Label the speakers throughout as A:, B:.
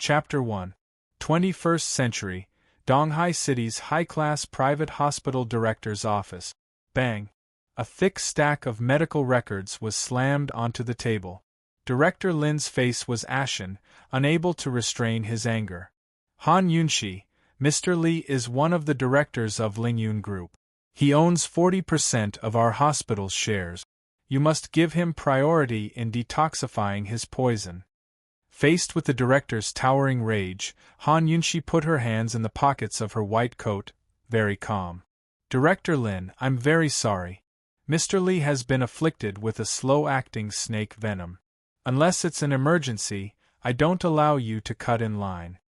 A: Chapter 1. 21st Century, Donghai City's high-class private hospital director's office. Bang! A thick stack of medical records was slammed onto the table. Director Lin's face was ashen, unable to restrain his anger. Han Yunshi, Mr. Li is one of the directors of Lingyun Group. He owns 40% of our hospital's shares. You must give him priority in detoxifying his poison. Faced with the director's towering rage, Han Yunshi put her hands in the pockets of her white coat, very calm. Director Lin, I'm very sorry. Mr. Li has been afflicted with a slow-acting snake venom. Unless it's an emergency, I don't allow you to cut in line.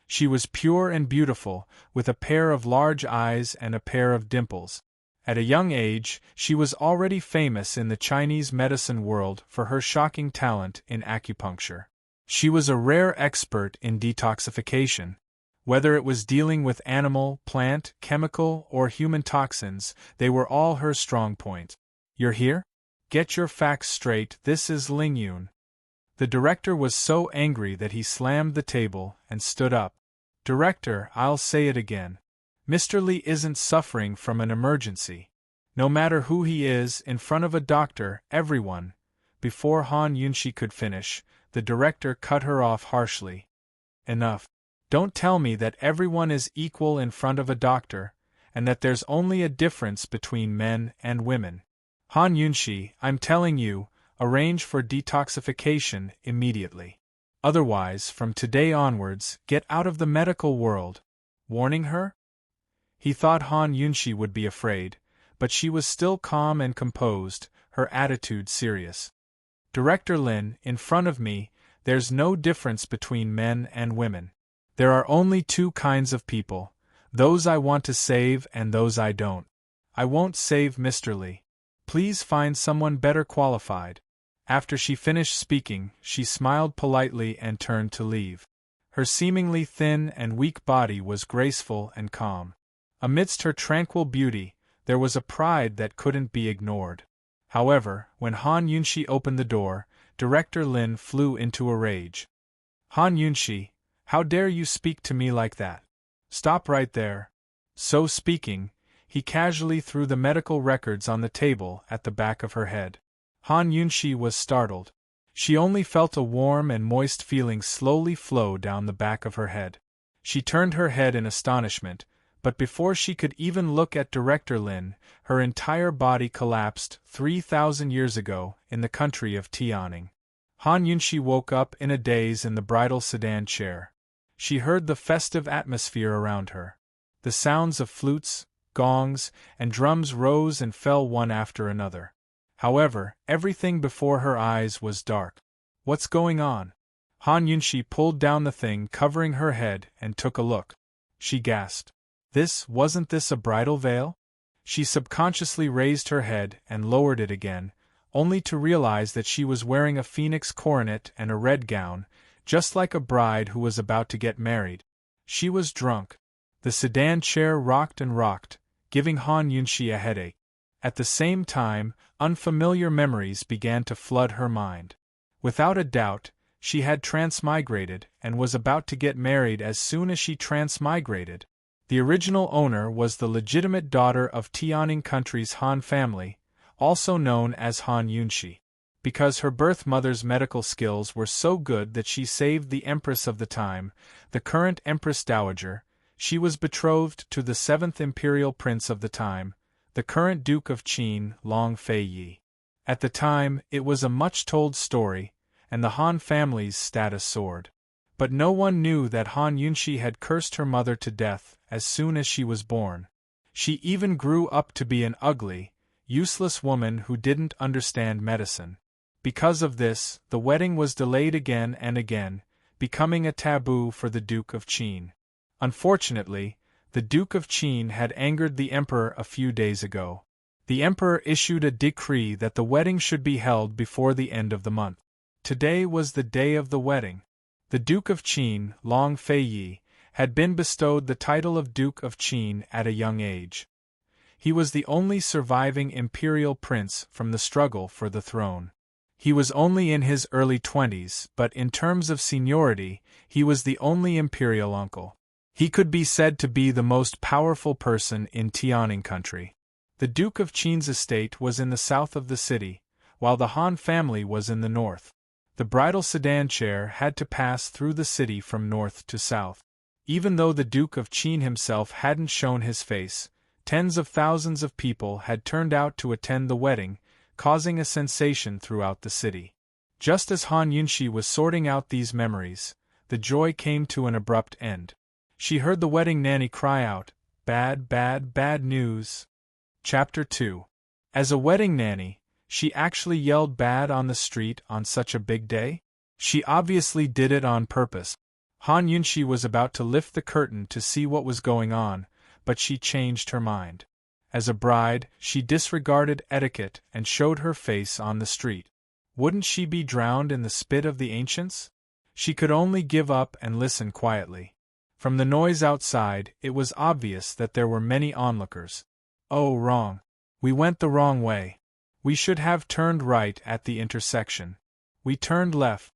A: She was pure and beautiful, with a pair of large eyes and a pair of dimples. At a young age, she was already famous in the Chinese medicine world for her shocking talent in acupuncture. She was a rare expert in detoxification. Whether it was dealing with animal, plant, chemical, or human toxins, they were all her strong point. You're here? Get your facts straight, this is Lingyun. The director was so angry that he slammed the table and stood up. Director, I'll say it again. Mr. Li isn't suffering from an emergency. No matter who he is, in front of a doctor, everyone. Before Han Yunshi could finish, the director cut her off harshly. Enough. Don't tell me that everyone is equal in front of a doctor, and that there's only a difference between men and women. Han Yunshi, I'm telling you, arrange for detoxification immediately. Otherwise, from today onwards, get out of the medical world. Warning her? He thought Han Yunshi would be afraid, but she was still calm and composed, her attitude serious. Director Lin, in front of me, there's no difference between men and women. There are only two kinds of people, those I want to save and those I don't. I won't save Mr. Li. Please find someone better qualified. After she finished speaking, she smiled politely and turned to leave. Her seemingly thin and weak body was graceful and calm. Amidst her tranquil beauty, there was a pride that couldn't be ignored. However, when Han Yunshi opened the door, Director Lin flew into a rage. Han Yunshi, how dare you speak to me like that? Stop right there. So speaking, he casually threw the medical records on the table at the back of her head. Han Yunshi was startled. She only felt a warm and moist feeling slowly flow down the back of her head. She turned her head in astonishment, but before she could even look at Director Lin, her entire body collapsed 3,000 years ago in the country of Tianing. Han Yunshi woke up in a daze in the bridal sedan chair. She heard the festive atmosphere around her. The sounds of flutes, gongs, and drums rose and fell one after another. However, everything before her eyes was dark. What's going on? Han Yunshi pulled down the thing covering her head and took a look. She gasped. Wasn't this a bridal veil? She subconsciously raised her head and lowered it again, only to realize that she was wearing a phoenix coronet and a red gown, just like a bride who was about to get married. She was drunk. The sedan chair rocked and rocked, giving Han Yunshi a headache. At the same time, unfamiliar memories began to flood her mind. Without a doubt, she had transmigrated and was about to get married as soon as she transmigrated. The original owner was the legitimate daughter of Tianing country's Han family, also known as Han Yunshi. Because her birth mother's medical skills were so good that she saved the empress of the time, the current Empress Dowager, she was betrothed to the 7th imperial prince of the time, the current Duke of Qin, Long Fei Yi. At the time, it was a much-told story, and the Han family's status soared. But no one knew that Han Yunshi had cursed her mother to death as soon as she was born. She even grew up to be an ugly, useless woman who didn't understand medicine. Because of this, the wedding was delayed again and again, becoming a taboo for the Duke of Qin. Unfortunately, the Duke of Qin had angered the Emperor a few days ago. The Emperor issued a decree that the wedding should be held before the end of the month. Today was the day of the wedding. The Duke of Qin, Long Fei Yi, had been bestowed the title of Duke of Qin at a young age. He was the only surviving imperial prince from the struggle for the throne. He was only in his early 20s, but in terms of seniority, he was the only imperial uncle. He could be said to be the most powerful person in Tianing country. The Duke of Qin's estate was in the south of the city, while the Han family was in the north. The bridal sedan chair had to pass through the city from north to south. Even though the Duke of Qin himself hadn't shown his face, tens of thousands of people had turned out to attend the wedding, causing a sensation throughout the city. Just as Han Yunxi was sorting out these memories, the joy came to an abrupt end. She heard the wedding nanny cry out, "Bad, bad, bad news." Chapter 2. As a wedding nanny, she actually yelled bad on the street on such a big day? She obviously did it on purpose. Han Yunxi was about to lift the curtain to see what was going on, but she changed her mind. As a bride, she disregarded etiquette and showed her face on the street. Wouldn't she be drowned in the spit of the ancients? She could only give up and listen quietly. From the noise outside, it was obvious that there were many onlookers. Oh, wrong. We went the wrong way. We should have turned right at the intersection. We turned left.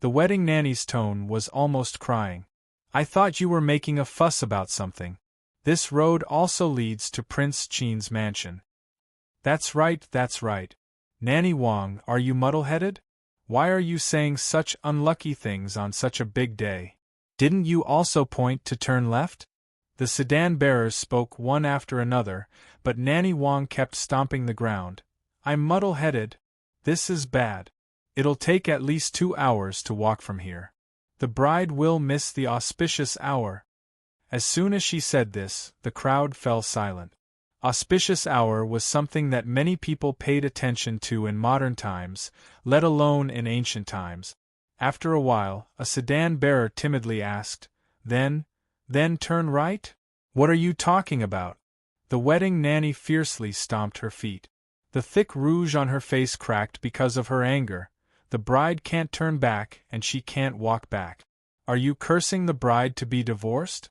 A: The wedding nanny's tone was almost crying. I thought you were making a fuss about something. This road also leads to Prince Qin's mansion. That's right, that's right. Nanny Wang, are you muddle-headed? Why are you saying such unlucky things on such a big day? Didn't you also point to turn left? The sedan bearers spoke one after another, but Nanny Wang kept stomping the ground. I'm muddle-headed. This is bad. It'll take at least 2 hours to walk from here. The bride will miss the auspicious hour. As soon as she said this, the crowd fell silent. Auspicious hour was something that many people paid attention to in modern times, let alone in ancient times. After a while, a sedan bearer timidly asked, Then turn right? What are you talking about? The wedding nanny fiercely stomped her feet. The thick rouge on her face cracked because of her anger. The bride can't turn back and she can't walk back. Are you cursing the bride to be divorced?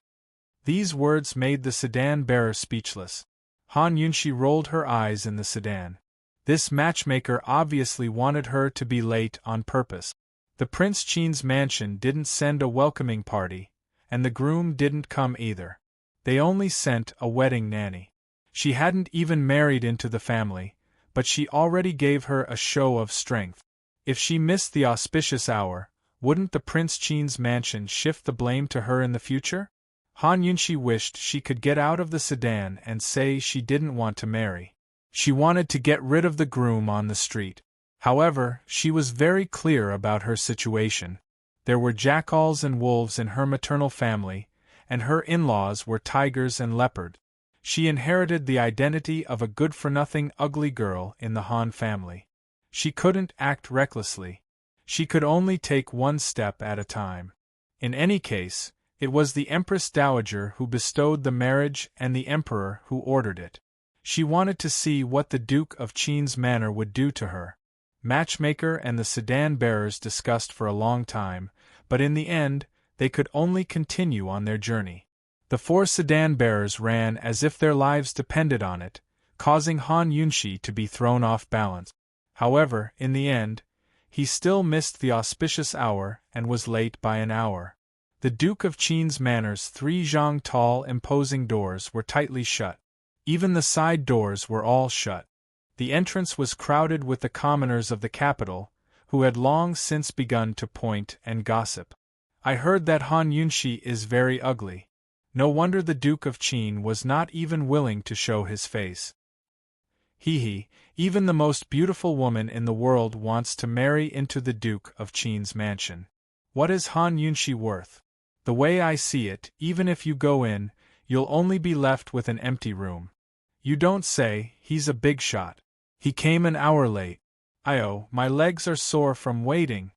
A: These words made the sedan bearer speechless. Han Yunxi rolled her eyes in the sedan. This matchmaker obviously wanted her to be late on purpose. The Prince Qin's mansion didn't send a welcoming party, and the groom didn't come either. They only sent a wedding nanny. She hadn't even married into the family, but she already gave her a show of strength. If she missed the auspicious hour, wouldn't the Prince Qin's mansion shift the blame to her in the future? Han Yunxi wished she could get out of the sedan and say she didn't want to marry. She wanted to get rid of the groom on the street. However, she was very clear about her situation. There were jackals and wolves in her maternal family, and her in-laws were tigers and leopard. She inherited the identity of a good-for-nothing ugly girl in the Han family. She couldn't act recklessly. She could only take one step at a time. In any case, it was the Empress Dowager who bestowed the marriage and the Emperor who ordered it. She wanted to see what the Duke of Qin's manor would do to her. Matchmaker and the sedan bearers discussed for a long time, but in the end, they could only continue on their journey. The 4 sedan bearers ran as if their lives depended on it, causing Han Yunxi to be thrown off balance. However, in the end, he still missed the auspicious hour and was late by an hour. The Duke of Qin's manor's 3 zhang tall, imposing doors were tightly shut. Even the side doors were all shut. The entrance was crowded with the commoners of the capital, who had long since begun to point and gossip. I heard that Han Yunxi is very ugly. No wonder the Duke of Qin was not even willing to show his face. Even the most beautiful woman in the world wants to marry into the Duke of Qin's mansion. What is Han Yunxi worth? The way I see it, even if you go in, you'll only be left with an empty room. You don't say, he's a big shot. He came an hour late. My legs are sore from waiting.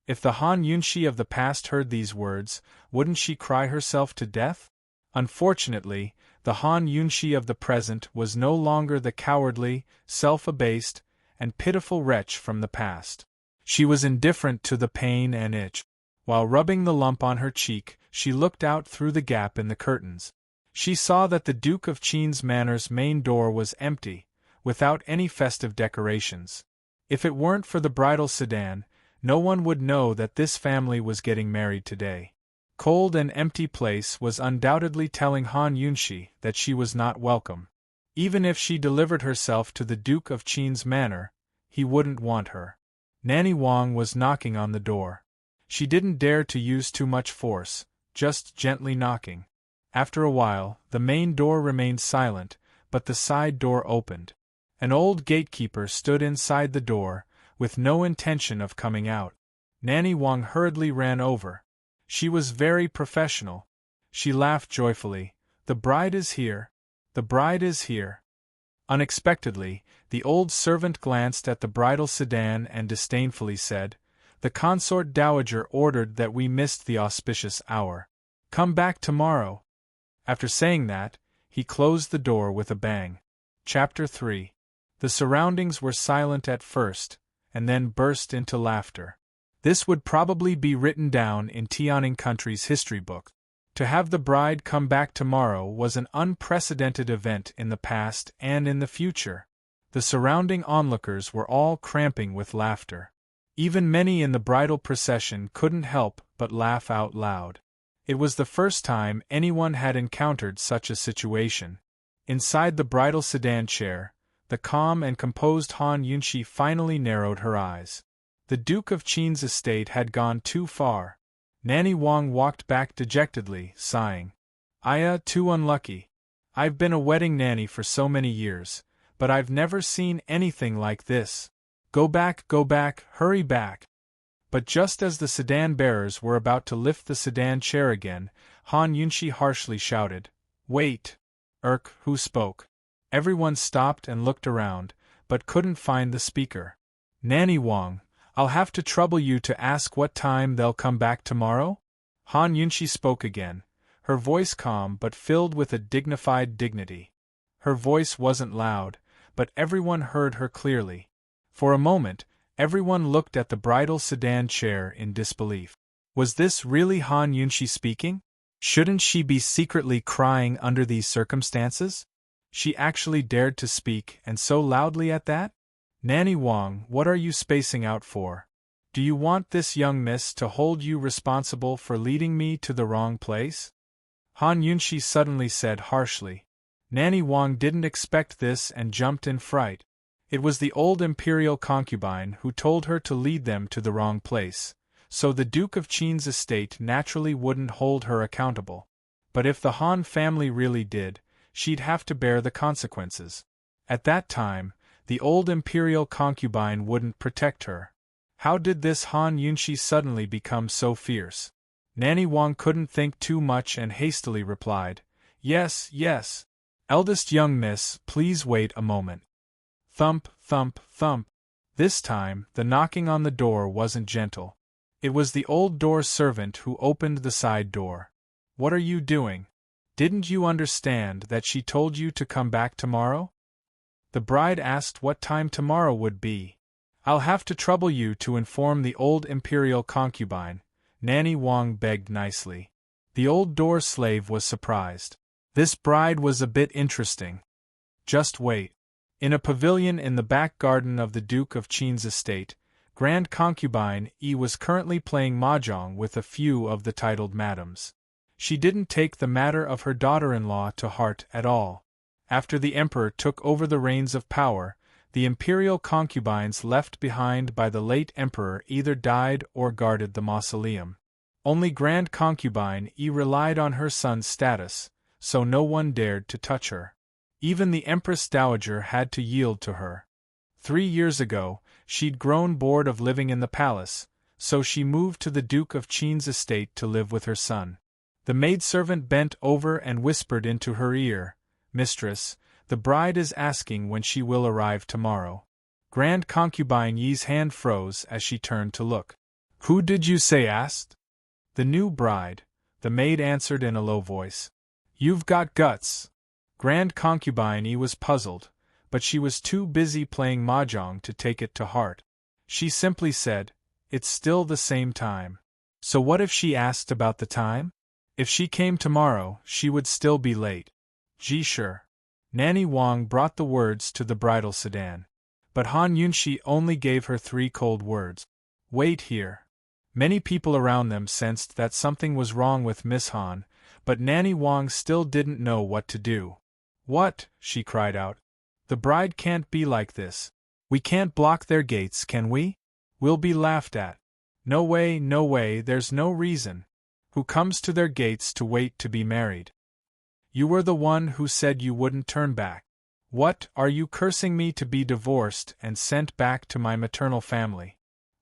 A: If the Han Yunxi of the past heard these words, wouldn't she cry herself to death? Unfortunately, the Han Yunxi of the present was no longer the cowardly, self-abased, and pitiful wretch from the past. She was indifferent to the pain and itch. While rubbing the lump on her cheek, she looked out through the gap in the curtains. She saw that the Duke of Qin's manor's main door was empty, without any festive decorations. If it weren't for the bridal sedan, no one would know that this family was getting married today. Cold and empty place was undoubtedly telling Han Yunshi that she was not welcome. Even if she delivered herself to the Duke of Qin's manor, he wouldn't want her. Nanny Wang was knocking on the door. She didn't dare to use too much force, just gently knocking. After a while, the main door remained silent, but the side door opened. An old gatekeeper stood inside the door, with no intention of coming out. Nanny Wang hurriedly ran over. She was very professional. She laughed joyfully. "The bride is here. The bride is here." Unexpectedly, the old servant glanced at the bridal sedan and disdainfully said, "The consort dowager ordered that we missed the auspicious hour. Come back tomorrow." After saying that, he closed the door with a bang. Chapter 3. The surroundings were silent at first, and then burst into laughter. This would probably be written down in Tianing Country's history book. To have the bride come back tomorrow was an unprecedented event in the past and in the future. The surrounding onlookers were all cramping with laughter. Even many in the bridal procession couldn't help but laugh out loud. It was the first time anyone had encountered such a situation. Inside the bridal sedan chair, the calm and composed Han Yunshi finally narrowed her eyes. The Duke of Qin's estate had gone too far. Nanny Wang walked back dejectedly, sighing. Too unlucky. I've been a wedding nanny for so many years, but I've never seen anything like this. Go back, hurry back." But just as the sedan bearers were about to lift the sedan chair again, Han Yunshi harshly shouted, "Wait!" Who spoke? Everyone stopped and looked around, but couldn't find the speaker. "Nanny Wang, I'll have to trouble you to ask what time they'll come back tomorrow?" Han Yunshi spoke again, her voice calm but filled with a dignified dignity. Her voice wasn't loud, but everyone heard her clearly. For a moment, everyone looked at the bridal sedan chair in disbelief. Was this really Han Yunshi speaking? Shouldn't she be secretly crying under these circumstances? She actually dared to speak, and so loudly at that? "Nanny Wang, what are you spacing out for? Do you want this young miss to hold you responsible for leading me to the wrong place?" Han Yunshi suddenly said harshly. Nanny Wang didn't expect this and jumped in fright. It was the old imperial concubine who told her to lead them to the wrong place, so the Duke of Qin's estate naturally wouldn't hold her accountable. But if the Han family really did, she'd have to bear the consequences. At that time, the old imperial concubine wouldn't protect her. How did this Han Yunshi suddenly become so fierce? Nanny Wang couldn't think too much and hastily replied, "Yes, yes. Eldest young miss, please wait a moment." Thump, thump, thump. This time, the knocking on the door wasn't gentle. It was the old door servant who opened the side door. "What are you doing? Didn't you understand that she told you to come back tomorrow?" The bride asked what time tomorrow would be. "I'll have to trouble you to inform the old imperial concubine," Nanny Wang begged nicely. The old door slave was surprised. This bride was a bit interesting. Just wait. In a pavilion in the back garden of the Duke of Qin's estate, Grand Concubine Yi was currently playing mahjong with a few of the titled madams. She didn't take the matter of her daughter-in-law to heart at all. After the emperor took over the reins of power, the imperial concubines left behind by the late emperor either died or guarded the mausoleum. Only Grand Concubine Yi relied on her son's status, so no one dared to touch her. Even the Empress Dowager had to yield to her. 3 years ago, she'd grown bored of living in the palace, so she moved to the Duke of Qin's estate to live with her son. The maidservant bent over and whispered into her ear, "Mistress, the bride is asking when she will arrive tomorrow." Grand Concubine Yi's hand froze as she turned to look. "Who did you say asked?" "The new bride," the maid answered in a low voice. "You've got guts." Grand Concubine Yi was puzzled, but she was too busy playing mahjong to take it to heart. She simply said, "It's still the same time." So what if she asked about the time? If she came tomorrow, she would still be late. Sure. Nanny Wang brought the words to the bridal sedan. But Han Yunshi only gave her 3 cold words. Wait here. Many people around them sensed that something was wrong with Miss Han, but Nanny Wang still didn't know what to do. What? She cried out. The bride can't be like this. We can't block their gates, can we? We'll be laughed at. No way, there's no reason. Who comes to their gates to wait to be married? You were the one who said you wouldn't turn back. What, are you cursing me to be divorced and sent back to my maternal family?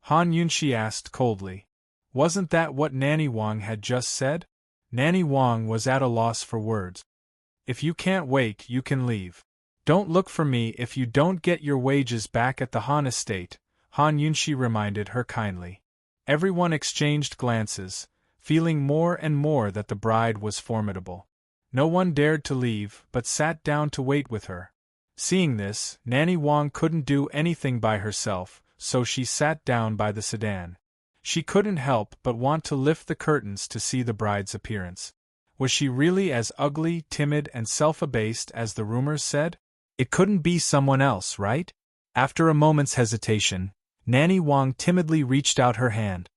A: Han Yunshi asked coldly. Wasn't that what Nanny Wang had just said? Nanny Wang was at a loss for words. If you can't wait, you can leave. Don't look for me if you don't get your wages back at the Han estate, Han Yunshi reminded her kindly. Everyone exchanged glances, feeling more and more that the bride was formidable. No one dared to leave, but sat down to wait with her. Seeing this, Nanny Wang couldn't do anything by herself, so she sat down by the sedan. She couldn't help but want to lift the curtains to see the bride's appearance. Was she really as ugly, timid, and self-abased as the rumors said? It couldn't be someone else, right? After a moment's hesitation, Nanny Wang timidly reached out her hand.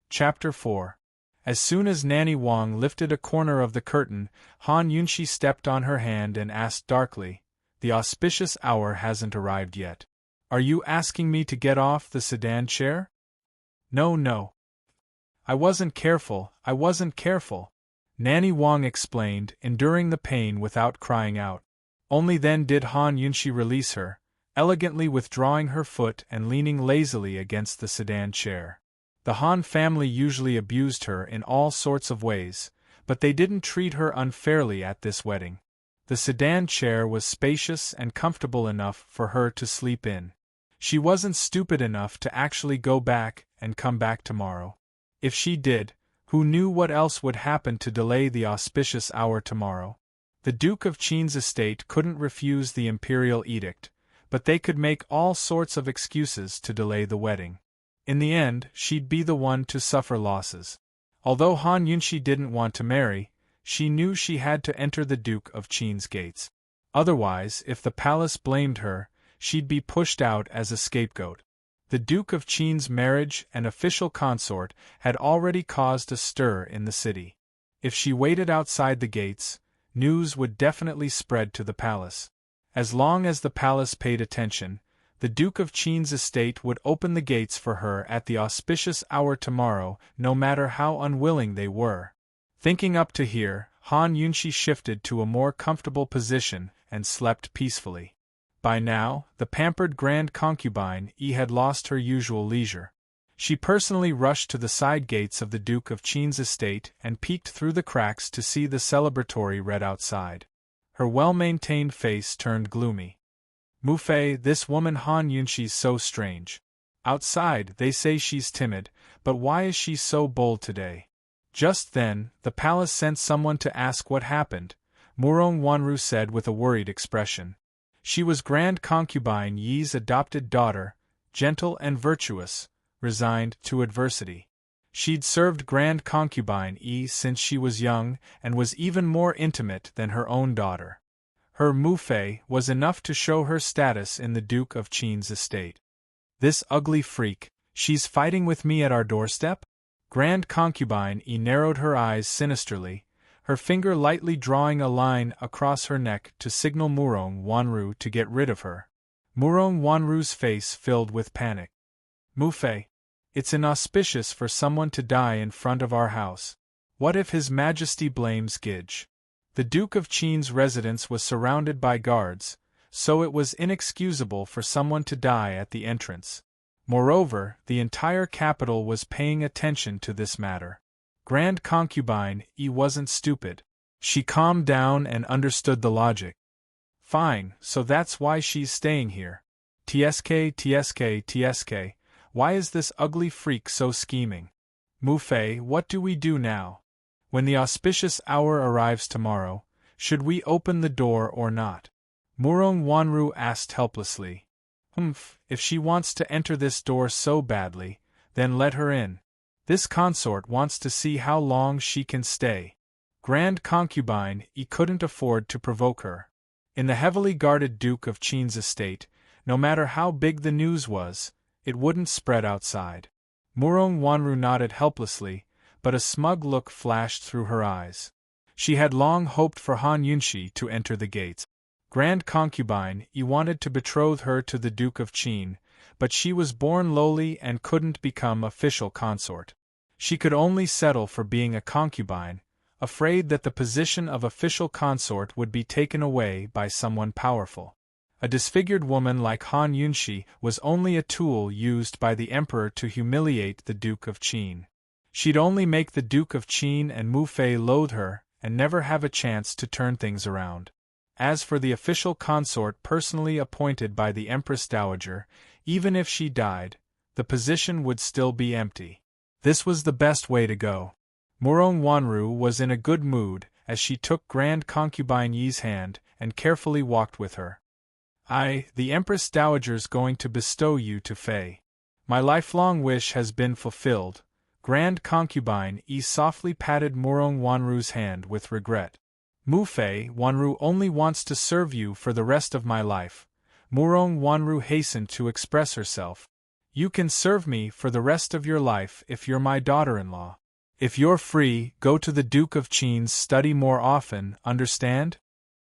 A: Chapter 4. As soon as Nanny Wang lifted a corner of the curtain, Han Yunshi stepped on her hand and asked darkly, The auspicious hour hasn't arrived yet. Are you asking me to get off the sedan chair? No. I wasn't careful. Nanny Wang explained, enduring the pain without crying out. Only then did Han Yunshi release her, elegantly withdrawing her foot and leaning lazily against the sedan chair. The Han family usually abused her in all sorts of ways, but they didn't treat her unfairly at this wedding. The sedan chair was spacious and comfortable enough for her to sleep in. She wasn't stupid enough to actually go back and come back tomorrow. If she did, who knew what else would happen to delay the auspicious hour tomorrow? The Duke of Qin's estate couldn't refuse the imperial edict, but they could make all sorts of excuses to delay the wedding. In the end, she'd be the one to suffer losses. Although Han Yunshi didn't want to marry, she knew she had to enter the Duke of Qin's gates. Otherwise, if the palace blamed her, she'd be pushed out as a scapegoat. The Duke of Qin's marriage and official consort had already caused a stir in the city. If she waited outside the gates, news would definitely spread to the palace. As long as the palace paid attention, the Duke of Qin's estate would open the gates for her at the auspicious hour tomorrow, no matter how unwilling they were. Thinking up to here, Han Yunshi shifted to a more comfortable position and slept peacefully. By now, the pampered grand concubine had lost her usual leisure. She personally rushed to the side gates of the Duke of Qin's estate and peeked through the cracks to see the celebratory red outside. Her well-maintained face turned gloomy. Mufei, this woman Han Yunshi's so strange. Outside, they say she's timid, but why is she so bold today? Just then, the palace sent someone to ask what happened, Murong Wanru said with a worried expression. She was Grand Concubine Yi's adopted daughter, gentle and virtuous, resigned to adversity. She'd served Grand Concubine Yi since she was young and was even more intimate than her own daughter. Her Mufei was enough to show her status in the Duke of Qin's estate. This ugly freak, she's fighting with me at our doorstep? Grand Concubine Yi narrowed her eyes sinisterly, her finger lightly drawing a line across her neck to signal Murong Wanru to get rid of her. Murong Wanru's face filled with panic. Mufei, it's inauspicious for someone to die in front of our house. What if His Majesty blames Gidge? The Duke of Qin's residence was surrounded by guards, so it was inexcusable for someone to die at the entrance. Moreover, the entire capital was paying attention to this matter. Grand Concubine Yi wasn't stupid. She calmed down and understood the logic. Fine, so that's why she's staying here. TSK, why is this ugly freak so scheming? Mufei, what do we do now? When the auspicious hour arrives tomorrow, should we open the door or not? Murong Wanru asked helplessly. If she wants to enter this door so badly, then let her in. This consort wants to see how long she can stay. Grand Concubine Yi couldn't afford to provoke her. In the heavily guarded Duke of Qin's estate, No matter how big the news was, it wouldn't spread outside. Murong Wanru nodded helplessly, but a smug look flashed through her eyes. She had long hoped for Han Yunshi to enter the gates. Grand concubine, he wanted to betroth her to the Duke of Qin, but she was born lowly and couldn't become official consort. She could only settle for being a concubine, afraid that the position of official consort would be taken away by someone powerful. A disfigured woman like Han Yunshi was only a tool used by the emperor to humiliate the Duke of Qin. She'd only make the Duke of Qin and Mu Fei loathe her and never have a chance to turn things around. As for the official consort personally appointed by the Empress Dowager, even if she died, the position would still be empty. This was the best way to go. Murong Wanru was in a good mood as she took Grand Concubine Yi's hand and carefully walked with her. The Empress Dowager's going to bestow you to Fei. My lifelong wish has been fulfilled. Grand Concubine Yi softly patted Murong Wanru's hand with regret. Mu Fei, Wanru only wants to serve you for the rest of my life. Murong Wanru hastened to express herself. You can serve me for the rest of your life if you're my daughter-in-law. If you're free, go to the Duke of Qin's study more often, understand?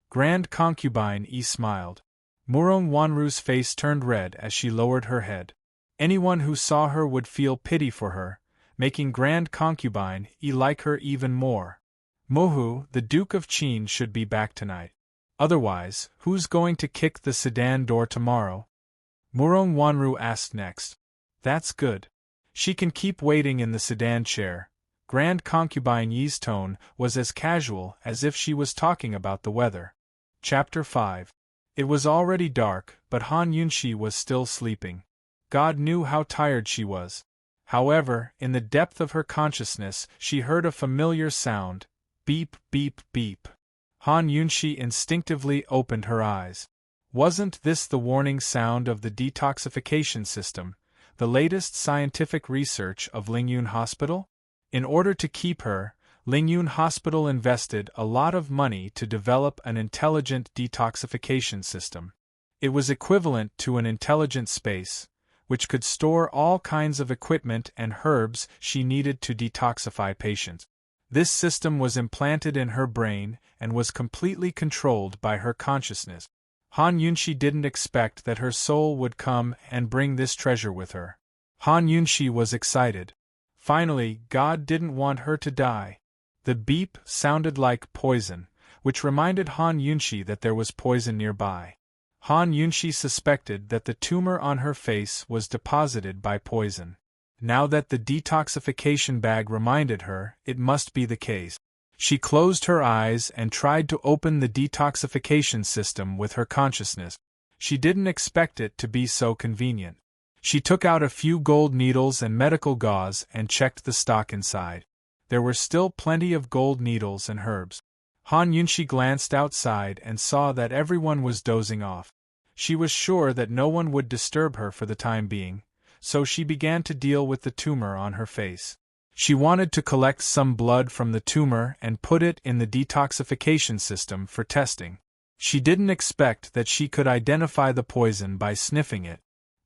A: Grand Concubine Yi smiled. Murong Wanru's face turned red as she lowered her head. Anyone who saw her would feel pity for her, making Grand Concubine Yi like her even more. Mohu, the Duke of Qin should be back tonight. Otherwise, who's going to kick the sedan door tomorrow? Murong Wanru asked next. That's good. She can keep waiting in the sedan chair. Grand Concubine Yi's tone was as casual as if she was talking about the weather. Chapter 5. It was already dark, but Han Yunshi was still sleeping. God knew how tired she was. However, in the depth of her consciousness she heard a familiar sound. Beep, beep, beep. Han Yunshi instinctively opened her eyes. Wasn't this the warning sound of the detoxification system, the latest scientific research of Lingyun Hospital? In order to keep her, Lingyun Hospital invested a lot of money to develop an intelligent detoxification system. It was equivalent to an intelligent space, which could store all kinds of equipment and herbs she needed to detoxify patients. This system was implanted in her brain and was completely controlled by her consciousness. Han Yunshi didn't expect that her soul would come and bring this treasure with her. Han Yunshi was excited. Finally, God didn't want her to die. The beep sounded like poison, which reminded Han Yunshi that there was poison nearby. Han Yunshi suspected that the tumor on her face was deposited by poison. Now that the detoxification bag reminded her, it must be the case. She closed her eyes and tried to open the detoxification system with her consciousness. She didn't expect it to be so convenient. She took out a few gold needles and medical gauze and checked the stock inside. There were still plenty of gold needles and herbs. Han Yunshi glanced outside and saw that everyone was dozing off. She was sure that no one would disturb her for the time being, so she began to deal with the tumor on her face. She wanted to collect some blood from the tumor and put it in the detoxification system for testing. She didn't expect that she could identify the poison by sniffing it.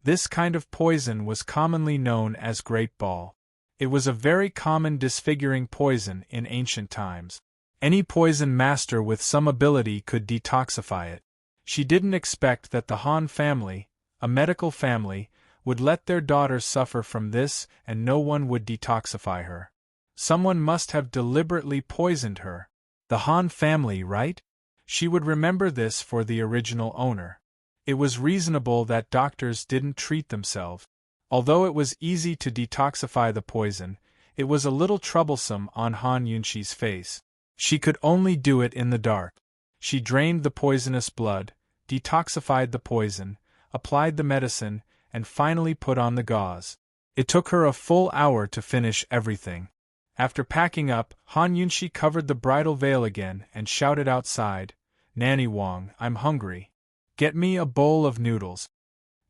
A: This kind of poison was commonly known as Great Ball. It was a very common disfiguring poison in ancient times. Any poison master with some ability could detoxify it. She didn't expect that the Han family, a medical family, would let their daughter suffer from this and no one would detoxify her. Someone must have deliberately poisoned her. The Han family, right? She would remember this for the original owner. It was reasonable that doctors didn't treat themselves. Although it was easy to detoxify the poison, it was a little troublesome on Han Yunshi's face. She could only do it in the dark. She drained the poisonous blood, detoxified the poison, applied the medicine, and finally put on the gauze. It took her a full hour to finish everything. After packing up, Han Yunshi covered the bridal veil again and shouted outside, "Nanny Wang, I'm hungry. Get me a bowl of noodles."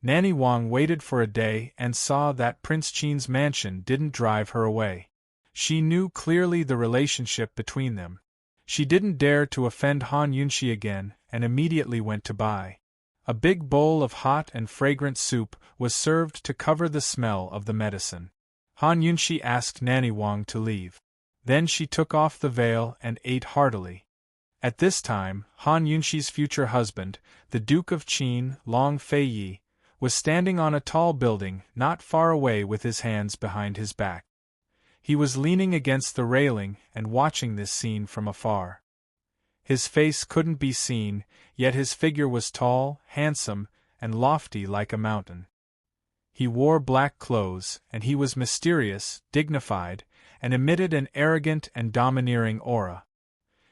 A: Nanny Wang waited for a day and saw that Prince Qin's mansion didn't drive her away. She knew clearly the relationship between them. She didn't dare to offend Han Yunshi again and immediately went to buy A big bowl of hot and fragrant soup was served to cover the smell of the medicine. Han Yunxi asked Nanny Wang to leave. Then she took off the veil and ate heartily. At this time, Han Yunxi's future husband, the Duke of Qin, Long Feiyi, was standing on a tall building not far away with his hands behind his back. He was leaning against the railing and watching this scene from afar. His face couldn't be seen, yet his figure was tall, handsome, and lofty like a mountain. He wore black clothes, and he was mysterious, dignified, and emitted an arrogant and domineering aura.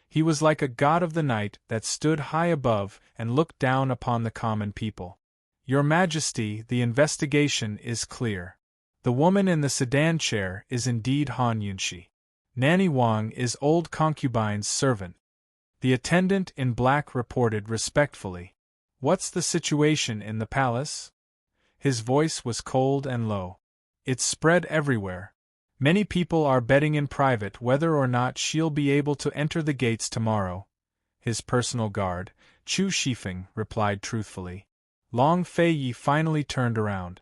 A: He was like a god of the night that stood high above and looked down upon the common people. Your Majesty, the investigation is clear. The woman in the sedan chair is indeed Han Yunxi. Nanny Wang is old concubine's servant. The attendant in black reported respectfully. What's the situation in the palace? His voice was cold and low. It's spread everywhere. Many people are betting in private whether or not she'll be able to enter the gates tomorrow. His personal guard, Chu Shifeng, replied truthfully. Long Feiyi finally turned around.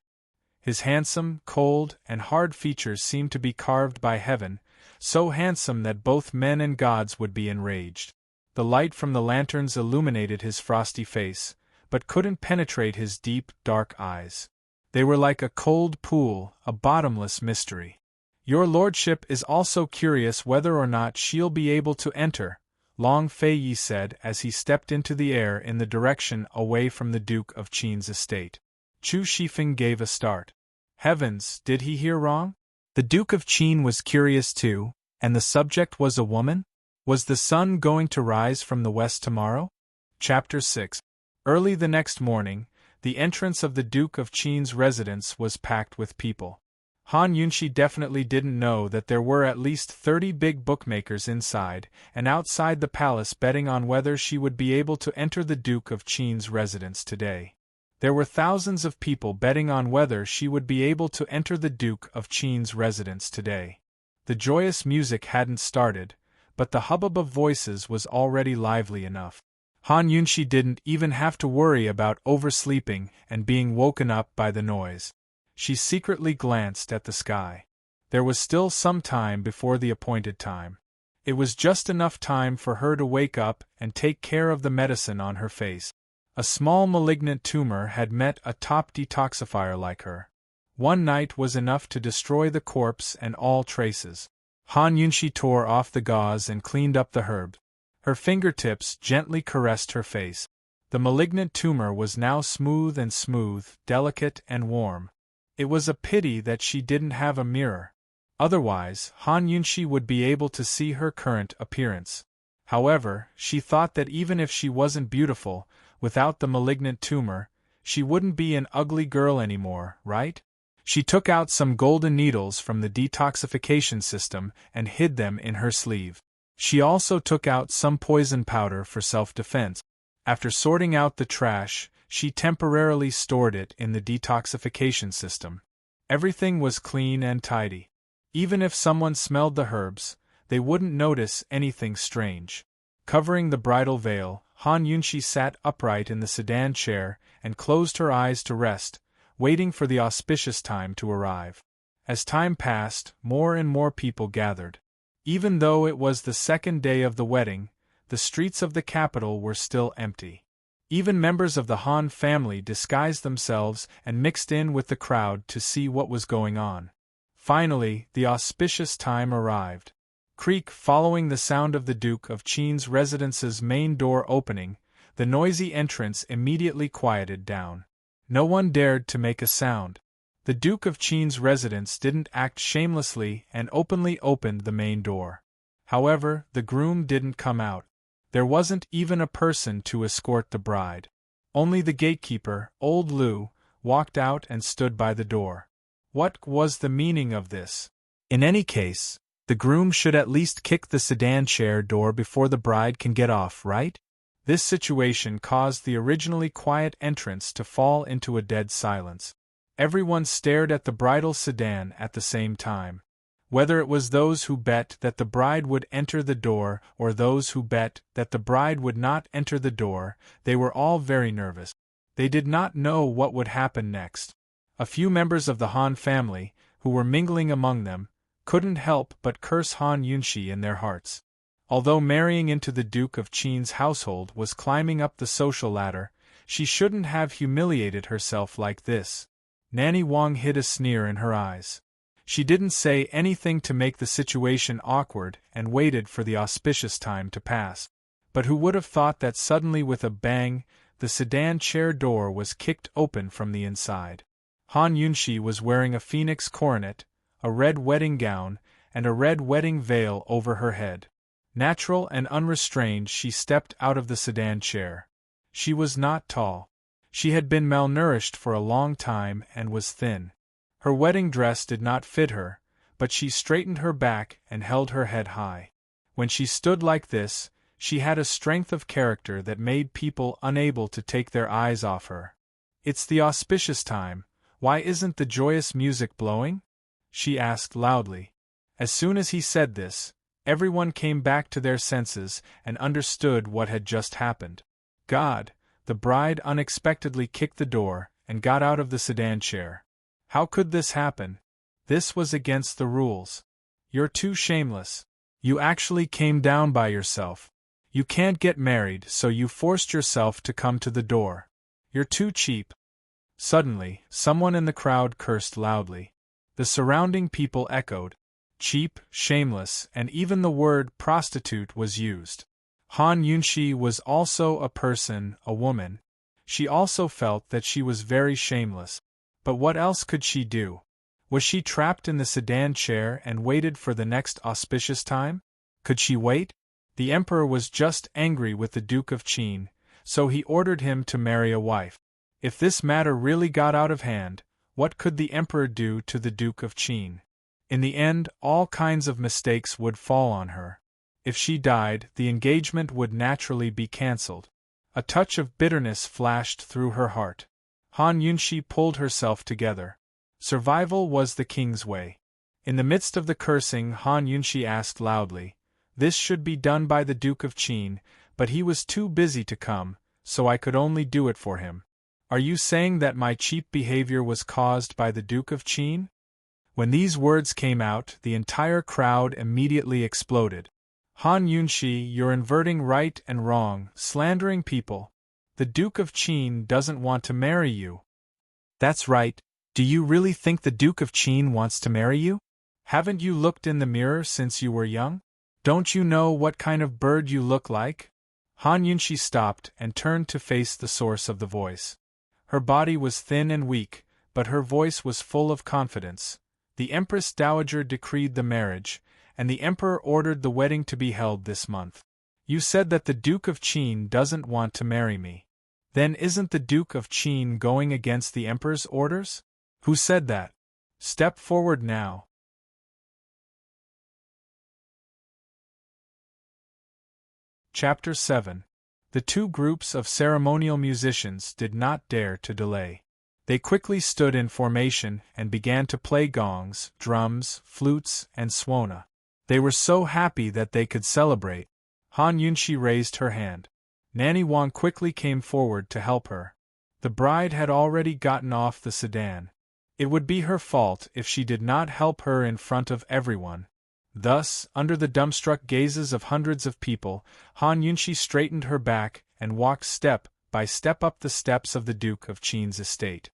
A: His handsome, cold, and hard features seemed to be carved by heaven, so handsome that both men and gods would be enraged. The light from the lanterns illuminated his frosty face, but couldn't penetrate his deep, dark eyes. They were like a cold pool, a bottomless mystery. Your lordship is also curious whether or not she'll be able to enter, Long Feiyi said as he stepped into the air in the direction away from the Duke of Qin's estate. Chu Shifeng gave a start. Heavens, did he hear wrong? The Duke of Qin was curious too, and the subject was a woman? Was the sun going to rise from the west tomorrow? Chapter 6. Early the next morning, the entrance of the Duke of Qin's residence was packed with people. Han Yunxi definitely didn't know that there were at least 30 big bookmakers inside and outside the palace betting on whether she would be able to enter the Duke of Qin's residence today. There were thousands of people betting on whether she would be able to enter the Duke of Qin's residence today. The joyous music hadn't started, but the hubbub of voices was already lively enough. Han Yunxi didn't even have to worry about oversleeping and being woken up by the noise. She secretly glanced at the sky. There was still some time before the appointed time. It was just enough time for her to wake up and take care of the medicine on her face. A small malignant tumor had met a top detoxifier like her. One night was enough to destroy the corpse and all traces. Han Yunxi tore off the gauze and cleaned up the herb. Her fingertips gently caressed her face. The malignant tumor was now smooth, delicate and warm. It was a pity that she didn't have a mirror. Otherwise, Han Yunxi would be able to see her current appearance. However, she thought that even if she wasn't beautiful, without the malignant tumor, she wouldn't be an ugly girl anymore, right? She took out some golden needles from the detoxification system and hid them in her sleeve. She also took out some poison powder for self-defense. After sorting out the trash, she temporarily stored it in the detoxification system. Everything was clean and tidy. Even if someone smelled the herbs, they wouldn't notice anything strange. Covering the bridal veil, Han Yunxi sat upright in the sedan chair and closed her eyes to rest, waiting for the auspicious time to arrive. As time passed, more and more people gathered. Even though it was the second day of the wedding, the streets of the capital were still empty. Even members of the Han family disguised themselves and mixed in with the crowd to see what was going on. Finally, the auspicious time arrived. Creak, following the sound of the Duke of Qin's residence's main door opening, the noisy entrance immediately quieted down. No one dared to make a sound. The Duke of Qin's residence didn't act shamelessly and openly opened the main door. However, the groom didn't come out. There wasn't even a person to escort the bride. Only the gatekeeper, old Lu, walked out and stood by the door. What was the meaning of this? In any case, the groom should at least kick the sedan chair door before the bride can get off, right? This situation caused the originally quiet entrance to fall into a dead silence. Everyone stared at the bridal sedan at the same time. Whether it was those who bet that the bride would enter the door or those who bet that the bride would not enter the door, they were all very nervous. They did not know what would happen next. A few members of the Han family, who were mingling among them, couldn't help but curse Han Yunshi in their hearts. Although marrying into the Duke of Qin's household was climbing up the social ladder, she shouldn't have humiliated herself like this. Nanny Wang hid a sneer in her eyes. She didn't say anything to make the situation awkward and waited for the auspicious time to pass. But who would have thought that suddenly with a bang, the sedan chair door was kicked open from the inside. Han Yunshi was wearing a phoenix coronet, a red wedding gown, and a red wedding veil over her head. Natural and unrestrained, she stepped out of the sedan chair. She was not tall. She had been malnourished for a long time and was thin. Her wedding dress did not fit her, but she straightened her back and held her head high. When she stood like this, she had a strength of character that made people unable to take their eyes off her. "It's the auspicious time, why isn't the joyous music blowing?" she asked loudly. As soon as he said this, everyone came back to their senses and understood what had just happened. God! The bride unexpectedly kicked the door and got out of the sedan chair. How could this happen? This was against the rules. You're too shameless. You actually came down by yourself. You can't get married, so you forced yourself to come to the door. You're too cheap. Suddenly, someone in the crowd cursed loudly. The surrounding people echoed. Cheap, shameless, and even the word prostitute was used. Han Yunshi was also a person, a woman. She also felt that she was very shameless. But what else could she do? Was she trapped in the sedan chair and waited for the next auspicious time? Could she wait? The emperor was just angry with the Duke of Qin, so he ordered him to marry a wife. If this matter really got out of hand, what could the emperor do to the Duke of Qin? In the end, all kinds of mistakes would fall on her. If she died, the engagement would naturally be cancelled. A touch of bitterness flashed through her heart. Han Yunshi pulled herself together. Survival was the king's way. In the midst of the cursing, Han Yunshi asked loudly, "This should be done by the Duke of Qin, but he was too busy to come, so I could only do it for him. Are you saying that my cheap behavior was caused by the Duke of Qin?" When these words came out, the entire crowd immediately exploded. Han Yunshi, you're inverting right and wrong, slandering people. The Duke of Qin doesn't want to marry you. That's right. Do you really think the Duke of Qin wants to marry you? Haven't you looked in the mirror since you were young? Don't you know what kind of bird you look like? Han Yunshi stopped and turned to face the source of the voice. Her body was thin and weak, but her voice was full of confidence. The Empress Dowager decreed the marriage, and the Emperor ordered the wedding to be held this month. You said that the Duke of Qin doesn't want to marry me. Then isn't the Duke of Qin going against the Emperor's orders? Who said that? Step forward now. Chapter 7. The two groups of ceremonial musicians did not dare to delay. They quickly stood in formation and began to play gongs, drums, flutes, and suona. They were so happy that they could celebrate. Han Yunshi raised her hand. Nanny Wang quickly came forward to help her. The bride had already gotten off the sedan. It would be her fault if she did not help her in front of everyone. Thus, under the dumbstruck gazes of hundreds of people, Han Yunshi straightened her back and walked step by step up the steps of the Duke of Qin's estate.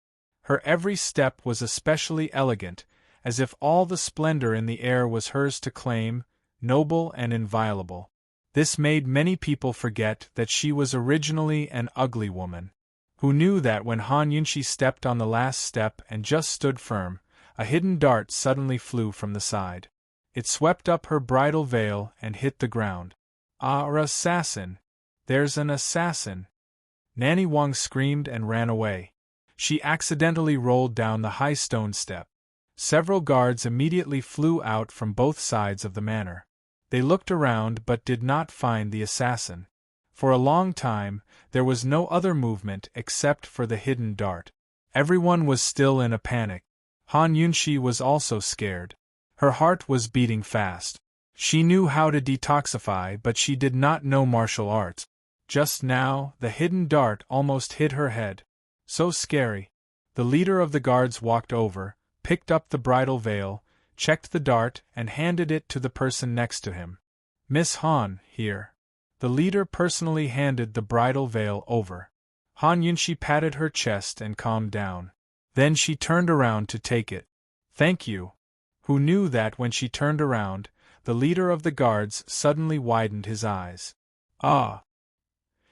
A: Her every step was especially elegant, as if all the splendor in the air was hers to claim, noble and inviolable. This made many people forget that she was originally an ugly woman. Who knew that when Han Yunshi stepped on the last step and just stood firm, a hidden dart suddenly flew from the side. It swept up her bridal veil and hit the ground. Ah, an assassin! There's an assassin! Nanny Wang screamed and ran away. She accidentally rolled down the high stone step. Several guards immediately flew out from both sides of the manor. They looked around but did not find the assassin. For a long time, there was no other movement except for the hidden dart. Everyone was still in a panic. Han Yunshi was also scared. Her heart was beating fast. She knew how to detoxify, but she did not know martial arts. Just now, the hidden dart almost hit her head. So scary. The leader of the guards walked over, picked up the bridal veil, checked the dart, and handed it to the person next to him. Miss Han, here. The leader personally handed the bridal veil over. Han Yunshi patted her chest and calmed down. Then she turned around to take it. Thank you. Who knew that when she turned around, the leader of the guards suddenly widened his eyes. Ah!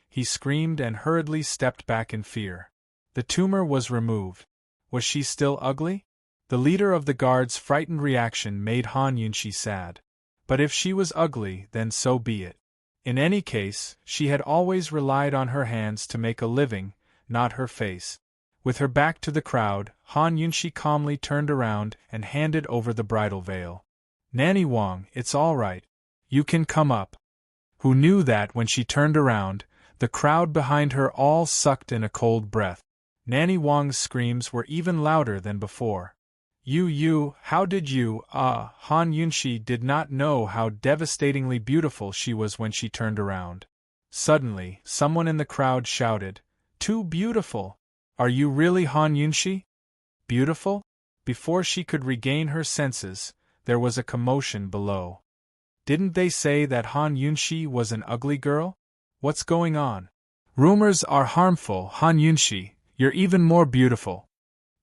A: He screamed and hurriedly stepped back in fear. The tumor was removed. Was she still ugly? The leader of the guards' frightened reaction made Han Yunshi sad. But if she was ugly, then so be it. In any case, she had always relied on her hands to make a living, not her face. With her back to the crowd, Han Yunshi calmly turned around and handed over the bridal veil. Nanny Wang, it's all right. You can come up. Who knew that when she turned around, the crowd behind her all sucked in a cold breath. Nanny Wang's screams were even louder than before. How did you, Han Yunshi did not know how devastatingly beautiful she was when she turned around. Suddenly, someone in the crowd shouted, "Too beautiful! Are you really Han Yunshi? Beautiful?" Before she could regain her senses, there was a commotion below. Didn't they say that Han Yunshi was an ugly girl? What's going on? Rumors are harmful, Han Yunshi, you're even more beautiful.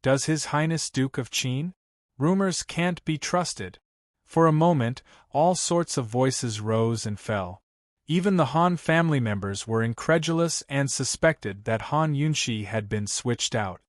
A: Does His Highness Duke of Qin? Rumors can't be trusted. For a moment, all sorts of voices rose and fell. Even the Han family members were incredulous and suspected that Han Yunshi had been switched out.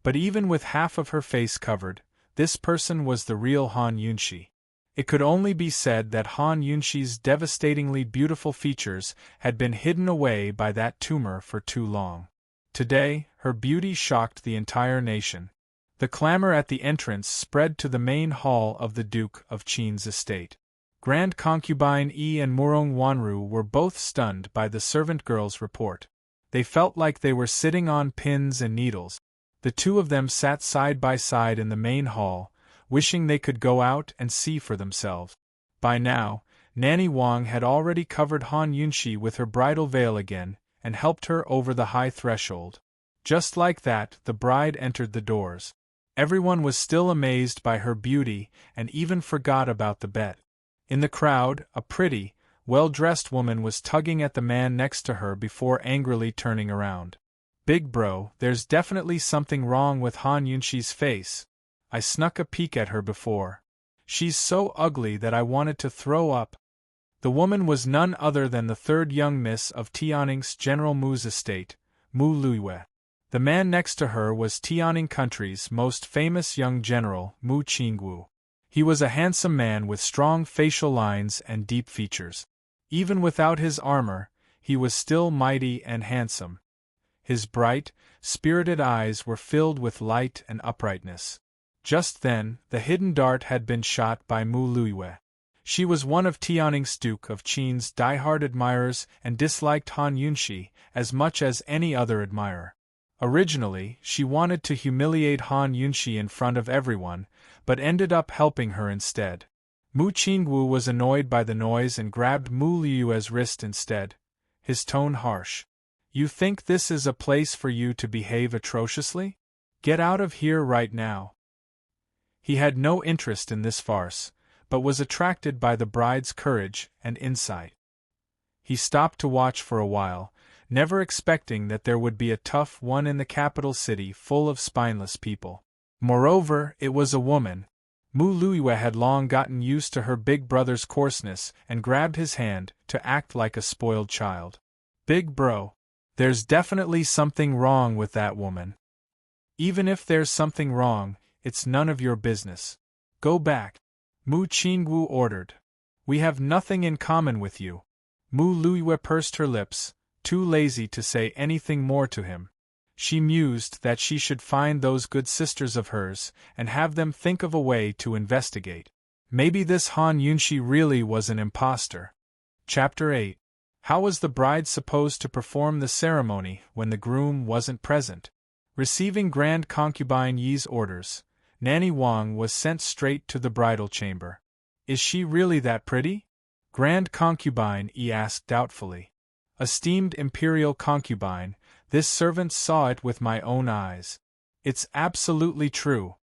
A: But even with half of her face covered, this person was the real Han Yunshi. It could only be said that Han Yunshi's devastatingly beautiful features had been hidden away by that tumor for too long. Today, her beauty shocked the entire nation. The clamor at the entrance spread to the main hall of the Duke of Qin's estate. Grand Concubine Yi and Murong Wanru were both stunned by the servant girl's report. They felt like they were sitting on pins and needles. The two of them sat side by side in the main hall, wishing they could go out and see for themselves. By now, Nanny Wang had already covered Han Yunshi with her bridal veil again, and helped her over the high threshold. Just like that, the bride entered the doors. Everyone was still amazed by her beauty and even forgot about the bet. In the crowd, a pretty, well-dressed woman was tugging at the man next to her before angrily turning around. "Big bro, there's definitely something wrong with Han Yunshi's face. I snuck a peek at her before. She's so ugly that I wanted to throw up." The woman was none other than the third young miss of Tianning's General Mu's estate, Mu Luiyue. The man next to her was Tianning Country's most famous young general, Mu Qingwu. He was a handsome man with strong facial lines and deep features. Even without his armor, he was still mighty and handsome. His bright, spirited eyes were filled with light and uprightness. Just then, the hidden dart had been shot by Mu Luiyue. She was one of Tianning's Duke of Qin's die-hard admirers and disliked Han Yunshi as much as any other admirer. Originally, she wanted to humiliate Han Yunshi in front of everyone, but ended up helping her instead. Mu Qingwu was annoyed by the noise and grabbed Mu Luiyue's wrist instead, his tone harsh. "You think this is a place for you to behave atrociously? Get out of here right now." He had no interest in this farce, but was attracted by the bride's courage and insight. He stopped to watch for a while, never expecting that there would be a tough one in the capital city full of spineless people. Moreover, it was a woman. Mu Luiyue had long gotten used to her big brother's coarseness and grabbed his hand to act like a spoiled child. "Big bro, there's definitely something wrong with that woman. Even if there's something wrong, it's none of your business. Go back," Mu Qingwu ordered. "We have nothing in common with you." Mu Luiyue pursed her lips, too lazy to say anything more to him. She mused that she should find those good sisters of hers and have them think of a way to investigate. Maybe this Han Yunshi really was an imposter. Chapter 8. How was the bride supposed to perform the ceremony when the groom wasn't present? Receiving Grand Concubine Yi's orders, Nanny Wang was sent straight to the bridal chamber. "Is she really that pretty?" Grand Concubine Yi asked doubtfully. "Esteemed Imperial Concubine, This servant saw it with my own eyes. It's absolutely true.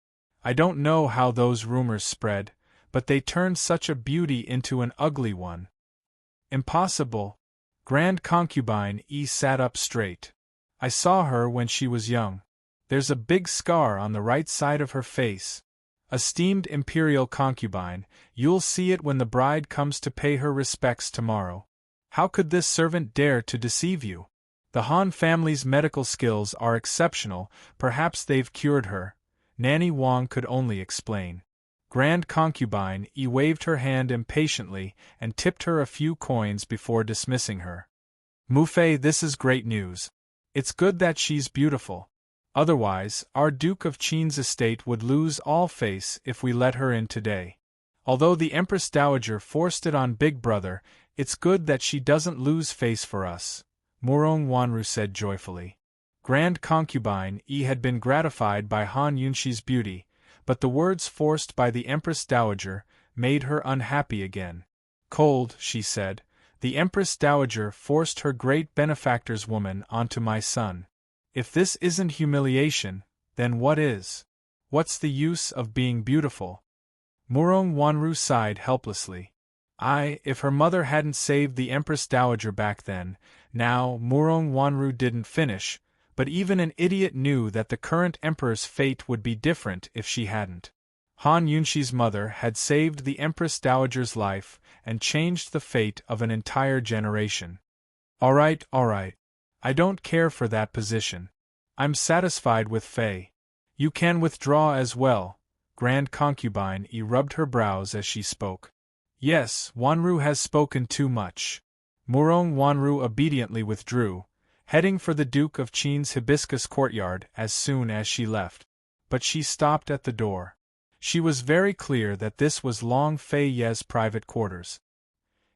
A: I don't know how those rumors spread, but they turned such a beauty into an ugly one. Impossible. Grand concubine sat up straight. I saw her when she was young. There's a big scar on the right side of her face. Esteemed imperial concubine, you'll see it when the bride comes to pay her respects tomorrow. How could this servant dare to deceive you? The Han family's medical skills are exceptional, perhaps they've cured her. Nanny Wang could only explain. Grand concubine waved her hand impatiently and tipped her a few coins before dismissing her. Mufei, this is great news. It's good that she's beautiful. Otherwise, our Duke of Qin's estate would lose all face if we let her in today. Although the Empress Dowager forced it on Big Brother, it's good that she doesn't lose face for us, Murong Wanru said joyfully. Grand concubine had been gratified by Han Yunxi's beauty, but the words forced by the Empress Dowager made her unhappy again. Cold, she said, the Empress Dowager forced her great benefactor's woman onto my son. If this isn't humiliation, then what is? What's the use of being beautiful? Murong Wanru sighed helplessly. If her mother hadn't saved the Empress Dowager back then, now Murong Wanru didn't finish, but even an idiot knew that the current emperor's fate would be different if she hadn't. Han Yunxi's mother had saved the Empress Dowager's life and changed the fate of an entire generation. All right. I don't care for that position. I'm satisfied with Fei. You can withdraw as well. Grand concubine rubbed her brows as she spoke. Yes, Wanru has spoken too much. Murong Wanru obediently withdrew, heading for the Duke of Qin's hibiscus courtyard as soon as she left. But she stopped at the door. She was very clear that this was Long Fei Ye's private quarters.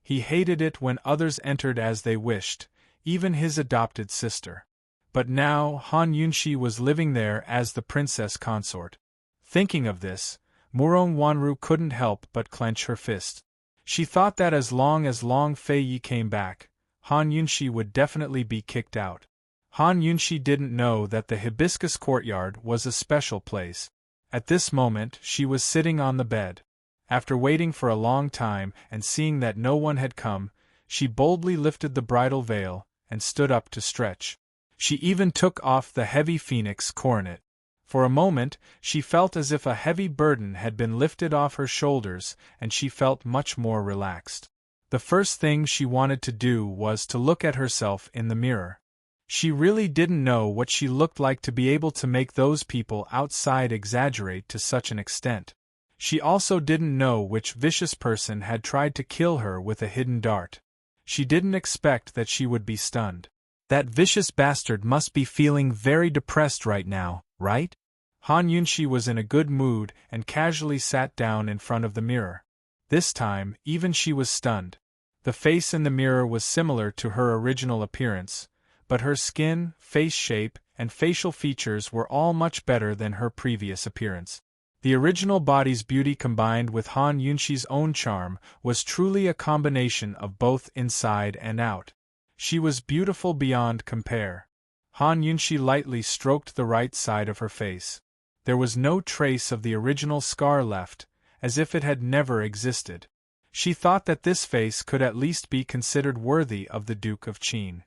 A: He hated it when others entered as they wished, even his adopted sister. But now Han Yunxi was living there as the princess consort. Thinking of this, Murong Wanru couldn't help but clench her fist. She thought that as Long Fei Yi came back, Han Yunxi would definitely be kicked out. Han Yunxi didn't know that the hibiscus courtyard was a special place. At this moment she was sitting on the bed. After waiting for a long time and seeing that no one had come, she boldly lifted the bridal veil and stood up to stretch. She even took off the heavy phoenix coronet. For a moment, she felt as if a heavy burden had been lifted off her shoulders and she felt much more relaxed. The first thing she wanted to do was to look at herself in the mirror. She really didn't know what she looked like to be able to make those people outside exaggerate to such an extent. She also didn't know which vicious person had tried to kill her with a hidden dart. She didn't expect that she would be stunned. That vicious bastard must be feeling very depressed right now, right? Han Yunxi was in a good mood and casually sat down in front of the mirror. This time, even she was stunned. The face in the mirror was similar to her original appearance, but her skin, face shape, and facial features were all much better than her previous appearance. The original body's beauty combined with Han Yunxi's own charm was truly a combination of both inside and out. She was beautiful beyond compare. Han Yunxi lightly stroked the right side of her face. There was no trace of the original scar left, as if it had never existed. She thought that this face could at least be considered worthy of the Duke of Qin.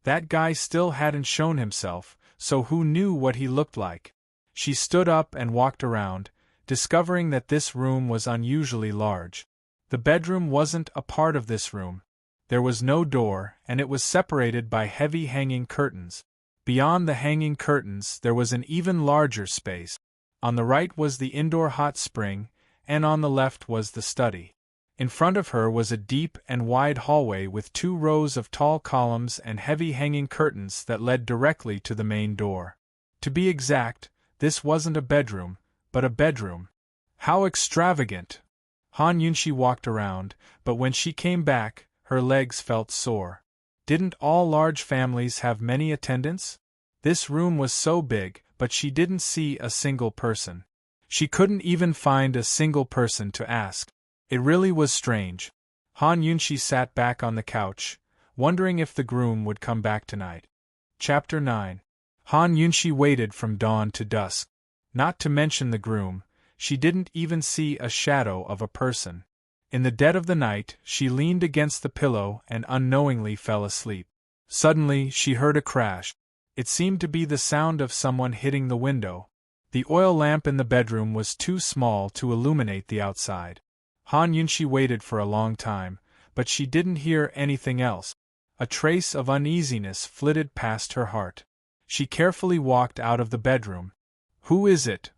A: That guy still hadn't shown himself, so who knew what he looked like? She stood up and walked around, discovering that this room was unusually large. The bedroom wasn't a part of this room. There was no door, and it was separated by heavy hanging curtains. Beyond the hanging curtains there was an even larger space. On the right was the indoor hot spring, and on the left was the study. In front of her was a deep and wide hallway with 2 rows of tall columns and heavy hanging curtains that led directly to the main door. To be exact, this wasn't a bedroom, but a bedroom. How extravagant! Han Yunxi walked around, but when she came back, her legs felt sore. Didn't all large families have many attendants? This room was so big, but she didn't see a single person. She couldn't even find a single person to ask. It really was strange. Han Yunxi sat back on the couch, wondering if the groom would come back tonight. Chapter 9. Han Yunshi waited from dawn to dusk. Not to mention the groom, she didn't even see a shadow of a person. In the dead of the night, she leaned against the pillow and unknowingly fell asleep. Suddenly, she heard a crash. It seemed to be the sound of someone hitting the window. The oil lamp in the bedroom was too small to illuminate the outside. Han Yunshi waited for a long time, but she didn't hear anything else. A trace of uneasiness flitted past her heart. She carefully walked out of the bedroom. "Who is it?"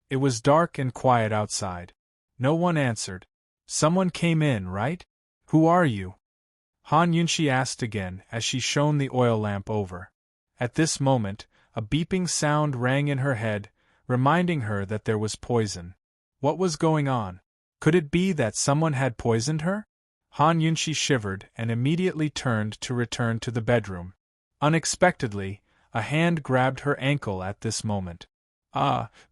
A: It was dark and quiet outside. No one answered. "Someone came in, right? Who are you?" Han Yunshi asked again as she shone the oil lamp over. At this moment, a beeping sound rang in her head, reminding her that there was poison. What was going on? Could it be that someone had poisoned her? Han Yunshi shivered and immediately turned to return to the bedroom. Unexpectedly, a hand grabbed her ankle at this moment.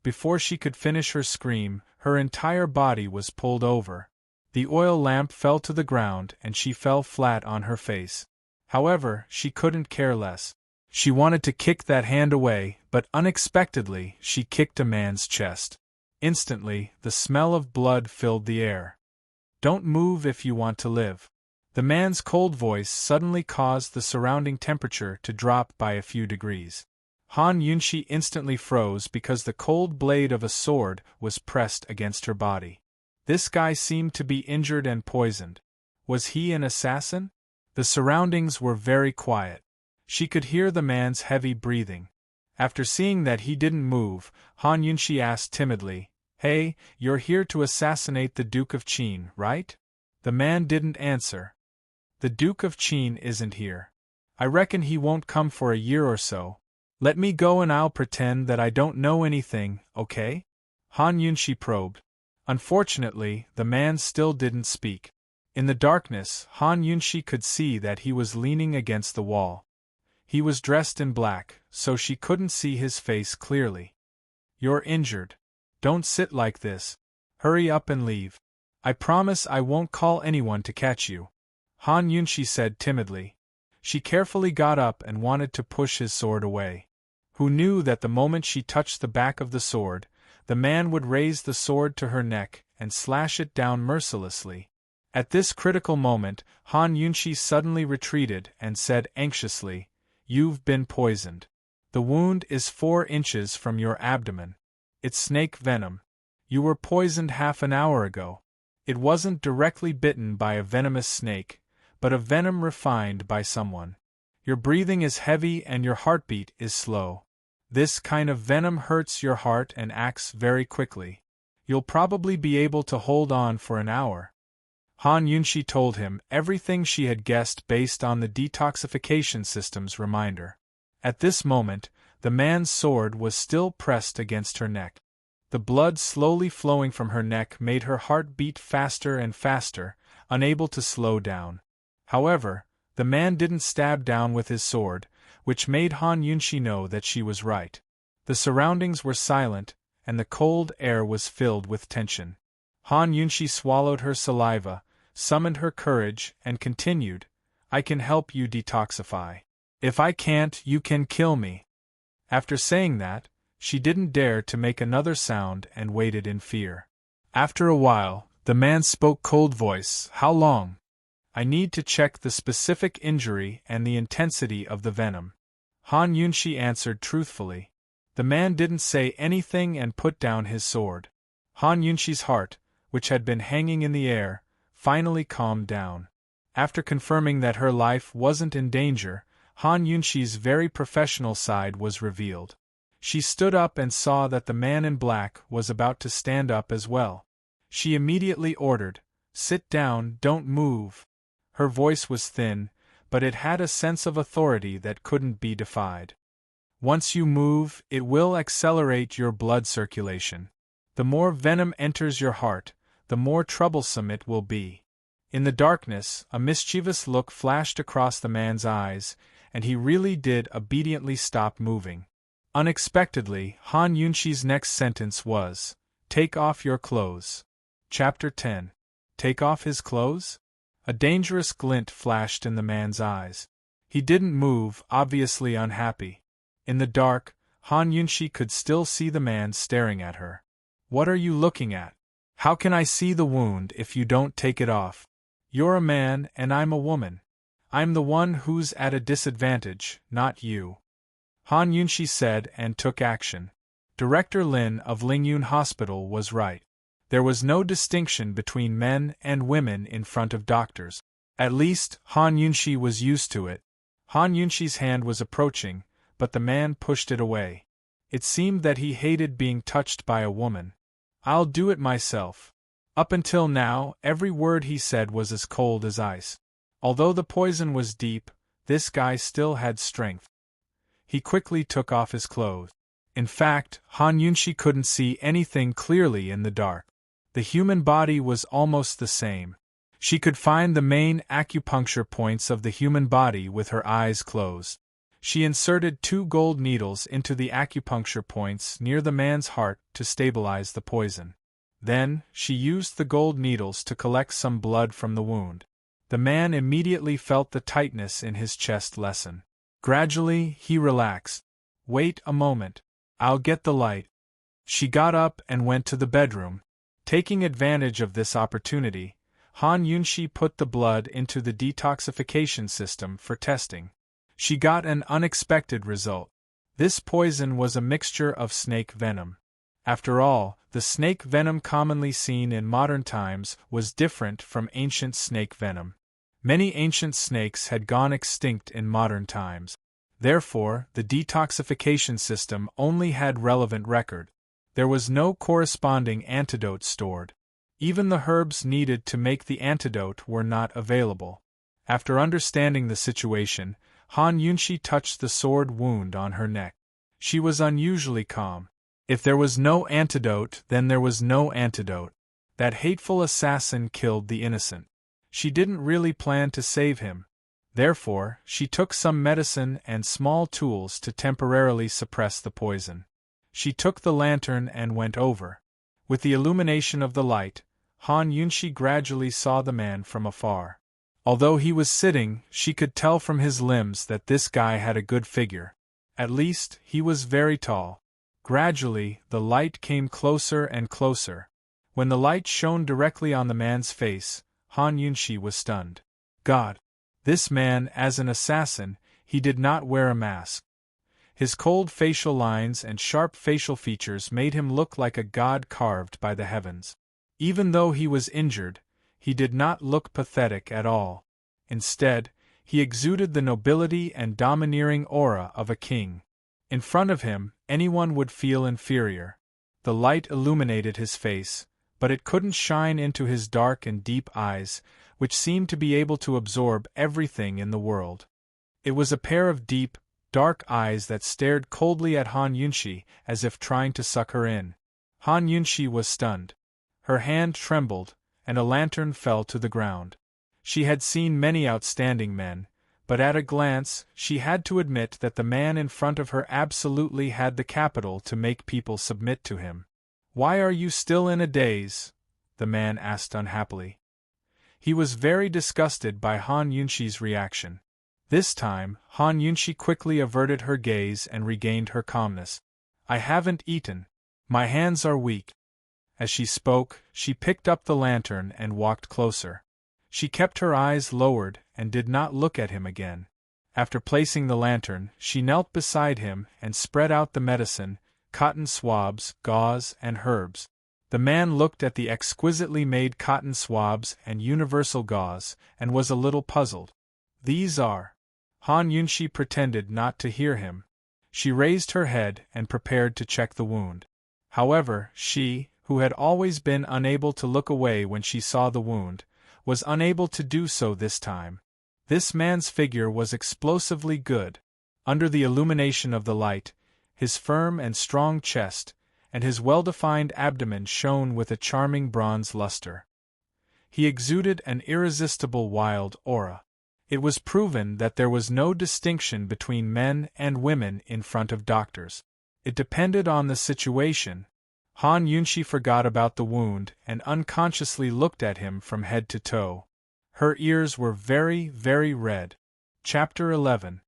A: Before she could finish her scream, her entire body was pulled over. The oil lamp fell to the ground and she fell flat on her face. However, she couldn't care less. She wanted to kick that hand away, but unexpectedly, she kicked a man's chest. Instantly, the smell of blood filled the air. "Don't move if you want to live." The man's cold voice suddenly caused the surrounding temperature to drop by a few degrees. Han Yunshi instantly froze because the cold blade of a sword was pressed against her body. This guy seemed to be injured and poisoned. Was he an assassin? The surroundings were very quiet. She could hear the man's heavy breathing. After seeing that he didn't move, Han Yunshi asked timidly, "Hey, you're here to assassinate the Duke of Qin, right?" The man didn't answer. "The Duke of Qin isn't here. I reckon he won't come for a year or so. Let me go and I'll pretend that I don't know anything, okay?" Han Yunshi probed. Unfortunately, the man still didn't speak. In the darkness, Han Yunshi could see that he was leaning against the wall. He was dressed in black, so she couldn't see his face clearly. "You're injured. Don't sit like this. Hurry up and leave. I promise I won't call anyone to catch you," Han Yunshi said timidly. She carefully got up and wanted to push his sword away. Who knew that the moment she touched the back of the sword, the man would raise the sword to her neck and slash it down mercilessly. At this critical moment, Han Yunshi suddenly retreated and said anxiously, "You've been poisoned. The wound is 4 inches from your abdomen. It's snake venom. You were poisoned half an hour ago. It wasn't directly bitten by a venomous snake, but a venom refined by someone. Your breathing is heavy and your heartbeat is slow. This kind of venom hurts your heart and acts very quickly. You'll probably be able to hold on for an hour." Han Yunshi told him everything she had guessed based on the detoxification system's reminder. At this moment, the man's sword was still pressed against her neck. The blood slowly flowing from her neck made her heart beat faster and faster, unable to slow down. However, the man didn't stab down with his sword, which made Han Yunshi know that she was right. The surroundings were silent, and the cold air was filled with tension. Han Yunshi swallowed her saliva, summoned her courage, and continued, "I can help you detoxify. If I can't, you can kill me." After saying that, she didn't dare to make another sound and waited in fear. After a while, the man spoke cold voice, "How long?" "I need to check the specific injury and the intensity of the venom." Han Yunshi answered truthfully. The man didn't say anything and put down his sword. Han Yunshi's heart, which had been hanging in the air, finally calmed down. After confirming that her life wasn't in danger, Han Yunshi's very professional side was revealed. She stood up and saw that the man in black was about to stand up as well. She immediately ordered, "Sit down, don't move." Her voice was thin, but it had a sense of authority that couldn't be defied. "Once you move, it will accelerate your blood circulation. The more venom enters your heart, the more troublesome it will be." In the darkness, a mischievous look flashed across the man's eyes, and he really did obediently stop moving. Unexpectedly, Han Yunshi's next sentence was, "Take off your clothes." Chapter 10. Take off his clothes? A dangerous glint flashed in the man's eyes. He didn't move, obviously unhappy. In the dark, Han Yunshi could still see the man staring at her. What are you looking at? How can I see the wound if you don't take it off? You're a man and I'm a woman. I'm the one who's at a disadvantage, not you. Han Yunshi said and took action. Director Lin of Lingyun Hospital was right. There was no distinction between men and women in front of doctors. At least, Han Yunshi was used to it. Han Yunshi's hand was approaching, but the man pushed it away. It seemed that he hated being touched by a woman. I'll do it myself. Up until now, every word he said was as cold as ice. Although the poison was deep, this guy still had strength. He quickly took off his clothes. In fact, Han Yunshi couldn't see anything clearly in the dark. The human body was almost the same. She could find the main acupuncture points of the human body with her eyes closed. She inserted 2 gold needles into the acupuncture points near the man's heart to stabilize the poison. Then, she used the gold needles to collect some blood from the wound. The man immediately felt the tightness in his chest lessen. Gradually, he relaxed. Wait a moment. I'll get the light. She got up and went to the bedroom. Taking advantage of this opportunity, Han Yunshi put the blood into the detoxification system for testing. She got an unexpected result. This poison was a mixture of snake venom. After all, the snake venom commonly seen in modern times was different from ancient snake venom. Many ancient snakes had gone extinct in modern times. Therefore, the detoxification system only had relevant record. There was no corresponding antidote stored. Even the herbs needed to make the antidote were not available. After understanding the situation, Han Yunshi touched the sword wound on her neck. She was unusually calm. If there was no antidote, then there was no antidote. That hateful assassin killed the innocent. She didn't really plan to save him. Therefore, she took some medicine and small tools to temporarily suppress the poison. She took the lantern and went over. With the illumination of the light, Han Yunshi gradually saw the man from afar. Although he was sitting, she could tell from his limbs that this guy had a good figure. At least, he was very tall. Gradually, the light came closer and closer. When the light shone directly on the man's face, Han Yunshi was stunned. God! This man, as an assassin, he did not wear a mask. His cold facial lines and sharp facial features made him look like a god carved by the heavens. Even though he was injured, he did not look pathetic at all. Instead, he exuded the nobility and domineering aura of a king. In front of him, anyone would feel inferior. The light illuminated his face, but it couldn't shine into his dark and deep eyes, which seemed to be able to absorb everything in the world. It was a pair of deep, dark eyes that stared coldly at Han Yunshi as if trying to suck her in. Han Yunshi was stunned. Her hand trembled, and a lantern fell to the ground. She had seen many outstanding men, but at a glance, she had to admit that the man in front of her absolutely had the capital to make people submit to him. "Why are you still in a daze?" the man asked unhappily. He was very disgusted by Han Yunshi's reaction. This time, Han Yunshi quickly averted her gaze and regained her calmness. "I haven't eaten. My hands are weak." As she spoke, she picked up the lantern and walked closer. She kept her eyes lowered and did not look at him again. After placing the lantern, she knelt beside him and spread out the medicine, cotton swabs, gauze, and herbs. The man looked at the exquisitely made cotton swabs and universal gauze, and was a little puzzled. "These are..." Han Yunshi pretended not to hear him. She raised her head and prepared to check the wound. However, she, who had always been unable to look away when she saw the wound, was unable to do so this time. This man's figure was explosively good. Under the illumination of the light, his firm and strong chest, and his well-defined abdomen shone with a charming bronze luster. He exuded an irresistible wild aura. It was proven that there was no distinction between men and women in front of doctors. It depended on the situation. Han Yunshi forgot about the wound and unconsciously looked at him from head to toe. Her ears were very, very red. Chapter 11.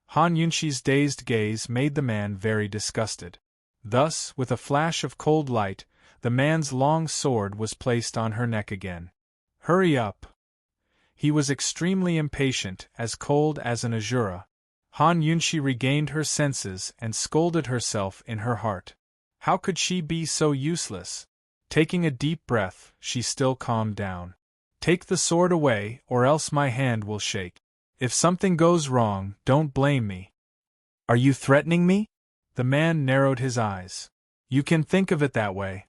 A: Han Yunshi's dazed gaze made the man very disgusted. Thus, with a flash of cold light, the man's long sword was placed on her neck again. Hurry up! He was extremely impatient, as cold as an Azura. Han Yunshi regained her senses and scolded herself in her heart. How could she be so useless? Taking a deep breath, she still calmed down. Take the sword away, or else my hand will shake. If something goes wrong, don't blame me. Are you threatening me? The man narrowed his eyes. You can think of it that way.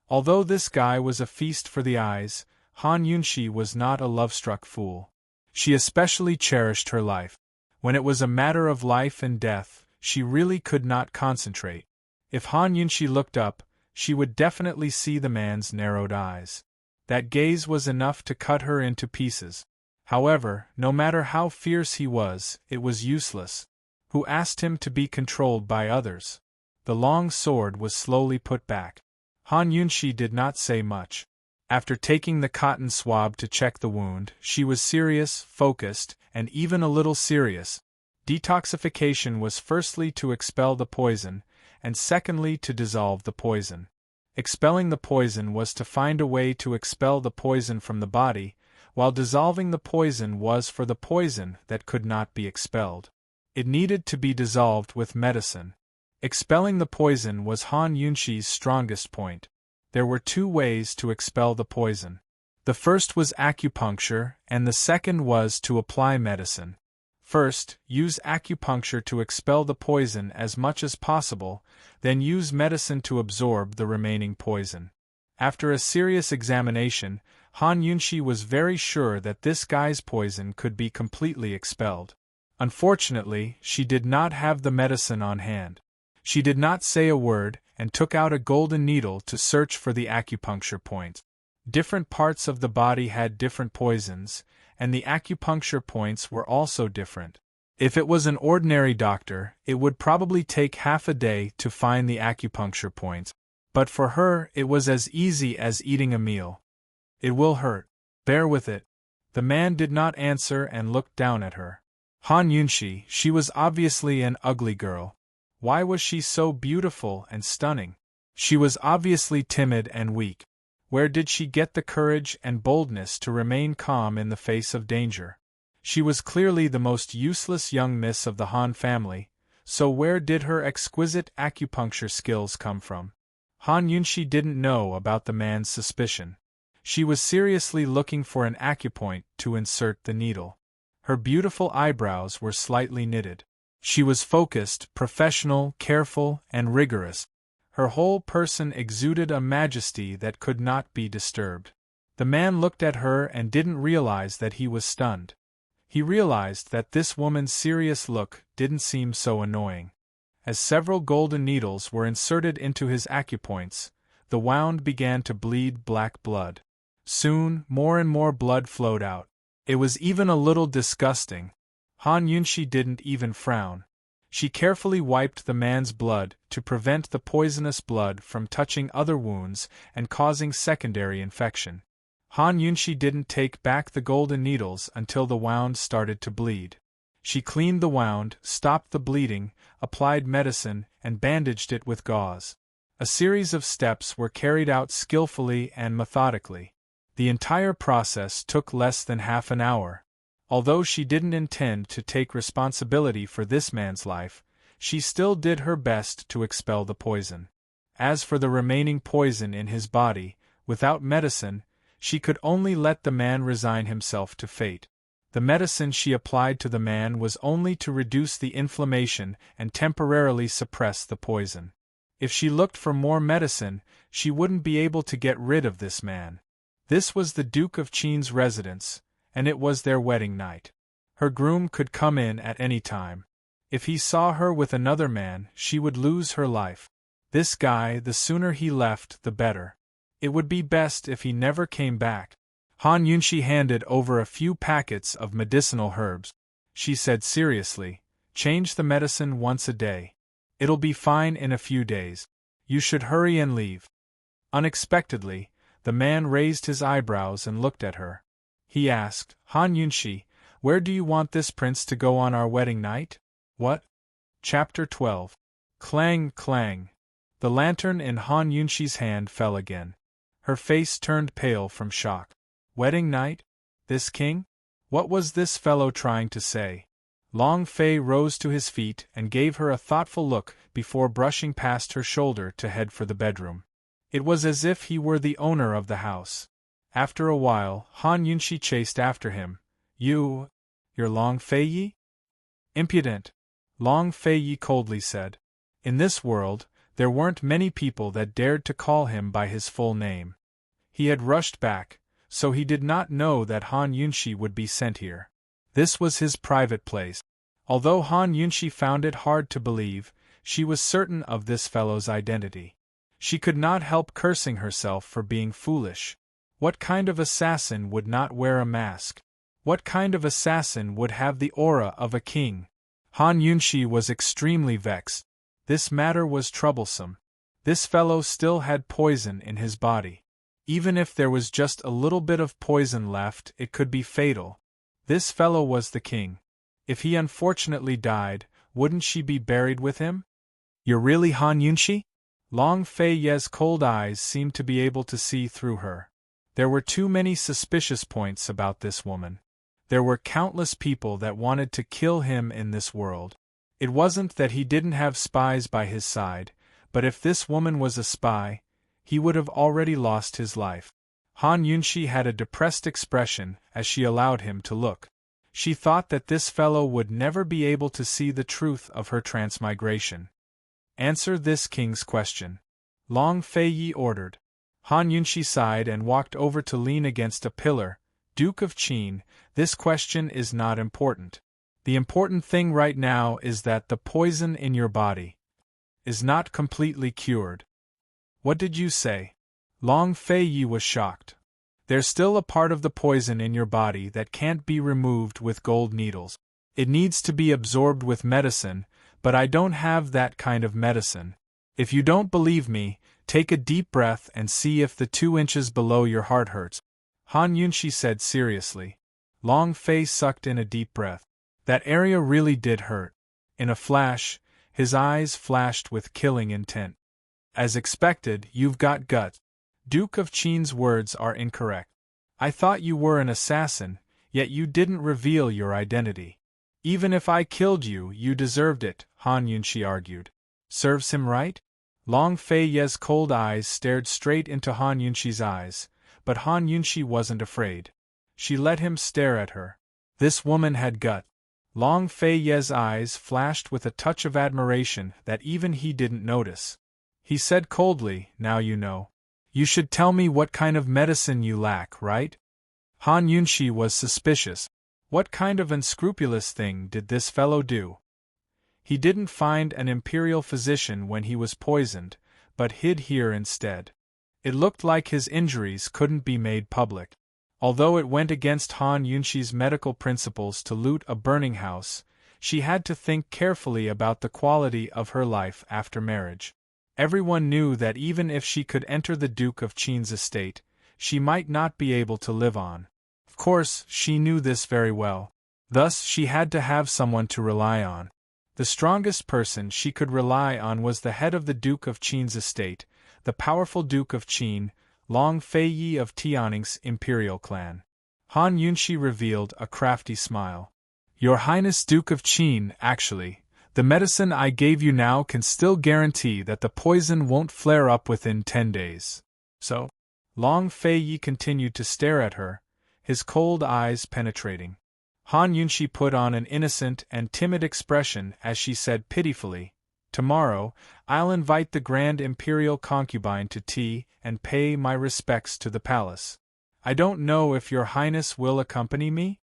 A: Although this guy was a feast for the eyes, Han Yunshi was not a love-struck fool. She especially cherished her life. When it was a matter of life and death, she really could not concentrate. If Han Yunshi looked up, she would definitely see the man's narrowed eyes. That gaze was enough to cut her into pieces. However, no matter how fierce he was, it was useless. Who asked him to be controlled by others? The long sword was slowly put back. Han Yunshi did not say much. After taking the cotton swab to check the wound, she was serious, focused, and even a little serious. Detoxification was firstly to expel the poison, and secondly to dissolve the poison. Expelling the poison was to find a way to expel the poison from the body, while dissolving the poison was for the poison that could not be expelled. It needed to be dissolved with medicine. Expelling the poison was Han Yunshi's strongest point. There were two ways to expel the poison. The first was acupuncture, and the second was to apply medicine. First, use acupuncture to expel the poison as much as possible, then use medicine to absorb the remaining poison. After a serious examination, Han Yunshi was very sure that this guy's poison could be completely expelled. Unfortunately, she did not have the medicine on hand. She did not say a word, and took out a golden needle to search for the acupuncture point. Different parts of the body had different poisons, and the acupuncture points were also different. If it was an ordinary doctor, it would probably take half a day to find the acupuncture point. But for her, it was as easy as eating a meal. It will hurt. Bear with it. The man did not answer and looked down at her. Han Yunshi, she was obviously an ugly girl. Why was she so beautiful and stunning? She was obviously timid and weak. Where did she get the courage and boldness to remain calm in the face of danger? She was clearly the most useless young miss of the Han family, so where did her exquisite acupuncture skills come from? Han Yunshi didn't know about the man's suspicion. She was seriously looking for an acupoint to insert the needle. Her beautiful eyebrows were slightly knitted. She was focused, professional, careful, and rigorous. Her whole person exuded a majesty that could not be disturbed. The man looked at her and didn't realize that he was stunned. He realized that this woman's serious look didn't seem so annoying. As several golden needles were inserted into his acupoints, the wound began to bleed black blood. Soon, more and more blood flowed out. It was even a little disgusting. Han Yunshi didn't even frown. She carefully wiped the man's blood to prevent the poisonous blood from touching other wounds and causing secondary infection. Han Yunshi didn't take back the golden needles until the wound started to bleed. She cleaned the wound, stopped the bleeding, applied medicine, and bandaged it with gauze. A series of steps were carried out skillfully and methodically. The entire process took less than half an hour. Although she didn't intend to take responsibility for this man's life, she still did her best to expel the poison. As for the remaining poison in his body, without medicine, she could only let the man resign himself to fate. The medicine she applied to the man was only to reduce the inflammation and temporarily suppress the poison. If she looked for more medicine, she wouldn't be able to get rid of this man. This was the Duke of Qin's residence, and it was their wedding night. Her groom could come in at any time. If he saw her with another man, she would lose her life. This guy, the sooner he left, the better. It would be best if he never came back. Han Yunshi handed over a few packets of medicinal herbs. She said seriously, "Change the medicine once a day. It'll be fine in a few days. You should hurry and leave." Unexpectedly, the man raised his eyebrows and looked at her. He asked, "Han Yunshi, Where do you want this prince to go on our wedding night? What? Chapter 12. Clang, clang. The lantern in Han Yunshi's hand fell again. Her face turned pale from shock. Wedding night? This king? What was this fellow trying to say? Long Fei rose to his feet and gave her a thoughtful look before brushing past her shoulder to head for the bedroom. It was as if he were the owner of the house. After a while, Han Yunshi chased after him. You're Long Fei Yi? Impudent, Long Fei Yi coldly said. In this world, there weren't many people that dared to call him by his full name. He had rushed back, so he did not know that Han Yunshi would be sent here. This was his private place. Although Han Yunshi found it hard to believe, she was certain of this fellow's identity. She could not help cursing herself for being foolish. What kind of assassin would not wear a mask? What kind of assassin would have the aura of a king? Han Yunshi was extremely vexed. This matter was troublesome. This fellow still had poison in his body. Even if there was just a little bit of poison left, it could be fatal. This fellow was the king. If he unfortunately died, wouldn't she be buried with him? You're really Han Yunshi? Long Fei Ye's cold eyes seemed to be able to see through her. There were too many suspicious points about this woman. There were countless people that wanted to kill him in this world. It wasn't that he didn't have spies by his side, but if this woman was a spy, he would have already lost his life. Han Yunshi had a depressed expression as she allowed him to look. She thought that this fellow would never be able to see the truth of her transmigration. Answer this king's question, Long Fei Yi ordered. Han Yunshi sighed and walked over to lean against a pillar. Duke of Qin, this question is not important. The important thing right now is that the poison in your body is not completely cured. What did you say? Long Fei Yi was shocked. There's still a part of the poison in your body that can't be removed with gold needles. It needs to be absorbed with medicine, but I don't have that kind of medicine. If you don't believe me, take a deep breath and see if the 2 inches below your heart hurts. Han Yunshi said seriously. Long Fei sucked in a deep breath. That area really did hurt. In a flash, his eyes flashed with killing intent. As expected, you've got guts. Duke of Qin's words are incorrect. I thought you were an assassin, yet you didn't reveal your identity. Even if I killed you, you deserved it, Han Yunshi argued. Serves him right? Long Fei Ye's cold eyes stared straight into Han Yunshi's eyes, but Han Yunshi wasn't afraid. She let him stare at her. This woman had gut. Long Fei Ye's eyes flashed with a touch of admiration that even he didn't notice. He said coldly, now you know. You should tell me what kind of medicine you lack, right? Han Yunshi was suspicious. What kind of unscrupulous thing did this fellow do? He didn't find an imperial physician when he was poisoned, but hid here instead. It looked like his injuries couldn't be made public. Although it went against Han Yunshi's medical principles to loot a burning house, she had to think carefully about the quality of her life after marriage. Everyone knew that even if she could enter the Duke of Qin's estate, she might not be able to live on. Of course, she knew this very well. Thus, she had to have someone to rely on. The strongest person she could rely on was the head of the Duke of Qin's estate, the powerful Duke of Qin, Long Fei Yi of Tianning's imperial clan. Han Yunshi revealed a crafty smile. Your Highness Duke of Qin, actually, the medicine I gave you now can still guarantee that the poison won't flare up within 10 days. So? Long Fei Yi continued to stare at her, his cold eyes penetrating. Han Yunshi put on an innocent and timid expression as she said pitifully, Tomorrow, I'll invite the Grand Imperial Concubine to tea and pay my respects to the palace. I don't know if your Highness will accompany me?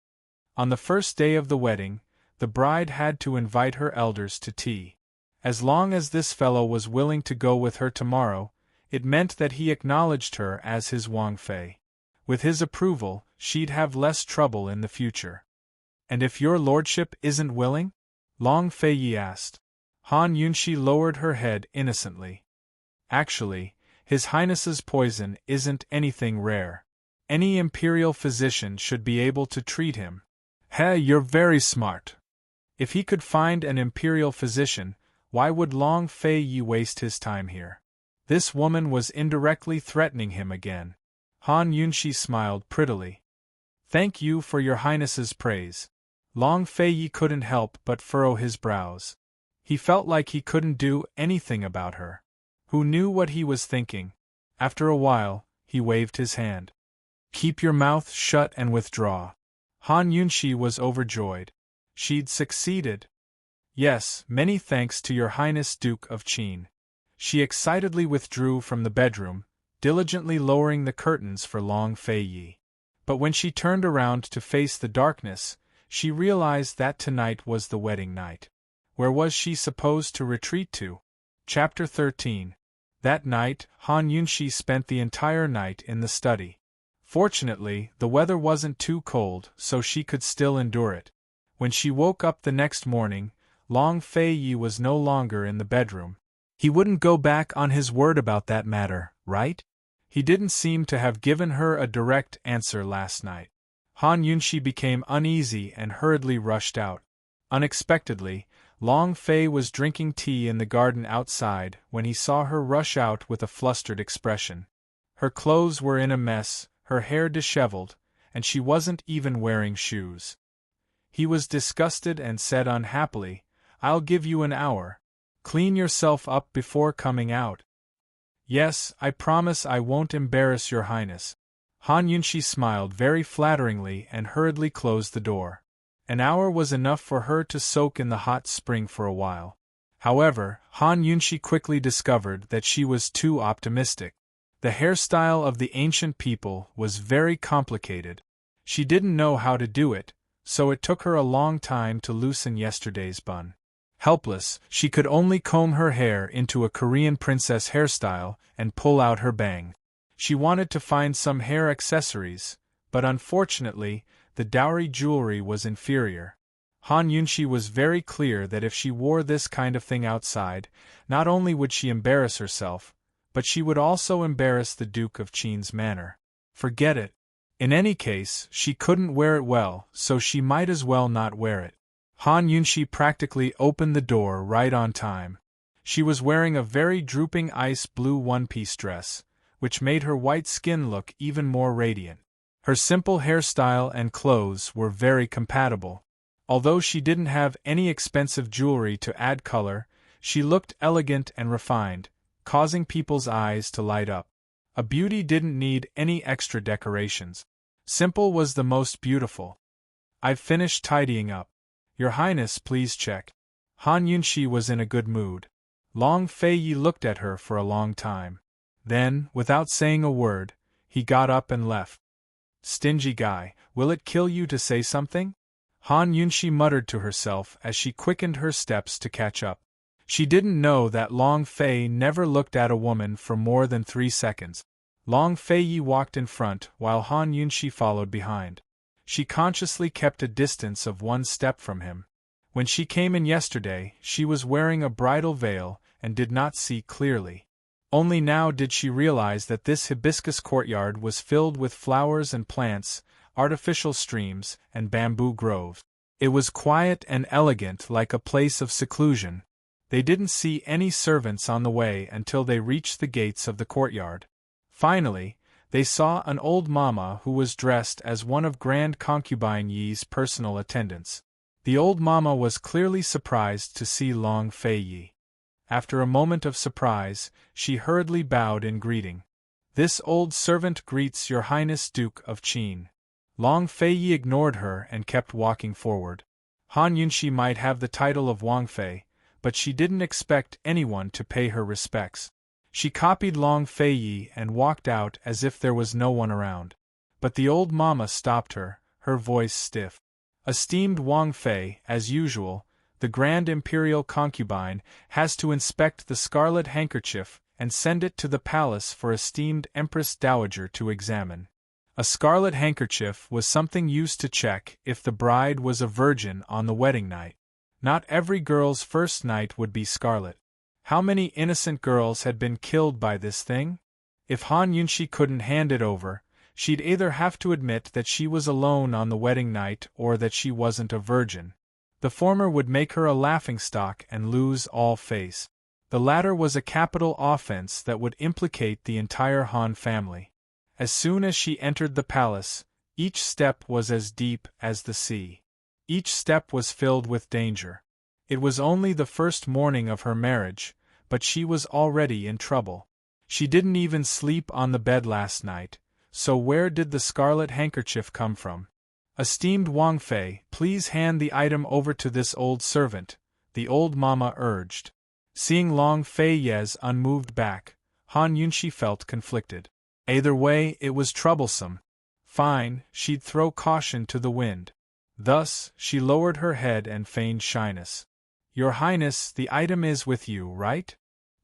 A: On the first day of the wedding, the bride had to invite her elders to tea. As long as this fellow was willing to go with her tomorrow, it meant that he acknowledged her as his Wang Fei. With his approval, she'd have less trouble in the future. And if your lordship isn't willing? Long Fei Yi asked. Han Yunshi lowered her head innocently. Actually, His Highness's poison isn't anything rare. Any imperial physician should be able to treat him. Hey, you're very smart. If he could find an imperial physician, why would Long Fei Yi waste his time here? This woman was indirectly threatening him again. Han Yunshi smiled prettily. Thank you for your highness's praise. Long Fei Yi couldn't help but furrow his brows. He felt like he couldn't do anything about her. Who knew what he was thinking? After a while, he waved his hand. Keep your mouth shut and withdraw. Han Yunshi was overjoyed. She'd succeeded. Yes, many thanks to your highness Duke of Qin. She excitedly withdrew from the bedroom, diligently lowering the curtains for Long Fei Yi. But when she turned around to face the darkness, she realized that tonight was the wedding night. Where was she supposed to retreat to? Chapter 13. That night, Han Yunshi spent the entire night in the study. Fortunately, the weather wasn't too cold, so she could still endure it. When she woke up the next morning, Long Fei Yi was no longer in the bedroom. He wouldn't go back on his word about that matter, right? He didn't seem to have given her a direct answer last night. Han Yunshi became uneasy and hurriedly rushed out. Unexpectedly, Long Fei was drinking tea in the garden outside when he saw her rush out with a flustered expression. Her clothes were in a mess, her hair disheveled, and she wasn't even wearing shoes. He was disgusted and said unhappily, I'll give you an hour. Clean yourself up before coming out. Yes, I promise I won't embarrass your highness. Han Yunshi smiled very flatteringly and hurriedly closed the door. An hour was enough for her to soak in the hot spring for a while. However, Han Yunshi quickly discovered that she was too optimistic. The hairstyle of the ancient people was very complicated. She didn't know how to do it, so it took her a long time to loosen yesterday's bun. Helpless, she could only comb her hair into a Korean princess hairstyle and pull out her bang. She wanted to find some hair accessories, but unfortunately, the dowry jewelry was inferior. Han Yunshi was very clear that if she wore this kind of thing outside, not only would she embarrass herself, but she would also embarrass the Duke of Qin's manor. Forget it. In any case, she couldn't wear it well, so she might as well not wear it. Han Yunshi practically opened the door right on time. She was wearing a very drooping ice blue one-piece dress, which made her white skin look even more radiant. Her simple hairstyle and clothes were very compatible. Although she didn't have any expensive jewelry to add color, she looked elegant and refined, causing people's eyes to light up. A beauty didn't need any extra decorations. Simple was the most beautiful. I've finished tidying up. Your Highness, please check. Han Yunshi was in a good mood. Long Fei Yi looked at her for a long time. Then, without saying a word, he got up and left. Stingy guy, will it kill you to say something? Han Yunshi muttered to herself as she quickened her steps to catch up. She didn't know that Long Fei never looked at a woman for more than 3 seconds. Long Fei Yi walked in front while Han Yunshi followed behind. She consciously kept a distance of 1 step from him. When she came in yesterday, she was wearing a bridal veil and did not see clearly. Only now did she realize that this hibiscus courtyard was filled with flowers and plants, artificial streams, and bamboo groves. It was quiet and elegant like a place of seclusion. They didn't see any servants on the way until they reached the gates of the courtyard. Finally, they saw an old mama who was dressed as one of Grand Concubine Yi's personal attendants. The old mama was clearly surprised to see Long Fei Yi. After a moment of surprise, she hurriedly bowed in greeting. This old servant greets Your Highness Duke of Qin. Long Fei Yi ignored her and kept walking forward. Han Yunshi might have the title of Wang Fei, but she didn't expect anyone to pay her respects. She copied Long Fei Yi and walked out as if there was no one around. But the old mama stopped her, her voice stiff. Esteemed Wang Fei, as usual, the Grand Imperial Concubine has to inspect the scarlet handkerchief and send it to the palace for esteemed Empress Dowager to examine. A scarlet handkerchief was something used to check if the bride was a virgin on the wedding night. Not every girl's first night would be scarlet. How many innocent girls had been killed by this thing? If Han Yunshi couldn't hand it over, She'd either have to admit that she was alone on the wedding night or that she wasn't a virgin. The former would make her a laughingstock and lose all face. The latter was a capital offense that would implicate the entire Han family. As soon as she entered the palace, each step was as deep as the sea. Each step was filled with danger. It was only the first morning of her marriage, but she was already in trouble. She didn't even sleep on the bed last night, so where did the scarlet handkerchief come from? "Esteemed Wang Fei, please hand the item over to this old servant," the old mama urged. Seeing Long Fei Ye's unmoved back, Han Yunxi felt conflicted. Either way, it was troublesome. Fine, she'd throw caution to the wind. Thus, she lowered her head and feigned shyness. "Your Highness, the item is with you, right?"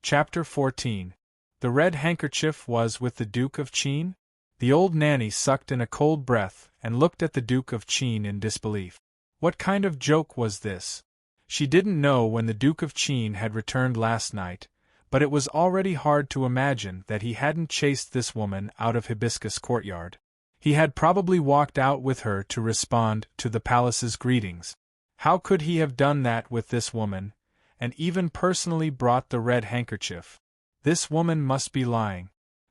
A: Chapter 14. The red handkerchief was with the Duke of Qin? The old nanny sucked in a cold breath and looked at the Duke of Qin in disbelief. What kind of joke was this? She didn't know when the Duke of Qin had returned last night, but it was already hard to imagine that he hadn't chased this woman out of Hibiscus Courtyard. He had probably walked out with her to respond to the palace's greetings. How could he have done that with this woman, and even personally brought the red handkerchief? This woman must be lying.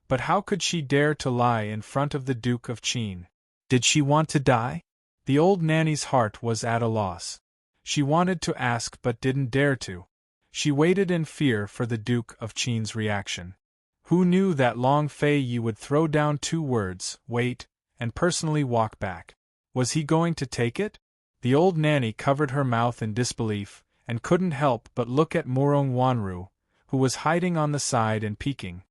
A: But how could she dare to lie in front of the Duke of Qin? Did she want to die? The old nanny's heart was at a loss. She wanted to ask but didn't dare to. She waited in fear for the Duke of Qin's reaction. Who knew that Long Fei Yi would throw down 2 words, "wait," and personally walk back? Was he going to take it? The old nanny covered her mouth in disbelief, and couldn't help but look at Murong Wanru, who was hiding on the side and peeking.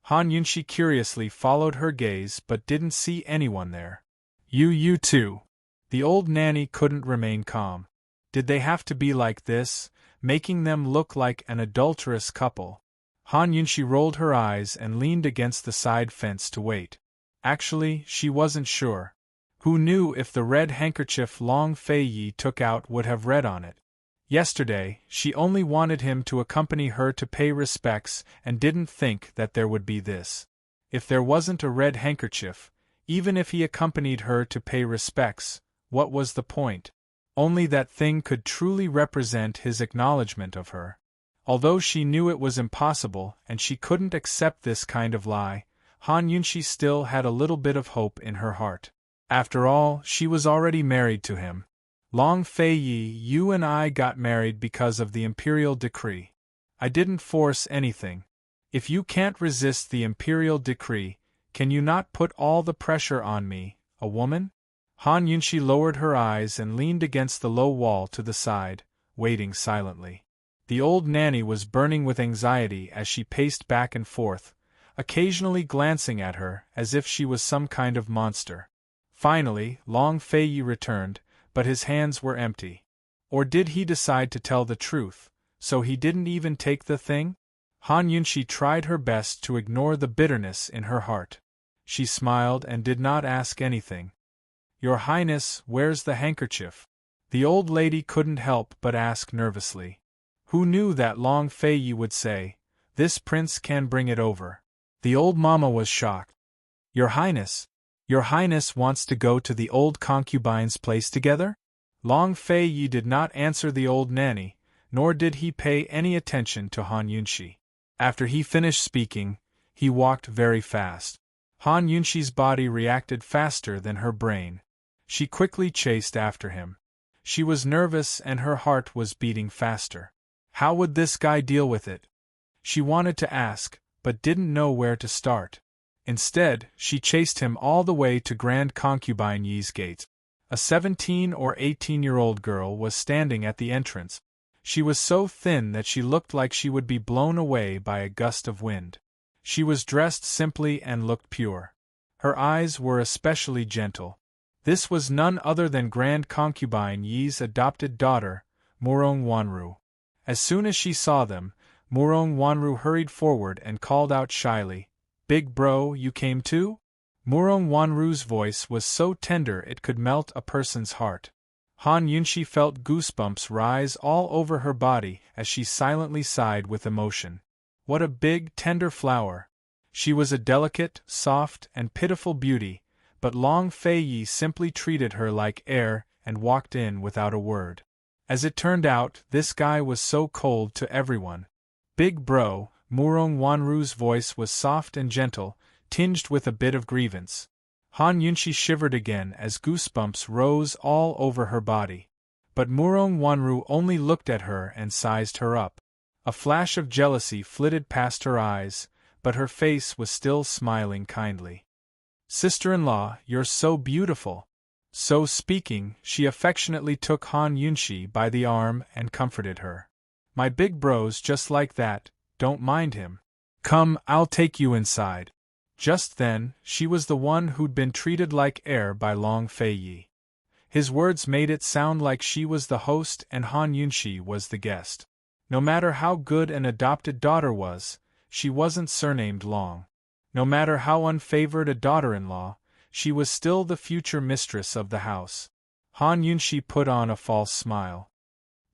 A: Han Yunxi curiously followed her gaze but didn't see anyone there. You too. The old nanny couldn't remain calm. Did they have to be like this, making them look like an adulterous couple? Han Yunxi rolled her eyes and leaned against the side fence to wait. Actually, she wasn't sure. Who knew if the red handkerchief Long Fei Yi took out would have read on it? Yesterday, she only wanted him to accompany her to pay respects and didn't think that there would be this. If there wasn't a red handkerchief, even if he accompanied her to pay respects, what was the point? Only that thing could truly represent his acknowledgement of her. Although she knew it was impossible and she couldn't accept this kind of lie, Han Yunxi still had a little bit of hope in her heart. After all, she was already married to him. Long Fei Yi, you and I got married because of the imperial decree. I didn't force anything. If you can't resist the imperial decree, can you not put all the pressure on me, a woman? Han Yunxi lowered her eyes and leaned against the low wall to the side, waiting silently. The old nanny was burning with anxiety as she paced back and forth, occasionally glancing at her as if she was some kind of monster. Finally, Long Fei Yi returned, but his hands were empty. Or did he decide to tell the truth, so he didn't even take the thing? Han Yunxi tried her best to ignore the bitterness in her heart. She smiled and did not ask anything. Your Highness, where's the handkerchief? The old lady couldn't help but ask nervously. Who knew that Long Fei Yi would say, this prince can bring it over? The old mama was shocked. Your Highness wants to go to the old concubine's place together? Long Fei Yi did not answer the old nanny, nor did he pay any attention to Han Yunxi. After he finished speaking, he walked very fast. Han Yunxi's body reacted faster than her brain. She quickly chased after him. She was nervous and her heart was beating faster. How would this guy deal with it? She wanted to ask, but didn't know where to start. Instead, she chased him all the way to Grand Concubine Yi's gate. A 17 or 18-year-old girl was standing at the entrance. She was so thin that she looked like she would be blown away by a gust of wind. She was dressed simply and looked pure. Her eyes were especially gentle. This was none other than Grand Concubine Yi's adopted daughter, Murong Wanru. As soon as she saw them, Murong Wanru hurried forward and called out shyly, Big bro, you came too? Murong Wanru's voice was so tender it could melt a person's heart. Han Yunxi felt goosebumps rise all over her body as she silently sighed with emotion. What a big, tender flower! She was a delicate, soft, and pitiful beauty, but Long Fei Yi simply treated her like air and walked in without a word. As it turned out, this guy was so cold to everyone. Big bro, Murong Wanru's voice was soft and gentle, tinged with a bit of grievance. Han Yunshi shivered again as goosebumps rose all over her body. But Murong Wanru only looked at her and sized her up. A flash of jealousy flitted past her eyes, but her face was still smiling kindly. "Sister-in-law, you're so beautiful." So speaking, she affectionately took Han Yunshi by the arm and comforted her. "My big bro's just like that, don't mind him. Come, I'll take you inside." Just then, she was the one who'd been treated like air by Long Fei Yi. His words made it sound like she was the host and Han Yunshi was the guest. No matter how good an adopted daughter was, she wasn't surnamed Long. No matter how unfavored a daughter-in-law, she was still the future mistress of the house. Han Yunshi put on a false smile.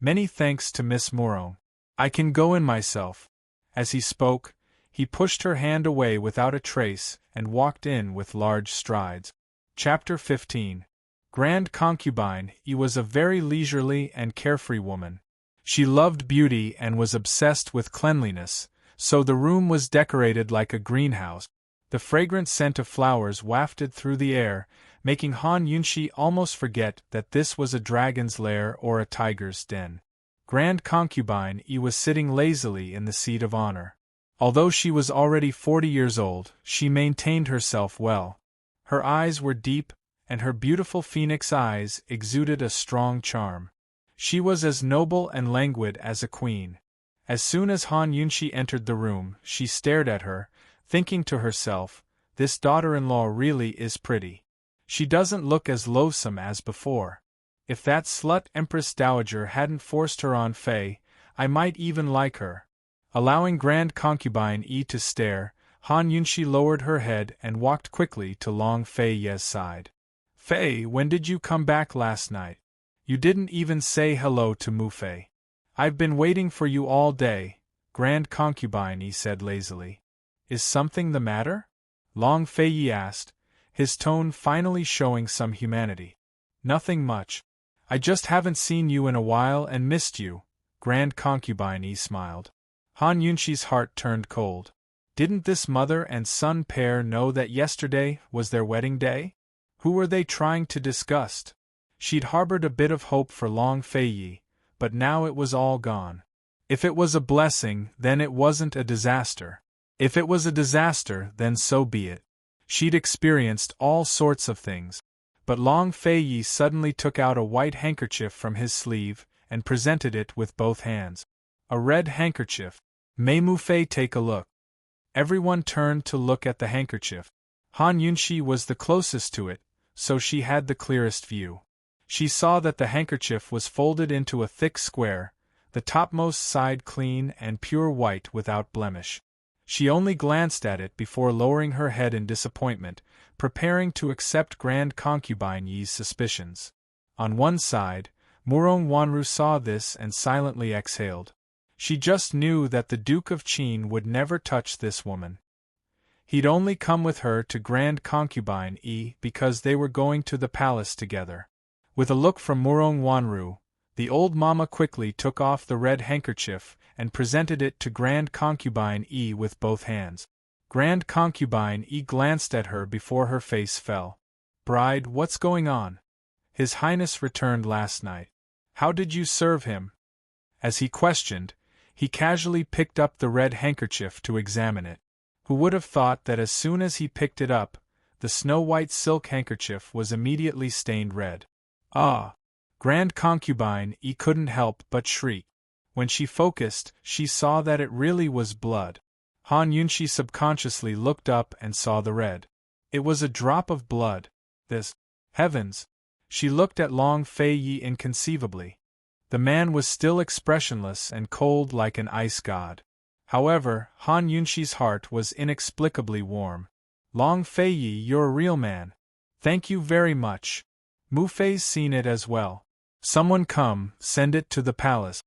A: "Many thanks to Miss Murong. I can go in myself." As he spoke, he pushed her hand away without a trace and walked in with large strides. Chapter 15. Grand Concubine. He was a very leisurely and carefree woman. She loved beauty and was obsessed with cleanliness, so the room was decorated like a greenhouse. The fragrant scent of flowers wafted through the air, making Han Yunshi almost forget that this was a dragon's lair or a tiger's den. Grand Concubine Yi was sitting lazily in the seat of honor. Although she was already 40 years old, she maintained herself well. Her eyes were deep, and her beautiful phoenix eyes exuded a strong charm. She was as noble and languid as a queen. As soon as Han Yunshi entered the room, she stared at her, thinking to herself, "This daughter-in-law really is pretty. She doesn't look as loathsome as before. If that slut Empress Dowager hadn't forced her on Fei, I might even like her." Allowing Grand Concubine Yi to stare, Han Yunshi lowered her head and walked quickly to Long Fei Yi's side. "Fei, when did you come back last night? You didn't even say hello to Mu Fei." "I've been waiting for you all day," Grand Concubine Yi said lazily. "Is something the matter?" Long Fei Yi asked, his tone finally showing some humanity. "Nothing much. I just haven't seen you in a while and missed you," Grand Concubine Yi smiled. Han Yunshi's heart turned cold. Didn't this mother and son pair know that yesterday was their wedding day? Who were they trying to disgust? She'd harbored a bit of hope for Long Fei Yi, but now it was all gone. If it was a blessing, then it wasn't a disaster. If it was a disaster, then so be it. She'd experienced all sorts of things. But Long Fei Yi suddenly took out a white handkerchief from his sleeve and presented it with both hands. A red handkerchief. "May Mu Fei take a look?" Everyone turned to look at the handkerchief. Han Yunshi was the closest to it, so she had the clearest view. She saw that the handkerchief was folded into a thick square, the topmost side clean and pure white without blemish. She only glanced at it before lowering her head in disappointment, preparing to accept Grand Concubine Yi's suspicions. On one side, Murong Wanru saw this and silently exhaled. She just knew that the Duke of Qin would never touch this woman. He'd only come with her to Grand Concubine Yi because they were going to the palace together. With a look from Murong Wanru, the old mama quickly took off the red handkerchief and presented it to Grand Concubine Yi with both hands. Grand Concubine Yi glanced at her before her face fell. "Bride, what's going on?" "His Highness returned last night." "How did you serve him?" As he questioned, he casually picked up the red handkerchief to examine it. Who would have thought that as soon as he picked it up, the snow-white silk handkerchief was immediately stained red. "Ah!" Grand Concubine Yi couldn't help but shriek. When she focused, she saw that it really was blood. Han Yunshi subconsciously looked up and saw the red. It was a drop of blood. This... Heavens! She looked at Long Fei Yi inconceivably. The man was still expressionless and cold like an ice god. However, Han Yunshi's heart was inexplicably warm. "Long Fei Yi, you're a real man. Thank you very much. Mu Fei's seen it as well. Someone come, send it to the palace."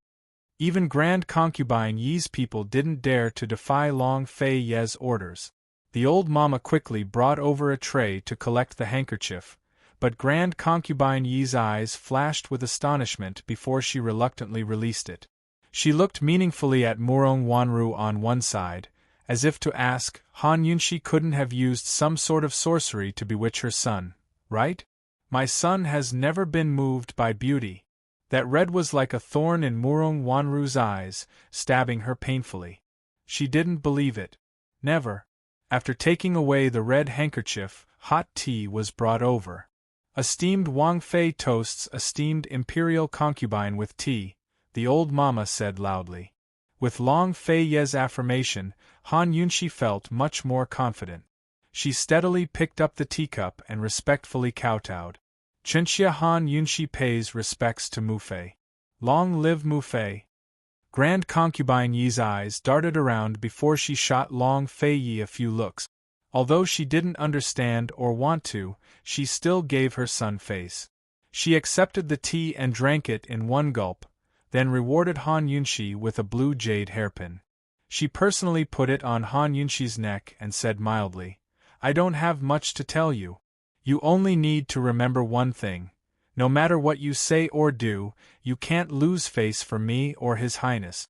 A: Even Grand Concubine Yi's people didn't dare to defy Long Fei Yi's orders. The old mama quickly brought over a tray to collect the handkerchief, but Grand Concubine Yi's eyes flashed with astonishment before she reluctantly released it. She looked meaningfully at Murong Wanru on one side, as if to ask, Han Yunshi couldn't have used some sort of sorcery to bewitch her son, right? My son has never been moved by beauty. That red was like a thorn in Murong Wanru's eyes, stabbing her painfully. She didn't believe it. Never. After taking away the red handkerchief, hot tea was brought over. Esteemed Wang Fei toasts esteemed imperial concubine with tea, the old mama said loudly. With Long Fei Ye's affirmation, Han Yunshi felt much more confident. She steadily picked up the teacup and respectfully kowtowed. Chenxia Han Yunshi pays respects to Mu Fei. Long live Mu Fei. Grand Concubine Yi's eyes darted around before she shot Long Fei Yi a few looks. Although she didn't understand or want to, she still gave her son face. She accepted the tea and drank it in one gulp, then rewarded Han Yunshi with a blue jade hairpin. She personally put it on Han Yunshi's neck and said mildly, I don't have much to tell you. You only need to remember one thing. No matter what you say or do, you can't lose face for me or His Highness.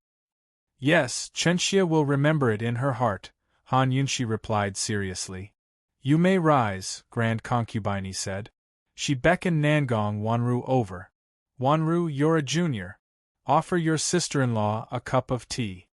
A: Yes, Chenxia will remember it in her heart, Han Yunshi replied seriously. You may rise, Grand Concubine said. She beckoned Nangong Wanru over. Wanru, you're a junior. Offer your sister-in-law a cup of tea.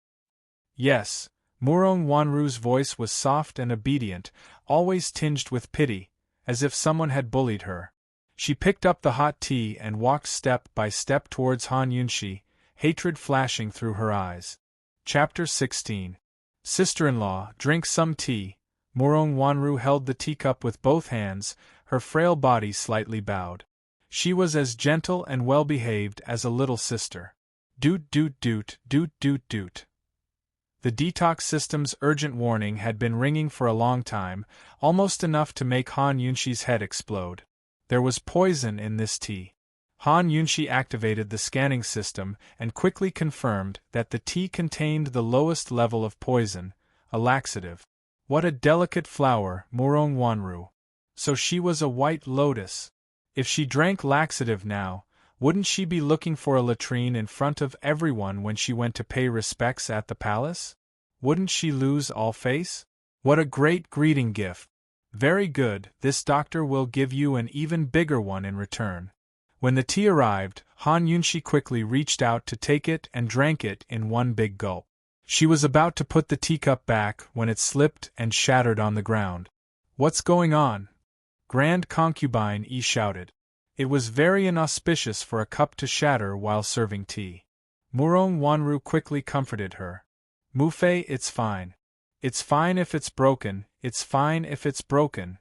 A: Yes, Murong Wanru's voice was soft and obedient, always tinged with pity, as if someone had bullied her. She picked up the hot tea and walked step by step towards Han Yunshi, hatred flashing through her eyes. Chapter 16. Sister-in-law, drink some tea. Murong Wanru held the teacup with both hands, her frail body slightly bowed. She was as gentle and well-behaved as a little sister. Doot doot doot, doot doot doot. The detox system's urgent warning had been ringing for a long time, almost enough to make Han Yunshi's head explode. There was poison in this tea. Han Yunshi activated the scanning system and quickly confirmed that the tea contained the lowest level of poison, a laxative. What a delicate flower, Murong Wanru. So she was a white lotus. If she drank laxative now, wouldn't she be looking for a latrine in front of everyone when she went to pay respects at the palace? Wouldn't she lose all face? What a great greeting gift. Very good, this doctor will give you an even bigger one in return. When the tea arrived, Han Yunshi quickly reached out to take it and drank it in one big gulp. She was about to put the teacup back when it slipped and shattered on the ground. What's going on? Grand Concubine Yi shouted. It was very inauspicious for a cup to shatter while serving tea. Murong Wanru quickly comforted her. Mu Fei, it's fine. It's fine if it's broken, it's fine if it's broken.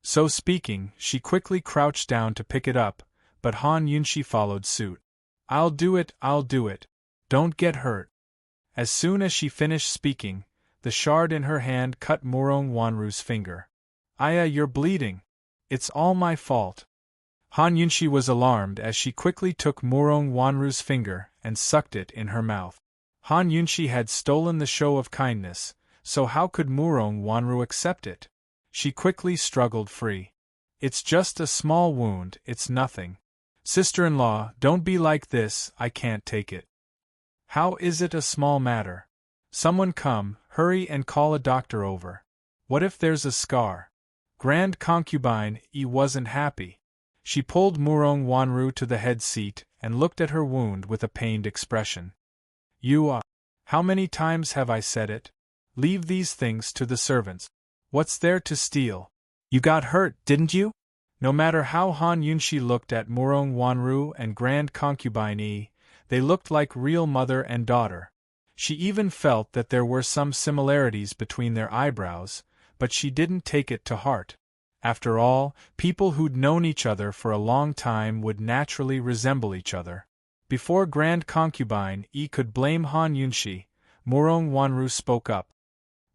A: So speaking, she quickly crouched down to pick it up, but Han Yunshi followed suit. I'll do it, I'll do it. Don't get hurt. As soon as she finished speaking, the shard in her hand cut Murong Wanru's finger. Aya, you're bleeding. It's all my fault. Han Yunshi was alarmed as she quickly took Murong Wanru's finger and sucked it in her mouth. Han Yunshi had stolen the show of kindness, so how could Murong Wanru accept it? She quickly struggled free. It's just a small wound, it's nothing. Sister-in-law, don't be like this, I can't take it. How is it a small matter? Someone come, hurry and call a doctor over. What if there's a scar? Grand Concubine Yi wasn't happy. She pulled Murong Wanru to the head seat and looked at her wound with a pained expression. How many times have I said it? Leave these things to the servants. What's there to steal? You got hurt, didn't you? No matter how Han Yunshi looked at Murong Wanru and Grand Concubine Yi, they looked like real mother and daughter. She even felt that there were some similarities between their eyebrows, but she didn't take it to heart. After all, people who'd known each other for a long time would naturally resemble each other. Before Grand Concubine Yi could blame Han Yunshi, Murong Wanru spoke up.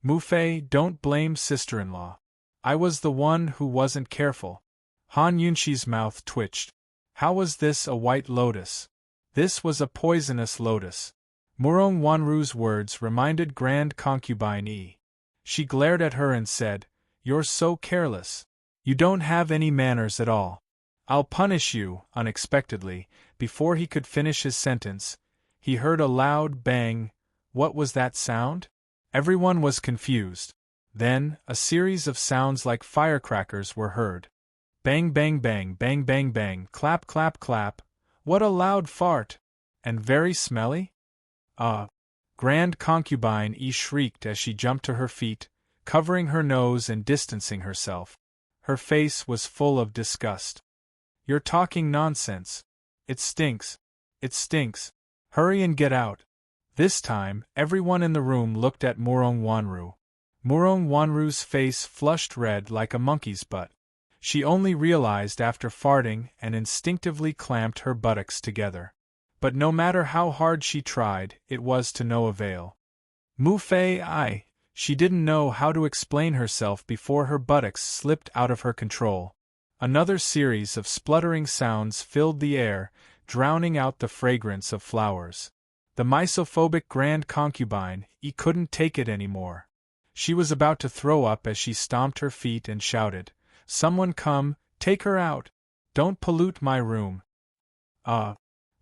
A: Mu Fei, don't blame sister-in-law. I was the one who wasn't careful. Han Yunshi's mouth twitched. How was this a white lotus? This was a poisonous lotus. Murong Wanru's words reminded Grand Concubine Yi. She glared at her and said, "You're so careless. You don't have any manners at all. I'll punish you." Unexpectedly, before he could finish his sentence, he heard a loud bang. What was that sound? Everyone was confused. Then, a series of sounds like firecrackers were heard. Bang bang bang bang bang bang, clap clap clap. What a loud fart! And very smelly? Grand concubine E shrieked as she jumped to her feet, covering her nose and distancing herself. Her face was full of disgust. "You're talking nonsense. It stinks. It stinks. Hurry and get out." This time, everyone in the room looked at Murong Wanru. Murong Wanru's face flushed red like a monkey's butt. She only realized after farting and instinctively clamped her buttocks together. But no matter how hard she tried, it was to no avail. Mu-fei-ai, she didn't know how to explain herself before her buttocks slipped out of her control. Another series of spluttering sounds filled the air, drowning out the fragrance of flowers. The misophobic grand concubine, couldn't take it anymore. She was about to throw up as she stomped her feet and shouted, "Someone come, take her out! Don't pollute my room!"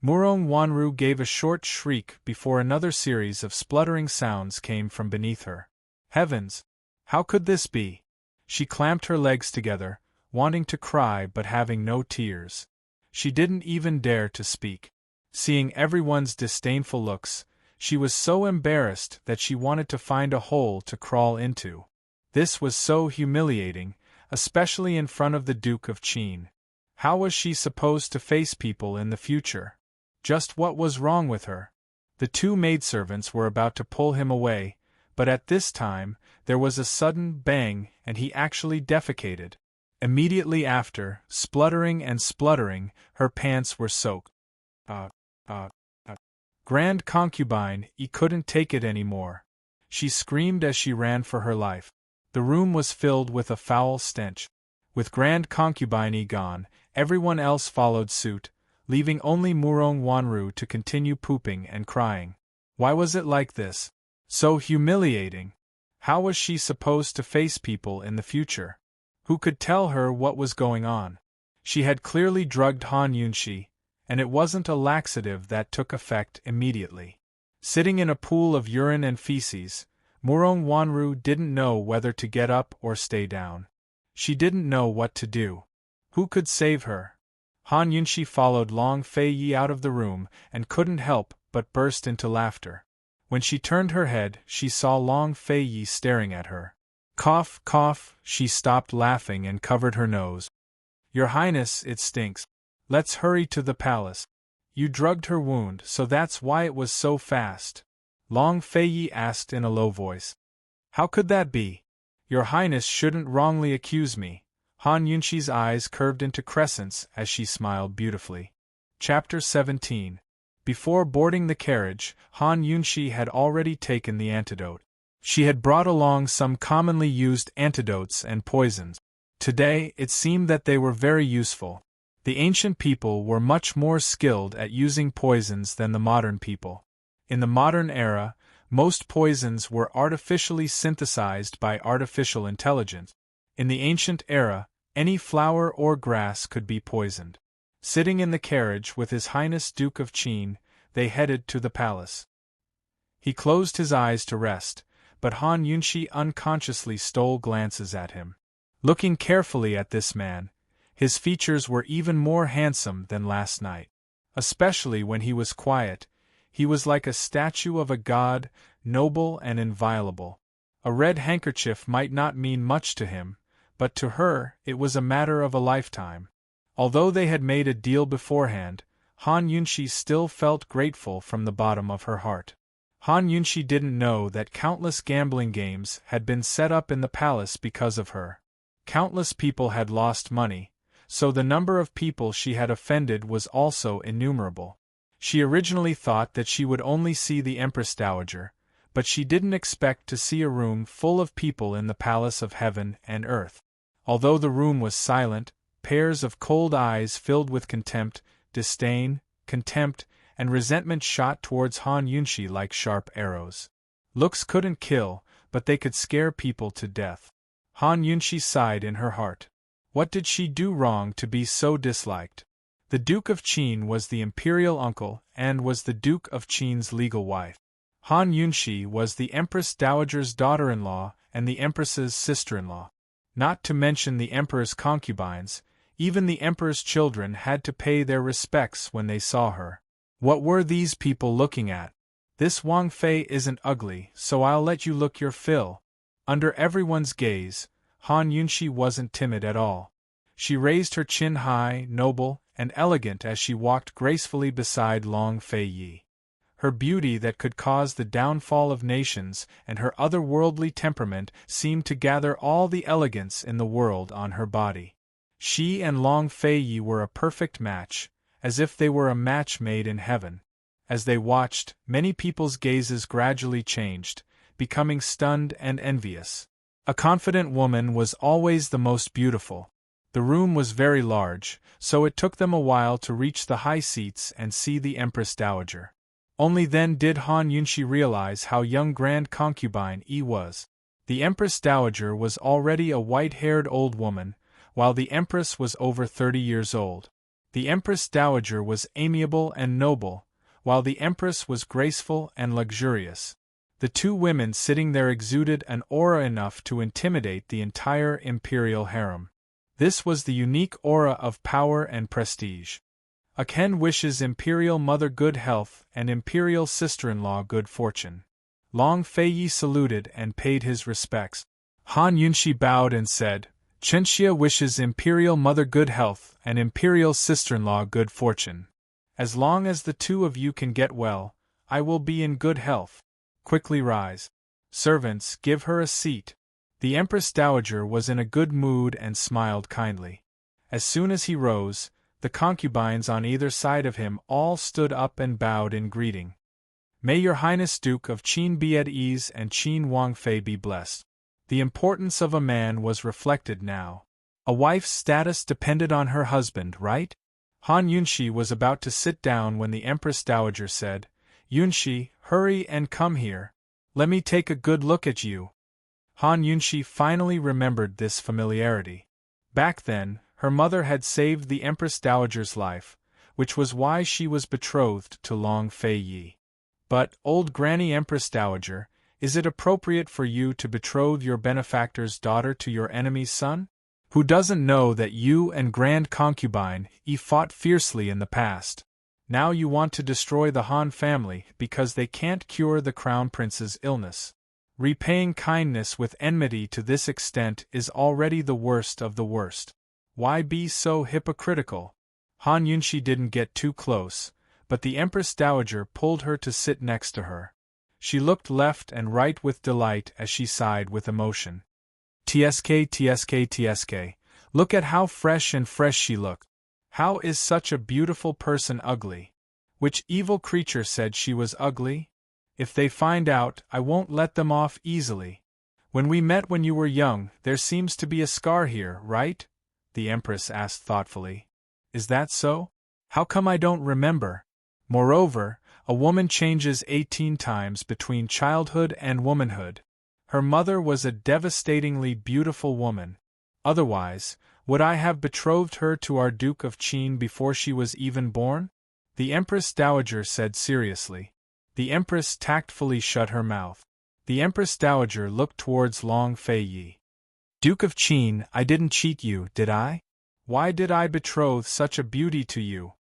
A: Murong Wanru gave a short shriek before another series of spluttering sounds came from beneath her. Heavens! How could this be? She clamped her legs together, wanting to cry but having no tears. She didn't even dare to speak. Seeing everyone's disdainful looks, she was so embarrassed that she wanted to find a hole to crawl into. This was so humiliating, especially in front of the Duke of Qin. How was she supposed to face people in the future? Just what was wrong with her? The two maidservants were about to pull him away, but at this time, there was a sudden bang and he actually defecated. Immediately after, spluttering and spluttering, her pants were soaked. Grand concubine, couldn't take it anymore. She screamed as she ran for her life. The room was filled with a foul stench. With grand concubine gone, everyone else followed suit, leaving only Murong Wanru to continue pooping and crying. Why was it like this? So humiliating. How was she supposed to face people in the future? Who could tell her what was going on? She had clearly drugged Han Yunxi, and it wasn't a laxative that took effect immediately. Sitting in a pool of urine and feces, Murong Wanru didn't know whether to get up or stay down. She didn't know what to do. Who could save her? Han Yunxi followed Long Fei-yi out of the room and couldn't help but burst into laughter. When she turned her head, she saw Long Fei-yi staring at her. Cough, cough, she stopped laughing and covered her nose. "Your Highness, it stinks. Let's hurry to the palace. You drugged her wound, so that's why it was so fast," Long Fei-yi asked in a low voice. "How could that be? Your Highness shouldn't wrongly accuse me." Han Yunxi's eyes curved into crescents as she smiled beautifully. Chapter 17. Before boarding the carriage, Han Yunxi had already taken the antidote. She had brought along some commonly used antidotes and poisons. Today, it seemed that they were very useful. The ancient people were much more skilled at using poisons than the modern people. In the modern era, most poisons were artificially synthesized by artificial intelligence. In the ancient era, any flower or grass could be poisoned. Sitting in the carriage with His Highness Duke of Qin, they headed to the palace. He closed his eyes to rest, but Han Yunxi unconsciously stole glances at him. Looking carefully at this man, his features were even more handsome than last night. Especially when he was quiet, he was like a statue of a god, noble and inviolable. A red handkerchief might not mean much to him, but to her it was a matter of a lifetime. Although they had made a deal beforehand, Han Yunxi still felt grateful from the bottom of her heart. Han Yunxi didn't know that countless gambling games had been set up in the palace because of her. Countless people had lost money, so the number of people she had offended was also innumerable. She originally thought that she would only see the Empress Dowager, but she didn't expect to see a room full of people in the palace of heaven and earth. Although the room was silent, pairs of cold eyes filled with contempt, disdain, contempt, and resentment shot towards Han Yunxi like sharp arrows. Looks couldn't kill, but they could scare people to death. Han Yunshi sighed in her heart. What did she do wrong to be so disliked? The Duke of Qin was the imperial uncle and was the Duke of Qin's legal wife. Han Yunshi was the Empress Dowager's daughter-in-law and the Empress's sister-in-law. Not to mention the Emperor's concubines, even the Emperor's children had to pay their respects when they saw her. What were these people looking at? This Wang Fei isn't ugly, so I'll let you look your fill. Under everyone's gaze, Han Yunshi wasn't timid at all. She raised her chin high, noble, and elegant as she walked gracefully beside Long Fei Yi. Her beauty that could cause the downfall of nations and her otherworldly temperament seemed to gather all the elegance in the world on her body. She and Long Fei Yi were a perfect match, as if they were a match made in heaven. As they watched, many people's gazes gradually changed, becoming stunned and envious. A confident woman was always the most beautiful. The room was very large, so it took them a while to reach the high seats and see the Empress Dowager. Only then did Han Yunshi realize how young Grand Concubine Yi was. The Empress Dowager was already a white-haired old woman, while the Empress was over 30 years old. The Empress Dowager was amiable and noble, while the Empress was graceful and luxurious. The two women sitting there exuded an aura enough to intimidate the entire imperial harem. This was the unique aura of power and prestige. A Ken wishes Imperial Mother good health and Imperial Sister-in-law good fortune. Long Fei Yi saluted and paid his respects. Han Yunshi bowed and said, Chenxia wishes Imperial Mother good health and Imperial Sister-in-law good fortune. As long as the two of you can get well, I will be in good health. Quickly rise. Servants, give her a seat. The Empress Dowager was in a good mood and smiled kindly. As soon as he rose, the concubines on either side of him all stood up and bowed in greeting. May your Highness Duke of Qin be at ease and Qin Wang Fei be blessed. The importance of a man was reflected now. A wife's status depended on her husband, right? Han Yunshi was about to sit down when the Empress Dowager said, Yunshi, hurry and come here. Let me take a good look at you. Han Yunshi finally remembered this familiarity. Back then, her mother had saved the Empress Dowager's life, which was why she was betrothed to Long Fei Yi. But, old Granny Empress Dowager, is it appropriate for you to betroth your benefactor's daughter to your enemy's son? Who doesn't know that you and Grand Concubine Yi fought fiercely in the past? Now you want to destroy the Han family because they can't cure the Crown Prince's illness. Repaying kindness with enmity to this extent is already the worst of the worst. Why be so hypocritical? Han Yunshi didn't get too close, but the Empress Dowager pulled her to sit next to her. She looked left and right with delight as she sighed with emotion. Tsk, look at how fresh she looked. How is such a beautiful person ugly? Which evil creature said she was ugly? If they find out, I won't let them off easily. When we met when you were young, there seems to be a scar here, right? The Empress asked thoughtfully. Is that so? How come I don't remember? Moreover, a woman changes 18 times between childhood and womanhood. Her mother was a devastatingly beautiful woman. Otherwise, would I have betrothed her to our Duke of Qin before she was even born? The Empress Dowager said seriously. The Empress tactfully shut her mouth. The Empress Dowager looked towards Long Fei Yi. Duke of Qin, I didn't cheat you, did I? Why did I betroth such a beauty to you?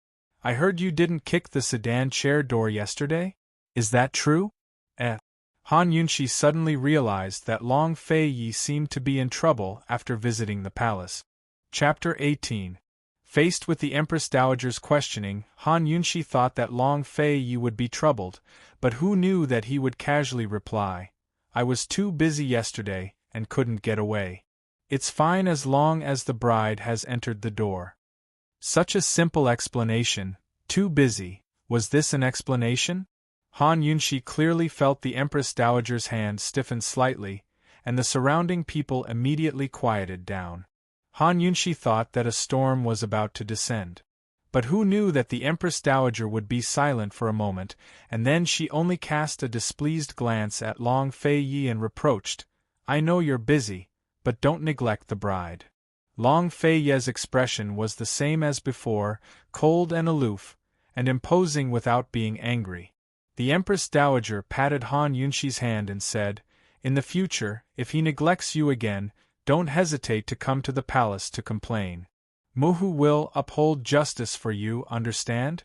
A: I heard you didn't kick the sedan chair door yesterday? Is that true? Han Yunshi suddenly realized that Long Fei Yi seemed to be in trouble after visiting the palace. Chapter 18. Faced with the Empress Dowager's questioning, Han Yunshi thought that Long Fei Yi would be troubled, but who knew that he would casually reply, I was too busy yesterday, and couldn't get away. It's fine as long as the bride has entered the door. Such a simple explanation, too busy. Was this an explanation? Han Yunshi clearly felt the Empress Dowager's hand stiffen slightly, and the surrounding people immediately quieted down. Han Yunshi thought that a storm was about to descend. But who knew that the Empress Dowager would be silent for a moment, and then she only cast a displeased glance at Long Fei and reproached, "I know you're busy, but don't neglect the bride." Long Fei's expression was the same as before, cold and aloof, and imposing without being angry. The Empress Dowager patted Han Yunshi's hand and said, "In the future, if he neglects you again, don't hesitate to come to the palace to complain. Muhu will uphold justice for you, understand?"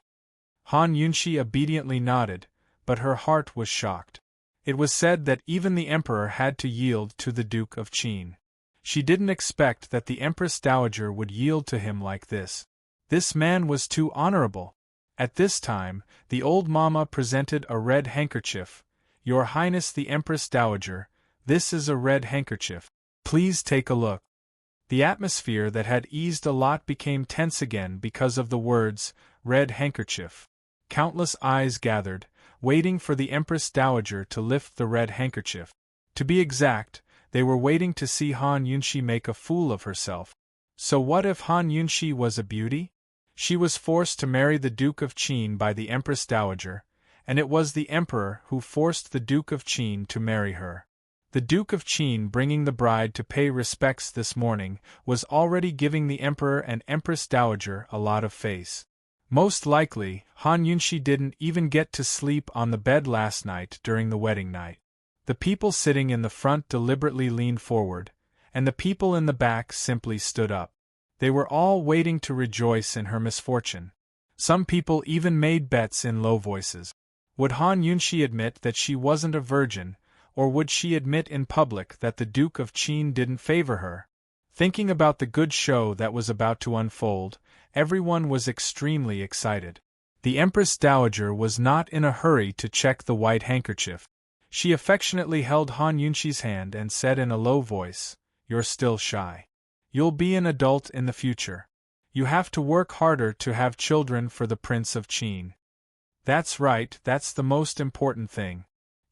A: Han Yunshi obediently nodded, but her heart was shocked. It was said that even the emperor had to yield to the Duke of Qin. She didn't expect that the Empress Dowager would yield to him like this. This man was too honorable. At this time, the old mama presented a red handkerchief. "Your Highness the Empress Dowager, this is a red handkerchief. Please take a look." The atmosphere that had eased a lot became tense again because of the words, "red handkerchief." Countless eyes gathered, waiting for the Empress Dowager to lift the red handkerchief. To be exact, they were waiting to see Han Yunshi make a fool of herself. So what if Han Yunshi was a beauty? She was forced to marry the Duke of Qin by the Empress Dowager, and it was the Emperor who forced the Duke of Qin to marry her. The Duke of Qin, bringing the bride to pay respects this morning, was already giving the Emperor and Empress Dowager a lot of face. Most likely, Han Yunshi didn't even get to sleep on the bed last night during the wedding night. The people sitting in the front deliberately leaned forward, and the people in the back simply stood up. They were all waiting to rejoice in her misfortune. Some people even made bets in low voices. Would Han Yunshi admit that she wasn't a virgin, or would she admit in public that the Duke of Qin didn't favor her? Thinking about the good show that was about to unfold, everyone was extremely excited. The Empress Dowager was not in a hurry to check the white handkerchief. She affectionately held Han Yunshi's hand and said in a low voice, "You're still shy. You'll be an adult in the future. You have to work harder to have children for the Prince of Qin." "That's right, that's the most important thing.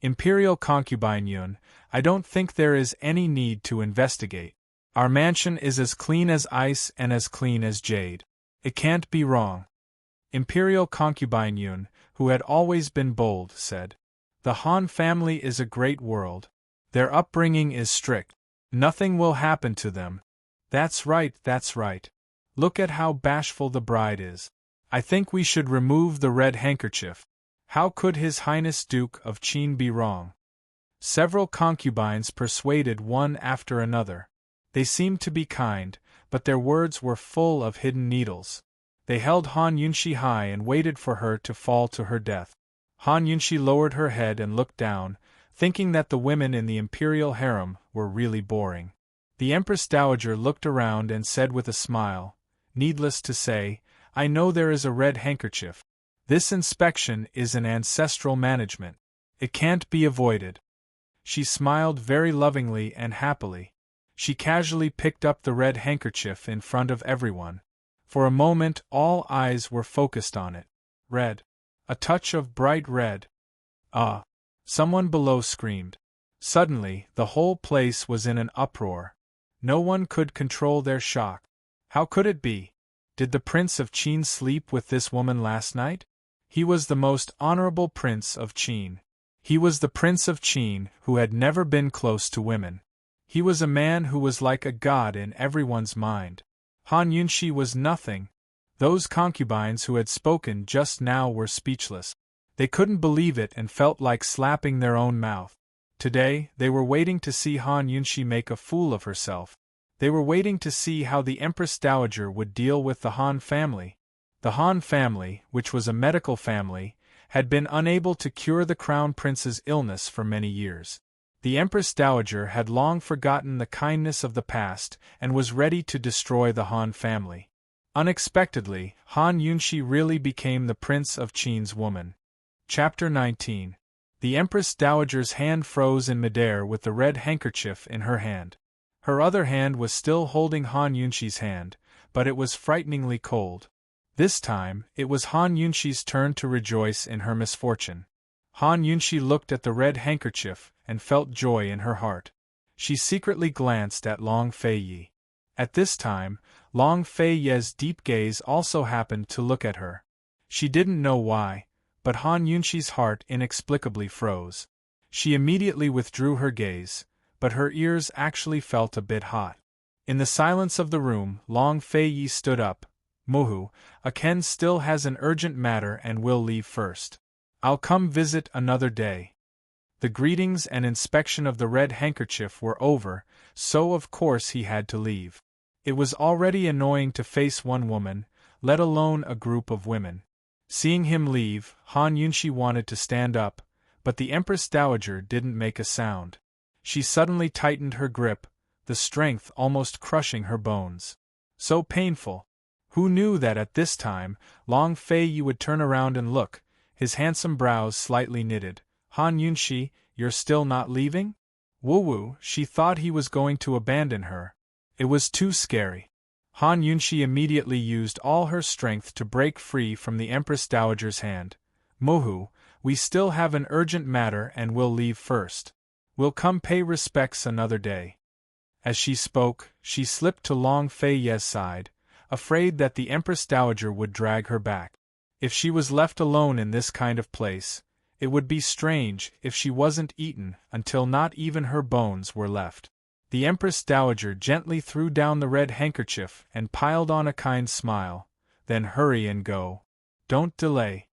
A: Imperial concubine Yun, I don't think there is any need to investigate. Our mansion is as clean as ice and as clean as jade. It can't be wrong." Imperial concubine Yun, who had always been bold, said, "The Han family is a great world. Their upbringing is strict. Nothing will happen to them." That's right, that's right. Look at how bashful the bride is. I think we should remove the red handkerchief. How could His Highness Duke of Qin be wrong?" Several concubines persuaded one after another. They seemed to be kind, but their words were full of hidden needles. They held Han Yunshi high and waited for her to fall to her death. Han Yunshi lowered her head and looked down, thinking that the women in the imperial harem were really boring. The Empress Dowager looked around and said with a smile, "Needless to say, I know there is a red handkerchief. This inspection is an ancestral management. It can't be avoided." She smiled very lovingly and happily. She casually picked up the red handkerchief in front of everyone. For a moment all eyes were focused on it. Red. A touch of bright red. "Ah!" Someone below screamed. Suddenly, the whole place was in an uproar. No one could control their shock. How could it be? Did the Prince of Qin sleep with this woman last night? He was the most honorable Prince of Qin. He was the Prince of Qin who had never been close to women. He was a man who was like a god in everyone's mind. Han Yunshi was nothing. Those concubines who had spoken just now were speechless. They couldn't believe it and felt like slapping their own mouth. Today, they were waiting to see Han Yunshi make a fool of herself. They were waiting to see how the Empress Dowager would deal with the Han family. The Han family, which was a medical family, had been unable to cure the Crown Prince's illness for many years. The Empress Dowager had long forgotten the kindness of the past and was ready to destroy the Han family. Unexpectedly, Han Yunshi really became the Prince of Qin's woman. Chapter 19. The Empress Dowager's hand froze in midair with the red handkerchief in her hand. Her other hand was still holding Han Yunshi's hand, but it was frighteningly cold. This time, it was Han Yunshi's turn to rejoice in her misfortune. Han Yunshi looked at the red handkerchief and felt joy in her heart. She secretly glanced at Long Fei. At this time, Long Fei Ye's deep gaze also happened to look at her. She didn't know why, but Han Yunxi's heart inexplicably froze. She immediately withdrew her gaze, but her ears actually felt a bit hot. In the silence of the room, Long Fei Yi stood up. Mohu, Ken still has an urgent matter and will leave first. I'll come visit another day. The greetings and inspection of the red handkerchief were over, so of course he had to leave. It was already annoying to face one woman, let alone a group of women. Seeing him leave, Han Yunxi wanted to stand up, but the Empress Dowager didn't make a sound. She suddenly tightened her grip, the strength almost crushing her bones. So painful. Who knew that at this time, Long Fei Yi would turn around and look, his handsome brows slightly knitted. Han Yunxi, you're still not leaving? Woo-woo, she thought he was going to abandon her. It was too scary. Han Yunxi immediately used all her strength to break free from the Empress Dowager's hand. Mohu, we still have an urgent matter and we'll leave first. We'll come pay respects another day. As she spoke, she slipped to Long Fei Ye's side, afraid that the Empress Dowager would drag her back. If she was left alone in this kind of place, it would be strange if she wasn't eaten until not even her bones were left. The Empress Dowager gently threw down the red handkerchief and piled on a kind smile. Then hurry and go. Don't delay.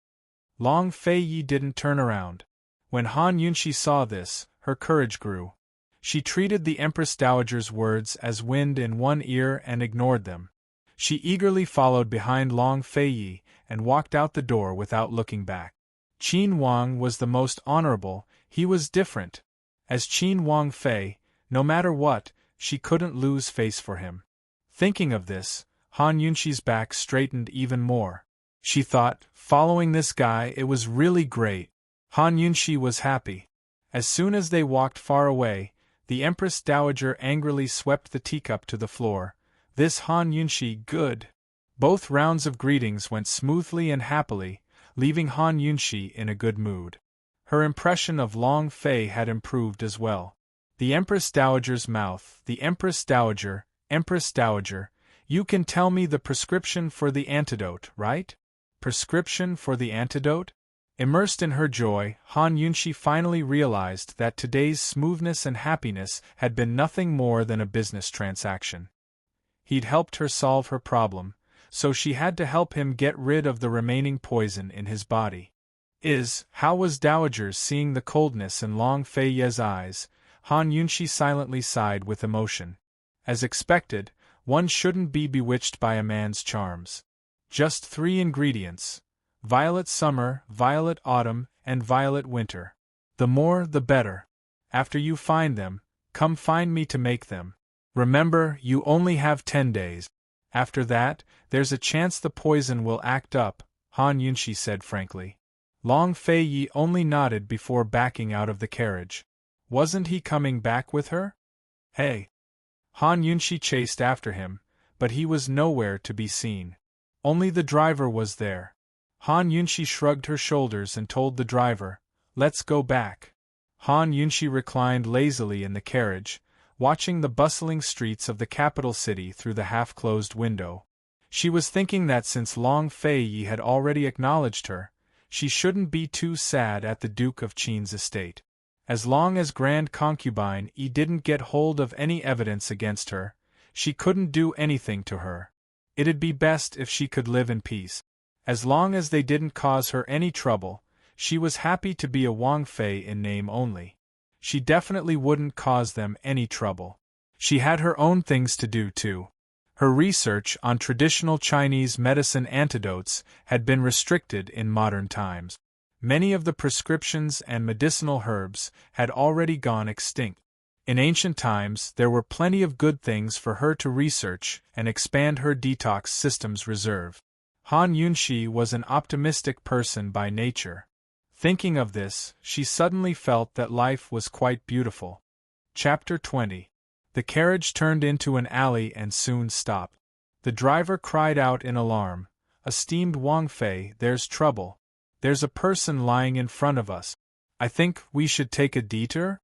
A: Long Fei Yi didn't turn around. When Han Yunxi saw this, her courage grew. She treated the Empress Dowager's words as wind in one ear and ignored them. She eagerly followed behind Long Fei Yi and walked out the door without looking back. Qin Wang was the most honorable, he was different. As Qin Wang Fei, no matter what, she couldn't lose face for him. Thinking of this, Han Yunxi's back straightened even more. She thought, following this guy, it was really great. Han Yunxi was happy. As soon as they walked far away, the Empress Dowager angrily swept the teacup to the floor. This Han Yunxi, good. Both rounds of greetings went smoothly and happily, leaving Han Yunxi in a good mood. Her impression of Long Fei had improved as well. The Empress Dowager's mouth, the Empress Dowager, you can tell me the prescription for the antidote, right? Prescription for the antidote? Immersed in her joy, Han Yunxi finally realized that today's smoothness and happiness had been nothing more than a business transaction. He'd helped her solve her problem, so she had to help him get rid of the remaining poison in his body. How was Dowager seeing the coldness in Long Fei Ye's eyes? Han Yunxi silently sighed with emotion. As expected, one shouldn't be bewitched by a man's charms. Just 3 ingredients: violet summer, violet autumn, and violet winter. The more, the better. After you find them, come find me to make them. Remember, you only have 10 days. After that, there's a chance the poison will act up, Han Yunxi said frankly. Long Fei Yi only nodded before backing out of the carriage. Wasn't he coming back with her? Hey! Han Yunxi chased after him, but he was nowhere to be seen. Only the driver was there. Han Yunxi shrugged her shoulders and told the driver, "Let's go back." Han Yunxi reclined lazily in the carriage, watching the bustling streets of the capital city through the half-closed window. She was thinking that since Long Fei Yi had already acknowledged her, she shouldn't be too sad at the Duke of Qin's estate. As long as Grand Concubine Yi didn't get hold of any evidence against her, she couldn't do anything to her. It'd be best if she could live in peace. As long as they didn't cause her any trouble, she was happy to be a Wang Fei in name only. She definitely wouldn't cause them any trouble. She had her own things to do too. Her research on traditional Chinese medicine antidotes had been restricted in modern times. Many of the prescriptions and medicinal herbs had already gone extinct. In ancient times, there were plenty of good things for her to research and expand her detox system's reserve. Han Yunxi was an optimistic person by nature. Thinking of this, she suddenly felt that life was quite beautiful. Chapter 20. The carriage turned into an alley and soon stopped. The driver cried out in alarm, "Esteemed Wang Fei, there's trouble. There's a person lying in front of us. I think we should take a detour?"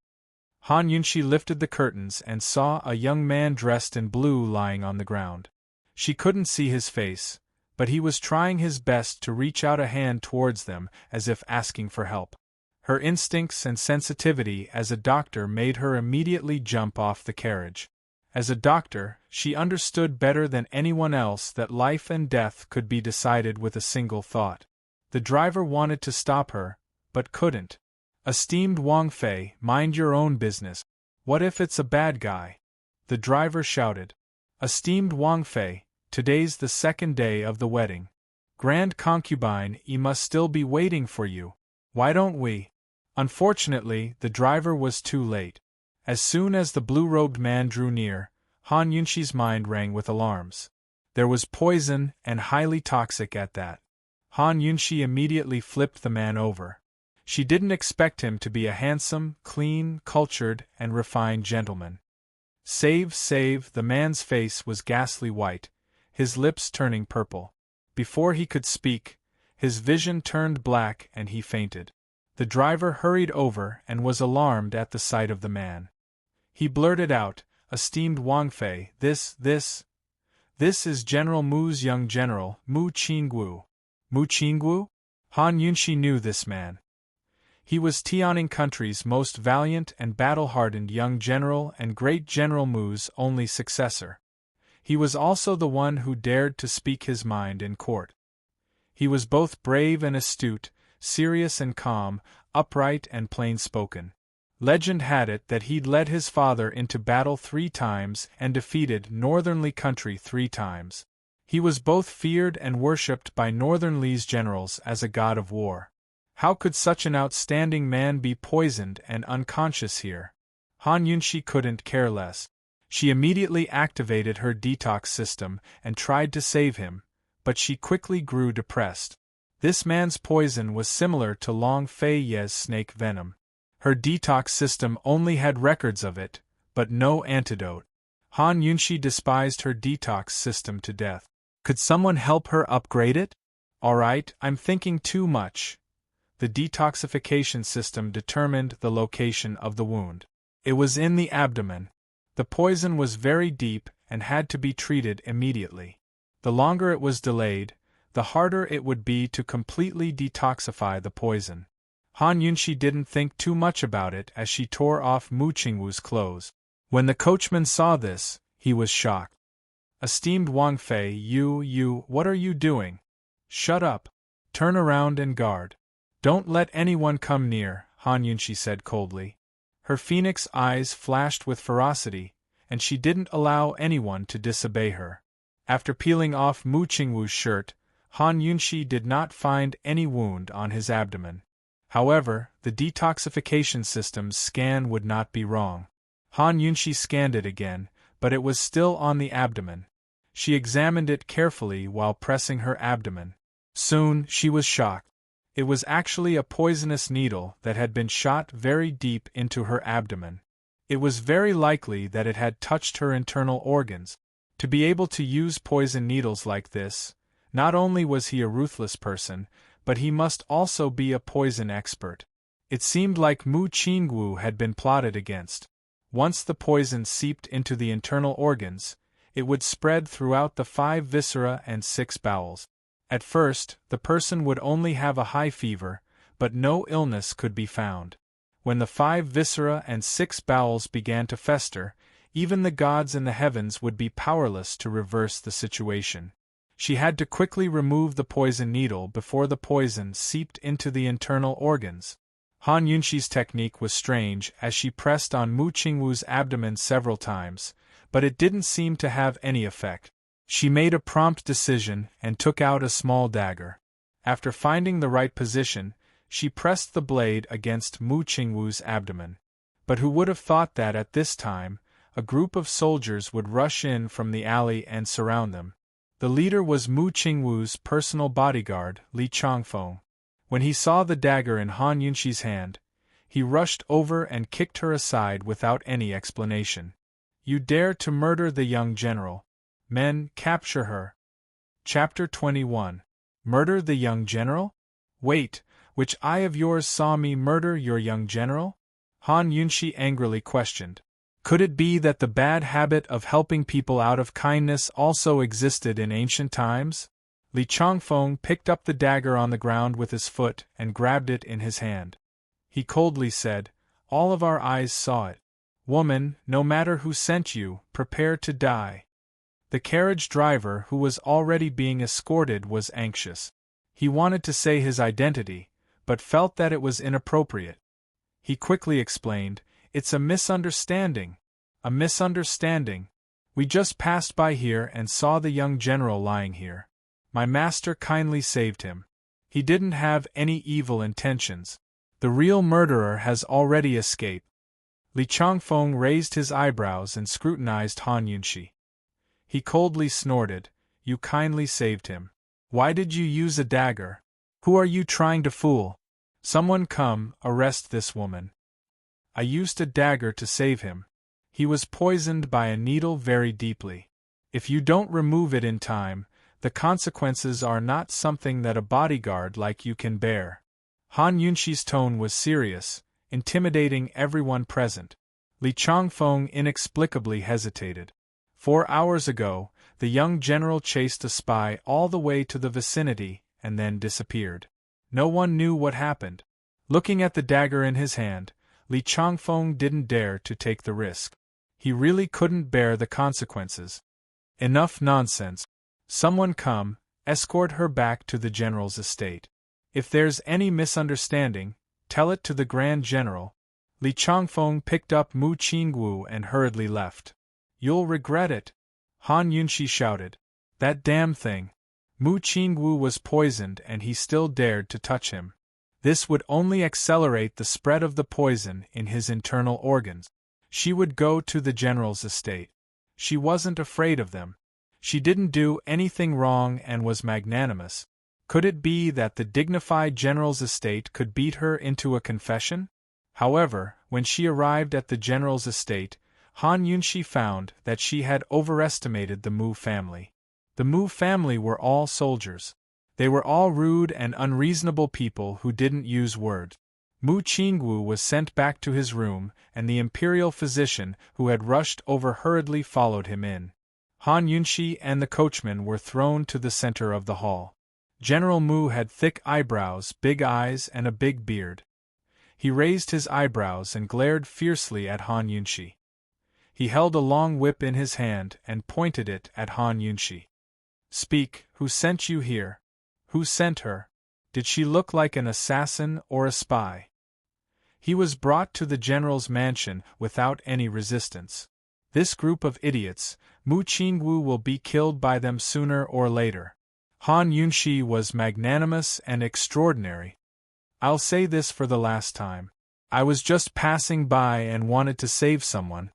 A: Han Yunshi lifted the curtains and saw a young man dressed in blue lying on the ground. She couldn't see his face, but he was trying his best to reach out a hand towards them as if asking for help. Her instincts and sensitivity as a doctor made her immediately jump off the carriage. As a doctor, she understood better than anyone else that life and death could be decided with a single thought. The driver wanted to stop her, but couldn't. "Esteemed Wang Fei, mind your own business. What if it's a bad guy?" The driver shouted. "Esteemed Wang Fei, today's the second day of the wedding. Grand concubine Yi must still be waiting for you. Why don't we?" Unfortunately, the driver was too late. As soon as the blue-robed man drew near, Han Yunshi's mind rang with alarms. There was poison, and highly toxic at that. Han Yunshi immediately flipped the man over. She didn't expect him to be a handsome, clean, cultured, and refined gentleman. Save, the man's face was ghastly white, his lips turning purple. Before he could speak, his vision turned black and he fainted. The driver hurried over and was alarmed at the sight of the man. He blurted out, "Esteemed Wang Fei, this is General Mu's young general, Mu Qingguo." Mu Qingguo? Han Yunshi knew this man. He was Tianing country's most valiant and battle-hardened young general and great General Mu's only successor. He was also the one who dared to speak his mind in court. He was both brave and astute, serious and calm, upright and plain-spoken. Legend had it that he'd led his father into battle 3 times and defeated Northern Li country 3 times. He was both feared and worshipped by Northern Li's generals as a god of war. How could such an outstanding man be poisoned and unconscious here? Han Yunshi couldn't care less. She immediately activated her detox system and tried to save him, but she quickly grew depressed. This man's poison was similar to Long Fei Ye's snake venom. Her detox system only had records of it, but no antidote. Han Yunshi despised her detox system to death. Could someone help her upgrade it? Alright, I'm thinking too much. The detoxification system determined the location of the wound. It was in the abdomen. The poison was very deep and had to be treated immediately. The longer it was delayed, the harder it would be to completely detoxify the poison. Han Yunshi didn't think too much about it as she tore off Mu Qingwu's clothes. When the coachman saw this, he was shocked. "Esteemed Wang Fei, what are you doing? Shut up. Turn around and guard. Don't let anyone come near," Han Yunshi said coldly. Her phoenix eyes flashed with ferocity, and she didn't allow anyone to disobey her. After peeling off Mu Qingwu's shirt, Han Yunshi did not find any wound on his abdomen. However, the detoxification system's scan would not be wrong. Han Yunshi scanned it again, but it was still on the abdomen. She examined it carefully while pressing her abdomen. Soon, she was shocked. It was actually a poisonous needle that had been shot very deep into her abdomen. It was very likely that it had touched her internal organs. To be able to use poison needles like this, not only was he a ruthless person, but he must also be a poison expert. It seemed like Mu Qingwu had been plotted against. Once the poison seeped into the internal organs, it would spread throughout the 5 viscera and 6 bowels. At first, the person would only have a high fever, but no illness could be found. When the 5 viscera and 6 bowels began to fester, even the gods in the heavens would be powerless to reverse the situation. She had to quickly remove the poison needle before the poison seeped into the internal organs. Han Yunshi's technique was strange as she pressed on Mu Qingwu's abdomen several times, but it didn't seem to have any effect. She made a prompt decision and took out a small dagger. After finding the right position, she pressed the blade against Mu Qingwu's abdomen. But who would have thought that at this time, a group of soldiers would rush in from the alley and surround them. The leader was Mu Qingwu's personal bodyguard, Li Changfeng. When he saw the dagger in Han Yunshi's hand, he rushed over and kicked her aside without any explanation. "You dare to murder the young general. Men, capture her." Chapter 21. Murder the young general? Wait, which eye of yours saw me murder your young general? Han Yunshi angrily questioned. Could it be that the bad habit of helping people out of kindness also existed in ancient times? Li Changfeng picked up the dagger on the ground with his foot and grabbed it in his hand. He coldly said, "All of our eyes saw it. Woman, no matter who sent you, prepare to die." The carriage driver, who was already being escorted, was anxious. He wanted to say his identity, but felt that it was inappropriate. He quickly explained, "It's a misunderstanding. A misunderstanding. We just passed by here and saw the young general lying here. My master kindly saved him. He didn't have any evil intentions. The real murderer has already escaped." Li Changfeng raised his eyebrows and scrutinized Han Yunshi. He coldly snorted, "You kindly saved him. Why did you use a dagger? Who are you trying to fool? Someone come, arrest this woman." "I used a dagger to save him. He was poisoned by a needle very deeply. If you don't remove it in time, the consequences are not something that a bodyguard like you can bear." Han Yunshi's tone was serious, intimidating everyone present. Li Changfeng inexplicably hesitated. 4 hours ago, the young general chased a spy all the way to the vicinity and then disappeared. No one knew what happened. Looking at the dagger in his hand, Li Changfeng didn't dare to take the risk. He really couldn't bear the consequences. Enough nonsense. Someone come, escort her back to the general's estate. If there's any misunderstanding, tell it to the Grand General. Li Changfeng picked up Mu Qingwu and hurriedly left. "You'll regret it," Han Yunshi shouted. "That damn thing." Mu Qingwu was poisoned and he still dared to touch him. This would only accelerate the spread of the poison in his internal organs. She would go to the general's estate. She wasn't afraid of them. She didn't do anything wrong and was magnanimous. Could it be that the dignified general's estate could beat her into a confession? However, when she arrived at the general's estate, Han Yunshi found that she had overestimated the Mu family. The Mu family were all soldiers. They were all rude and unreasonable people who didn't use words. Mu Qingwu was sent back to his room, and the imperial physician, who had rushed over hurriedly, followed him in. Han Yunshi and the coachman were thrown to the center of the hall. General Mu had thick eyebrows, big eyes, and a big beard. He raised his eyebrows and glared fiercely at Han Yunshi. He held a long whip in his hand and pointed it at Han Yunshi. "Speak, who sent you here? Who sent her? Did she look like an assassin or a spy?" He was brought to the general's mansion without any resistance. "This group of idiots, Mu Qingwu will be killed by them sooner or later." Han Yunshi was magnanimous and extraordinary. "I'll say this for the last time. I was just passing by and wanted to save someone.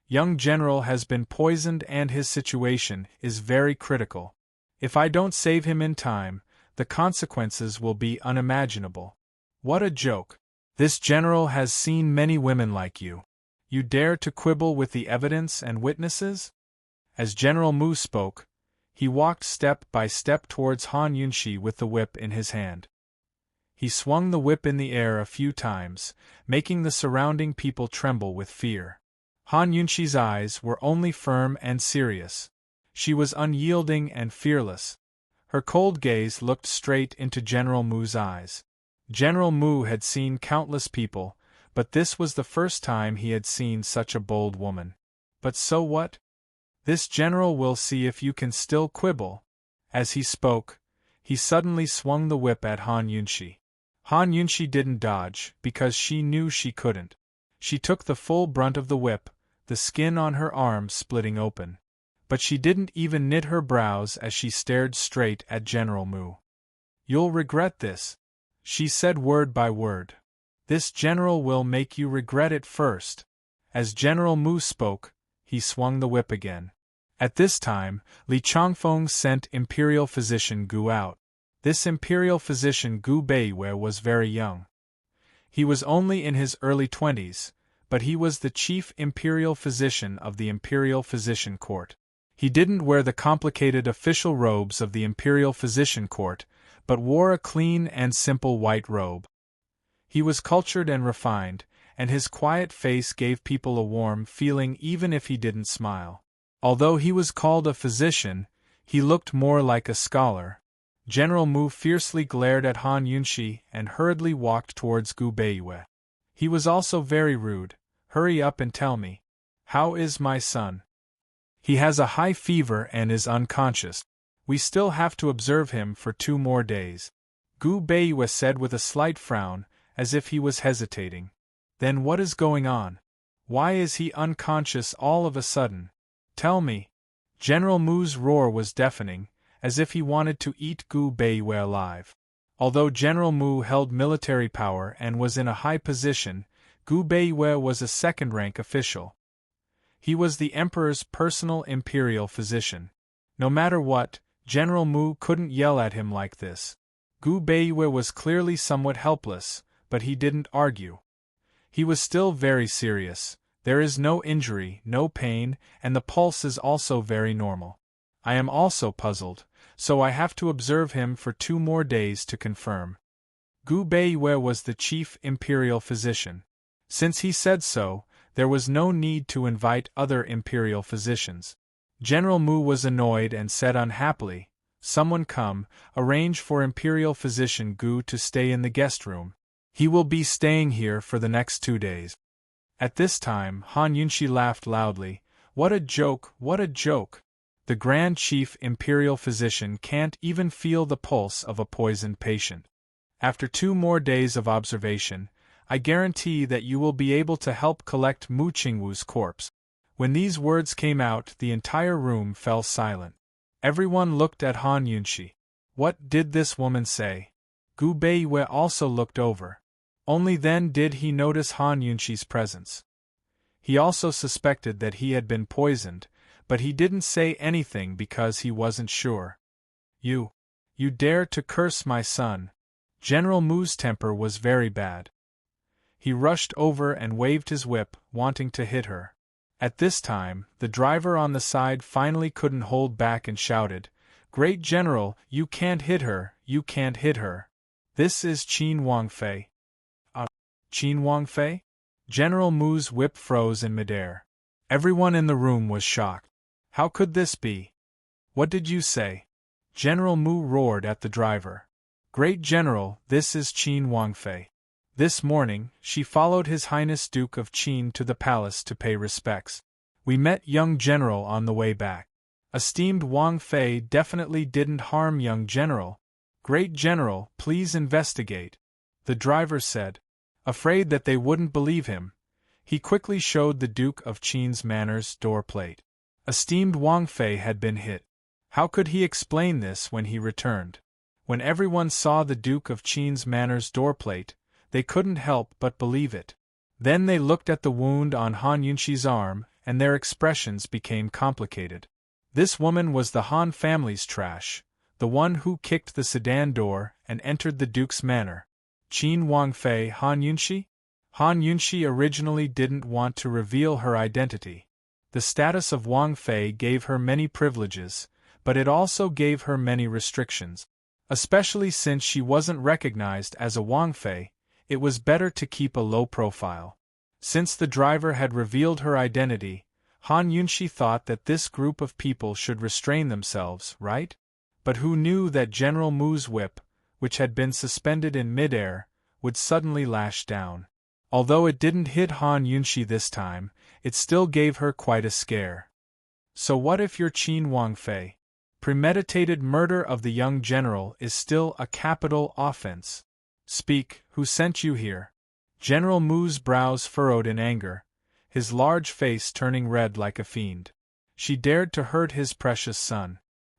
A: Young general has been poisoned and his situation is very critical. If I don't save him in time, the consequences will be unimaginable." "What a joke. This general has seen many women like you. You dare to quibble with the evidence and witnesses?" As General Mu spoke, he walked step by step towards Han Yunshi with the whip in his hand. He swung the whip in the air a few times, making the surrounding people tremble with fear. Han Yunshi's eyes were only firm and serious. She was unyielding and fearless. Her cold gaze looked straight into General Mu's eyes. General Mu had seen countless people, but this was the first time he had seen such a bold woman. But so what? This general will see if you can still quibble. As he spoke, he suddenly swung the whip at Han Yunshi. Han Yunshi didn't dodge, because she knew she couldn't. She took the full brunt of the whip, the skin on her arm splitting open. But she didn't even knit her brows as she stared straight at General Mu. "You'll regret this," she said word by word. "This general will make you regret it first." As General Mu spoke, he swung the whip again. At this time, Li Changfeng sent Imperial Physician Gu out. This Imperial Physician Gu Beiwei was very young. He was only in his early 20s, but he was the chief Imperial Physician of the Imperial Physician Court. He didn't wear the complicated official robes of the Imperial Physician Court, but wore a clean and simple white robe. He was cultured and refined, and his quiet face gave people a warm feeling even if he didn't smile. Although he was called a physician, he looked more like a scholar. General Mu fiercely glared at Han Yunshi and hurriedly walked towards Gu Beiyue. He was also very rude. "Hurry up and tell me. How is my son? He has a high fever and is unconscious. We still have to observe him for 2 more days." Gu Beiyue said with a slight frown, as if he was hesitating. "Then what is going on? Why is he unconscious all of a sudden? Tell me." General Mu's roar was deafening, as if he wanted to eat Gu Beiyue alive. Although General Mu held military power and was in a high position, Gu Beiyue was a second-rank official. He was the emperor's personal imperial physician. No matter what, General Mu couldn't yell at him like this. Gu Beiyue was clearly somewhat helpless, but he didn't argue. He was still very serious. "There is no injury, no pain, and the pulse is also very normal. I am also puzzled, so I have to observe him for 2 more days to confirm." Gu Beiyue was the chief imperial physician. Since he said so, there was no need to invite other imperial physicians. General Mu was annoyed and said unhappily, "Someone come, arrange for Imperial Physician Gu to stay in the guest room. He will be staying here for the next 2 days." At this time, Han Yunshi laughed loudly. "What a joke, what a joke! The Grand Chief Imperial Physician can't even feel the pulse of a poisoned patient. After 2 more days of observation, I guarantee that you will be able to help collect Mu Qingwu's corpse." When these words came out, the entire room fell silent. Everyone looked at Han Yunshi. What did this woman say? Gu Beiyue also looked over. Only then did he notice Han Yunshi's presence. He also suspected that he had been poisoned, but he didn't say anything because he wasn't sure. You dare to curse my son." General Mu's temper was very bad. He rushed over and waved his whip, wanting to hit her. At this time, the driver on the side finally couldn't hold back and shouted, "Great General, you can't hit her, you can't hit her. This is Qin Wangfei." Qin Wangfei? General Mu's whip froze in midair. Everyone in the room was shocked. How could this be? "What did you say?" General Mu roared at the driver. "Great General, this is Qin Wangfei. This morning, she followed His Highness Duke of Qin to the palace to pay respects. We met young General on the way back. Esteemed Wang Fei definitely didn't harm young General. Great General, please investigate," the driver said. Afraid that they wouldn't believe him, he quickly showed the Duke of Qin's manners door plate. Esteemed Wang Fei had been hit. How could he explain this when he returned? When everyone saw the Duke of Qin's manners door plate, they couldn't help but believe it. Then they looked at the wound on Han Yunshi's arm, and their expressions became complicated. This woman was the Han family's trash, the one who kicked the sedan door and entered the Duke's manor. Qin Wangfei Han Yunshi? Han Yunshi originally didn't want to reveal her identity. The status of Wang Fei gave her many privileges, but it also gave her many restrictions. Especially since she wasn't recognized as a Wang Fei, it was better to keep a low profile. Since the driver had revealed her identity, Han Yunshi thought that this group of people should restrain themselves, right? But who knew that General Mu's whip, which had been suspended in midair, would suddenly lash down. Although it didn't hit Han Yunshi this time, it still gave her quite a scare. So what if you're Qin Wangfei? Premeditated murder of the young general is still a capital offense. Speak, who sent you here? General Mu's brows furrowed in anger, his large face turning red like a fiend. She dared to hurt his precious son.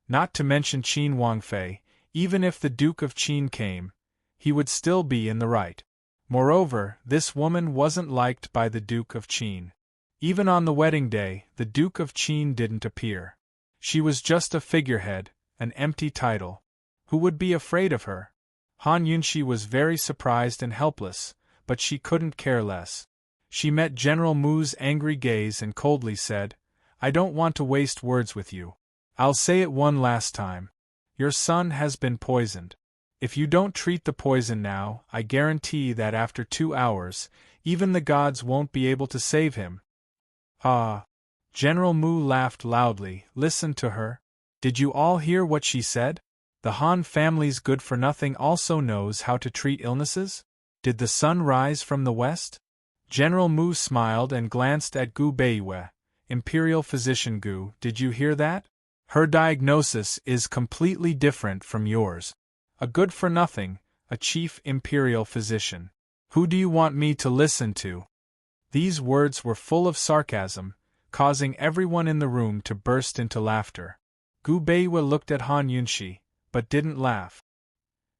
A: Not to mention Qin Wangfei, even if the Duke of Qin came, he would still be in the right. Moreover, this woman wasn't liked by the Duke of Qin. Even on the wedding day, the Duke of Qin didn't appear. She was just a figurehead, an empty title. Who would be afraid of her? Han Yunshi was very surprised and helpless, but she couldn't care less. She met General Mu's angry gaze and coldly said, "I don't want to waste words with you. I'll say it one last time. Your son has been poisoned. If you don't treat the poison now, I guarantee that after 2 hours, Even the gods won't be able to save him. Ah! General Mu laughed loudly. Listen to her. Did you all hear what she said? The Han family's good-for-nothing also knows how to treat illnesses? Did the sun rise from the west? General Mu smiled and glanced at Gu Beiwei. Imperial Physician Gu, did you hear that? Her diagnosis is completely different from yours. A good-for-nothing, a chief imperial physician. Who do you want me to listen to? These words were full of sarcasm, causing everyone in the room to burst into laughter. Gu Beiwei looked at Han Yunshi, but didn't laugh.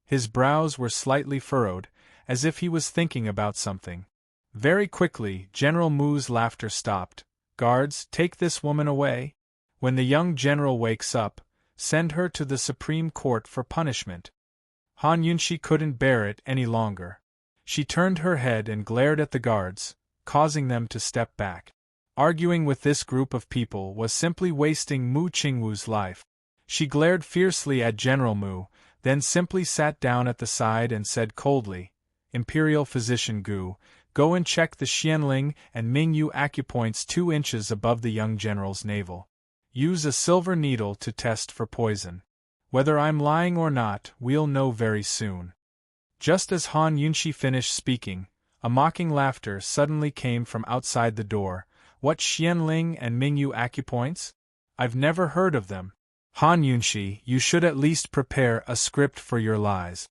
A: His brows were slightly furrowed, as if he was thinking about something. Very quickly, General Mu's laughter stopped. Guards, take this woman away. When the young general wakes up, send her to the Supreme Court for punishment. Han Yunshi couldn't bear it any longer. She turned her head and glared at the guards, causing them to step back. Arguing with this group of people was simply wasting Mu Qingwu's life. She glared fiercely at General Mu, then simply sat down at the side and said coldly, Imperial Physician Gu, go and check the Xianling and Mingyu acupoints 2 inches above the young general's navel. Use a silver needle to test for poison. Whether I'm lying or not, we'll know very soon. Just as Han Yunshi finished speaking, a mocking laughter suddenly came from outside the door. What Xianling and Mingyu acupoints? I've never heard of them. Han Yunshi, you should at least prepare a script for your lies.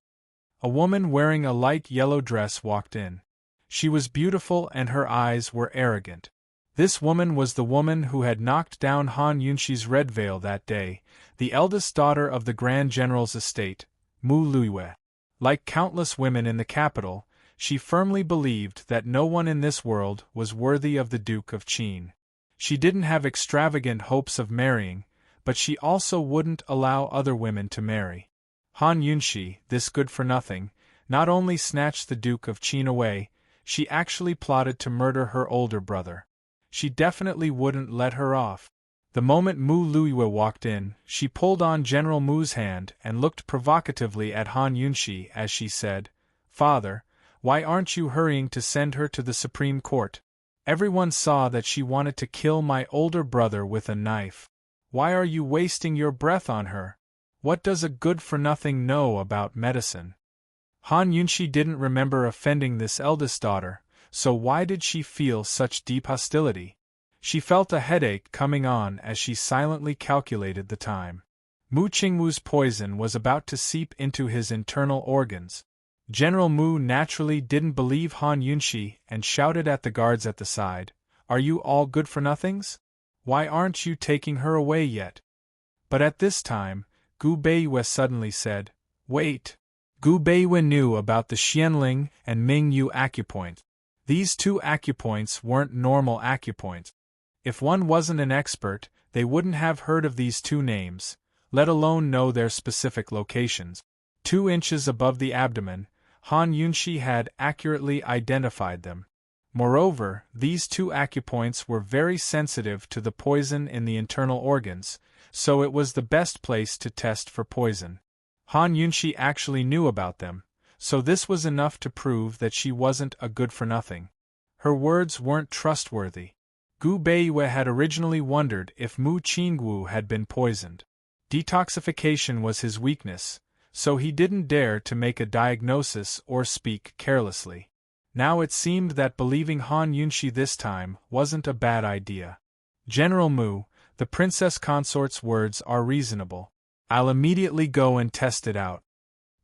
A: A woman wearing a light yellow dress walked in. She was beautiful and her eyes were arrogant. This woman was the woman who had knocked down Han Yunshi's red veil that day, the eldest daughter of the Grand General's estate, Mu Luiwei. Like countless women in the capital, she firmly believed that no one in this world was worthy of the Duke of Qin. She didn't have extravagant hopes of marrying, but she also wouldn't allow other women to marry. Han Yunshi, this good-for-nothing, not only snatched the Duke of Qin away, she actually plotted to murder her older brother. She definitely wouldn't let her off. The moment Mu Luiwei walked in, she pulled on General Mu's hand and looked provocatively at Han Yunshi as she said, Father, why aren't you hurrying to send her to the Supreme Court? Everyone saw that she wanted to kill my older brother with a knife. Why are you wasting your breath on her? What does a good-for-nothing know about medicine? Han Yunshi didn't remember offending this eldest daughter, so why did she feel such deep hostility? She felt a headache coming on as she silently calculated the time. Mu Qingwu's poison was about to seep into his internal organs. General Mu naturally didn't believe Han Yunshi and shouted at the guards at the side, Are you all good-for-nothings? Why aren't you taking her away yet? But at this time, Gu Beiwei suddenly said, Wait. Gu Beiwei knew about the Xianling and Mingyu acupoint. These 2 acupoints weren't normal acupoints. If one wasn't an expert, they wouldn't have heard of these 2 names, let alone know their specific locations. 2 inches above the abdomen, Han Yunshi had accurately identified them. Moreover, these 2 acupoints were very sensitive to the poison in the internal organs, so it was the best place to test for poison. Han Yunshi actually knew about them, so this was enough to prove that she wasn't a good-for-nothing. Her words weren't trustworthy. Gu Beiwei had originally wondered if Mu Qingwu had been poisoned. Detoxification was his weakness, so he didn't dare to make a diagnosis or speak carelessly. Now it seemed that believing Han Yunshi this time wasn't a bad idea. General Mu, the Princess Consort's words are reasonable. I'll immediately go and test it out.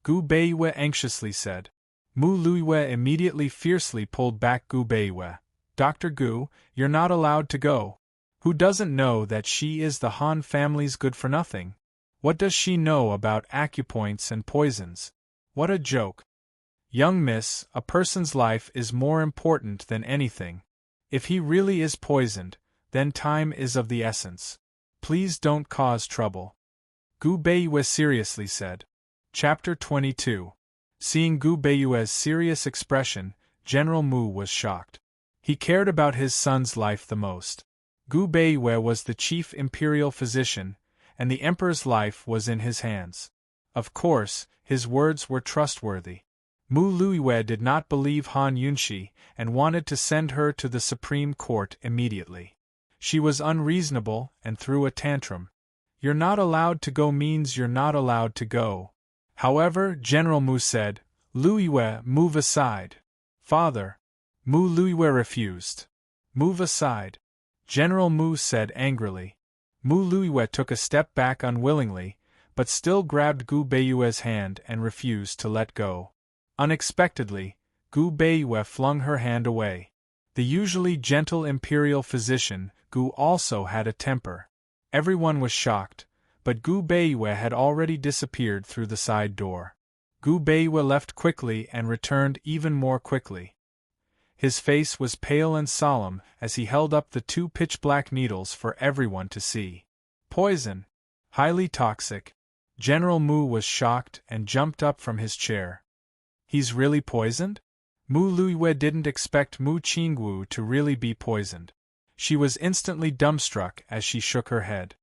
A: Gu Beiwei anxiously said. Mu Luiwei immediately fiercely pulled back Gu Beiwei. Dr. Gu, you're not allowed to go. Who doesn't know that she is the Han family's good-for-nothing? What does she know about acupoints and poisons? What a joke. Young miss, a person's life is more important than anything. If he really is poisoned, then time is of the essence. Please don't cause trouble. Gu Beiwei seriously said. Chapter 22. Seeing Gu Beiwei's serious expression, General Mu was shocked. He cared about his son's life the most. Gu Beiwei was the chief imperial physician, and the emperor's life was in his hands. Of course, his words were trustworthy. Mu Luiwe did not believe Han Yunshi and wanted to send her to the Supreme Court immediately. She was unreasonable and threw a tantrum. "You're not allowed to go means you're not allowed to go." However, General Mu said, "Luiwe, move aside." "Father." Mu Luiwe refused. "Move aside," General Mu said angrily. Mu Luiwe took a step back unwillingly, but still grabbed Gu Beiyue's hand and refused to let go. Unexpectedly, Gu Beiyue flung her hand away. The usually gentle imperial physician, Gu, also had a temper. Everyone was shocked, but Gu Beiyue had already disappeared through the side door. Gu Beiyue left quickly and returned even more quickly. His face was pale and solemn as he held up the 2 pitch-black needles for everyone to see. "Poison. Highly toxic." General Mu was shocked and jumped up from his chair. "He's really poisoned?" Mu Luiwe didn't expect Mu Qingwu to really be poisoned. She was instantly dumbstruck as she shook her head.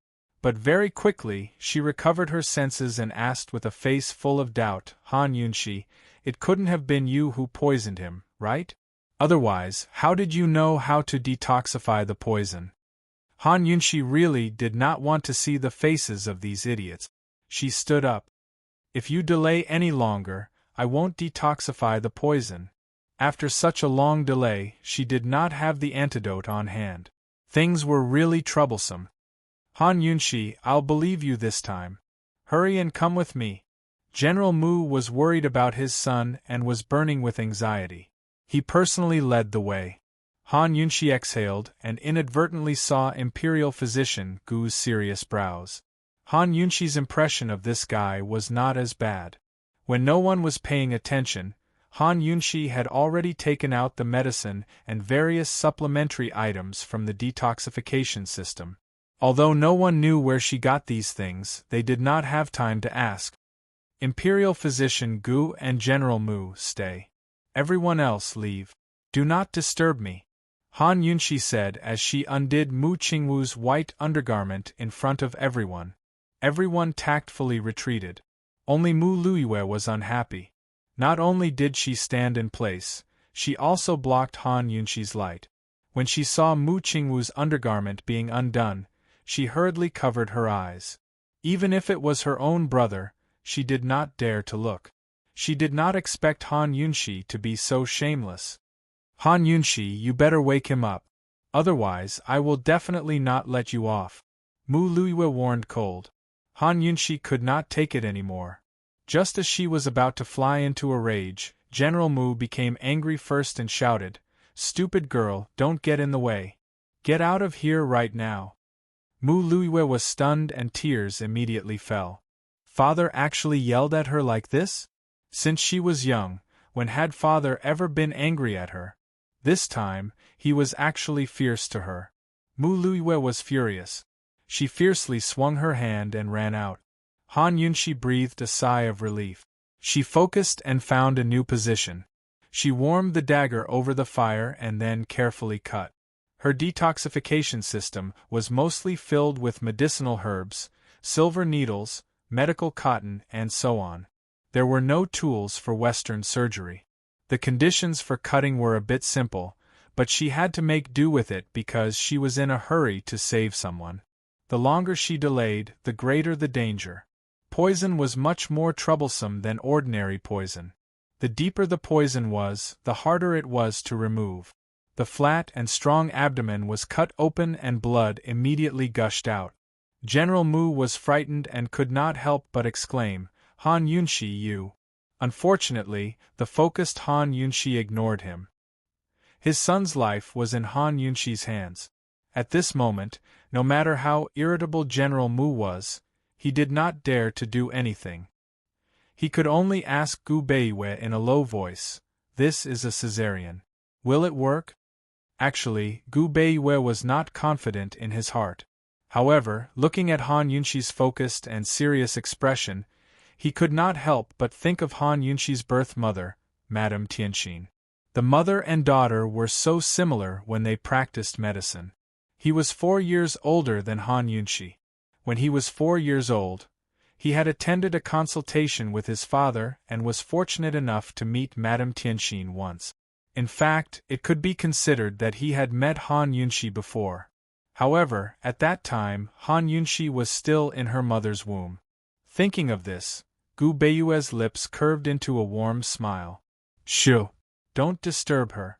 A: But very quickly she recovered her senses and asked with a face full of doubt, "Han Yunshi, it couldn't have been you who poisoned him, right? Otherwise, how did you know how to detoxify the poison?" Han Yunshi really did not want to see the faces of these idiots. She stood up. "If you delay any longer, I won't detoxify the poison." After such a long delay, she did not have the antidote on hand. Things were really troublesome. "Han Yunshi, I'll believe you this time. Hurry and come with me." General Mu was worried about his son and was burning with anxiety. He personally led the way. Han Yunshi exhaled and inadvertently saw Imperial Physician Gu's serious brows. Han Yunshi's impression of this guy was not as bad. When no one was paying attention, Han Yunshi had already taken out the medicine and various supplementary items from the detoxification system. Although no one knew where she got these things, they did not have time to ask. Imperial Physician Gu and General Mu, stay. Everyone else leave. Do not disturb me, Han Yunshi said as she undid Mu Qingwu's white undergarment in front of everyone. Everyone tactfully retreated. Only Mu Luiwe was unhappy. Not only did she stand in place, she also blocked Han Yunshi's light. When she saw Mu Qingwu's undergarment being undone, she hurriedly covered her eyes. Even if it was her own brother, she did not dare to look. She did not expect Han Yunshi to be so shameless. "Han Yunshi, you better wake him up. Otherwise, I will definitely not let you off," Mu Luiwe warned cold. Han Yunshi could not take it anymore. Just as she was about to fly into a rage, General Mu became angry first and shouted, "Stupid girl, don't get in the way. Get out of here right now." Mu Luiwe was stunned and tears immediately fell. Father actually yelled at her like this? Since she was young, when had father ever been angry at her? This time, he was actually fierce to her. Mu Luiwe was furious. She fiercely swung her hand and ran out. Han Yunshi breathed a sigh of relief. She focused and found a new position. She warmed the dagger over the fire and then carefully cut. Her detoxification system was mostly filled with medicinal herbs, silver needles, medical cotton, and so on. There were no tools for Western surgery. The conditions for cutting were a bit simple, but she had to make do with it because she was in a hurry to save someone. The longer she delayed, the greater the danger. Poison was much more troublesome than ordinary poison. The deeper the poison was, the harder it was to remove. The flat and strong abdomen was cut open and blood immediately gushed out. General Mu was frightened and could not help but exclaim, "Han Yunshi, you." Unfortunately, the focused Han Yunshi ignored him. His son's life was in Han Yunshi's hands. At this moment, no matter how irritable General Mu was, he did not dare to do anything. He could only ask Gu Beiyue in a low voice, "This is a cesarean. Will it work?" Actually, Gu Beiyue was not confident in his heart. However, looking at Han Yunshi's focused and serious expression, he could not help but think of Han Yunshi's birth mother, Madame Tianxin. The mother and daughter were so similar when they practiced medicine. He was 4 years older than Han Yunshi. When he was 4 years old, He had attended a consultation with his father and was fortunate enough to meet Madame Tianxin once. In fact, it could be considered that he had met Han Yunxi before. However, at that time, Han Yunxi was still in her mother's womb. Thinking of this, Gu Beiyue's lips curved into a warm smile. Shoo! Don't disturb her.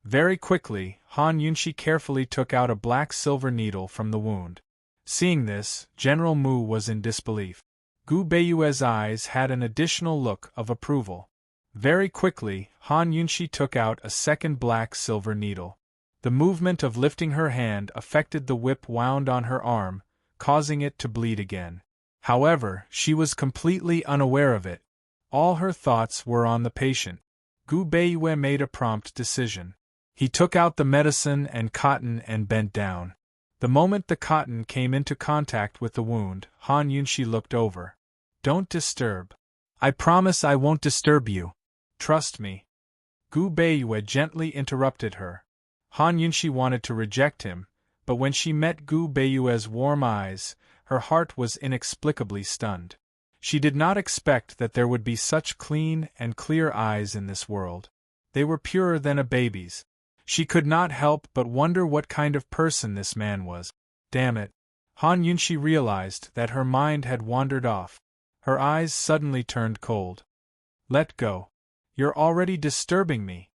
A: Very quickly, Han Yunxi carefully took out a black silver needle from the wound. Seeing this, General Mu was in disbelief. Gu Beiyue's eyes had an additional look of approval. Very quickly, Han Yunxi took out a second black silver needle. The movement of lifting her hand affected the whip wound on her arm, causing it to bleed again. However, she was completely unaware of it. All her thoughts were on the patient. Gu Beiyue made a prompt decision. He took out the medicine and cotton and bent down. The moment the cotton came into contact with the wound, Han Yunxi looked over. Don't disturb. I promise I won't disturb you. Trust me. Gu Beiyue gently interrupted her. Han Yunxi wanted to reject him, but when she met Gu Beiyue's warm eyes, her heart was inexplicably stunned. She did not expect that there would be such clean and clear eyes in this world. They were purer than a baby's. She could not help but wonder what kind of person this man was. Damn it! Han Yunxi realized that her mind had wandered off. Her eyes suddenly turned cold. Let go. You're already disturbing me.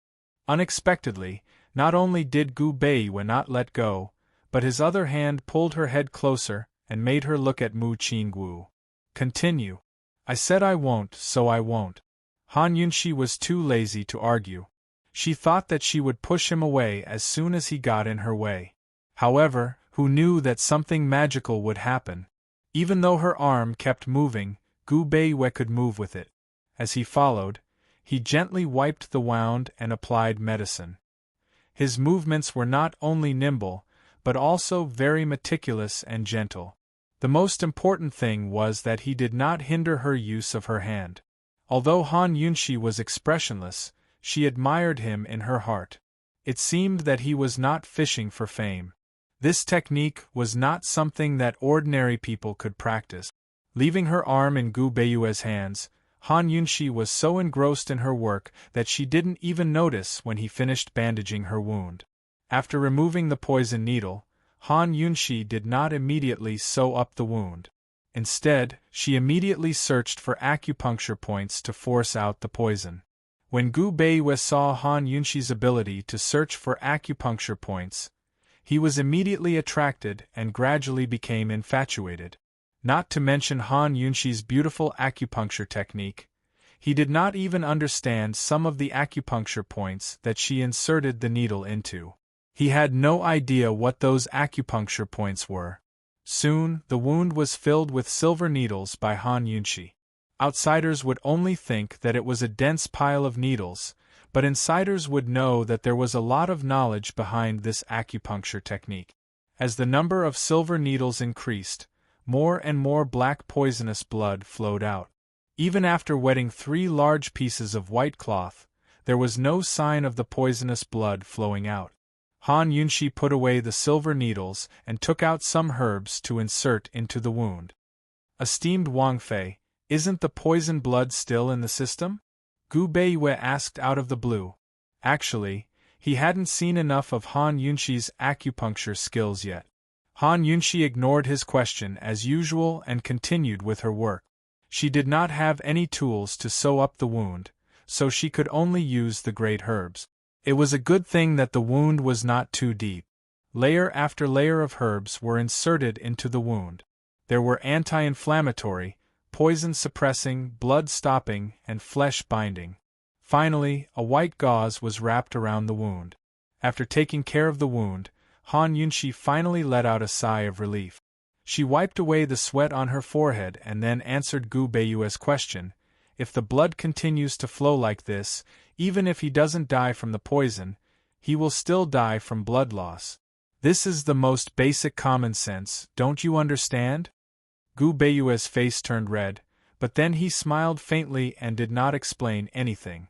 A: Unexpectedly, not only did Gu Beiyue not let go, but his other hand pulled her head closer and made her look at Mu Qingguo. Continue. I said I won't, so I won't. Han Yunxi was too lazy to argue. She thought that she would push him away as soon as he got in her way. However, who knew that something magical would happen? Even though her arm kept moving, Gu Beiyue could move with it. As he followed, he gently wiped the wound and applied medicine. His movements were not only nimble, but also very meticulous and gentle. The most important thing was that he did not hinder her use of her hand. Although Han Yunxi was expressionless, she admired him in her heart. It seemed that he was not fishing for fame. This technique was not something that ordinary people could practice. Leaving her arm in Gu Beiyue's hands, Han Yunxi was so engrossed in her work that she didn't even notice when he finished bandaging her wound. After removing the poison needle, Han Yunxi did not immediately sew up the wound. Instead, she immediately searched for acupuncture points to force out the poison. When Gu Beiyue saw Han Yunxi's ability to search for acupuncture points, he was immediately attracted and gradually became infatuated. Not to mention Han Yunxi's beautiful acupuncture technique, he did not even understand some of the acupuncture points that she inserted the needle into. He had no idea what those acupuncture points were. Soon, the wound was filled with silver needles by Han Yunxi. Outsiders would only think that it was a dense pile of needles, but insiders would know that there was a lot of knowledge behind this acupuncture technique. As the number of silver needles increased, more and more black poisonous blood flowed out. Even after wetting 3 large pieces of white cloth, there was no sign of the poisonous blood flowing out. Han Yunxi put away the silver needles and took out some herbs to insert into the wound. Esteemed Wang Fei, isn't the poison blood still in the system? Gu Beiyue asked out of the blue. Actually, he hadn't seen enough of Han Yunxi's acupuncture skills yet. Han Yunxi ignored his question as usual and continued with her work. She did not have any tools to sew up the wound, so she could only use the great herbs. It was a good thing that the wound was not too deep. Layer after layer of herbs were inserted into the wound. There were anti-inflammatory, poison-suppressing, blood-stopping, and flesh-binding. Finally, a white gauze was wrapped around the wound. After taking care of the wound, Han Yunxi finally let out a sigh of relief. She wiped away the sweat on her forehead and then answered Gu Beiyue's question. If the blood continues to flow like this, even if he doesn't die from the poison, he will still die from blood loss. This is the most basic common sense, don't you understand? Gu Beiyue's face turned red, but then he smiled faintly and did not explain anything.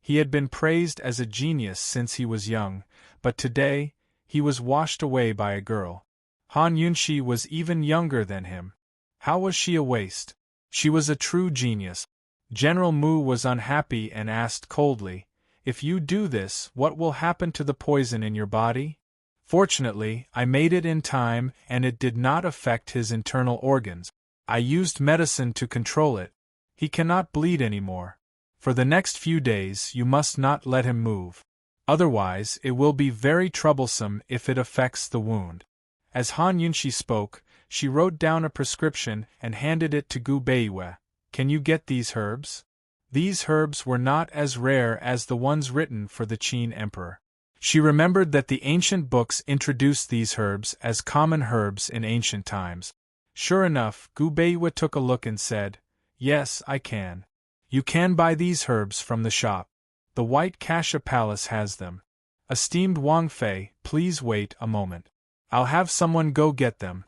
A: He had been praised as a genius since he was young, but today, he was washed away by a girl. Han Yunxi was even younger than him. How was she a waste? She was a true genius. General Mu was unhappy and asked coldly, "If you do this, what will happen to the poison in your body?" Fortunately, I made it in time and it did not affect his internal organs. I used medicine to control it. He cannot bleed anymore. For the next few days you must not let him move. Otherwise it will be very troublesome if it affects the wound. As Han Yunshi spoke, she wrote down a prescription and handed it to Gu Beiwei. "Can you get these herbs?" These herbs were not as rare as the ones written for the Qin emperor. She remembered that the ancient books introduced these herbs as common herbs in ancient times. Sure enough, Gu Beiwei took a look and said, "Yes, I can. You can buy these herbs from the shop. The White Kasha Palace has them. Esteemed Wang Fei, please wait a moment. I'll have someone go get them."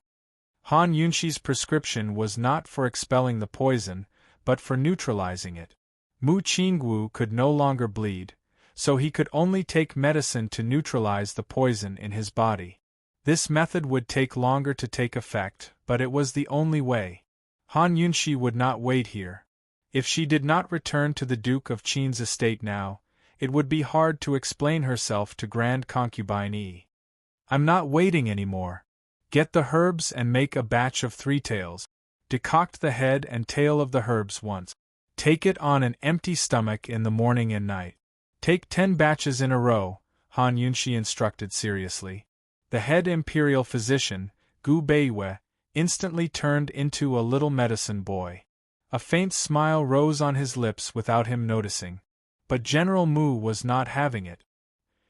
A: Han Yunshi's prescription was not for expelling the poison, but for neutralizing it. Mu Qingwu could no longer bleed, so he could only take medicine to neutralize the poison in his body. This method would take longer to take effect, but it was the only way. Han Yunshi would not wait here. If she did not return to the Duke of Qin's estate now, it would be hard to explain herself to Grand Concubine Yi. "I'm not waiting anymore. Get the herbs and make a batch of 3 tails. Decoct the head and tail of the herbs once. Take it on an empty stomach in the morning and night. Take 10 batches in a row," Han Yunshi instructed seriously. The head imperial physician, Gu Beiwei, instantly turned into a little medicine boy. A faint smile rose on his lips without him noticing. But General Mu was not having it.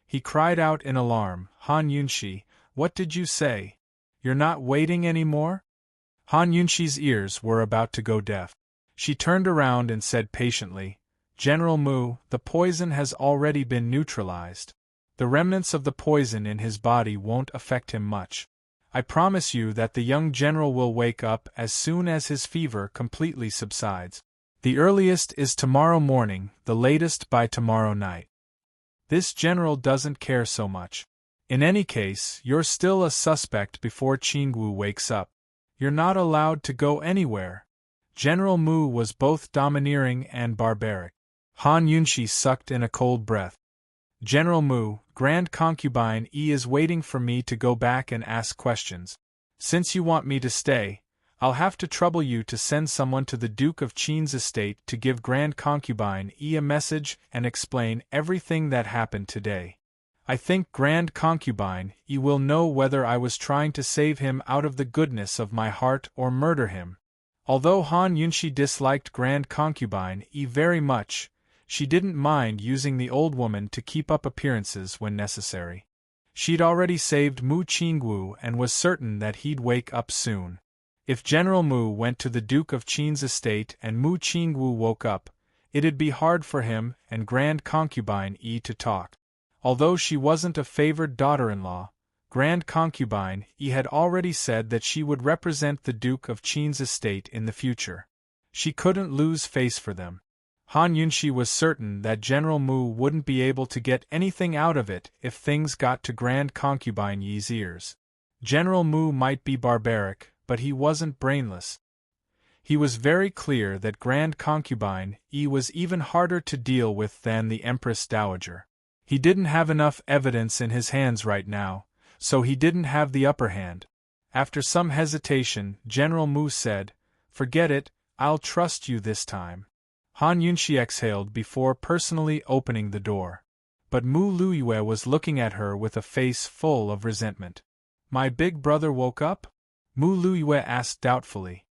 A: He cried out in alarm, "Han Yunshi, what did you say? You're not waiting anymore?" Han Yunshi's ears were about to go deaf. She turned around and said patiently, "General Mu, the poison has already been neutralized. The remnants of the poison in his body won't affect him much. I promise you that the young general will wake up as soon as his fever completely subsides. The earliest is tomorrow morning, the latest by tomorrow night. This general doesn't care so much. In any case, you're still a suspect before Qingwu wakes up. You're not allowed to go anywhere." General Mu was both domineering and barbaric. Han Yunshi sucked in a cold breath. "General Mu, Grand Concubine Yi is waiting for me to go back and ask questions. Since you want me to stay, I'll have to trouble you to send someone to the Duke of Qin's estate to give Grand Concubine Yi a message and explain everything that happened today. I think Grand Concubine Yi will know whether I was trying to save him out of the goodness of my heart or murder him." Although Han Yunshi disliked Grand Concubine Yi very much, she didn't mind using the old woman to keep up appearances when necessary. She'd already saved Mu Qingwu and was certain that he'd wake up soon. If General Mu went to the Duke of Qin's estate and Mu Qingwu woke up, it'd be hard for him and Grand Concubine Yi to talk. Although she wasn't a favored daughter-in-law, Grand Concubine Yi had already said that she would represent the Duke of Qin's estate in the future. She couldn't lose face for them. Han Yunshi was certain that General Mu wouldn't be able to get anything out of it if things got to Grand Concubine Yi's ears. General Mu might be barbaric, but he wasn't brainless. He was very clear that Grand Concubine Yi was even harder to deal with than the Empress Dowager. He didn't have enough evidence in his hands right now, so he didn't have the upper hand. After some hesitation, General Mu said, "Forget it, I'll trust you this time." Han Yunshi exhaled before personally opening the door. But Mu Luiyue was looking at her with a face full of resentment. "My big brother woke up?" Mu Luiyue asked doubtfully.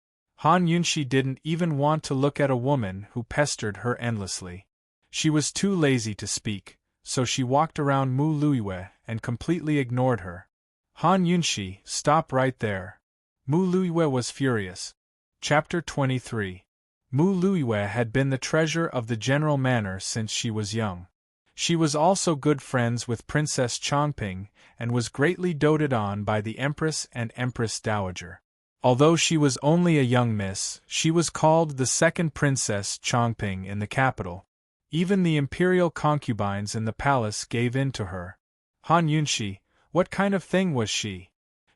A: Han Yunshi didn't even want to look at a woman who pestered her endlessly. She was too lazy to speak, so she walked around Mu Luiyue and completely ignored her. "Han Yunshi, stop right there." Mu Luiyue was furious. Chapter 23. Mu Luiyue had been the treasure of the general manor since she was young. She was also good friends with Princess Chongping and was greatly doted on by the Empress and Empress Dowager. Although she was only a young miss, she was called the second Princess Chongping in the capital. Even the imperial concubines in the palace gave in to her. Han Yunshi, what kind of thing was she?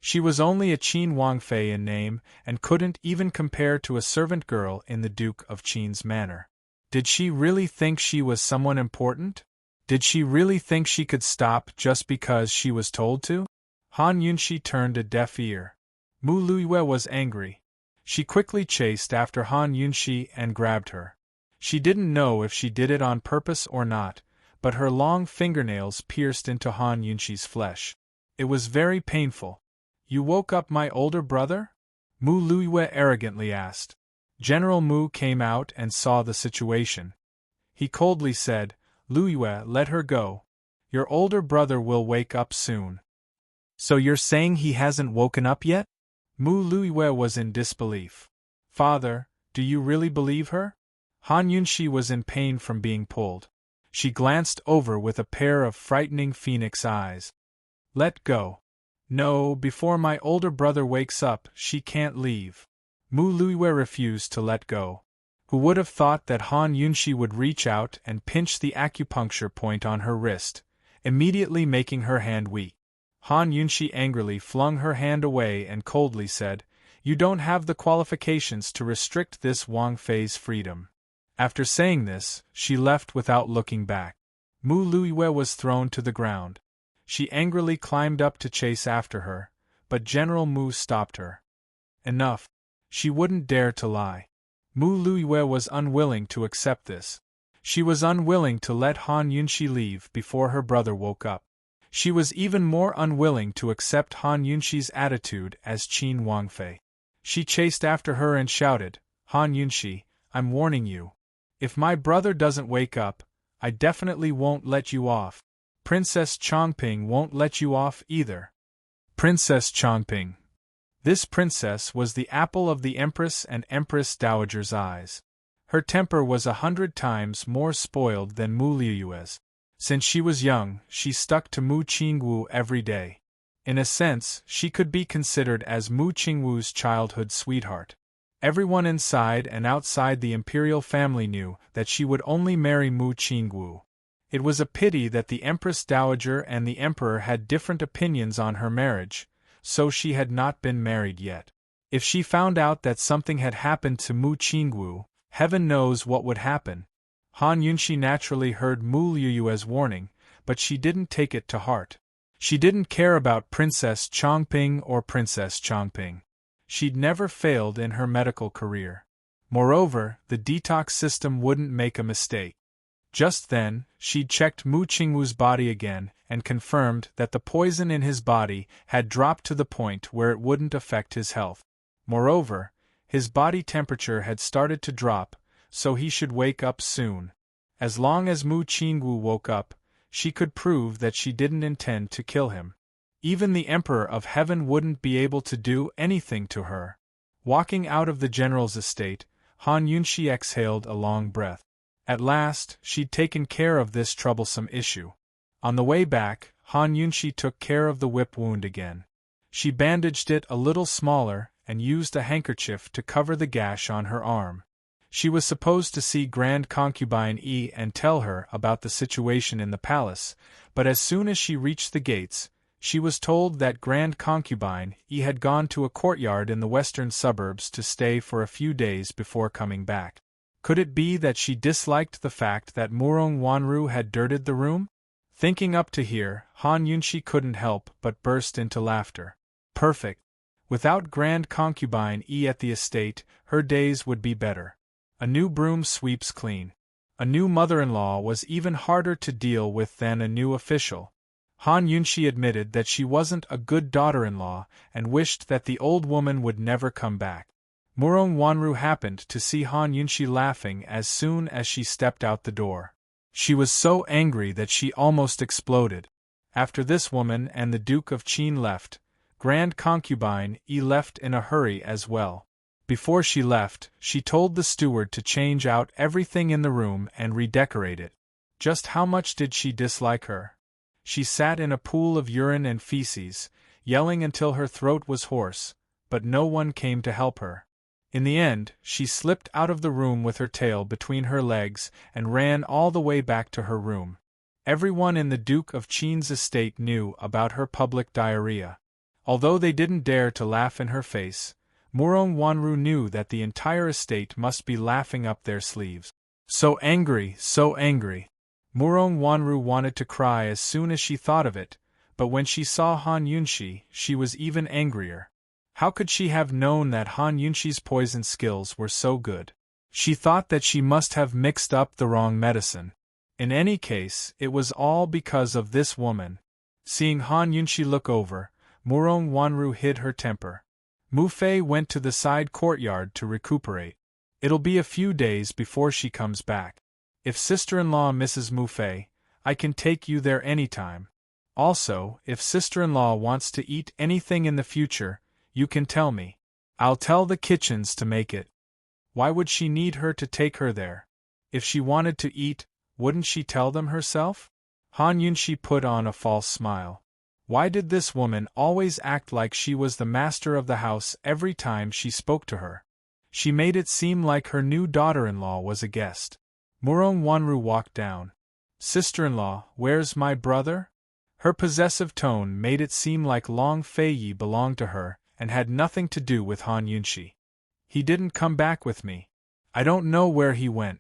A: She was only a Qin Wangfei in name, and couldn't even compare to a servant girl in the Duke of Qin's manor. Did she really think she was someone important? Did she really think she could stop just because she was told to? Han Yunxi turned a deaf ear. Mu Luiyue was angry. She quickly chased after Han Yunxi and grabbed her. She didn't know if she did it on purpose or not, but her long fingernails pierced into Han Yunxi's flesh. It was very painful. You woke up my older brother? Mu Luiyue arrogantly asked. General Mu came out and saw the situation. He coldly said, Luiyue, let her go. Your older brother will wake up soon. So you're saying he hasn't woken up yet? Mu Luiyue was in disbelief. Father, do you really believe her? Han Yunxi was in pain from being pulled. She glanced over with a pair of frightening phoenix eyes. Let go. No, before my older brother wakes up, she can't leave. Mu Luiyue refused to let go. Who would have thought that Han Yunxi would reach out and pinch the acupuncture point on her wrist, immediately making her hand weak. Han Yunxi angrily flung her hand away and coldly said, You don't have the qualifications to restrict this Wang Fei's freedom. After saying this, she left without looking back. Mu Luiyue was thrown to the ground. She angrily climbed up to chase after her, but General Mu stopped her. Enough. She wouldn't dare to lie. Mu Luiyue was unwilling to accept this. She was unwilling to let Han Yunxi leave before her brother woke up. She was even more unwilling to accept Han Yunxi's attitude as Qin Wangfei. She chased after her and shouted, Han Yunxi, I'm warning you. If my brother doesn't wake up, I definitely won't let you off. Princess Chongping won't let you off either. Princess Chongping. This princess was the apple of the Empress and Empress Dowager's eyes. Her temper was 100 times more spoiled than Mu Luiyue's. Since she was young, she stuck to Mu Qingwu every day. In a sense, she could be considered as Mu Qingwu's childhood sweetheart. Everyone inside and outside the imperial family knew that she would only marry Mu Qingwu. It was a pity that the Empress Dowager and the Emperor had different opinions on her marriage, so she had not been married yet. If she found out that something had happened to Mu Qingwu, heaven knows what would happen. Han Yunxi naturally heard Mu Luiyue's warning, but she didn't take it to heart. She didn't care about Princess Chongping or Princess Chongping. She'd never failed in her medical career. Moreover, the detox system wouldn't make a mistake. Just then, she'd checked Mu Qingwu's body again and confirmed that the poison in his body had dropped to the point where it wouldn't affect his health. Moreover, his body temperature had started to drop, so he should wake up soon. As long as Mu Qingwu woke up, she could prove that she didn't intend to kill him. Even the Emperor of Heaven wouldn't be able to do anything to her. Walking out of the general's estate, Han Yunxi exhaled a long breath. At last, she'd taken care of this troublesome issue. On the way back, Han Yunxi took care of the whip wound again. She bandaged it a little smaller and used a handkerchief to cover the gash on her arm. She was supposed to see Grand Concubine Yi and tell her about the situation in the palace, but as soon as she reached the gates, she was told that Grand Concubine Yi had gone to a courtyard in the western suburbs to stay for a few days before coming back. Could it be that she disliked the fact that Murong Wanru had dirtied the room? Thinking up to here, Han Yunxi couldn't help but burst into laughter. Perfect. Without Grand Concubine Yi at the estate, her days would be better. A new broom sweeps clean. A new mother-in-law was even harder to deal with than a new official. Han Yunxi admitted that she wasn't a good daughter-in-law and wished that the old woman would never come back. Murong Wanru happened to see Han Yunxi laughing as soon as she stepped out the door. She was so angry that she almost exploded. After this woman and the Duke of Qin left, Grand Concubine Yi left in a hurry as well. Before she left, she told the steward to change out everything in the room and redecorate it. Just how much did she dislike her? She sat in a pool of urine and feces, yelling until her throat was hoarse, but no one came to help her. In the end, she slipped out of the room with her tail between her legs and ran all the way back to her room. Everyone in the Duke of Qin's estate knew about her public diarrhea. Although they didn't dare to laugh in her face, Murong Wanru knew that the entire estate must be laughing up their sleeves. So angry, so angry. Murong Wanru wanted to cry as soon as she thought of it, but when she saw Han Yunshi, she was even angrier. How could she have known that Han Yunshi's poison skills were so good? She thought that she must have mixed up the wrong medicine. In any case, it was all because of this woman. Seeing Han Yunshi look over, Murong Wanru hid her temper. Mu Fei went to the side courtyard to recuperate. It'll be a few days before she comes back. If sister-in-law misses Mu Fei, I can take you there anytime. Also, if sister-in-law wants to eat anything in the future, you can tell me. I'll tell the kitchens to make it. Why would she need her to take her there? If she wanted to eat, wouldn't she tell them herself? Han Yunshi put on a false smile. Why did this woman always act like she was the master of the house every time she spoke to her? She made it seem like her new daughter-in-law was a guest. Murong Wanru walked down. Sister-in-law, where's my brother? Her possessive tone made it seem like Long Feiyi belonged to her and had nothing to do with Han Yunshi. He didn't come back with me. I don't know where he went.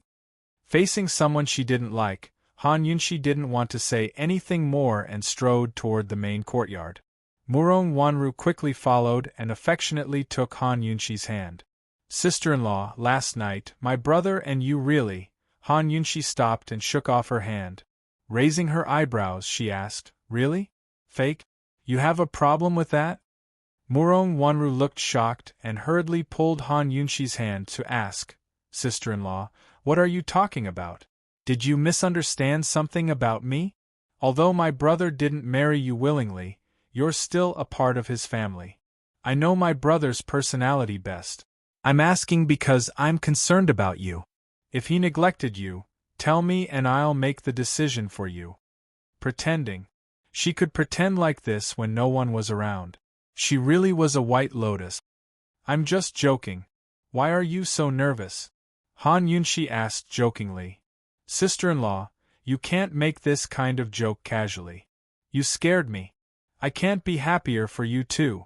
A: Facing someone she didn't like, Han Yunshi didn't want to say anything more and strode toward the main courtyard. Murong Wanru quickly followed and affectionately took Han Yunshi's hand. Sister-in-law, last night, my brother and you really… Han Yunshi stopped and shook off her hand. Raising her eyebrows, she asked, really? Fake? You have a problem with that? Murong Wanru looked shocked and hurriedly pulled Han Yunshi's hand to ask, Sister-in-law, what are you talking about? Did you misunderstand something about me? Although my brother didn't marry you willingly, you're still a part of his family. I know my brother's personality best. I'm asking because I'm concerned about you. If he neglected you, tell me and I'll make the decision for you. Pretending. She could pretend like this when no one was around. She really was a white lotus. I'm just joking. Why are you so nervous? Han Yunshi asked jokingly. Sister-in-law, you can't make this kind of joke casually. You scared me. I can't be happier for you too.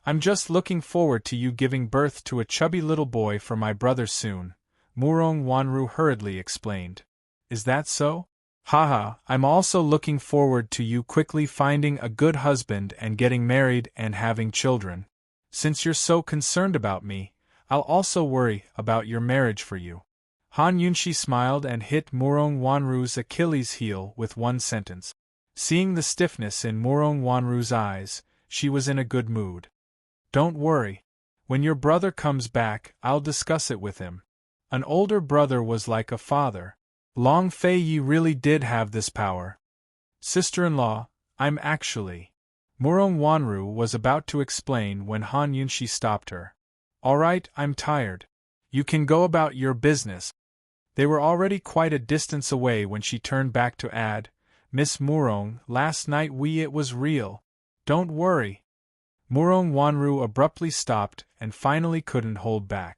A: I'm just looking forward to you giving birth to a chubby little boy for my brother soon, Murong Wanru hurriedly explained. Is that so? Haha, I'm also looking forward to you quickly finding a good husband and getting married and having children. Since you're so concerned about me, I'll also worry about your marriage for you. Han Yunshi smiled and hit Murong Wanru's Achilles heel with one sentence. Seeing the stiffness in Murong Wanru's eyes, she was in a good mood. Don't worry. When your brother comes back, I'll discuss it with him. An older brother was like a father. Long Feiyi really did have this power. Sister-in-law, I'm actually… Murong Wanru was about to explain when Han Yunshi stopped her. All right, I'm tired. You can go about your business. They were already quite a distance away when she turned back to add, Miss Murong, last night it was real. Don't worry. Murong Wanru abruptly stopped and finally couldn't hold back.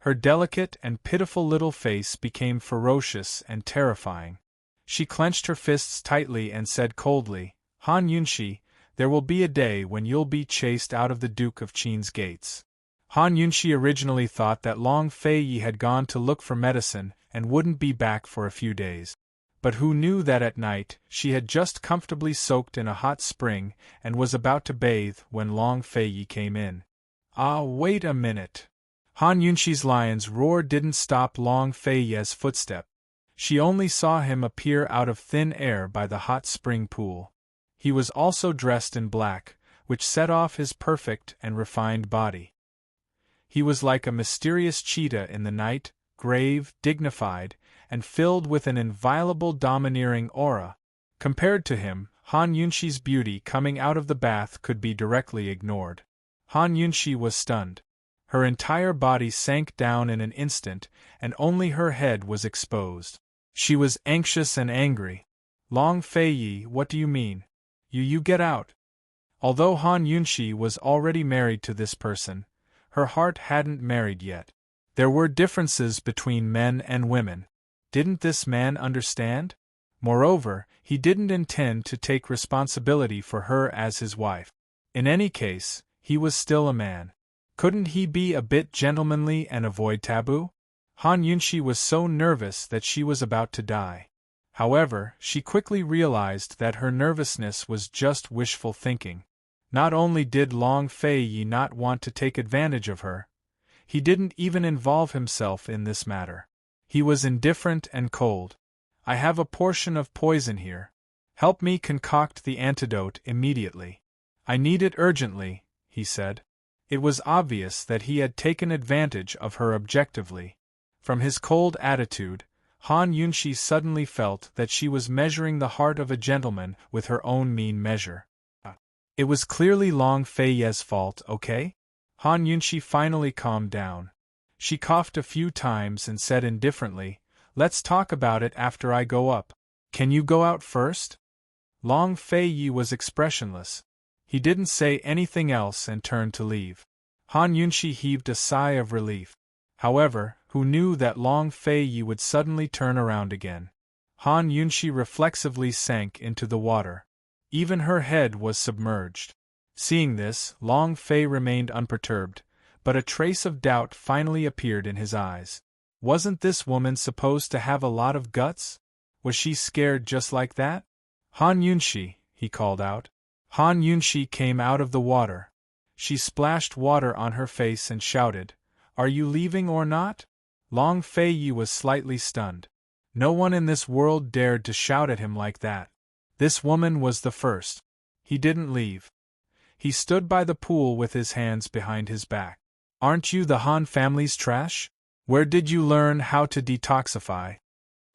A: Her delicate and pitiful little face became ferocious and terrifying. She clenched her fists tightly and said coldly, Han Yunshi, there will be a day when you'll be chased out of the Duke of Qin's gates. Han Yunshi originally thought that Long Feiyi had gone to look for medicine and wouldn't be back for a few days. But who knew that at night she had just comfortably soaked in a hot spring and was about to bathe when Long Feiyi came in. Ah, wait a minute. Han Yunshi's lion's roar didn't stop Long Feiyi's footstep. She only saw him appear out of thin air by the hot spring pool. He was also dressed in black, which set off his perfect and refined body. He was like a mysterious cheetah in the night, grave, dignified, and filled with an inviolable domineering aura. Compared to him, Han Yunshi's beauty coming out of the bath could be directly ignored. Han Yunshi was stunned. Her entire body sank down in an instant, and only her head was exposed. She was anxious and angry. Long Feiyi, what do you mean? You get out. Although Han Yunshi was already married to this person, her heart hadn't married yet. There were differences between men and women. Didn't this man understand? Moreover, he didn't intend to take responsibility for her as his wife. In any case, he was still a man. Couldn't he be a bit gentlemanly and avoid taboo? Han Yunshi was so nervous that she was about to die. However, she quickly realized that her nervousness was just wishful thinking. Not only did Long Fei Yi not want to take advantage of her, he didn't even involve himself in this matter. He was indifferent and cold. I have a portion of poison here. Help me concoct the antidote immediately. I need it urgently, he said. It was obvious that he had taken advantage of her objectively. From his cold attitude, Han Yunshi suddenly felt that she was measuring the heart of a gentleman with her own mean measure. It was clearly Long Fei Yi's fault, okay? Han Yunshi finally calmed down. She coughed a few times and said indifferently, "Let's talk about it after I go up. Can you go out first?" Long Fei Yi was expressionless. He didn't say anything else and turned to leave. Han Yunshi heaved a sigh of relief. However, who knew that Long Fei Yi would suddenly turn around again? Han Yunshi reflexively sank into the water. Even her head was submerged. Seeing this, Long Fei remained unperturbed, but a trace of doubt finally appeared in his eyes. Wasn't this woman supposed to have a lot of guts? Was she scared just like that? Han Yunshi, he called out. Han Yunshi came out of the water. She splashed water on her face and shouted, "Are you leaving or not?" Long Fei Yi was slightly stunned. No one in this world dared to shout at him like that. This woman was the first. He didn't leave. He stood by the pool with his hands behind his back. "Aren't you the Han family's trash? Where did you learn how to detoxify?"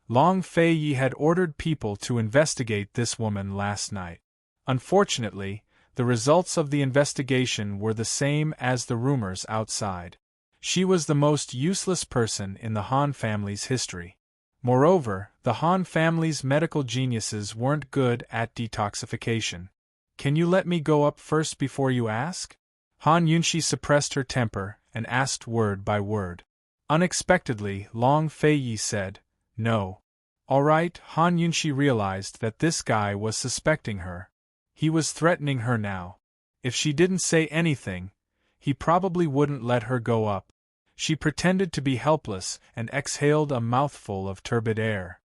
A: Long Fei Yi had ordered people to investigate this woman last night. Unfortunately, the results of the investigation were the same as the rumors outside. She was the most useless person in the Han family's history. Moreover, the Han family's medical geniuses weren't good at detoxification. "Can you let me go up first before you ask?" Han Yunshi suppressed her temper and asked word by word. Unexpectedly, Long Fei Yi said, "No." All right, Han Yunshi realized that this guy was suspecting her. He was threatening her now. If she didn't say anything, he probably wouldn't let her go up. She pretended to be helpless and exhaled a mouthful of turbid air.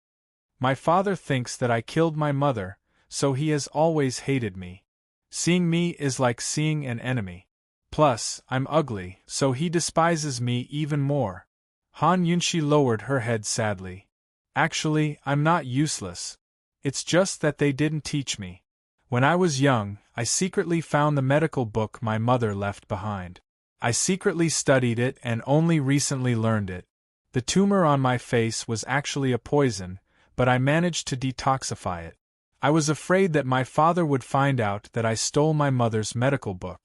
A: "My father thinks that I killed my mother, so he has always hated me. Seeing me is like seeing an enemy. Plus, I'm ugly, so he despises me even more." Han Yunshi lowered her head sadly. "Actually, I'm not useless. It's just that they didn't teach me. When I was young, I secretly found the medical book my mother left behind. I secretly studied it and only recently learned it. The tumor on my face was actually a poison, but I managed to detoxify it. I was afraid that my father would find out that I stole my mother's medical book.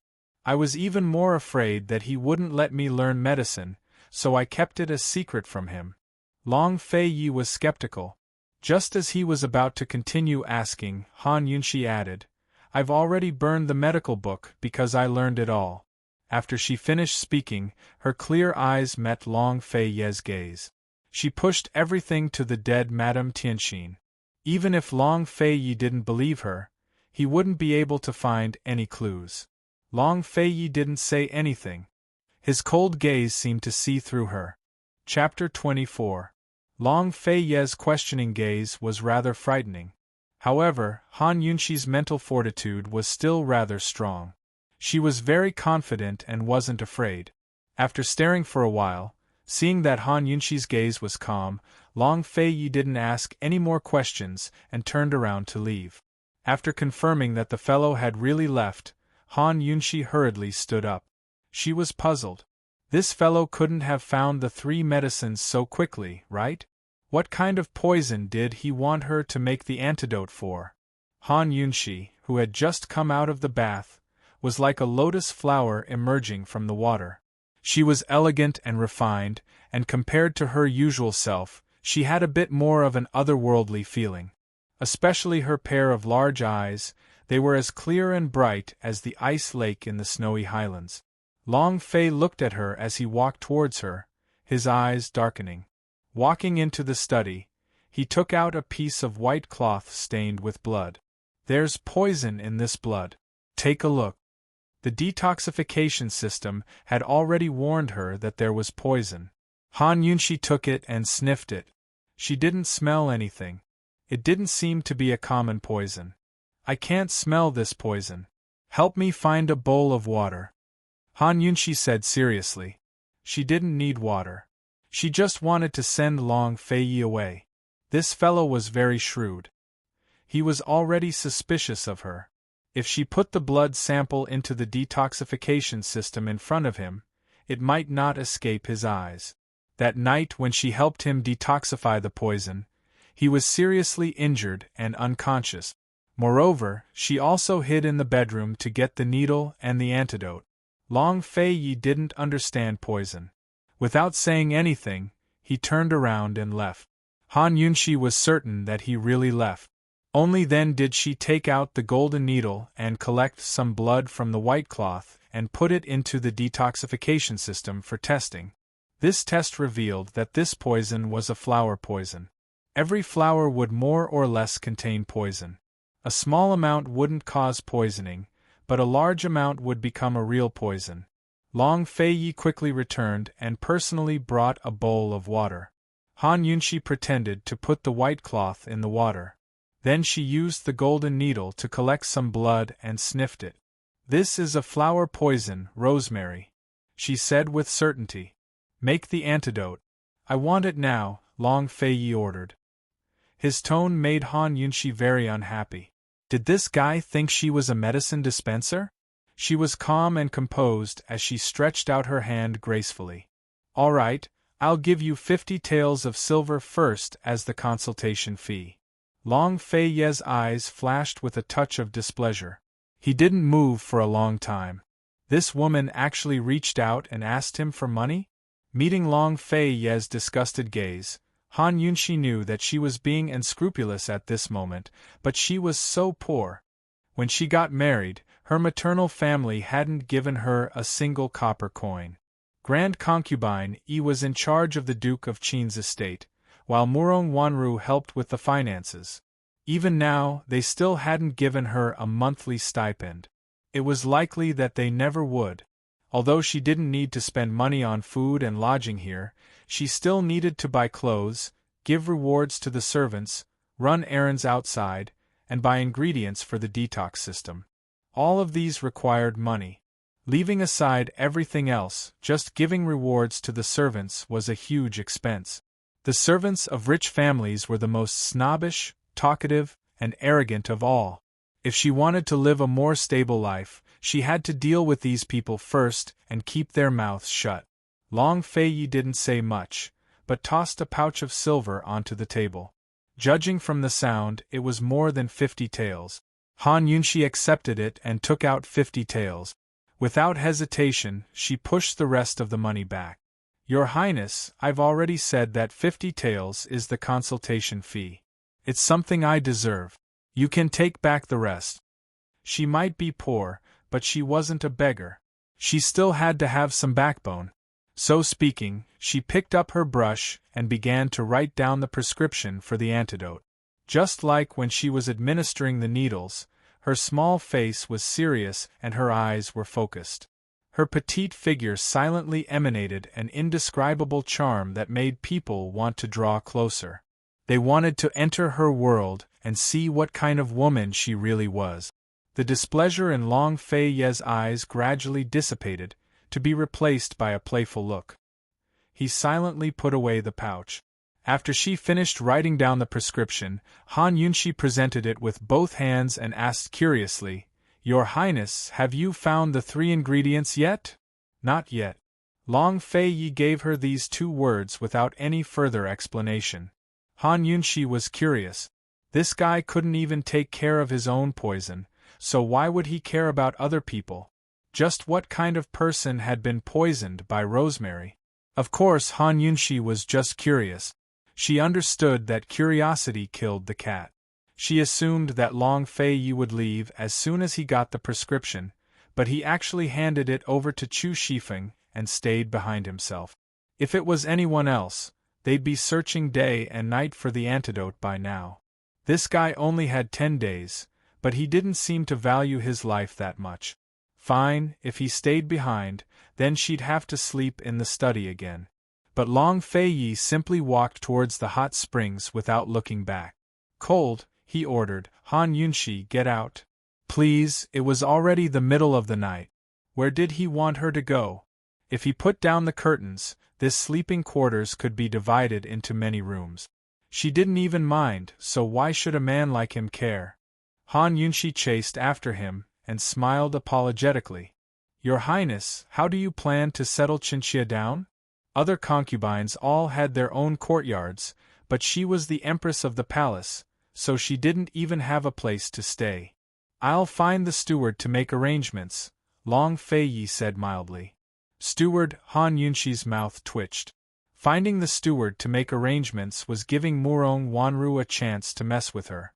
A: I was even more afraid that he wouldn't let me learn medicine, so I kept it a secret from him." Long Fei Yi was skeptical. Just as he was about to continue asking, Han Yunshi added, "I've already burned the medical book because I learned it all." After she finished speaking, her clear eyes met Long Fei Yi's gaze. She pushed everything to the dead Madame Tianxin. Even if Long Fei Yi didn't believe her, he wouldn't be able to find any clues. Long Fei Yi didn't say anything. His cold gaze seemed to see through her. Chapter 24. Long Fei Yi's questioning gaze was rather frightening. However, Han Yunshi's mental fortitude was still rather strong. She was very confident and wasn't afraid. After staring for a while, seeing that Han Yunshi's gaze was calm, Long Fei Yi didn't ask any more questions and turned around to leave. After confirming that the fellow had really left, Han Yunshi hurriedly stood up. She was puzzled. This fellow couldn't have found the 3 medicines so quickly, right? What kind of poison did he want her to make the antidote for? Han Yunshi, who had just come out of the bath, was like a lotus flower emerging from the water. She was elegant and refined, and compared to her usual self, she had a bit more of an otherworldly feeling. Especially her pair of large eyes, they were as clear and bright as the ice lake in the snowy highlands. Long Fei looked at her as he walked towards her, his eyes darkening. Walking into the study, he took out a piece of white cloth stained with blood. "There's poison in this blood. Take a look." The detoxification system had already warned her that there was poison. Han Yunxi took it and sniffed it. She didn't smell anything. It didn't seem to be a common poison. I can't smell this poison. Help me find a bowl of water. Han Yunxi said seriously. She didn't need water. She just wanted to send Long Feiyi away. This fellow was very shrewd. He was already suspicious of her. If she put the blood sample into the detoxification system in front of him, it might not escape his eyes. That night when she helped him detoxify the poison, he was seriously injured and unconscious. Moreover, she also hid in the bedroom to get the needle and the antidote. Long Feiyi didn't understand poison. Without saying anything, he turned around and left. Han Yunxi was certain that he really left. Only then did she take out the golden needle and collect some blood from the white cloth and put it into the detoxification system for testing. This test revealed that this poison was a flower poison. Every flower would more or less contain poison. A small amount wouldn't cause poisoning, but a large amount would become a real poison. Long Feiyi quickly returned and personally brought a bowl of water. Han Yunxi pretended to put the white cloth in the water. Then she used the golden needle to collect some blood and sniffed it. "This is a flower poison, rosemary," she said with certainty. "Make the antidote. I want it now," Long Feiyi ordered. His tone made Han Yunxi very unhappy. Did this guy think she was a medicine dispenser? She was calm and composed as she stretched out her hand gracefully. "All right, I'll give you 50 taels of silver first as the consultation fee." Long Feiyi's eyes flashed with a touch of displeasure. He didn't move for a long time. This woman actually reached out and asked him for money? Meeting Long Feiyi's disgusted gaze, Han Yunxi knew that she was being unscrupulous at this moment, but she was so poor. When she got married, her maternal family hadn't given her a single copper coin. Grand concubine Yi was in charge of the Duke of Qin's estate, while Murong Wanru helped with the finances. Even now, they still hadn't given her a monthly stipend. It was likely that they never would. Although she didn't need to spend money on food and lodging here, she still needed to buy clothes, give rewards to the servants, run errands outside, and buy ingredients for the detox system. All of these required money. Leaving aside everything else, just giving rewards to the servants was a huge expense. The servants of rich families were the most snobbish, talkative, and arrogant of all. If she wanted to live a more stable life, she had to deal with these people first and keep their mouths shut. Long Feiyi didn't say much, but tossed a pouch of silver onto the table. Judging from the sound, it was more than 50 taels. Han Yunxi accepted it and took out 50 taels. Without hesitation, she pushed the rest of the money back. "Your Highness, I've already said that 50 taels is the consultation fee. It's something I deserve. You can take back the rest." She might be poor, but she wasn't a beggar. She still had to have some backbone. So speaking, she picked up her brush and began to write down the prescription for the antidote. Just like when she was administering the needles, her small face was serious and her eyes were focused. Her petite figure silently emanated an indescribable charm that made people want to draw closer. They wanted to enter her world and see what kind of woman she really was. The displeasure in Long Feiyi's eyes gradually dissipated, to be replaced by a playful look. He silently put away the pouch. After she finished writing down the prescription, Han Yunxi presented it with both hands and asked curiously, "Your Highness, have you found the 3 ingredients yet?" "Not yet." Long Feiyi gave her these 2 words without any further explanation. Han Yunxi was curious. This guy couldn't even take care of his own poison, so why would he care about other people? Just what kind of person had been poisoned by rosemary? Of course Han Yunxi was just curious. She understood that curiosity killed the cat. She assumed that Long Feiyi would leave as soon as he got the prescription, but he actually handed it over to Chu Shifeng and stayed behind himself. If it was anyone else, they'd be searching day and night for the antidote by now. This guy only had 10 days, but he didn't seem to value his life that much. Fine, if he stayed behind, then she'd have to sleep in the study again. But Long Fei-yi simply walked towards the hot springs without looking back. Cold, he ordered, Han Yunshi, get out. Please, it was already the middle of the night. Where did he want her to go? If he put down the curtains, this sleeping quarters could be divided into many rooms. She didn't even mind, so why should a man like him care? Han Yunshi chased after him, and smiled apologetically. Your Highness, how do you plan to settle Chinchilla down? Other concubines all had their own courtyards, but she was the empress of the palace, so she didn't even have a place to stay. I'll find the steward to make arrangements, Long Fei-yi said mildly. Steward, Han Yunshi's mouth twitched. Finding the steward to make arrangements was giving Murong Wanru a chance to mess with her.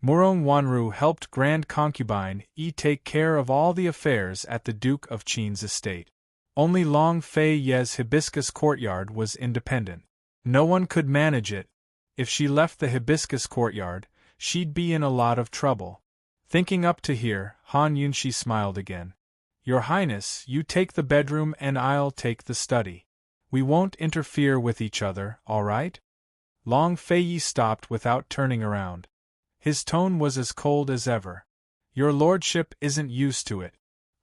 A: Murong Wanru helped Grand Concubine Yi take care of all the affairs at the Duke of Qin's estate. Only Long Fei-yi's hibiscus courtyard was independent. No one could manage it. If she left the hibiscus courtyard, she'd be in a lot of trouble. Thinking up to here, Han Yunshi smiled again. Your Highness, you take the bedroom and I'll take the study. We won't interfere with each other, all right? Long Fei-yi stopped without turning around. His tone was as cold as ever. Your lordship isn't used to it.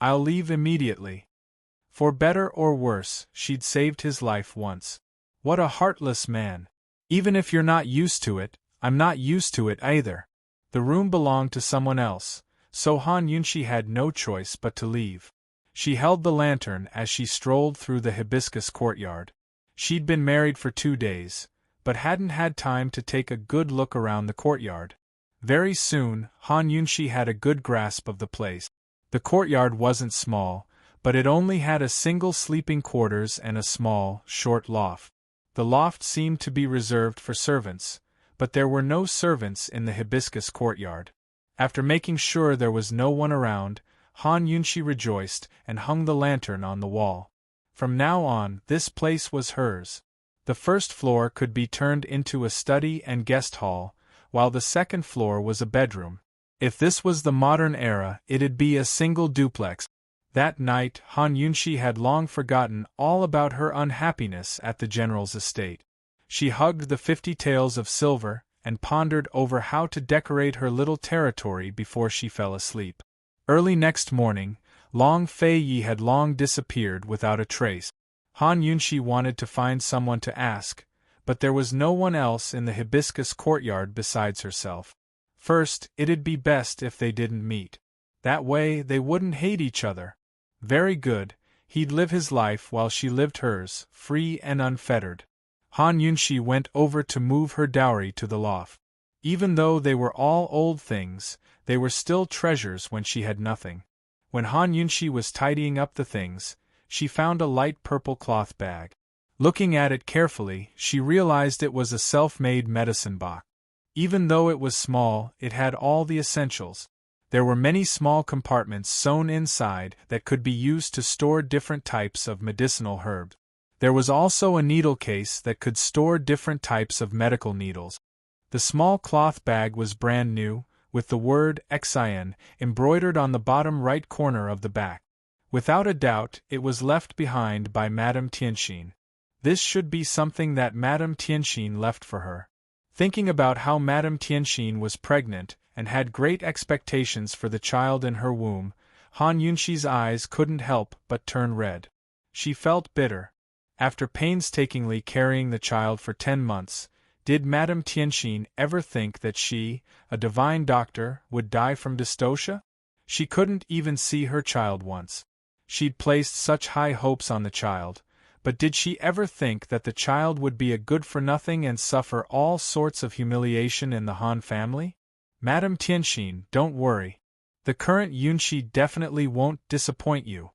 A: I'll leave immediately. For better or worse, she'd saved his life once. What a heartless man. Even if you're not used to it, I'm not used to it either. The room belonged to someone else, so Han Yunshi had no choice but to leave. She held the lantern as she strolled through the hibiscus courtyard. She'd been married for 2 days, but hadn't had time to take a good look around the courtyard. Very soon, Han Yunshi had a good grasp of the place. The courtyard wasn't small, but it only had a single sleeping quarters and a small, short loft. The loft seemed to be reserved for servants, but there were no servants in the hibiscus courtyard. After making sure there was no one around, Han Yunshi rejoiced and hung the lantern on the wall. From now on, this place was hers. The first floor could be turned into a study and guest hall, while the second floor was a bedroom. If this was the modern era, it'd be a single duplex. That night, Han Yunshi had long forgotten all about her unhappiness at the general's estate. She hugged the 50 taels of silver and pondered over how to decorate her little territory before she fell asleep. Early next morning, Long Fei-yi had long disappeared without a trace. Han Yunshi wanted to find someone to ask, but there was no one else in the hibiscus courtyard besides herself. First, it'd be best if they didn't meet. That way they wouldn't hate each other. Very good, he'd live his life while she lived hers, free and unfettered. Han Yunshi went over to move her dowry to the loft. Even though they were all old things, they were still treasures when she had nothing. When Han Yunshi was tidying up the things, she found a light purple cloth bag. Looking at it carefully, she realized it was a self-made medicine box. Even though it was small, it had all the essentials. There were many small compartments sewn inside that could be used to store different types of medicinal herbs. There was also a needle case that could store different types of medical needles. The small cloth bag was brand new, with the word Xian embroidered on the bottom right corner of the back. Without a doubt, it was left behind by Madame Tianxin. This should be something that Madame Tianxin left for her. Thinking about how Madame Tianxin was pregnant and had great expectations for the child in her womb, Han Yunshi's eyes couldn't help but turn red. She felt bitter. After painstakingly carrying the child for 10 months, did Madame Tianxin ever think that she, a divine doctor, would die from dystocia? She couldn't even see her child once. She'd placed such high hopes on the child, but did she ever think that the child would be a good-for-nothing and suffer all sorts of humiliation in the Han family? Madame Tianxin, don't worry. The current Yunshi definitely won't disappoint you.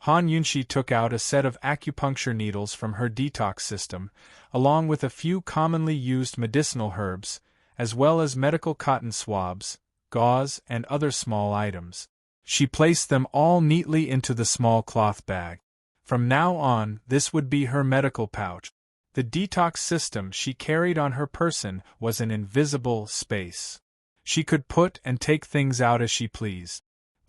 A: Han Yunshi took out a set of acupuncture needles from her detox system, along with a few commonly used medicinal herbs, as well as medical cotton swabs, gauze, and other small items. She placed them all neatly into the small cloth bag. From now on, this would be her medical pouch. The detox system she carried on her person was an invisible space. She could put and take things out as she pleased.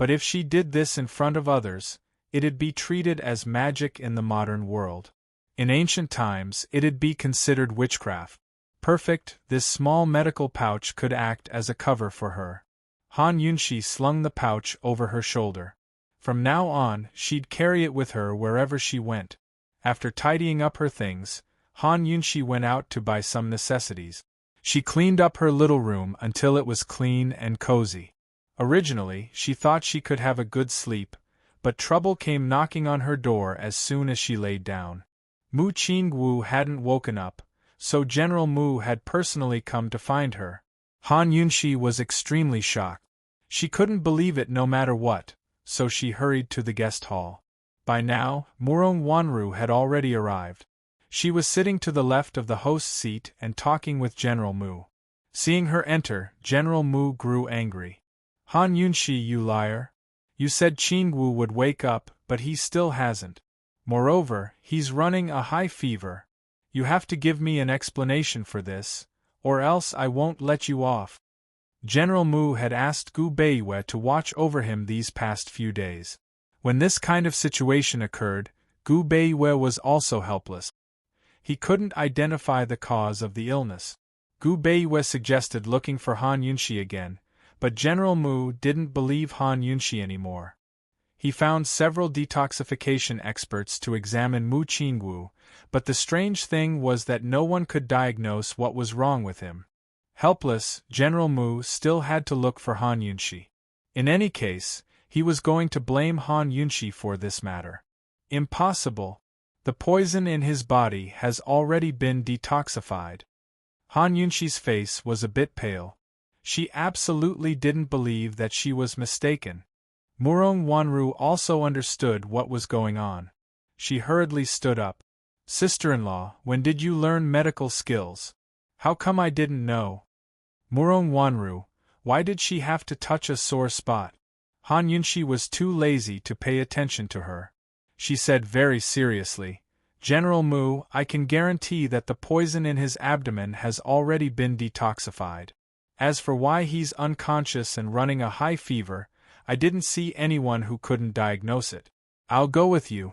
A: But if she did this in front of others, it'd be treated as magic in the modern world. In ancient times, it'd be considered witchcraft. Perfect, this small medical pouch could act as a cover for her. Han Yunshi slung the pouch over her shoulder. From now on, she'd carry it with her wherever she went. After tidying up her things, Han Yunshi went out to buy some necessities. She cleaned up her little room until it was clean and cozy. Originally, she thought she could have a good sleep, but trouble came knocking on her door as soon as she laid down. Mu Qingwu hadn't woken up, so General Mu had personally come to find her. Han Yunshi was extremely shocked. She couldn't believe it no matter what, so she hurried to the guest hall. By now, Murong Wanru had already arrived. She was sitting to the left of the host's seat and talking with General Mu. Seeing her enter, General Mu grew angry. Han Yunshi, you liar! You said Qingwu would wake up, but he still hasn't. Moreover, he's running a high fever. You have to give me an explanation for this, or else I won't let you off. General Mu had asked Gu Beiwei to watch over him these past few days. When this kind of situation occurred, Gu Beiwei was also helpless. He couldn't identify the cause of the illness. Gu Beiwei suggested looking for Han Yunshi again, but General Mu didn't believe Han Yunshi anymore. He found several detoxification experts to examine Mu Qingwu, but the strange thing was that no one could diagnose what was wrong with him. Helpless, General Mu still had to look for Han Yunshi. In any case, he was going to blame Han Yunshi for this matter. Impossible. The poison in his body has already been detoxified. Han Yunshi's face was a bit pale. She absolutely didn't believe that she was mistaken. Murong Wanru also understood what was going on. She hurriedly stood up. Sister-in-law, when did you learn medical skills? How come I didn't know? Murong Wanru, why did she have to touch a sore spot? Han Yunshi was too lazy to pay attention to her. She said very seriously, General Mu, I can guarantee that the poison in his abdomen has already been detoxified. As for why he's unconscious and running a high fever, I didn't see anyone who couldn't diagnose it. I'll go with you.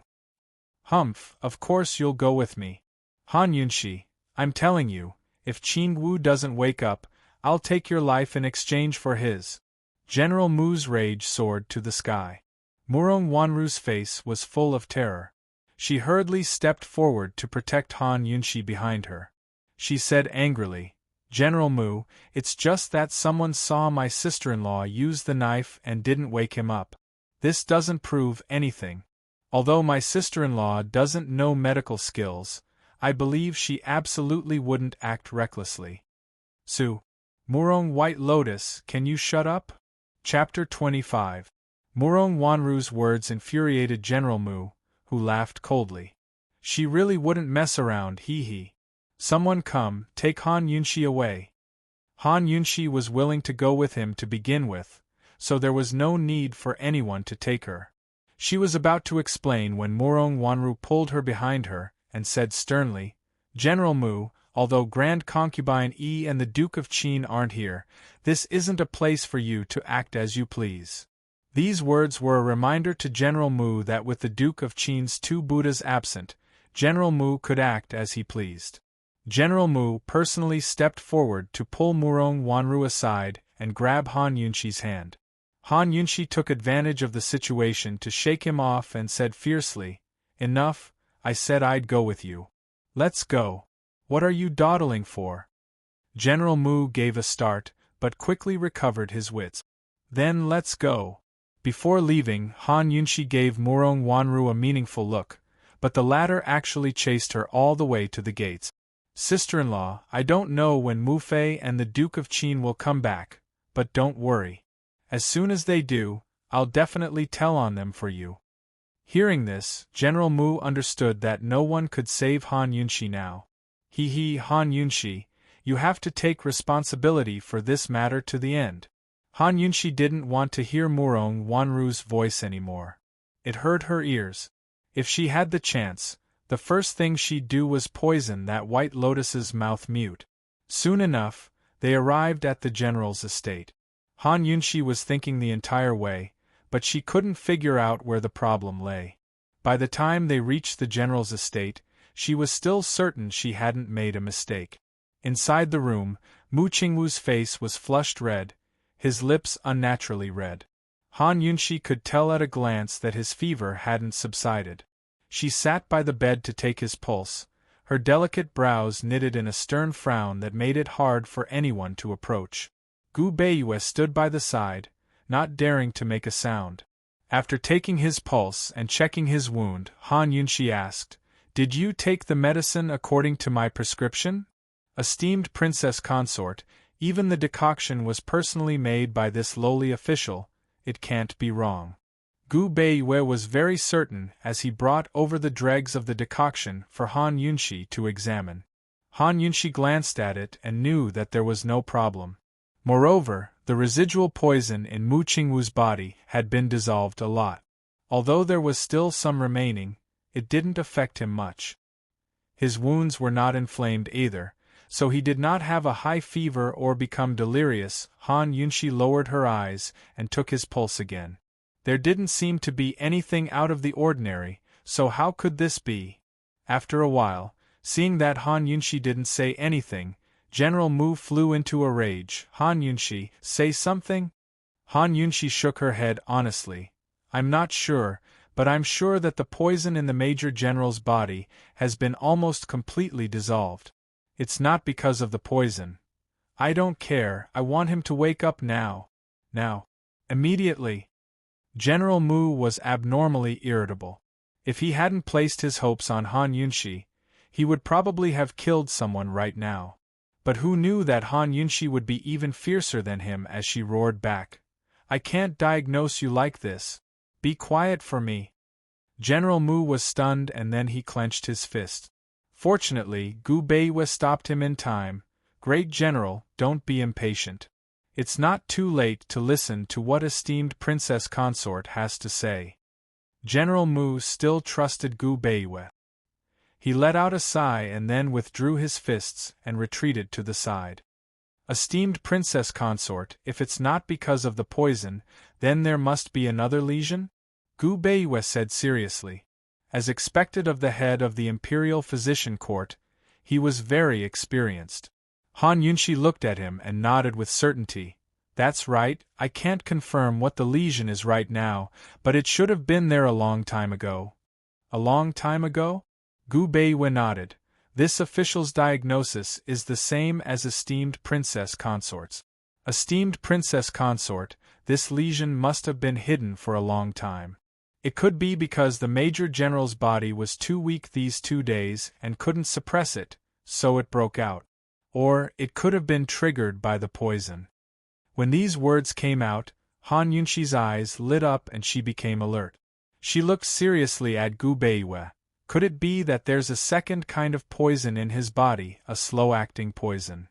A: Humph, of course you'll go with me. Han Yunshi, I'm telling you, if Qingwu doesn't wake up, I'll take your life in exchange for his. General Mu's rage soared to the sky. Murong Wanru's face was full of terror. She hurriedly stepped forward to protect Han Yunshi behind her. She said angrily, General Mu, it's just that someone saw my sister-in-law use the knife and didn't wake him up. This doesn't prove anything. Although my sister-in-law doesn't know medical skills, I believe she absolutely wouldn't act recklessly. Su. Murong White Lotus, can you shut up? Chapter 25. Murong Wanru's words infuriated General Mu, who laughed coldly. She really wouldn't mess around, hee. Someone come, take Han Yunshi away. Han Yunshi was willing to go with him to begin with, so there was no need for anyone to take her. She was about to explain when Murong Wanru pulled her behind her and said sternly, General Mu, although Grand Concubine Yi and the Duke of Qin aren't here, this isn't a place for you to act as you please. These words were a reminder to General Mu that with the Duke of Qin's two Buddhas absent, General Mu could act as he pleased. General Mu personally stepped forward to pull Murong Wanru aside and grab Han Yunshi's hand. Han Yunshi took advantage of the situation to shake him off and said fiercely, Enough, I said I'd go with you. Let's go. What are you dawdling for? General Mu gave a start, but quickly recovered his wits. Then let's go. Before leaving, Han Yunshi gave Murong Wanru a meaningful look, but the latter actually chased her all the way to the gates. Sister-in-law, I don't know when Mu Fei and the Duke of Qin will come back, but don't worry. As soon as they do, I'll definitely tell on them for you. Hearing this, General Mu understood that no one could save Han Yunshi now. Han Yunshi, you have to take responsibility for this matter to the end. Han Yunshi didn't want to hear Murong Wanru's voice anymore. It hurt her ears. If she had the chance, the first thing she'd do was poison that White Lotus's mouth mute. Soon enough, they arrived at the general's estate. Han Yunshi was thinking the entire way, but she couldn't figure out where the problem lay. By the time they reached the general's estate, she was still certain she hadn't made a mistake. Inside the room, Mu Qingwu's face was flushed red, his lips unnaturally red. Han Yunxi could tell at a glance that his fever hadn't subsided. She sat by the bed to take his pulse, her delicate brows knitted in a stern frown that made it hard for anyone to approach. Gu Beiyue stood by the side, not daring to make a sound. After taking his pulse and checking his wound, Han Yunxi asked, "Did you take the medicine according to my prescription?" Esteemed Princess Consort, even the decoction was personally made by this lowly official, it can't be wrong. Gu Beiyue was very certain as he brought over the dregs of the decoction for Han Yunxi to examine. Han Yunxi glanced at it and knew that there was no problem. Moreover, the residual poison in Mu Qingwu's body had been dissolved a lot. Although there was still some remaining, it didn't affect him much. His wounds were not inflamed either, so he did not have a high fever or become delirious. Han Yunxi lowered her eyes and took his pulse again. There didn't seem to be anything out of the ordinary, so how could this be? After a while, seeing that Han Yunxi didn't say anything, General Mu flew into a rage. "Han Yunxi, say something?" Han Yunxi shook her head honestly. "I'm not sure, but I'm sure that the poison in the Major General's body has been almost completely dissolved. It's not because of the poison. I don't care, I want him to wake up now. Now. Immediately." General Mu was abnormally irritable. If he hadn't placed his hopes on Han Yunxi, he would probably have killed someone right now. But who knew that Han Yunxi would be even fiercer than him as she roared back. "I can't diagnose you like this. Be quiet for me." General Mu was stunned and then he clenched his fist. Fortunately, Gu Beiyue stopped him in time. "Great General, don't be impatient. It's not too late to listen to what esteemed Princess Consort has to say." General Mu still trusted Gu Beiyue. He let out a sigh and then withdrew his fists and retreated to the side. "Esteemed Princess Consort, if it's not because of the poison, then there must be another lesion?" Gu Beiyue said seriously. As expected of the head of the Imperial Physician Court, he was very experienced. Han Yunxi looked at him and nodded with certainty. "That's right, I can't confirm what the lesion is right now, but it should have been there a long time ago." "A long time ago?" Gu Beiyue nodded. "This official's diagnosis is the same as esteemed Princess Consort's. Esteemed Princess Consort, this lesion must have been hidden for a long time. It could be because the Major General's body was too weak these 2 days and couldn't suppress it, so it broke out. Or, it could have been triggered by the poison." When these words came out, Han Yunxi's eyes lit up and she became alert. She looked seriously at Gu Beiyue. Could it be that there's a second kind of poison in his body, a slow-acting poison?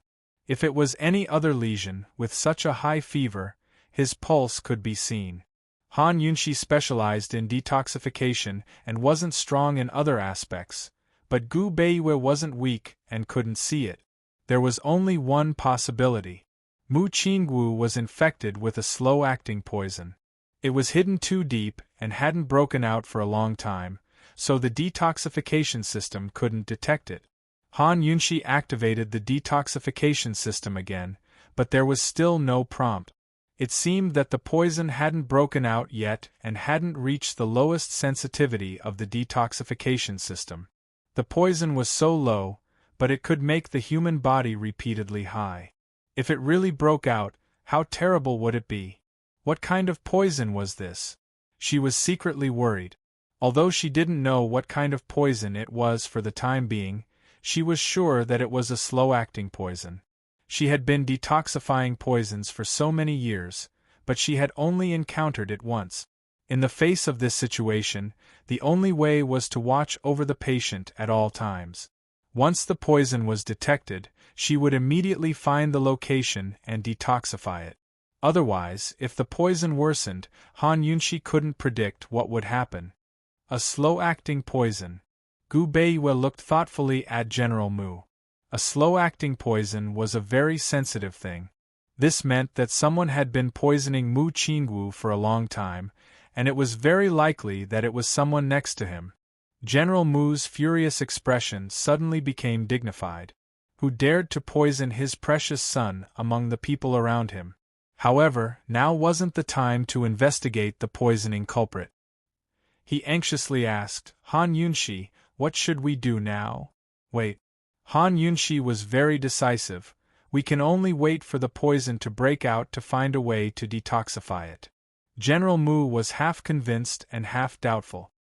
A: If it was any other lesion, with such a high fever, his pulse could be seen. Han Yunxi specialized in detoxification and wasn't strong in other aspects, but Gu Beiyue wasn't weak and couldn't see it. There was only one possibility. Mu Qingwu was infected with a slow-acting poison. It was hidden too deep and hadn't broken out for a long time, so the detoxification system couldn't detect it. Han Yunxi activated the detoxification system again, but there was still no prompt. It seemed that the poison hadn't broken out yet and hadn't reached the lowest sensitivity of the detoxification system. The poison was so low, but it could make the human body repeatedly high. If it really broke out, how terrible would it be? What kind of poison was this? She was secretly worried. Although she didn't know what kind of poison it was for the time being, she was sure that it was a slow-acting poison. She had been detoxifying poisons for so many years, but she had only encountered it once. In the face of this situation, the only way was to watch over the patient at all times. Once the poison was detected, she would immediately find the location and detoxify it. Otherwise, if the poison worsened, Han Yunxi couldn't predict what would happen. A slow-acting poison. Gu Beiyue looked thoughtfully at General Mu. A slow-acting poison was a very sensitive thing. This meant that someone had been poisoning Mu Qingwu for a long time, and it was very likely that it was someone next to him. General Mu's furious expression suddenly became dignified. Who dared to poison his precious son among the people around him? However, now wasn't the time to investigate the poisoning culprit. He anxiously asked, Han Yunshi, what should we do now? Wait. Han Yunshi was very decisive. We can only wait for the poison to break out to find a way to detoxify it. General Mu was half convinced and half doubtful.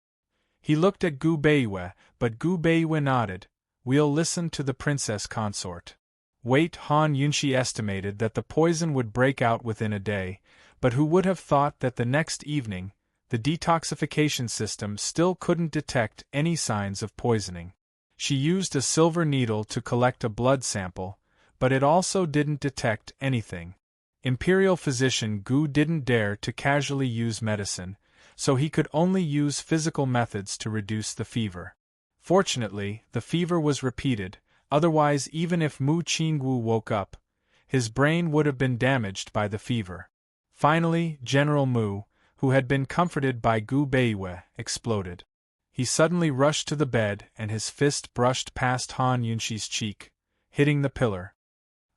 A: He looked at Gu Beiwe, but Gu Beiwe nodded. We'll listen to the princess consort. Wait, Han Yunshi estimated that the poison would break out within a day, but who would have thought that the next evening, the detoxification system still couldn't detect any signs of poisoning. She used a silver needle to collect a blood sample, but it also didn't detect anything. Imperial physician Gu didn't dare to casually use medicine, so he could only use physical methods to reduce the fever. Fortunately, the fever was repeated, otherwise even if Mu Qingwu woke up, his brain would have been damaged by the fever. Finally, General Mu, who had been comforted by Gu Beiwe, exploded. He suddenly rushed to the bed and his fist brushed past Han Yunshi's cheek, hitting the pillar.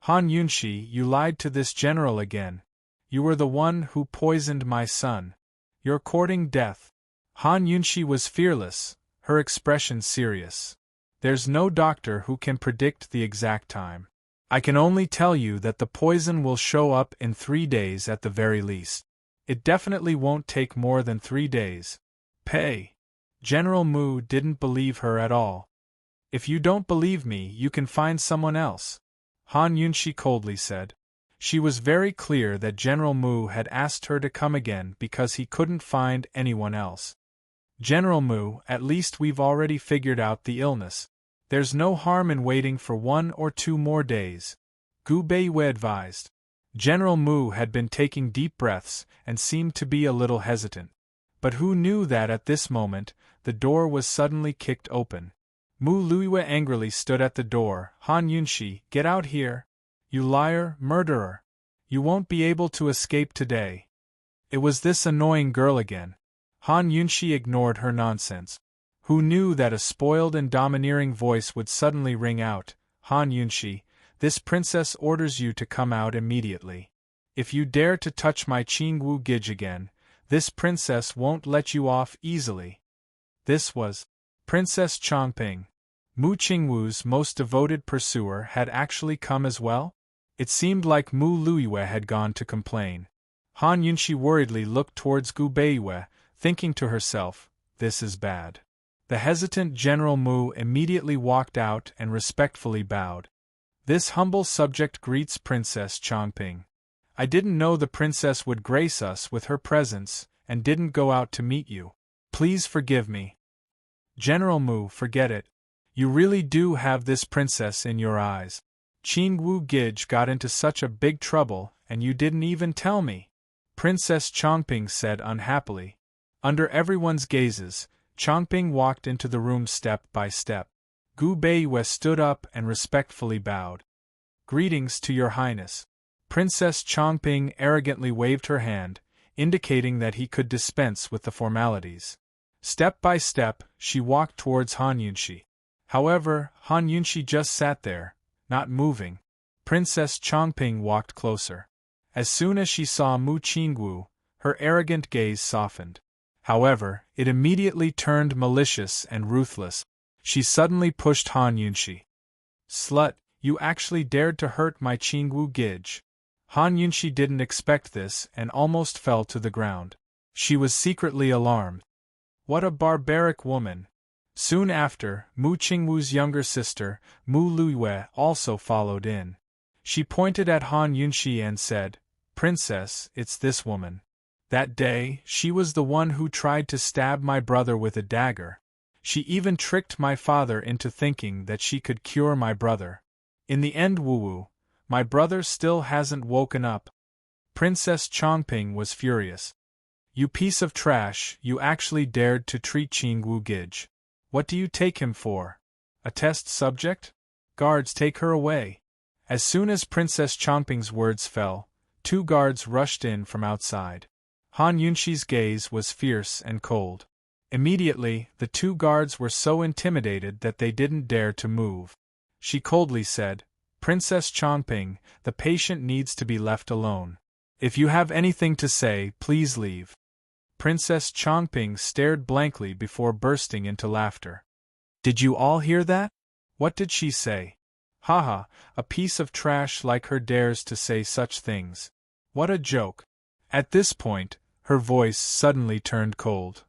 A: Han Yunshi, you lied to this general again. You were the one who poisoned my son. You're courting death. Han Yunshi was fearless, her expression serious. There's no doctor who can predict the exact time. I can only tell you that the poison will show up in 3 days at the very least. It definitely won't take more than 3 days. Pay. General Mu didn't believe her at all. If you don't believe me, you can find someone else, Han Yunshi coldly said. She was very clear that General Mu had asked her to come again because he couldn't find anyone else. General Mu, at least we've already figured out the illness. There's no harm in waiting for 1 or 2 more days, Gu Beiwe advised. General Mu had been taking deep breaths and seemed to be a little hesitant. But who knew that at this moment, the door was suddenly kicked open. Mu Luiwe angrily stood at the door. Han Yunshi, get out here. You liar, murderer. You won't be able to escape today. It was this annoying girl again. Han Yunshi ignored her nonsense. Who knew that a spoiled and domineering voice would suddenly ring out, Han Yunshi, this princess orders you to come out immediately. If you dare to touch my Qingwu Gij again, this princess won't let you off easily. This was Princess Chongping. Mu Qingwu's most devoted pursuer had actually come as well? It seemed like Mu Luiwe had gone to complain. Han Yunshi worriedly looked towards Gu Beiwe, thinking to herself, this is bad. The hesitant General Mu immediately walked out and respectfully bowed. This humble subject greets Princess Chongping. I didn't know the princess would grace us with her presence, and didn't go out to meet you. Please forgive me. General Mu, forget it. You really do have this princess in your eyes. Qingwu Gij got into such a big trouble, and you didn't even tell me. Princess Chongping said unhappily. Under everyone's gazes, Chongping walked into the room step by step. Gu Beiwe stood up and respectfully bowed. Greetings to your highness. Princess Chongping arrogantly waved her hand, indicating that he could dispense with the formalities. Step by step, she walked towards Han Yunshi. However, Han Yunshi just sat there, not moving. Princess Chongping walked closer. As soon as she saw Mu Qingwu, her arrogant gaze softened. However, it immediately turned malicious and ruthless. She suddenly pushed Han Yunshi. Slut, you actually dared to hurt my Qingwu Gij. Han Yunshi didn't expect this and almost fell to the ground. She was secretly alarmed. What a barbaric woman. Soon after, Mu Qingwu's younger sister, Mu Luiwe, also followed in. She pointed at Han Yunshi and said, Princess, it's this woman. That day, she was the one who tried to stab my brother with a dagger. She even tricked my father into thinking that she could cure my brother. In the end, Wu, my brother still hasn't woken up. Princess Chongping was furious. You piece of trash, you actually dared to treat Qingwu Gij. What do you take him for? A test subject? Guards, take her away. As soon as Princess Chongping's words fell, 2 guards rushed in from outside. Han Yunshi's gaze was fierce and cold. Immediately, the two guards were so intimidated that they didn't dare to move. She coldly said, "Princess Chongping, the patient needs to be left alone. If you have anything to say, please leave." Princess Chongping stared blankly before bursting into laughter. "Did you all hear that? What did she say? Haha, a piece of trash like her dares to say such things. What a joke." At this point, her voice suddenly turned cold.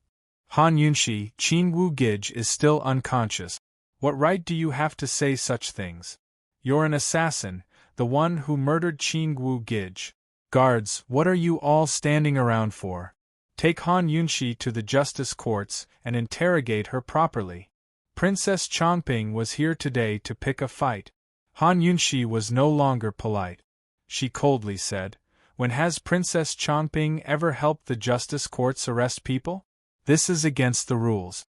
A: "Han Yunshi, Qin Wu Gij is still unconscious. What right do you have to say such things? You're an assassin, the one who murdered Qin Wu Gij. Guards, what are you all standing around for? Take Han Yunshi to the justice courts and interrogate her properly. Princess Chongping was here today to pick a fight." Han Yunshi was no longer polite. She coldly said, "When has Princess Chongping ever helped the justice courts arrest people? This is against the rules."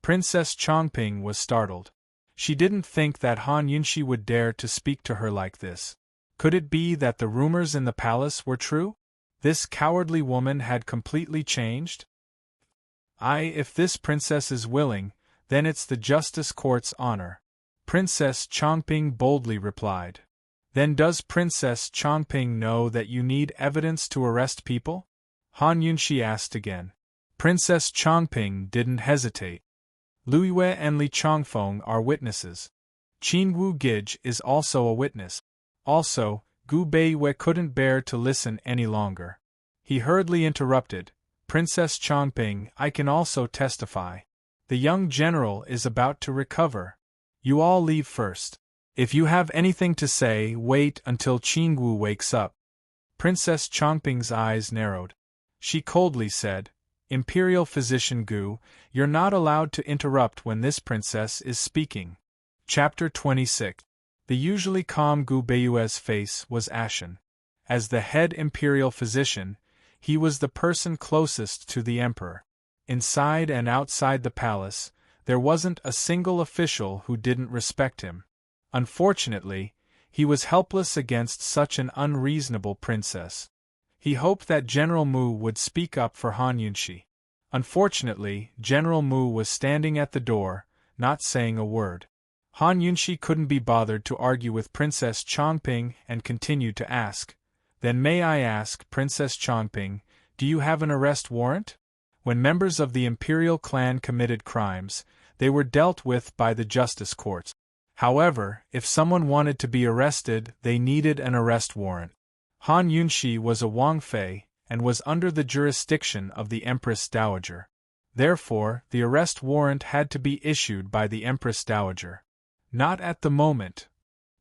A: Princess Chongping was startled. She didn't think that Han Yunshi would dare to speak to her like this. Could it be that the rumors in the palace were true? This cowardly woman had completely changed? If this princess is willing, then it's the justice court's honor," Princess Chongping boldly replied. "Then does Princess Chongping know that you need evidence to arrest people?" Han Yunshi asked again. Princess Chongping didn't hesitate. "Luiyue and Li Chongfeng are witnesses. Qin Wu Gij is also a witness. Also, Gu Beiyue couldn't bear to listen any longer. He hurriedly interrupted, "Princess Chongping, I can also testify. The young general is about to recover. You all leave first. If you have anything to say, wait until Qin Wu wakes up." Princess Chongping's eyes narrowed. She coldly said, "Imperial Physician Gu, you're not allowed to interrupt when this princess is speaking." Chapter 26. The usually calm Gu Beiyue's face was ashen. As the head imperial physician, he was the person closest to the emperor. Inside and outside the palace, there wasn't a single official who didn't respect him. Unfortunately, he was helpless against such an unreasonable princess. He hoped that General Mu would speak up for Han Yunshi. Unfortunately, General Mu was standing at the door, not saying a word. Han Yunshi couldn't be bothered to argue with Princess Chongping and continued to ask, "Then may I ask, Princess Chongping, do you have an arrest warrant?" When members of the imperial clan committed crimes, they were dealt with by the justice courts. However, if someone wanted to be arrested, they needed an arrest warrant. Han Yunshi was a Wangfei and was under the jurisdiction of the Empress Dowager. Therefore, the arrest warrant had to be issued by the Empress Dowager. "Not at the moment,"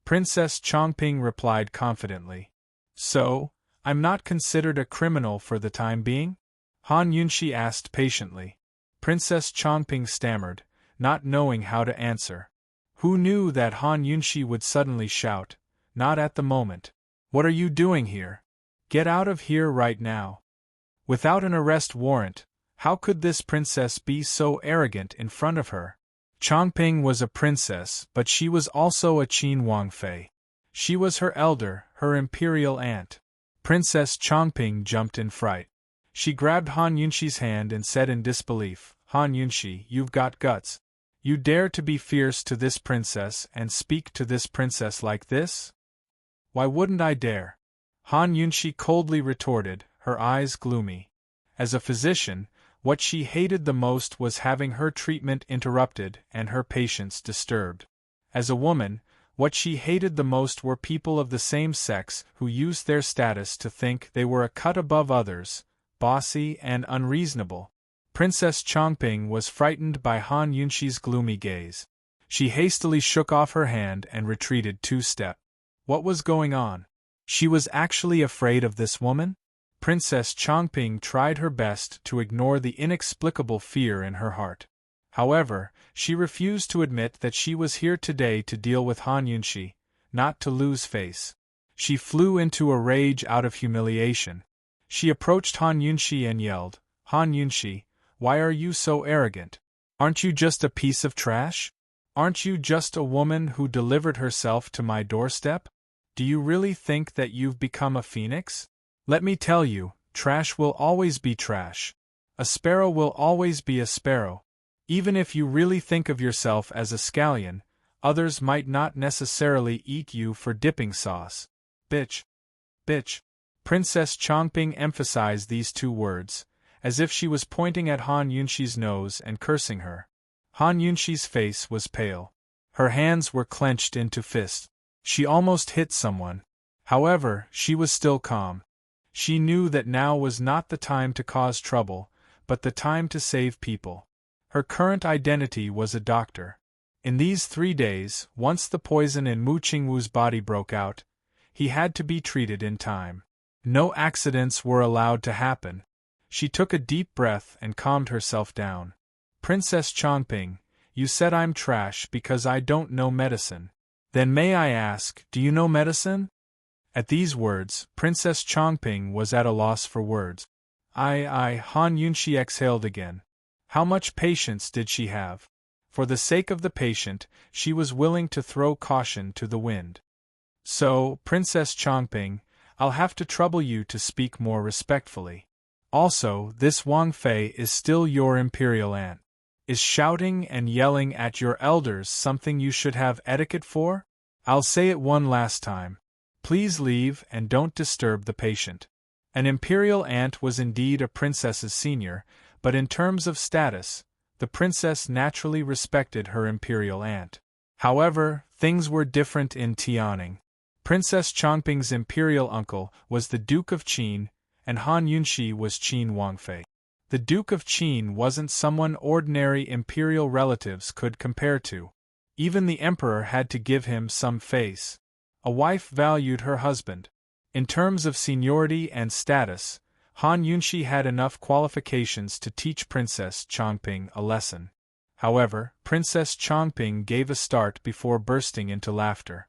A: Princess Chongping replied confidently. "So, I'm not considered a criminal for the time being?" Han Yunshi asked patiently. Princess Chongping stammered, not knowing how to answer. Who knew that Han Yunshi would suddenly shout, "Not at the moment. What are you doing here? Get out of here right now." Without an arrest warrant, how could this princess be so arrogant in front of her? Chongping was a princess, but she was also a Qin Wangfei. She was her elder, her imperial aunt. Princess Chongping jumped in fright. She grabbed Han Yunshi's hand and said in disbelief, "Han Yunshi, you've got guts. You dare to be fierce to this princess and speak to this princess like this?" "Why wouldn't I dare?" Han Yunshi coldly retorted, her eyes gloomy. As a physician, what she hated the most was having her treatment interrupted and her patients disturbed. As a woman, what she hated the most were people of the same sex who used their status to think they were a cut above others, bossy and unreasonable. Princess Chongping was frightened by Han Yunshi's gloomy gaze. She hastily shook off her hand and retreated 2 steps. What was going on? She was actually afraid of this woman? Princess Chongping tried her best to ignore the inexplicable fear in her heart. However, she refused to admit that she was here today to deal with Han Yunshi, not to lose face. She flew into a rage out of humiliation. She approached Han Yunshi and yelled, "Han Yunshi, why are you so arrogant? Aren't you just a piece of trash? Aren't you just a woman who delivered herself to my doorstep? Do you really think that you've become a phoenix? Let me tell you, trash will always be trash. A sparrow will always be a sparrow. Even if you really think of yourself as a scallion, others might not necessarily eat you for dipping sauce. Bitch. Bitch. Princess Chongping emphasized these two words, as if she was pointing at Han Yunxi's nose and cursing her. Han Yunxi's face was pale. Her hands were clenched into fists. She almost hit someone. However, she was still calm. She knew that now was not the time to cause trouble, but the time to save people. Her current identity was a doctor. In these 3 days, once the poison in Mu Qingwu's body broke out, he had to be treated in time. No accidents were allowed to happen. She took a deep breath and calmed herself down. Princess Chongping, you said I'm trash because I don't know medicine. Then may I ask, do you know medicine? At these words, Princess Chongping was at a loss for words. Han Yunxi exhaled again. How much patience did she have? For the sake of the patient, she was willing to throw caution to the wind. So, Princess Chongping, I'll have to trouble you to speak more respectfully. Also, this Wang Fei is still your imperial aunt. Is shouting and yelling at your elders something you should have etiquette for? I'll say it one last time. Please leave and don't disturb the patient. An imperial aunt was indeed a princess's senior, but in terms of status, the princess naturally respected her imperial aunt. However, things were different in Tianing. Princess Chongping's imperial uncle was the Duke of Qin, and Han Yunxi was Qin Wangfei. The Duke of Qin wasn't someone ordinary imperial relatives could compare to. Even the emperor had to give him some face. A wife valued her husband. In terms of seniority and status, Han Yunxi had enough qualifications to teach Princess Chongping a lesson. However, Princess Chongping gave a start before bursting into laughter.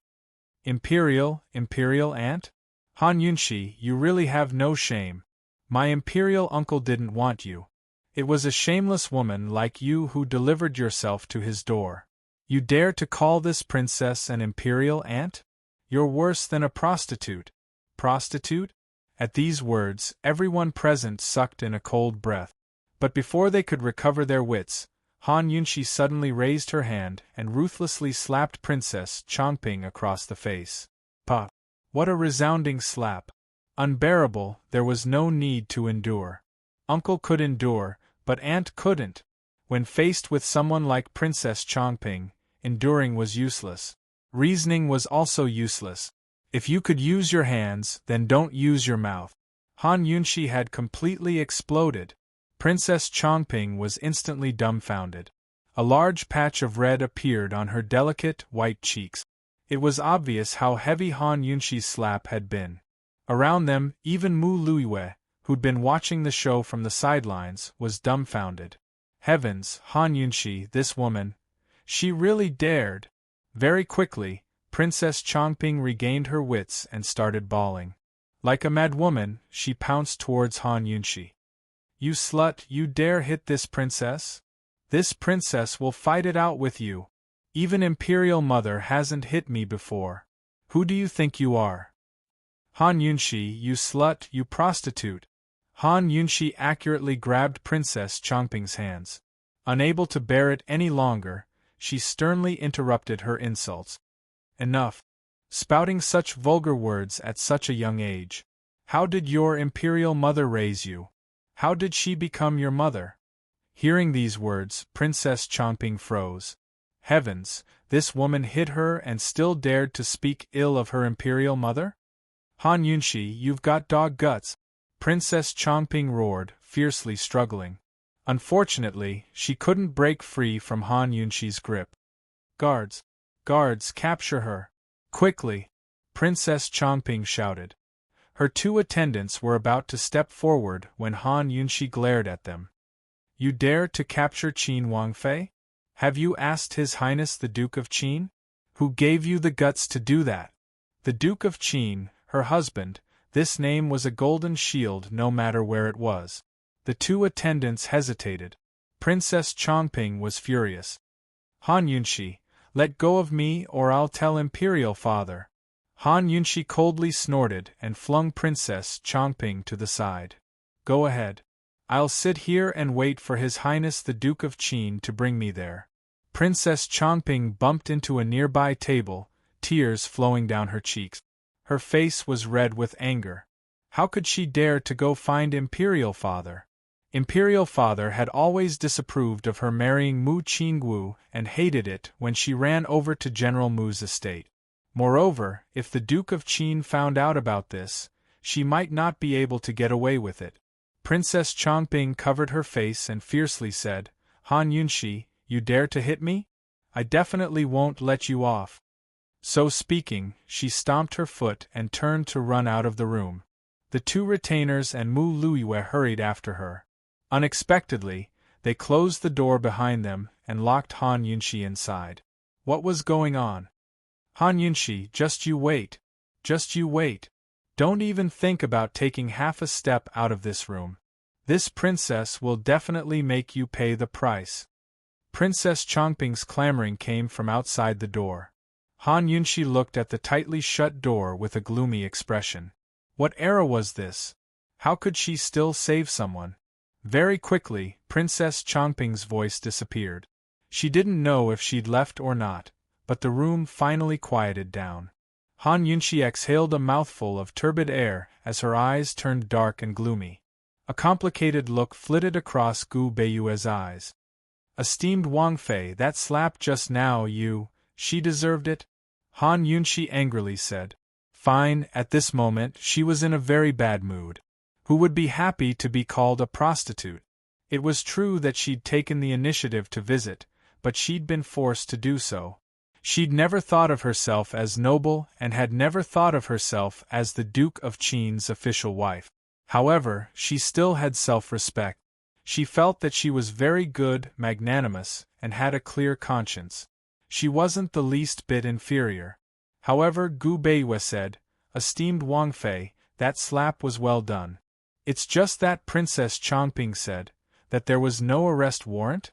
A: Imperial aunt? Han Yunxi, you really have no shame. My imperial uncle didn't want you. It was a shameless woman like you who delivered yourself to his door. You dare to call this princess an imperial aunt? You're worse than a prostitute. Prostitute? At these words, everyone present sucked in a cold breath. But before they could recover their wits, Han Yunxi suddenly raised her hand and ruthlessly slapped Princess Chongping across the face. Pah! What a resounding slap! Unbearable, there was no need to endure. Uncle could endure, but aunt couldn't. When faced with someone like Princess Chongping, enduring was useless. Reasoning was also useless. If you could use your hands, then don't use your mouth. Han Yunxi had completely exploded. Princess Chongping was instantly dumbfounded. A large patch of red appeared on her delicate, white cheeks. It was obvious how heavy Han Yunxi's slap had been. Around them, even Mu Luiyue, who'd been watching the show from the sidelines, was dumbfounded. Heavens, Han Yunxi, this woman. She really dared. Very quickly, Princess Chongping regained her wits and started bawling. Like a mad woman, she pounced towards Han Yunxi. You slut, you dare hit this princess? This princess will fight it out with you. Even Imperial Mother hasn't hit me before. Who do you think you are? Han Yunxi, you slut, you prostitute. Han Yunxi accurately grabbed Princess Chongping's hands. Unable to bear it any longer, she sternly interrupted her insults. Enough. Spouting such vulgar words at such a young age. How did your Imperial Mother raise you? How did she become your mother? Hearing these words, Princess Chongping froze. Heavens, this woman hid her and still dared to speak ill of her Imperial Mother? Han Yunxi, you've got dog guts. Princess Chongping roared, fiercely struggling. Unfortunately, she couldn't break free from Han Yunxi's grip. Guards! Guards, capture her! Quickly! Princess Chongping shouted. Her 2 attendants were about to step forward when Han Yunxi glared at them. You dare to capture Qin Wangfei? Have you asked His Highness the Duke of Qin? Who gave you the guts to do that? The Duke of Qin, her husband, this name was a golden shield no matter where it was. The 2 attendants hesitated. Princess Chongping was furious. Han Yunxi, let go of me or I'll tell Imperial Father. Han Yunxi coldly snorted and flung Princess Chongping to the side. Go ahead. I'll sit here and wait for His Highness the Duke of Qin to bring me there. Princess Chongping bumped into a nearby table, tears flowing down her cheeks. Her face was red with anger. How could she dare to go find Imperial Father? Imperial Father had always disapproved of her marrying Mu Qingwu and hated it when she ran over to General Mu's estate. Moreover, if the Duke of Qin found out about this, she might not be able to get away with it. Princess Chongping covered her face and fiercely said, Han Yunshi, you dare to hit me? I definitely won't let you off. So speaking, she stomped her foot and turned to run out of the room. The two retainers and Mu Luiyue hurried after her. Unexpectedly, they closed the door behind them and locked Han Yunshi inside. What was going on? Han Yunshi, just you wait. Just you wait. Don't even think about taking half a step out of this room. This princess will definitely make you pay the price. Princess Chongping's clamoring came from outside the door. Han Yunshi looked at the tightly shut door with a gloomy expression. What era was this? How could she still save someone? Very quickly, Princess Chongping's voice disappeared. She didn't know if she'd left or not, but the room finally quieted down. Han Yunshi exhaled a mouthful of turbid air as her eyes turned dark and gloomy. A complicated look flitted across Gu Beiyue's eyes. Esteemed Wang Fei, that slap just now she deserved it? Han Yunshi angrily said. Fine, at this moment she was in a very bad mood. Who would be happy to be called a prostitute? It was true that she'd taken the initiative to visit, but she'd been forced to do so. She'd never thought of herself as noble and had never thought of herself as the Duke of Qin's official wife. However, she still had self-respect. She felt that she was very good, magnanimous, and had a clear conscience. She wasn't the least bit inferior. However, Gu Beiyue said, Esteemed Wang Fei, that slap was well done. It's just that Princess Chongping said, that there was no arrest warrant?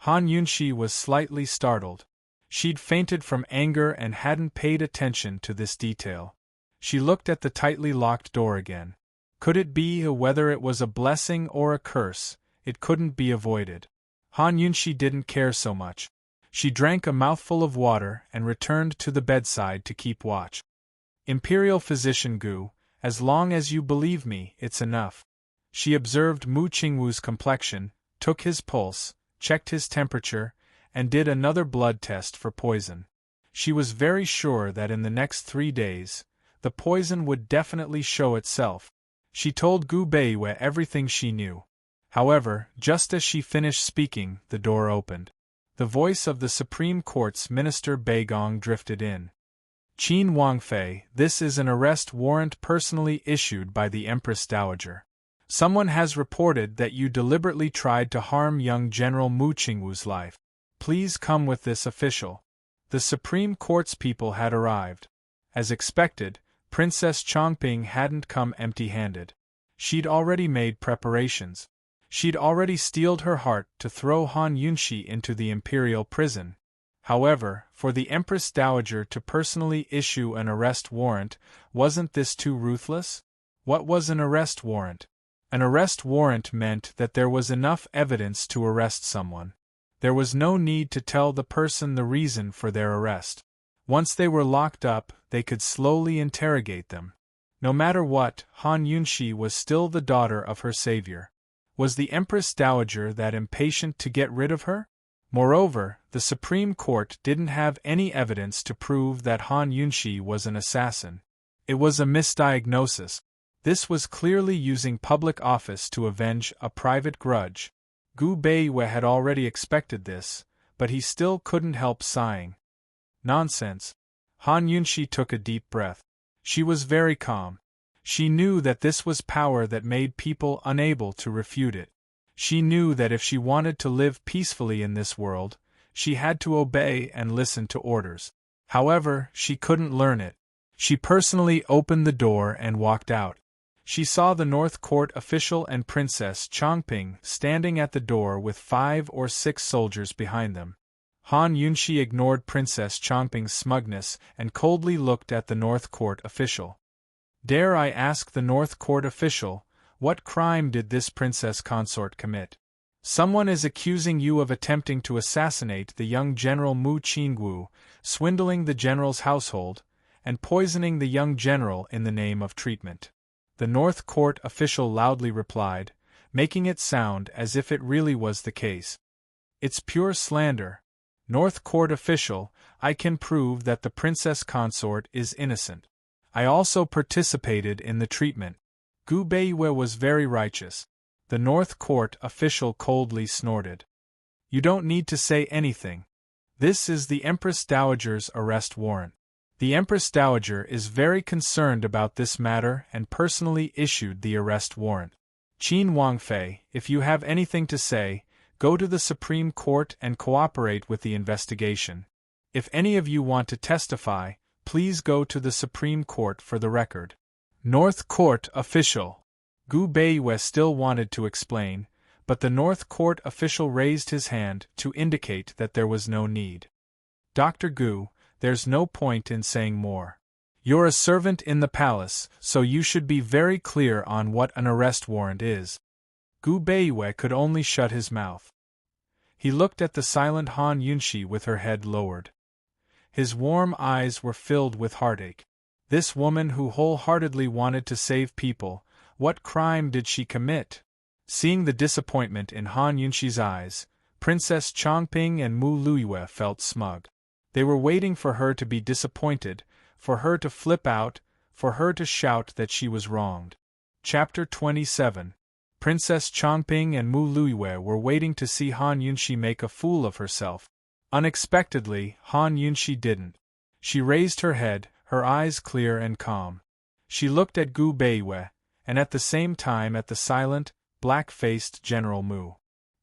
A: Han Yunshi was slightly startled. She'd fainted from anger and hadn't paid attention to this detail. She looked at the tightly locked door again. Could it be whether it was a blessing or a curse? It couldn't be avoided. Han Yunshi didn't care so much. She drank a mouthful of water and returned to the bedside to keep watch. Imperial Physician Gu, as long as you believe me, it's enough. She observed Mu Qingwu's complexion, took his pulse, checked his temperature, and did another blood test for poison. She was very sure that in the next 3 days, the poison would definitely show itself. She told Gu Beiyue everything she knew. However, just as she finished speaking, the door opened. The voice of the Supreme Court's Minister Beigong drifted in. Qin Wang Fei, this is an arrest warrant personally issued by the Empress Dowager. Someone has reported that you deliberately tried to harm young General Mu Qingwu's life. Please come with this official. The Supreme Court's people had arrived. As expected, Princess Chongping hadn't come empty-handed. She'd already made preparations. She'd already steeled her heart to throw Han Yunshi into the imperial prison. However, for the Empress Dowager to personally issue an arrest warrant, wasn't this too ruthless? What was an arrest warrant? An arrest warrant meant that there was enough evidence to arrest someone. There was no need to tell the person the reason for their arrest. Once they were locked up, they could slowly interrogate them. No matter what, Han Yunshi was still the daughter of her savior. Was the Empress Dowager that impatient to get rid of her? Moreover, the Supreme Court didn't have any evidence to prove that Han Yunshi was an assassin. It was a misdiagnosis. This was clearly using public office to avenge a private grudge. Gu Beiyue had already expected this, but he still couldn't help sighing. Nonsense. Han Yunshi took a deep breath. She was very calm. She knew that this was power that made people unable to refute it. She knew that if she wanted to live peacefully in this world, she had to obey and listen to orders. However, she couldn't learn it. She personally opened the door and walked out. She saw the North Court official and Princess Chongping standing at the door with 5 or 6 soldiers behind them. Han Yunshi ignored Princess Chongping's smugness and coldly looked at the North Court official. Dare I ask the North Court official, What crime did this princess consort commit? Someone is accusing you of attempting to assassinate the young General Mu Qingwu, swindling the general's household, and poisoning the young general in the name of treatment. The North Court official loudly replied, making it sound as if it really was the case. It's pure slander. North Court official, I can prove that the princess consort is innocent. I also participated in the treatment. Gu Beiyue was very righteous. The North Court official coldly snorted. You don't need to say anything. This is the Empress Dowager's arrest warrant. The Empress Dowager is very concerned about this matter and personally issued the arrest warrant. Qin Wangfei, if you have anything to say, go to the Supreme Court and cooperate with the investigation. If any of you want to testify, please go to the Supreme Court for the record. North Court official. Gu Beiyue still wanted to explain, but the North Court official raised his hand to indicate that there was no need. Dr. Gu, there's no point in saying more. You're a servant in the palace, so you should be very clear on what an arrest warrant is. Gu Beiyue could only shut his mouth. He looked at the silent Han Yunxi with her head lowered. His warm eyes were filled with heartache. This woman who wholeheartedly wanted to save people, what crime did she commit? Seeing the disappointment in Han Yunxi's eyes, Princess Chongping and Mu Luiyue felt smug. They were waiting for her to be disappointed, for her to flip out, for her to shout that she was wronged. Chapter 27. Princess Chongping and Mu Luiyue were waiting to see Han Yunxi make a fool of herself. Unexpectedly, Han Yunxi didn't. She raised her head, her eyes clear and calm. She looked at Gu Beiyue, and at the same time at the silent, black-faced General Mu.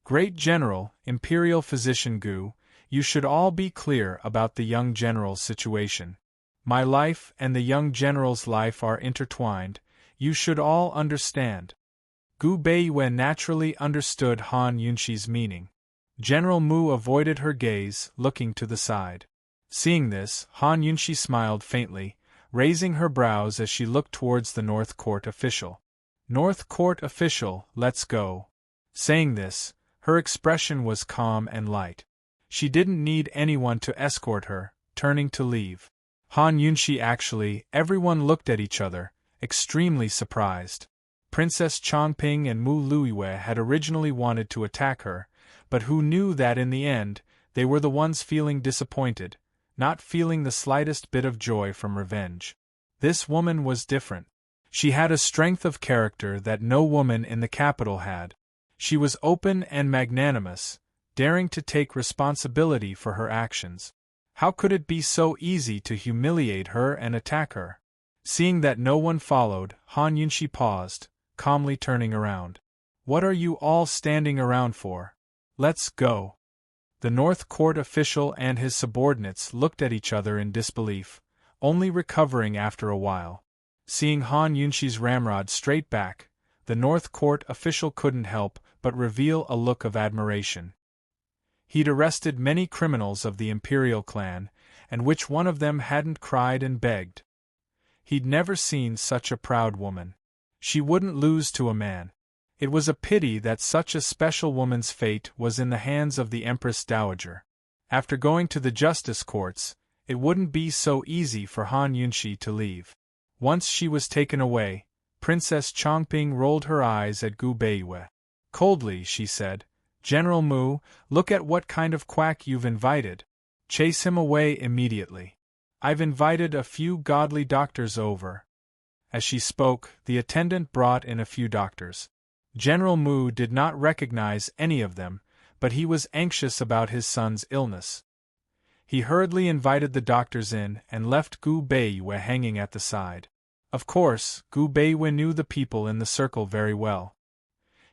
A: Great General, Imperial Physician Gu, you should all be clear about the young general's situation. My life and the young general's life are intertwined, you should all understand. Gu Beiyue naturally understood Han Yunxi's meaning. General Mu avoided her gaze, looking to the side. Seeing this, Han Yunxi smiled faintly, raising her brows as she looked towards the North Court official. North Court official, let's go. Saying this, her expression was calm and light. She didn't need anyone to escort her, turning to leave. Han Yunxi actually, everyone looked at each other, extremely surprised. Princess Chongping and Mu Luiyue had originally wanted to attack her, but who knew that in the end, they were the ones feeling disappointed, not feeling the slightest bit of joy from revenge. This woman was different. She had a strength of character that no woman in the capital had. She was open and magnanimous, daring to take responsibility for her actions. How could it be so easy to humiliate her and attack her? Seeing that no one followed, Han Yunxi paused, calmly turning around. What are you all standing around for? Let's go. The North Court official and his subordinates looked at each other in disbelief, only recovering after a while. Seeing Han Yunxi's ramrod straight back, the North Court official couldn't help but reveal a look of admiration. He'd arrested many criminals of the Imperial clan, and which one of them hadn't cried and begged? He'd never seen such a proud woman. She wouldn't lose to a man. It was a pity that such a special woman's fate was in the hands of the Empress Dowager. After going to the justice courts, it wouldn't be so easy for Han Yunxi to leave. Once she was taken away, Princess Chongping rolled her eyes at Gu Beiyue. Coldly, she said, General Mu, look at what kind of quack you've invited. Chase him away immediately. I've invited a few godly doctors over. As she spoke, the attendant brought in a few doctors. General Mu did not recognize any of them, but he was anxious about his son's illness. He hurriedly invited the doctors in and left Gu Beiyue hanging at the side. Of course, Gu Beiyue knew the people in the circle very well.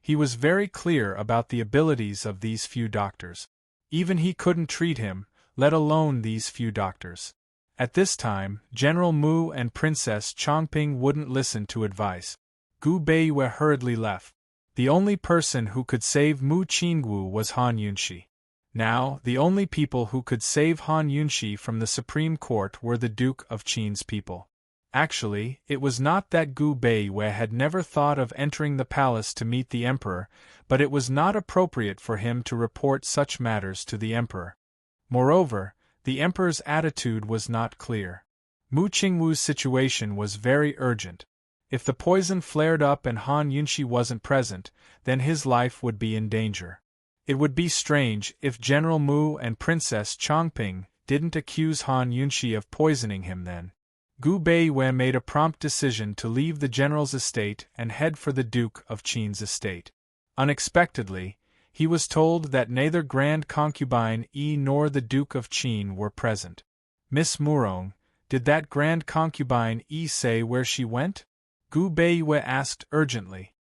A: He was very clear about the abilities of these few doctors. Even he couldn't treat him, let alone these few doctors. At this time, General Mu and Princess Chongping wouldn't listen to advice. Gu Beiyue hurriedly left. The only person who could save Mu Qingwu was Han Yunxi. Now, the only people who could save Han Yunxi from the Supreme Court were the Duke of Qin's people. Actually, it was not that Gu Beiwei had never thought of entering the palace to meet the emperor, but it was not appropriate for him to report such matters to the emperor. Moreover, the emperor's attitude was not clear. Mu Qingwu's situation was very urgent. If the poison flared up and Han Yunxi wasn't present, then his life would be in danger. It would be strange if General Mu and Princess Chongping didn't accuse Han Yunxi of poisoning him then. Gu Beiwei made a prompt decision to leave the general's estate and head for the Duke of Qin's estate. Unexpectedly, he was told that neither Grand Concubine Yi nor the Duke of Qin were present. Miss Murong, did that Grand Concubine Yi say where she went? Gu Beiwei asked urgently.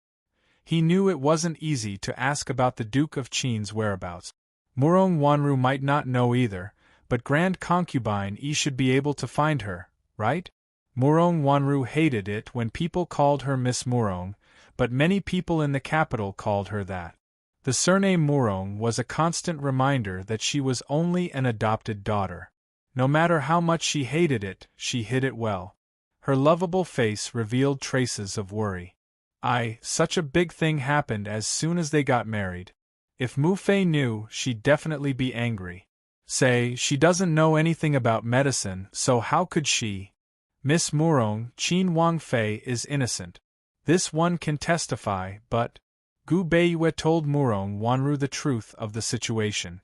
A: He knew it wasn't easy to ask about the Duke of Qin's whereabouts. Murong Wanru might not know either, but Grand Concubine Yi should be able to find her, right? Murong Wanru hated it when people called her Miss Murong, but many people in the capital called her that. The surname Murong was a constant reminder that she was only an adopted daughter. No matter how much she hated it, she hid it well. Her lovable face revealed traces of worry. Such a big thing happened as soon as they got married. If Mu Fei knew, she'd definitely be angry. Say, she doesn't know anything about medicine, so how could she? Miss Murong, Qin Wang Fei is innocent. This one can testify, but… Gu Beiwei told Murong Wanru the truth of the situation.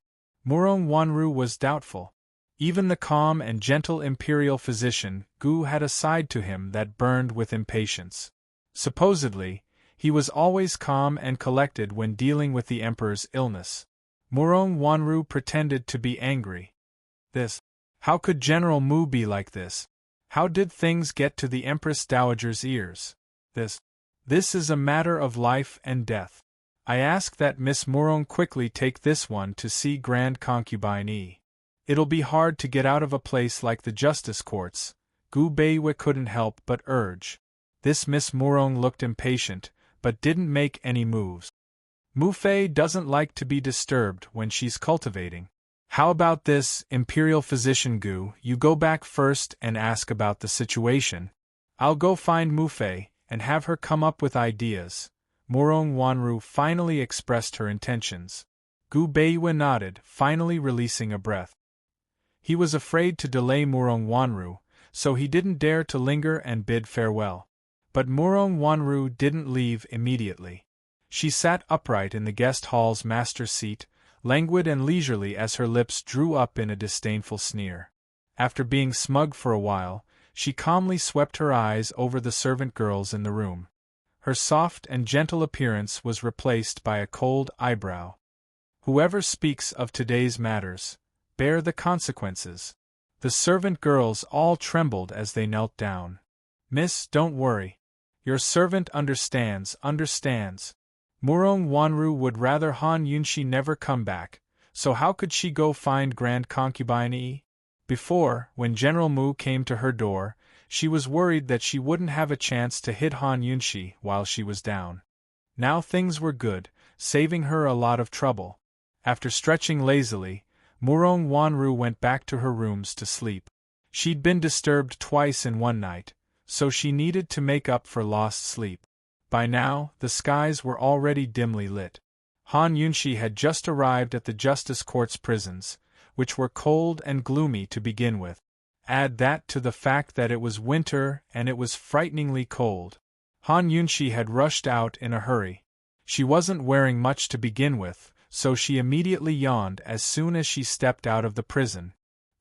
A: Murong Wanru was doubtful. Even the calm and gentle imperial physician, Gu had a side to him that burned with impatience. Supposedly, he was always calm and collected when dealing with the emperor's illness. Murong Wanru pretended to be angry. How could General Mu be like this? How did things get to the Empress Dowager's ears? This is a matter of life and death. I ask that Miss Murong quickly take this one to see Grand Concubine Yi. It'll be hard to get out of a place like the justice courts, Gu Beiwei couldn't help but urge. This Miss Murong looked impatient, but didn't make any moves. Mu Fei doesn't like to be disturbed when she's cultivating. How about this, Imperial Physician Gu, you go back first and ask about the situation. I'll go find Mu Fei and have her come up with ideas. Murong Wanru finally expressed her intentions. Gu Beiwei nodded, finally releasing a breath. He was afraid to delay Murong Wanru, so he didn't dare to linger and bid farewell. But Murong Wanru didn't leave immediately. She sat upright in the guest hall's master's seat, languid and leisurely as her lips drew up in a disdainful sneer. After being smug for a while, she calmly swept her eyes over the servant girls in the room. Her soft and gentle appearance was replaced by a cold eyebrow. Whoever speaks of today's matters, bear the consequences. The servant girls all trembled as they knelt down. Miss, don't worry. Your servant understands. Murong Wanru would rather Han Yunxi never come back, so how could she go find Grand Concubine Yi? Before, when General Mu came to her door, she was worried that she wouldn't have a chance to hit Han Yunxi while she was down. Now things were good, saving her a lot of trouble. After stretching lazily, Murong Wanru went back to her rooms to sleep. She'd been disturbed twice in one night, so she needed to make up for lost sleep. By now, the skies were already dimly lit. Han Yunxi had just arrived at the Justice Court's prisons, which were cold and gloomy to begin with. Add that to the fact that it was winter and it was frighteningly cold. Han Yunxi had rushed out in a hurry. She wasn't wearing much to begin with, so she immediately yawned as soon as she stepped out of the prison.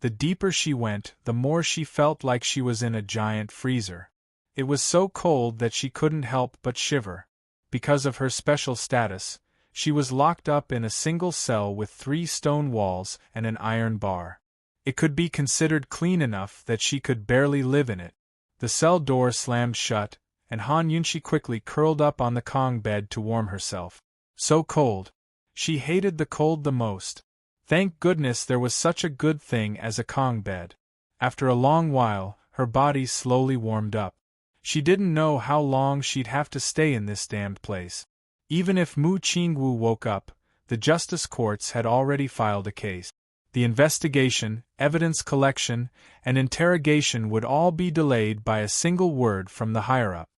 A: The deeper she went, the more she felt like she was in a giant freezer. It was so cold that she couldn't help but shiver. Because of her special status, she was locked up in a single cell with 3 stone walls and an iron bar. It could be considered clean enough that she could barely live in it. The cell door slammed shut, and Han Yunxi quickly curled up on the Kong bed to warm herself. So cold. She hated the cold the most. Thank goodness there was such a good thing as a Kong bed. After a long while, her body slowly warmed up. She didn't know how long she'd have to stay in this damned place. Even if Mu Qingwu woke up, the justice courts had already filed a case. The investigation, evidence collection, and interrogation would all be delayed by a single word from the higher-up.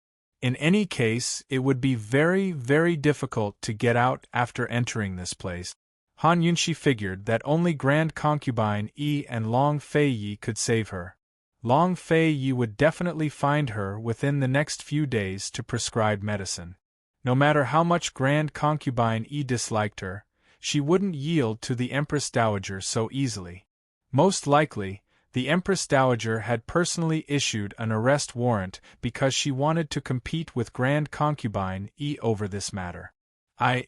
A: In any case, it would be very, very difficult to get out after entering this place. Han Yunshi figured that only Grand Concubine Yi and Long Fei Yi could save her. Long Fei Yi would definitely find her within the next few days to prescribe medicine. No matter how much Grand Concubine Yi disliked her, she wouldn't yield to the Empress Dowager so easily. Most likely, the Empress Dowager had personally issued an arrest warrant because she wanted to compete with Grand Concubine Yi over this matter.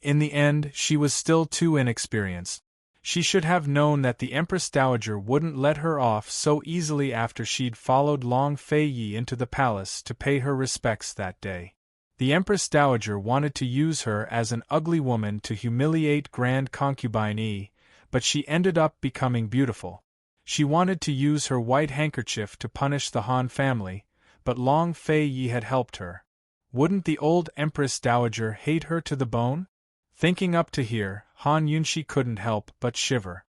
A: In the end, she was still too inexperienced. She should have known that the Empress Dowager wouldn't let her off so easily after she'd followed Long Fei Yi into the palace to pay her respects that day. The Empress Dowager wanted to use her as an ugly woman to humiliate Grand Concubine Yi, but she ended up becoming beautiful. She wanted to use her white handkerchief to punish the Han family, but Long Fei Yi had helped her. Wouldn't the old Empress Dowager hate her to the bone? Thinking up to here, Han Yunshi couldn't help but shiver.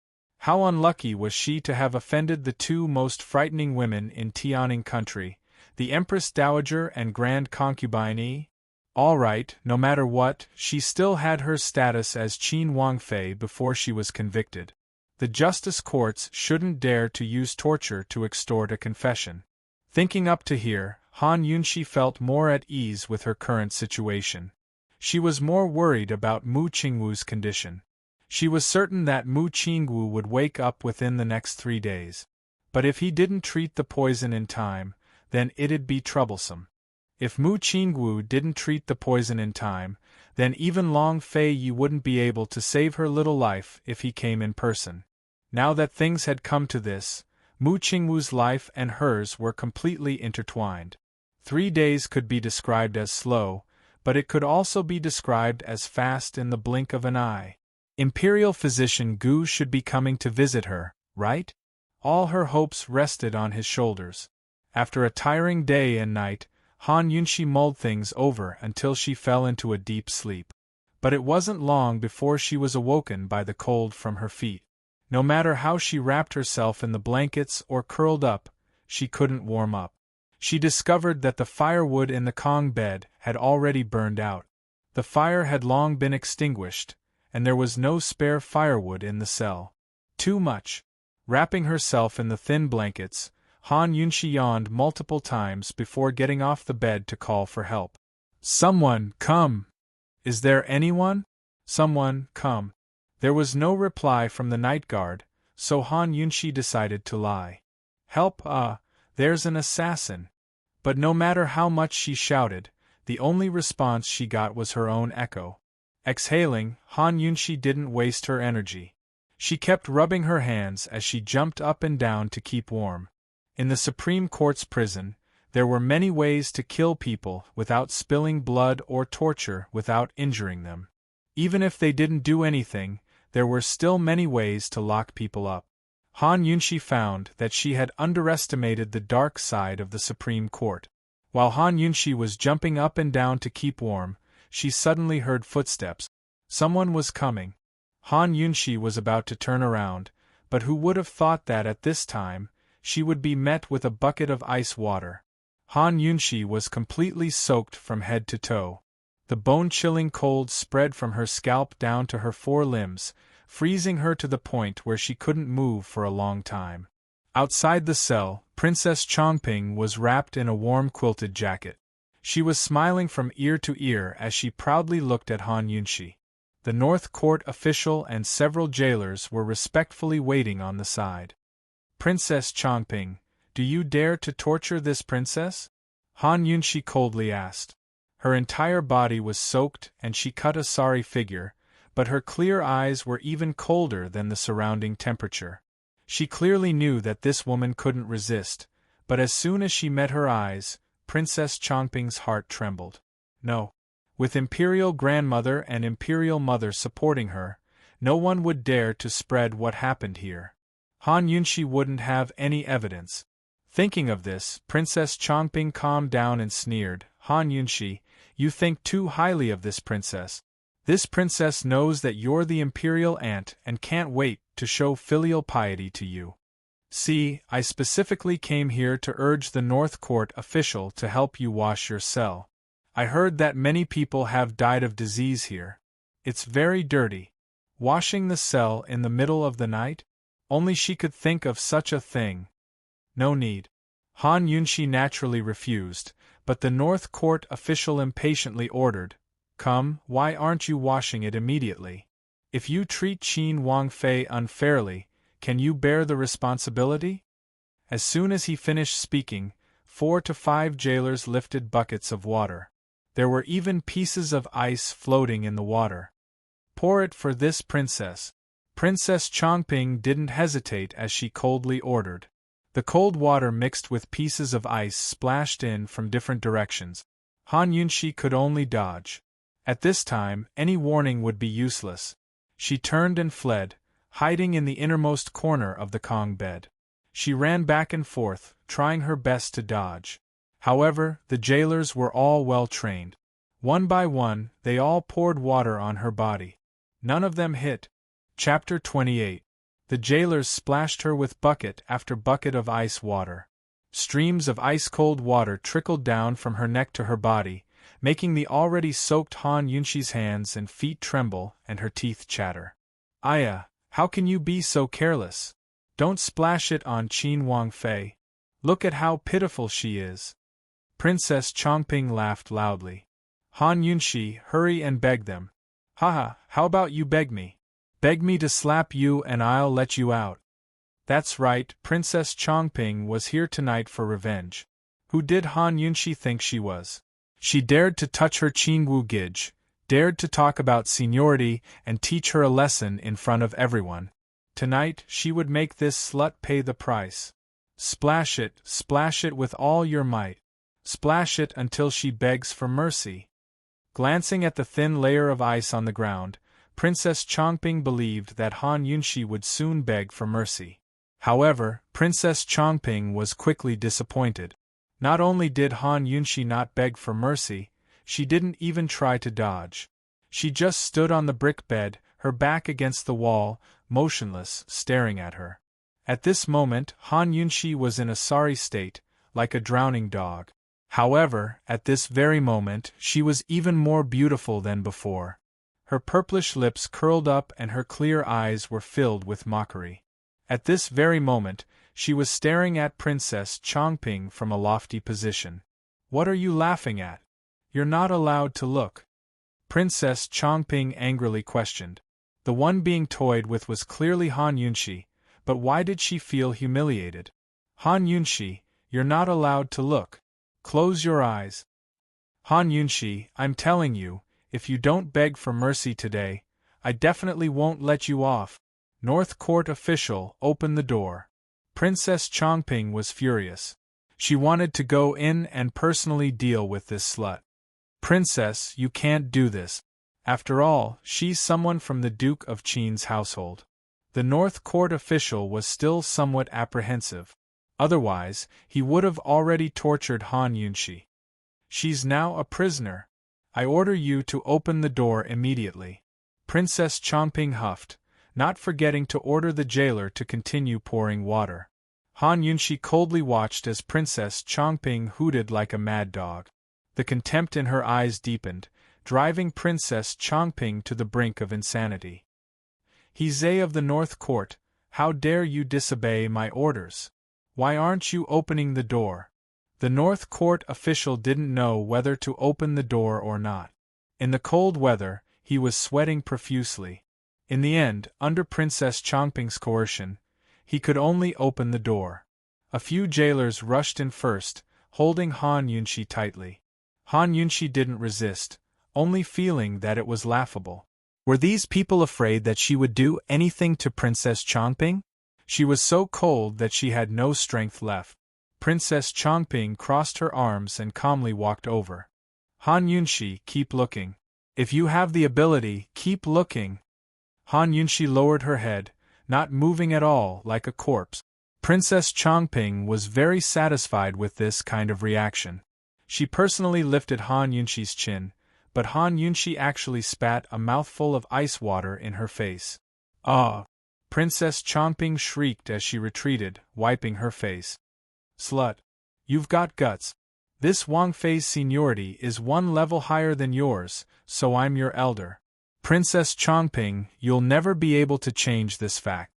A: How unlucky was she to have offended the two most frightening women in Tianing country, the Empress Dowager and Grand Concubine Yi? All right, no matter what, she still had her status as Qin Wangfei before she was convicted. The justice courts shouldn't dare to use torture to extort a confession. Thinking up to here, Han Yunshi felt more at ease with her current situation. She was more worried about Mu Qingwu's condition. She was certain that Mu Qingwu would wake up within the next 3 days. But if he didn't treat the poison in time, then it'd be troublesome. If Mu Qingwu didn't treat the poison in time, then even Long Fei Yi wouldn't be able to save her little life if he came in person. Now that things had come to this, Mu Qingwu's life and hers were completely intertwined. 3 days could be described as slow, but it could also be described as fast in the blink of an eye. Imperial physician Gu should be coming to visit her, right? All her hopes rested on his shoulders. After a tiring day and night, Han Yunshi mulled things over until she fell into a deep sleep. But it wasn't long before she was awoken by the cold from her feet. No matter how she wrapped herself in the blankets or curled up, she couldn't warm up. She discovered that the firewood in the Kong bed had already burned out. The fire had long been extinguished, and there was no spare firewood in the cell. Too much. Wrapping herself in the thin blankets, Han Yunshi yawned multiple times before getting off the bed to call for help. "Someone, come! Is there anyone? Someone, come!" There was no reply from the night guard, so Han Yunshi decided to lie. "Help, there's an assassin." But no matter how much she shouted, the only response she got was her own echo. Exhaling, Han Yunshi didn't waste her energy. She kept rubbing her hands as she jumped up and down to keep warm. In the Supreme Court's prison, there were many ways to kill people without spilling blood or torture without injuring them. Even if they didn't do anything, there were still many ways to lock people up. Han Yunshi found that she had underestimated the dark side of the Supreme Court. While Han Yunshi was jumping up and down to keep warm, she suddenly heard footsteps. Someone was coming. Han Yunshi was about to turn around, but who would have thought that at this time, she would be met with a bucket of ice water. Han Yunshi was completely soaked from head to toe. The bone-chilling cold spread from her scalp down to her 4 limbs, freezing her to the point where she couldn't move for a long time. Outside the cell, Princess Chongping was wrapped in a warm quilted jacket. She was smiling from ear to ear as she proudly looked at Han Yunshi. The North Court official and several jailers were respectfully waiting on the side. "Princess Chongping, do you dare to torture this princess?" Han Yunshi coldly asked. Her entire body was soaked and she cut a sorry figure, but her clear eyes were even colder than the surrounding temperature. She clearly knew that this woman couldn't resist, but as soon as she met her eyes, Princess Chongping's heart trembled. No. With Imperial Grandmother and Imperial Mother supporting her, no one would dare to spread what happened here. Han Yunshi wouldn't have any evidence. Thinking of this, Princess Chongping calmed down and sneered, "Han Yunshi, you think too highly of this princess. This princess knows that you're the imperial aunt and can't wait to show filial piety to you. See, I specifically came here to urge the North Court official to help you wash your cell. I heard that many people have died of disease here. It's very dirty. Washing the cell in the middle of the night? Only she could think of such a thing. No need. Han Yunshi naturally refused, but the North Court official impatiently ordered, "Come, why aren't you washing it immediately? If you treat Qin Wangfei unfairly, can you bear the responsibility?" As soon as he finished speaking, 4 to 5 jailers lifted buckets of water. There were even pieces of ice floating in the water. "Pour it for this princess." Princess Chongping didn't hesitate as she coldly ordered. The cold water mixed with pieces of ice splashed in from different directions. Han Yunshi could only dodge. At this time, any warning would be useless. She turned and fled, hiding in the innermost corner of the Kong bed. She ran back and forth, trying her best to dodge. However, the jailers were all well trained. One by one, they all poured water on her body. None of them hit. Chapter 28. The jailers splashed her with bucket after bucket of ice water. Streams of ice-cold water trickled down from her neck to her body, making the already soaked Han Yunshi's hands and feet tremble and her teeth chatter. "Aya, how can you be so careless? Don't splash it on Qin Wangfei. Look at how pitiful she is." Princess Chongping laughed loudly. Han Yunshi, hurry and beg them. "Haha, how about you beg me? Beg me to slap you and I'll let you out." That's right, Princess Chongping was here tonight for revenge. Who did Han Yunshi think she was? She dared to touch her Qingwu Gij, dared to talk about seniority and teach her a lesson in front of everyone. Tonight she would make this slut pay the price. Splash it with all your might. Splash it until she begs for mercy. Glancing at the thin layer of ice on the ground, Princess Chongping believed that Han Yunshi would soon beg for mercy. However, Princess Chongping was quickly disappointed. Not only did Han Yunshi not beg for mercy, she didn't even try to dodge. She just stood on the brick bed, her back against the wall, motionless, staring at her. At this moment, Han Yunshi was in a sorry state, like a drowning dog. However, at this very moment, she was even more beautiful than before. Her purplish lips curled up and her clear eyes were filled with mockery. At this very moment, she was staring at Princess Chongping from a lofty position. "What are you laughing at? You're not allowed to look." Princess Chongping angrily questioned. The one being toyed with was clearly Han Yunshi, but why did she feel humiliated? "Han Yunshi, you're not allowed to look. Close your eyes." "Han Yunshi, I'm telling you, if you don't beg for mercy today, I definitely won't let you off." North Court official, open the door. Princess Chongping was furious. She wanted to go in and personally deal with this slut. "Princess, you can't do this. After all, she's someone from the Duke of Qin's household." The North Court official was still somewhat apprehensive. Otherwise, he would have already tortured Han Yunshi. "She's now a prisoner. I order you to open the door immediately." Princess Chongping huffed, not forgetting to order the jailer to continue pouring water. Han Yunshi coldly watched as Princess Chongping hooted like a mad dog. The contempt in her eyes deepened, driving Princess Chongping to the brink of insanity. "He's of the North Court, how dare you disobey my orders? Why aren't you opening the door?" The North Court official didn't know whether to open the door or not. In the cold weather, he was sweating profusely. In the end, under Princess Chongping's coercion, he could only open the door. A few jailers rushed in first, holding Han Yunshi tightly. Han Yunshi didn't resist, only feeling that it was laughable. Were these people afraid that she would do anything to Princess Chongping? She was so cold that she had no strength left. Princess Chongping crossed her arms and calmly walked over. "Han Yunshi, keep looking. If you have the ability, keep looking." Han Yunshi lowered her head, not moving at all, like a corpse. Princess Chongping was very satisfied with this kind of reaction. She personally lifted Han Yunshi's chin, but Han Yunshi actually spat a mouthful of ice water in her face. "Ah!" Princess Chongping shrieked as she retreated, wiping her face. "Slut! You've got guts. This Wang Fei's seniority is one level higher than yours, so I'm your elder. Princess Chongping, you'll never be able to change this fact."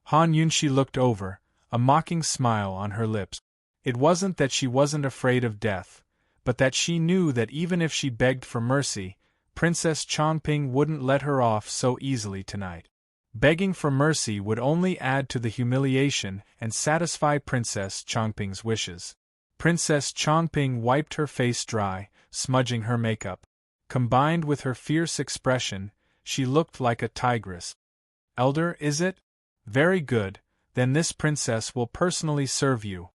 A: Han Yunshi looked over, a mocking smile on her lips. It wasn't that she wasn't afraid of death, but that she knew that even if she begged for mercy, Princess Chongping wouldn't let her off so easily tonight. Begging for mercy would only add to the humiliation and satisfy Princess Chongping's wishes. Princess Chongping wiped her face dry, smudging her makeup. Combined with her fierce expression, she looked like a tigress. "Elder, is it? Very good, then this princess will personally serve you."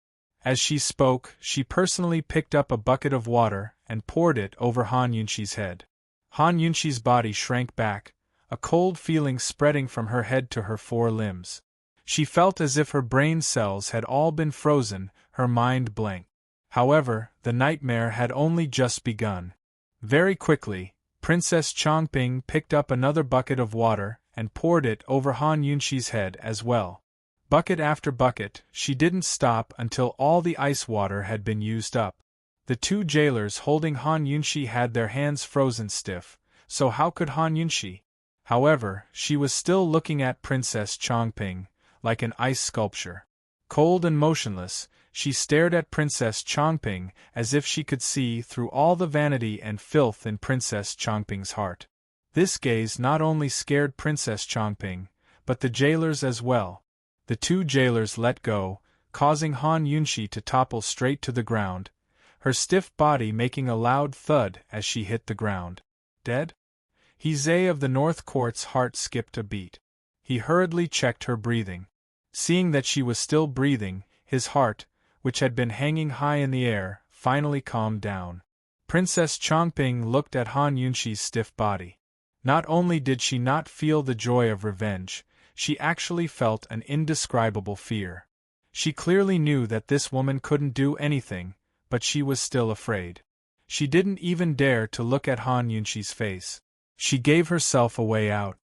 A: As she spoke, she personally picked up a bucket of water and poured it over Han Yunshi's head. Han Yunshi's body shrank back, a cold feeling spreading from her head to her 4 limbs. She felt as if her brain cells had all been frozen, her mind blank. However, the nightmare had only just begun. Very quickly, Princess Chongping picked up another bucket of water and poured it over Han Yunshi's head as well. Bucket after bucket, she didn't stop until all the ice water had been used up. The 2 jailers holding Han Yunshi had their hands frozen stiff, so how could Han Yunshi? However, she was still looking at Princess Chongping, like an ice sculpture. Cold and motionless, she stared at Princess Chongping as if she could see through all the vanity and filth in Princess Chongping's heart. This gaze not only scared Princess Chongping, but the jailers as well. The 2 jailers let go, causing Han Yunshi to topple straight to the ground, her stiff body making a loud thud as she hit the ground. Dead? Heizei of the North Court's heart skipped a beat. He hurriedly checked her breathing. Seeing that she was still breathing, his heart, which had been hanging high in the air, finally calmed down. Princess Chongping looked at Han Yunshi's stiff body. Not only did she not feel the joy of revenge, she actually felt an indescribable fear. She clearly knew that this woman couldn't do anything, but she was still afraid. She didn't even dare to look at Han Yunshi's face. She gave herself a way out.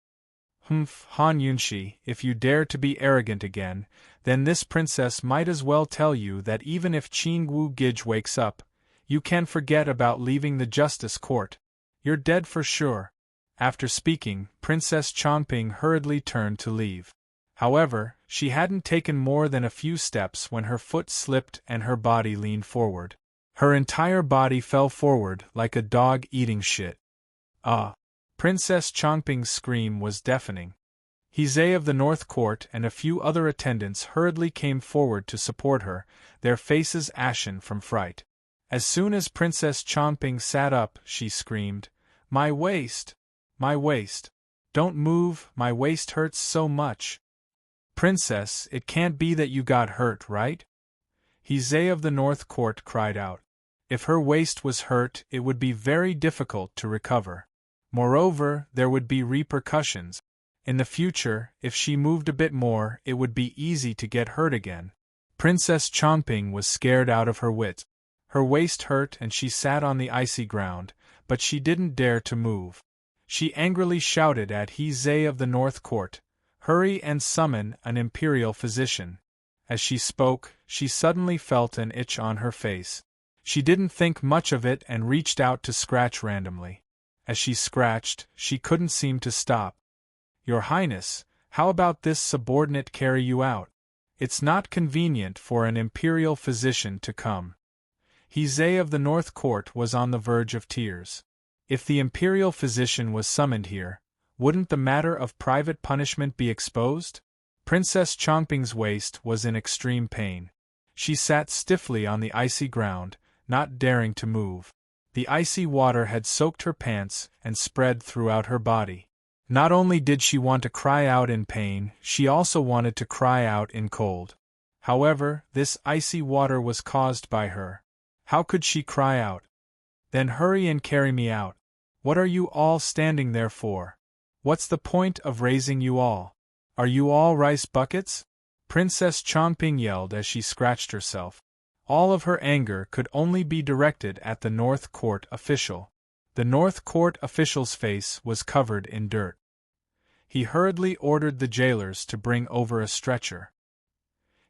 A: "Humph, Han Yunshi, if you dare to be arrogant again, then this princess might as well tell you that even if Qin Wu Gij wakes up, you can forget about leaving the justice court. You're dead for sure." After speaking, Princess Chongping hurriedly turned to leave. However, she hadn't taken more than a few steps when her foot slipped and her body leaned forward. Her entire body fell forward like a dog eating shit. "Ah!" Princess Chongping's scream was deafening. Heizei of the North Court and a few other attendants hurriedly came forward to support her, their faces ashen from fright. As soon as Princess Chongping sat up, she screamed, "My waist! My waist! Don't move, my waist hurts so much." "Princess, it can't be that you got hurt, right?" Heizei of the North Court cried out. If her waist was hurt, it would be very difficult to recover. Moreover, there would be repercussions. In the future, if she moved a bit more, it would be easy to get hurt again. Princess Chongping was scared out of her wits. Her waist hurt and she sat on the icy ground, but she didn't dare to move. She angrily shouted at Heizei of the North Court, "Hurry and summon an imperial physician." As she spoke, she suddenly felt an itch on her face. She didn't think much of it and reached out to scratch randomly. As she scratched, she couldn't seem to stop. "Your Highness, how about this subordinate carry you out? It's not convenient for an imperial physician to come." Heizei of the North Court was on the verge of tears. If the imperial physician was summoned here, wouldn't the matter of private punishment be exposed? Princess Chongping's waist was in extreme pain. She sat stiffly on the icy ground, not daring to move. The icy water had soaked her pants and spread throughout her body. Not only did she want to cry out in pain, she also wanted to cry out in cold. However, this icy water was caused by her. How could she cry out? "Then hurry and carry me out. What are you all standing there for? What's the point of raising you all? Are you all rice buckets?" Princess Chongping yelled as she scratched herself. All of her anger could only be directed at the North Court official. The North Court official's face was covered in dirt. He hurriedly ordered the jailers to bring over a stretcher.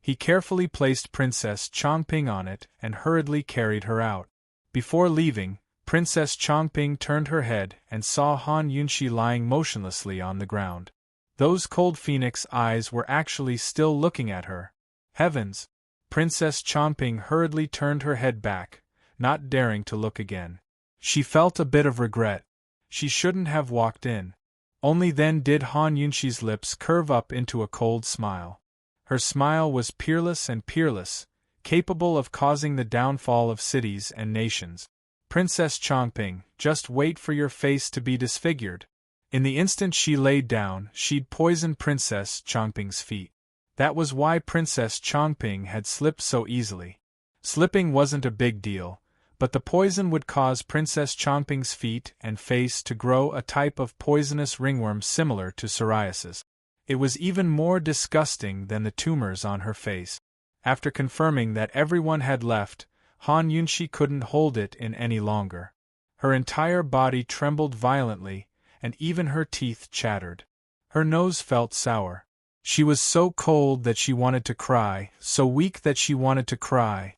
A: He carefully placed Princess Chongping on it and hurriedly carried her out. Before leaving, Princess Chongping turned her head and saw Han Yunxi lying motionlessly on the ground. Those cold phoenix eyes were actually still looking at her. Heavens! Princess Chongping hurriedly turned her head back, not daring to look again. She felt a bit of regret. She shouldn't have walked in. Only then did Han Yunxi's lips curve up into a cold smile. Her smile was peerless and peerless, capable of causing the downfall of cities and nations. Princess Chongping, just wait for your face to be disfigured. In the instant she laid down, she'd poisoned Princess Chongping's feet. That was why Princess Chongping had slipped so easily. Slipping wasn't a big deal, but the poison would cause Princess Chongping's feet and face to grow a type of poisonous ringworm similar to psoriasis. It was even more disgusting than the tumors on her face. After confirming that everyone had left, Han Yunxi couldn't hold it in any longer. Her entire body trembled violently, and even her teeth chattered. Her nose felt sour. She was so cold that she wanted to cry, so weak that she wanted to cry.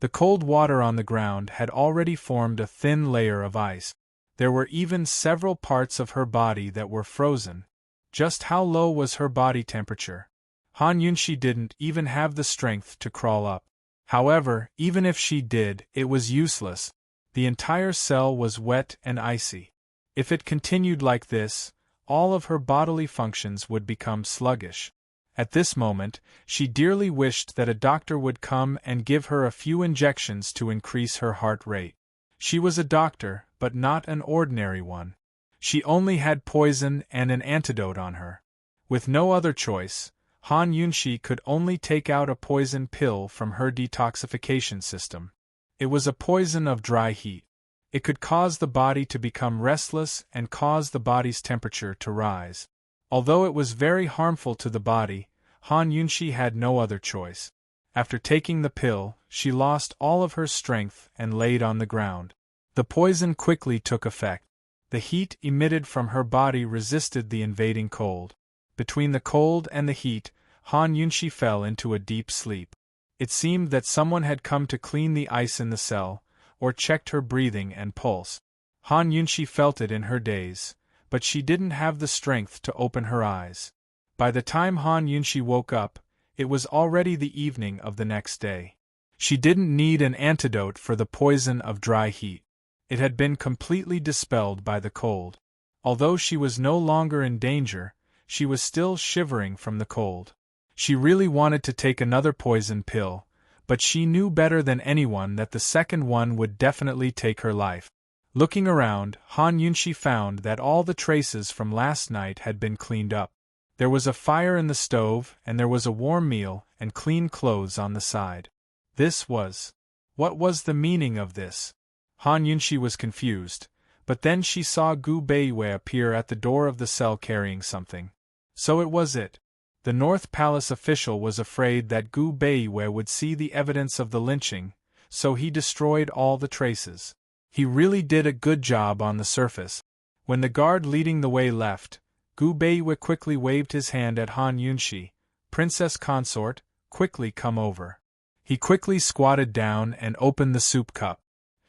A: The cold water on the ground had already formed a thin layer of ice. There were even several parts of her body that were frozen. Just how low was her body temperature? Han Yunxi didn't even have the strength to crawl up. However, even if she did, it was useless. The entire cell was wet and icy. If it continued like this, all of her bodily functions would become sluggish. At this moment, she dearly wished that a doctor would come and give her a few injections to increase her heart rate. She was a doctor, but not an ordinary one. She only had poison and an antidote on her. With no other choice, Han Yunxi could only take out a poison pill from her detoxification system. It was a poison of dry heat. It could cause the body to become restless and cause the body's temperature to rise. Although it was very harmful to the body, Han Yunxi had no other choice. After taking the pill, she lost all of her strength and laid on the ground. The poison quickly took effect. The heat emitted from her body resisted the invading cold. Between the cold and the heat, Han Yunxi fell into a deep sleep. It seemed that someone had come to clean the ice in the cell, or checked her breathing and pulse. Han Yunxi felt it in her daze, but she didn't have the strength to open her eyes. By the time Han Yunxi woke up, it was already the evening of the next day. She didn't need an antidote for the poison of dry heat. It had been completely dispelled by the cold. Although she was no longer in danger, she was still shivering from the cold. She really wanted to take another poison pill, but she knew better than anyone that the second one would definitely take her life. Looking around, Han Yunxi found that all the traces from last night had been cleaned up. There was a fire in the stove, and there was a warm meal and clean clothes on the side. What was the meaning of this? Han Yunxi was confused, but then she saw Gu Beiyue appear at the door of the cell carrying something. So it was it. The North Palace official was afraid that Gu Beiyue would see the evidence of the lynching, so he destroyed all the traces. He really did a good job on the surface. When the guard leading the way left, Gu Beiyue quickly waved his hand at Han Yunxi. "Princess Consort, quickly come over." He quickly squatted down and opened the soup cup.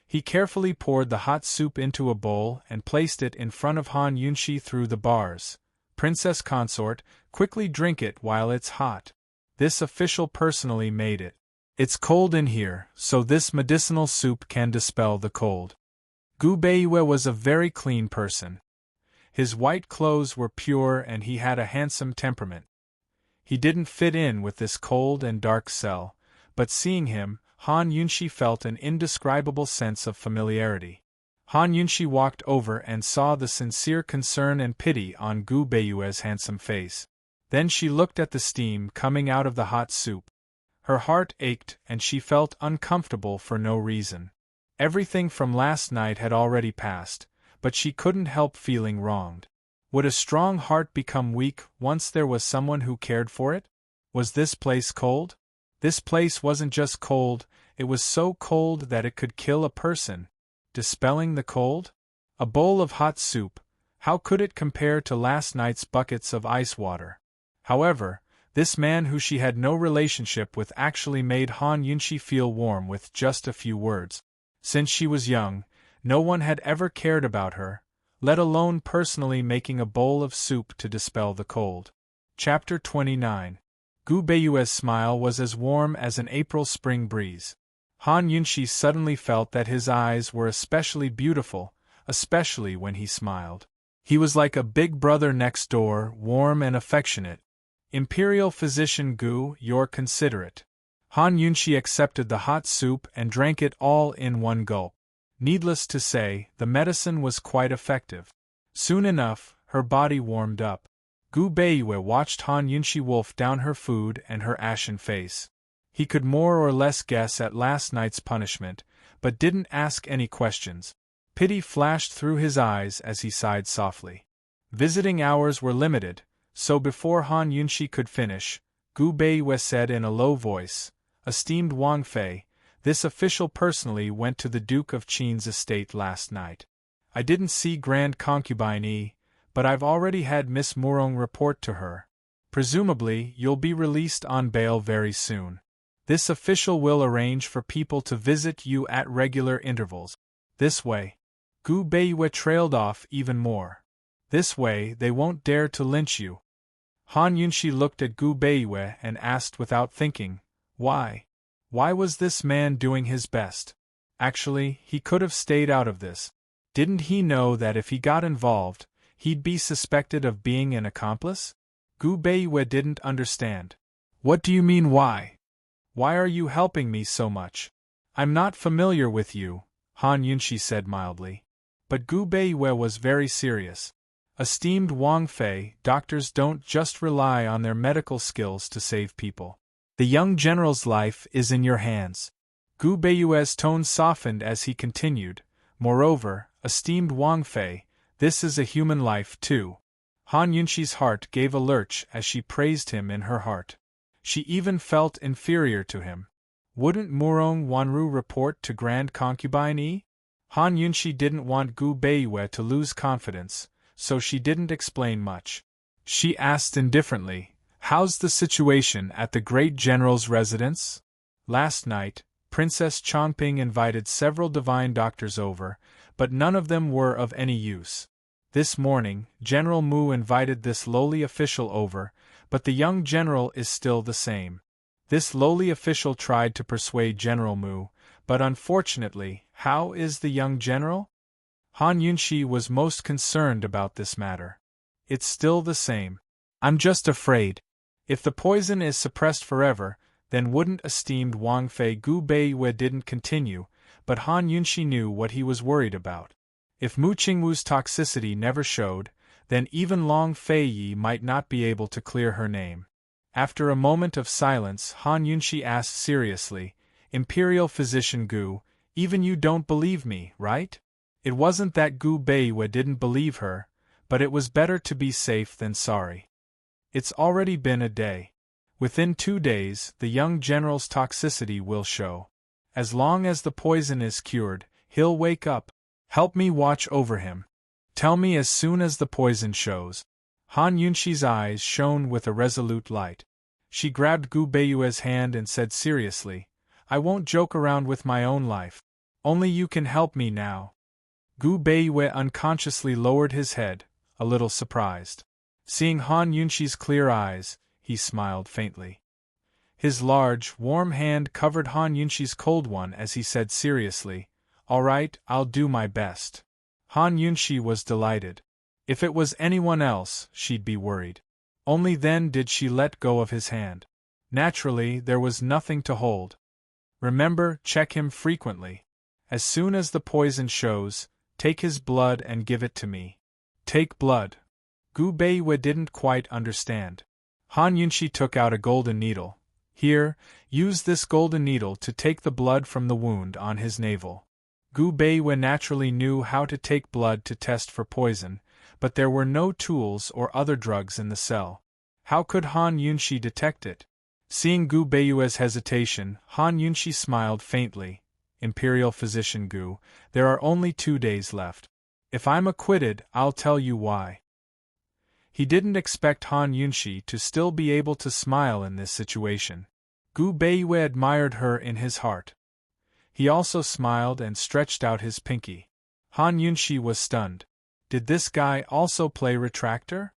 A: He carefully poured the hot soup into a bowl and placed it in front of Han Yunxi through the bars. "Princess Consort, quickly drink it while it's hot. This official personally made it. It's cold in here, so this medicinal soup can dispel the cold." Gu Beiyue was a very clean person. His white clothes were pure and he had a handsome temperament. He didn't fit in with this cold and dark cell, but seeing him, Han Yunxi felt an indescribable sense of familiarity. Han Yunxi walked over and saw the sincere concern and pity on Gu Beiyue's handsome face. Then she looked at the steam coming out of the hot soup. Her heart ached and she felt uncomfortable for no reason. Everything from last night had already passed, but she couldn't help feeling wronged. Would a strong heart become weak once there was someone who cared for it? Was this place cold? This place wasn't just cold, it was so cold that it could kill a person. Dispelling the cold? A bowl of hot soup, how could it compare to last night's buckets of ice water? However, this man who she had no relationship with actually made Han Yunxi feel warm with just a few words. Since she was young, no one had ever cared about her, let alone personally making a bowl of soup to dispel the cold. Chapter 29. Gu Beiyue's smile was as warm as an April spring breeze. Han Yunxi suddenly felt that his eyes were especially beautiful, especially when he smiled. He was like a big brother next door, warm and affectionate. Imperial Physician Gu, you're considerate. Han Yunxi accepted the hot soup and drank it all in one gulp. Needless to say, the medicine was quite effective. Soon enough, her body warmed up. Gu Beiyue watched Han Yunxi wolf down her food and her ashen face. He could more or less guess at last night's punishment, but didn't ask any questions. Pity flashed through his eyes as he sighed softly. Visiting hours were limited, so before Han Yunxi could finish, Gu Beiyue said in a low voice, "Esteemed Wang Fei, this official personally went to the Duke of Qin's estate last night. I didn't see Grand Concubine Yi, but I've already had Miss Murong report to her. Presumably, you'll be released on bail very soon. This official will arrange for people to visit you at regular intervals. This way." Gu Beiyue trailed off even more. "This way they won't dare to lynch you." Han Yunxi looked at Gu Beiyue and asked without thinking, "Why? Why was this man doing his best? Actually, he could have stayed out of this. Didn't he know that if he got involved, he'd be suspected of being an accomplice?" Gu Beiyue didn't understand. "What do you mean why? Why are you helping me so much?" "I'm not familiar with you," Han Yunxi said mildly. But Gu Beiyue was very serious. "Esteemed Wang Fei, doctors don't just rely on their medical skills to save people. The young general's life is in your hands." Gu Beiyue's tone softened as he continued, "Moreover, esteemed Wang Fei, this is a human life too." Han Yunxi's heart gave a lurch as she praised him in her heart. She even felt inferior to him. Wouldn't Murong Wanru report to Grand Concubine Yi? Han Yunxi didn't want Gu Beiyue to lose confidence, so she didn't explain much. She asked indifferently, "How's the situation at the great general's residence?" Last night, Princess Chongping invited several divine doctors over, but none of them were of any use. This morning, General Mu invited this lowly official over, but the young general is still the same. This lowly official tried to persuade General Mu, but unfortunately, how is the young general? Han Yunxi was most concerned about this matter. "It's still the same. I'm just afraid. If the poison is suppressed forever, then wouldn't esteemed Wang Fei." Gu Beiyue didn't continue, but Han Yunxi knew what he was worried about. If Mu Qingwu's toxicity never showed, then even Long Fei Yi might not be able to clear her name. After a moment of silence, Han Yunxi asked seriously, "Imperial Physician Gu, even you don't believe me, right?" It wasn't that Gu Beiyue didn't believe her, but it was better to be safe than sorry. "It's already been a day. Within 2 days, the young general's toxicity will show. As long as the poison is cured, he'll wake up. Help me watch over him. Tell me as soon as the poison shows." Han Yunxi's eyes shone with a resolute light. She grabbed Gu Beiyue's hand and said seriously, "I won't joke around with my own life. Only you can help me now." Gu Beiyue unconsciously lowered his head, a little surprised. Seeing Han Yunxi's clear eyes, he smiled faintly. His large, warm hand covered Han Yunxi's cold one as he said seriously, "All right, I'll do my best." Han Yunxi was delighted. If it was anyone else, she'd be worried. Only then did she let go of his hand. Naturally, there was nothing to hold. "Remember, check him frequently. As soon as the poison shows, take his blood and give it to me." "Take blood?" Gu Beiyue didn't quite understand. Han Yunxi took out a golden needle. "Here, use this golden needle to take the blood from the wound on his navel." Gu Beiyue naturally knew how to take blood to test for poison, but there were no tools or other drugs in the cell. How could Han Yunxi detect it? Seeing Gu Beiyue's hesitation, Han Yunxi smiled faintly. "Imperial Physician Gu, there are only 2 days left. If I'm acquitted, I'll tell you why. He didn't expect Han Yunshi to still be able to smile in this situation. Gu Beiyue admired her in his heart. He also smiled and stretched out his pinky. Han Yunshi was stunned. Did this guy also play retractor?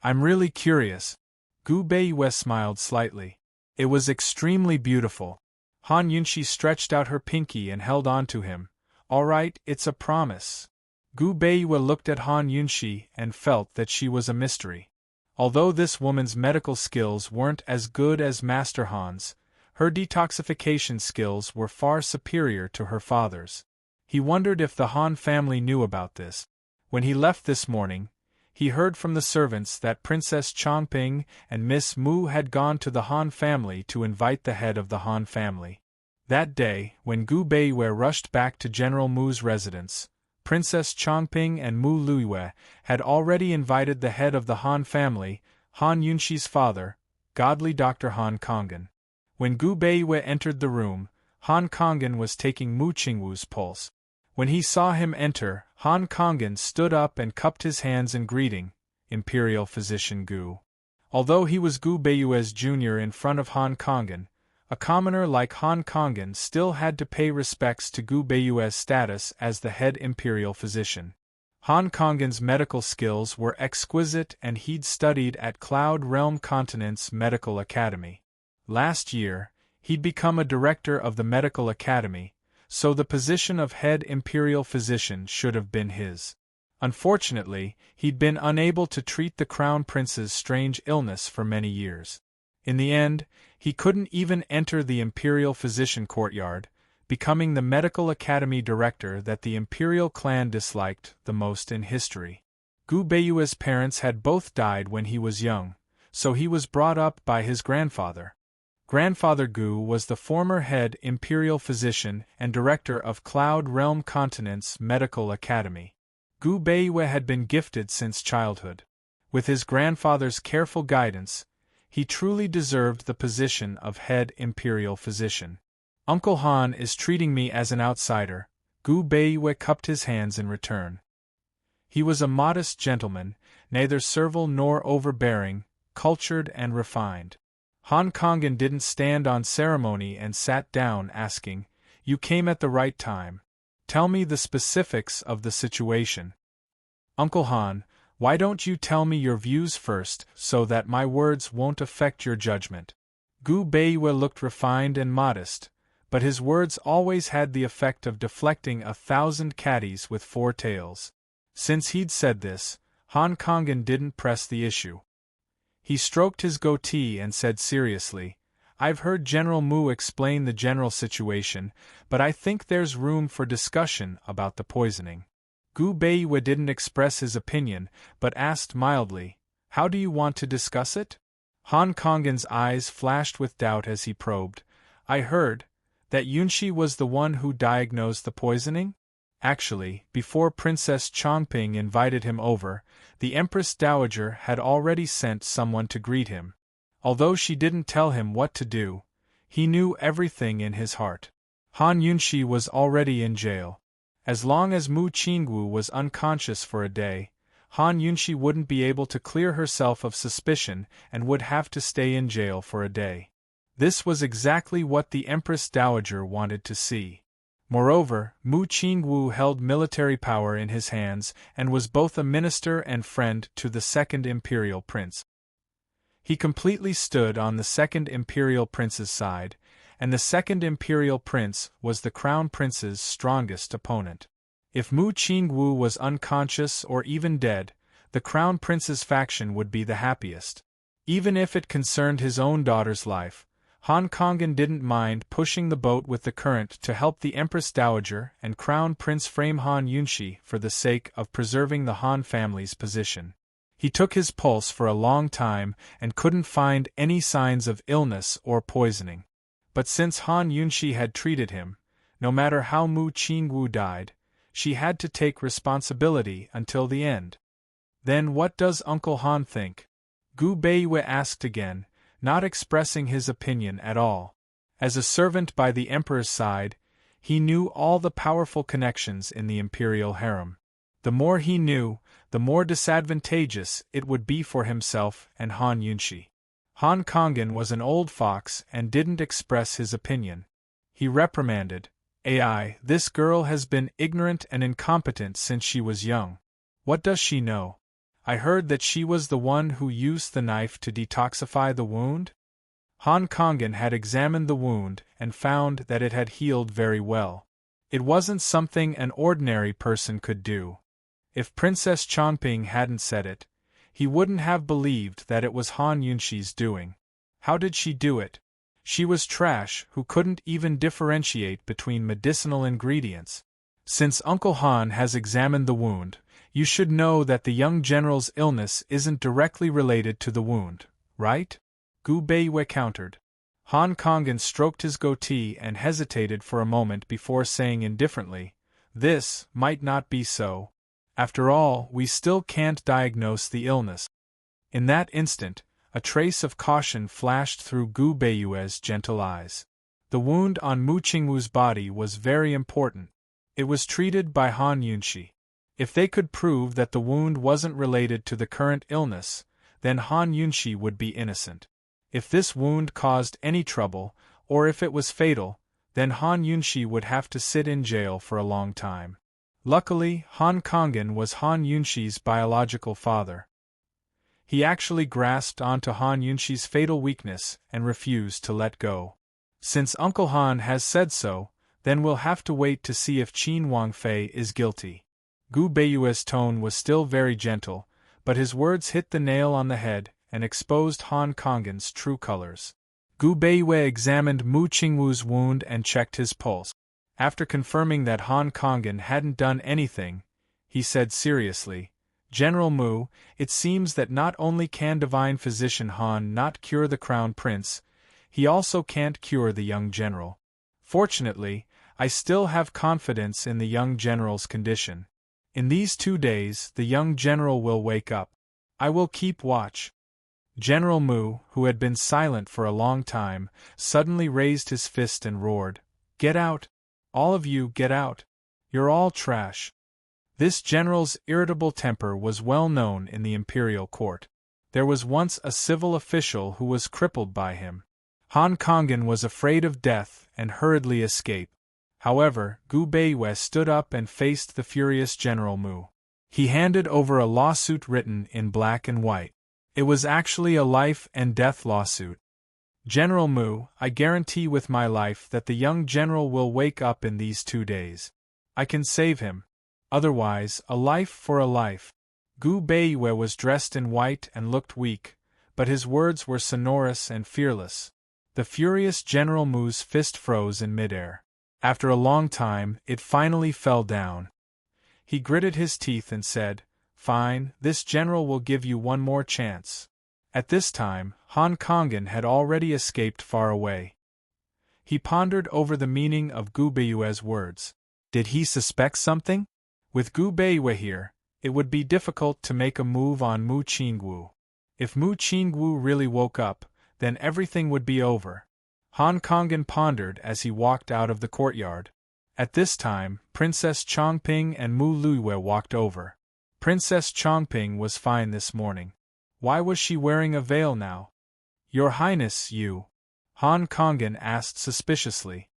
A: I'm really curious. Gu Beiyue smiled slightly. It was extremely beautiful. Han Yunshi stretched out her pinky and held on to him. All right, it's a promise. Gu Beiyue looked at Han Yunshi and felt that she was a mystery. Although this woman's medical skills weren't as good as Master Han's, her detoxification skills were far superior to her father's. He wondered if the Han family knew about this. When he left this morning, he heard from the servants that Princess Chongping and Miss Mu had gone to the Han family to invite the head of the Han family. That day, when Gu Beiyue rushed back to General Mu's residence, Princess Chongping and Mu Luiyue had already invited the head of the Han family, Han Yunshi's father, godly Dr. Han Kongan. When Gu Beiyue entered the room, Han Kongan was taking Mu Qingwu's pulse. When he saw him enter, Han Kongan stood up and cupped his hands in greeting, Imperial Physician Gu. Although he was Gu Beiyue's junior in front of Han Kongan, a commoner like Han Kongan still had to pay respects to Gu Beiyue's status as the head Imperial Physician. Han Kongan's medical skills were exquisite and he'd studied at Cloud Realm Continent's Medical Academy. Last year, he'd become a director of the Medical Academy, so the position of head Imperial Physician should have been his. Unfortunately, he'd been unable to treat the Crown Prince's strange illness for many years. In the end, he couldn't even enter the Imperial Physician courtyard, becoming the Medical Academy director that the Imperial clan disliked the most in history. Gu Beiyue's parents had both died when he was young, so he was brought up by his grandfather. Grandfather Gu was the former head Imperial Physician and director of Cloud Realm Continent's Medical Academy. Gu Beiyue had been gifted since childhood. With his grandfather's careful guidance, he truly deserved the position of head Imperial Physician. Uncle Han is treating me as an outsider. Gu Beiyue cupped his hands in return. He was a modest gentleman, neither servile nor overbearing, cultured and refined. Han Kongan didn't stand on ceremony and sat down asking, "You came at the right time. Tell me the specifics of the situation." "Uncle Han, why don't you tell me your views first so that my words won't affect your judgment?" Gu Beiyue looked refined and modest, but his words always had the effect of deflecting 1,000 caddies with 4 tails. Since he'd said this, Han Kongan didn't press the issue. He stroked his goatee and said seriously, "I've heard General Mu explain the general situation, but I think there's room for discussion about the poisoning." Gu Beiyue didn't express his opinion, but asked mildly, "How do you want to discuss it?" Han Kongan's eyes flashed with doubt as he probed, "I heard that Yunshi was the one who diagnosed the poisoning? Actually, before Princess Chongping invited him over, the Empress Dowager had already sent someone to greet him. Although she didn't tell him what to do, he knew everything in his heart. Han Yunshi was already in jail. As long as Mu Qingwu was unconscious for a day, Han Yunshi wouldn't be able to clear herself of suspicion and would have to stay in jail for a day. This was exactly what the Empress Dowager wanted to see. Moreover, Mu Qingwu held military power in his hands and was both a minister and friend to the second Imperial Prince. He completely stood on the second Imperial Prince's side, and the second Imperial Prince was the Crown Prince's strongest opponent. If Mu Qingwu was unconscious or even dead, the Crown Prince's faction would be the happiest. Even if it concerned his own daughter's life, Han Kongan didn't mind pushing the boat with the current to help the Empress Dowager and Crown Prince frame Han Yunshi for the sake of preserving the Han family's position. He took his pulse for a long time and couldn't find any signs of illness or poisoning. But since Han Yunshi had treated him, no matter how Mu Qingwu died, she had to take responsibility until the end. "Then what does Uncle Han think?" Gu Beiyue asked again, not expressing his opinion at all. As a servant by the Emperor's side, he knew all the powerful connections in the imperial harem. The more he knew, the more disadvantageous it would be for himself and Han Yunshi. Han Kangen was an old fox and didn't express his opinion. He reprimanded, "Ai, this girl has been ignorant and incompetent since she was young. What does she know? I heard that she was the one who used the knife to detoxify the wound?" Han Kangen had examined the wound and found that it had healed very well. It wasn't something an ordinary person could do. If Princess Chongping hadn't said it, he wouldn't have believed that it was Han Yunshi's doing. How did she do it? She was trash who couldn't even differentiate between medicinal ingredients. Since Uncle Han has examined the wound, you should know that the young general's illness isn't directly related to the wound, right? Gu Beiyue countered. Han Kangen stroked his goatee and hesitated for a moment before saying indifferently, "This might not be so. After all, we still can't diagnose the illness." In that instant, a trace of caution flashed through Gu Beiyue's gentle eyes. The wound on Mu Qingwu's body was very important. It was treated by Han Yunshi. If they could prove that the wound wasn't related to the current illness, then Han Yunshi would be innocent. If this wound caused any trouble, or if it was fatal, then Han Yunshi would have to sit in jail for a long time. Luckily, Han Kangen was Han Yunshi's biological father. He actually grasped onto Han Yunshi's fatal weakness and refused to let go. Since Uncle Han has said so, then we'll have to wait to see if Qin Wangfei is guilty. Gu Beiyue's tone was still very gentle, but his words hit the nail on the head and exposed Han Kangen's true colors. Gu Beiyue examined Mu Qingwu's wound and checked his pulse. After confirming that Han Kangen hadn't done anything, he said seriously, "General Mu, it seems that not only can divine physician Han not cure the crown prince, he also can't cure the young general. Fortunately, I still have confidence in the young general's condition. In these 2 days, the young general will wake up. I will keep watch." General Mu, who had been silent for a long time, suddenly raised his fist and roared, "Get out! All of you get out! You're all trash!" This general's irritable temper was well known in the imperial court. There was once a civil official who was crippled by him. Han Kangen was afraid of death and hurriedly escaped. However, Gu Beiyue stood up and faced the furious General Mu. He handed over a lawsuit written in black and white. It was actually a life-and-death lawsuit. "General Mu, I guarantee with my life that the young general will wake up in these 2 days. I can save him. Otherwise, a life for a life." Gu Beiyue was dressed in white and looked weak, but his words were sonorous and fearless. The furious General Mu's fist froze in midair. After a long time, it finally fell down. He gritted his teeth and said, "Fine, this general will give you one more chance." At this time, Han Kangen had already escaped far away. He pondered over the meaning of Gu Beiyue's words. Did he suspect something? With Gu Beiyue here, it would be difficult to make a move on Mu Qingwu. If Mu Qingwu really woke up, then everything would be over. Han Kangen pondered as he walked out of the courtyard. At this time, Princess Chongping and Mu Luiyue walked over. Princess Chongping was fine this morning. Why was she wearing a veil now? "Your Highness, you?" Han Kangen asked suspiciously.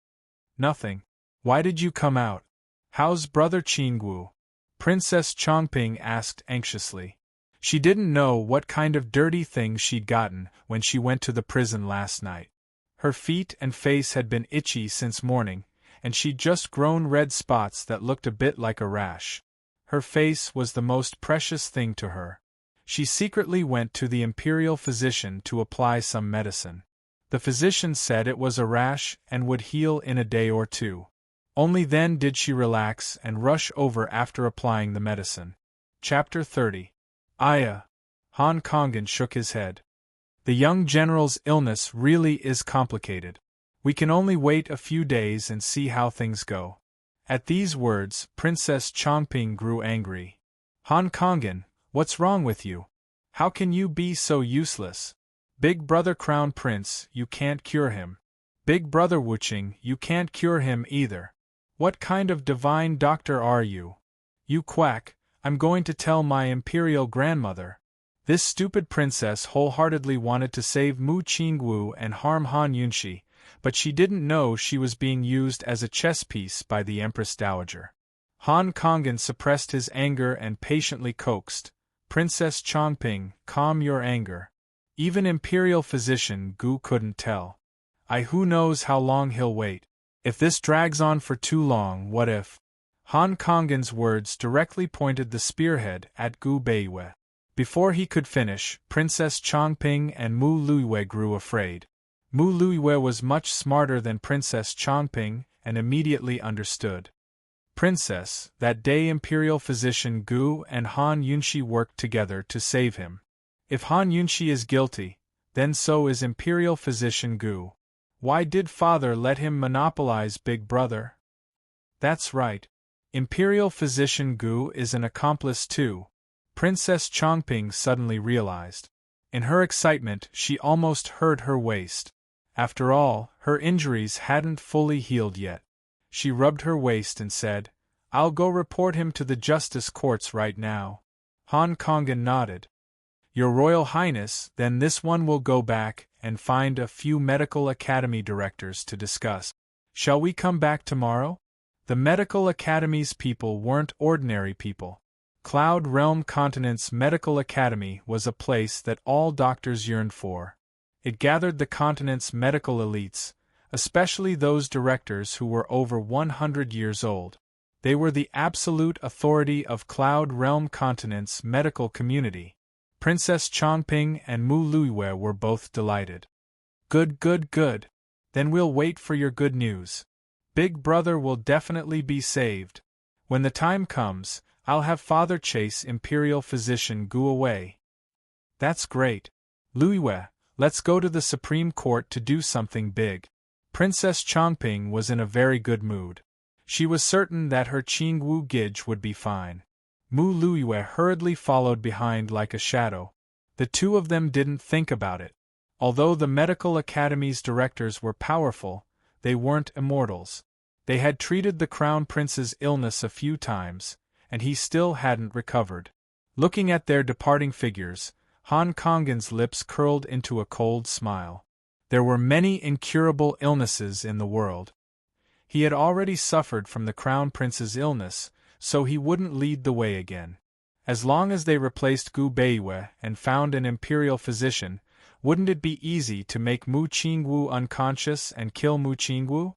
A: "Nothing. Why did you come out? How's brother Qingwu?" Princess Chongping asked anxiously. She didn't know what kind of dirty things she'd gotten when she went to the prison last night. Her feet and face had been itchy since morning, and she'd just grown red spots that looked a bit like a rash. Her face was the most precious thing to her. She secretly went to the imperial physician to apply some medicine. The physician said it was a rash and would heal in a day or 2. Only then did she relax and rush over after applying the medicine. Chapter 30. Aya. Han Kangen shook his head. The young general's illness really is complicated. We can only wait a few days and see how things go. At these words, Princess Chongping grew angry. Han Kangen, what's wrong with you? How can you be so useless? Big brother Crown Prince, you can't cure him. Big brother Wuqing, you can't cure him either. What kind of divine doctor are you? You quack, I'm going to tell my imperial grandmother. This stupid princess wholeheartedly wanted to save Mu Qingwu and harm Han Yunshi, but she didn't know she was being used as a chess piece by the Empress Dowager. Han Kongan suppressed his anger and patiently coaxed, Princess Chongping, calm your anger. Even Imperial Physician Gu couldn't tell. Who knows how long he'll wait. If this drags on for too long, what if? Han Kongan's words directly pointed the spearhead at Gu Beiwei. Before he could finish, Princess Chongping and Mu Luiwei grew afraid. Mu Luiwei was much smarter than Princess Chongping and immediately understood. Princess, that day Imperial Physician Gu and Han Yunshi worked together to save him. If Han Yunshi is guilty, then so is Imperial Physician Gu. Why did father let him monopolize Big Brother? That's right. Imperial Physician Gu is an accomplice too, Princess Chongping suddenly realized. In her excitement, she almost hurt her waist. After all, her injuries hadn't fully healed yet. She rubbed her waist and said, I'll go report him to the justice courts right now. Han Kongan nodded. Your Royal Highness, then this one will go back and find a few medical academy directors to discuss. Shall we come back tomorrow? The medical academy's people weren't ordinary people. Cloud Realm Continent's medical academy was a place that all doctors yearned for. It gathered the continent's medical elites, especially those directors who were over 100 years old. They were the absolute authority of Cloud Realm Continent's medical community. Princess Chongping and Mu Luiwei were both delighted. Good. Then we'll wait for your good news. Big Brother will definitely be saved. When the time comes, I'll have father chase Imperial Physician Gu away. That's great. Luiwei, let's go to the Supreme Court to do something big. Princess Chongping was in a very good mood. She was certain that her Qingwu Gij would be fine. Mu Luiwei hurriedly followed behind like a shadow. The two of them didn't think about it. Although the medical academy's directors were powerful, they weren't immortals. They had treated the Crown Prince's illness a few times, and he still hadn't recovered. Looking at their departing figures, Han Kongan's lips curled into a cold smile. There were many incurable illnesses in the world. He had already suffered from the Crown Prince's illness, so he wouldn't lead the way again. As long as they replaced Gu Beiwei and found an imperial physician, wouldn't it be easy to make Mu Qingwu unconscious and kill Mu Qingwu?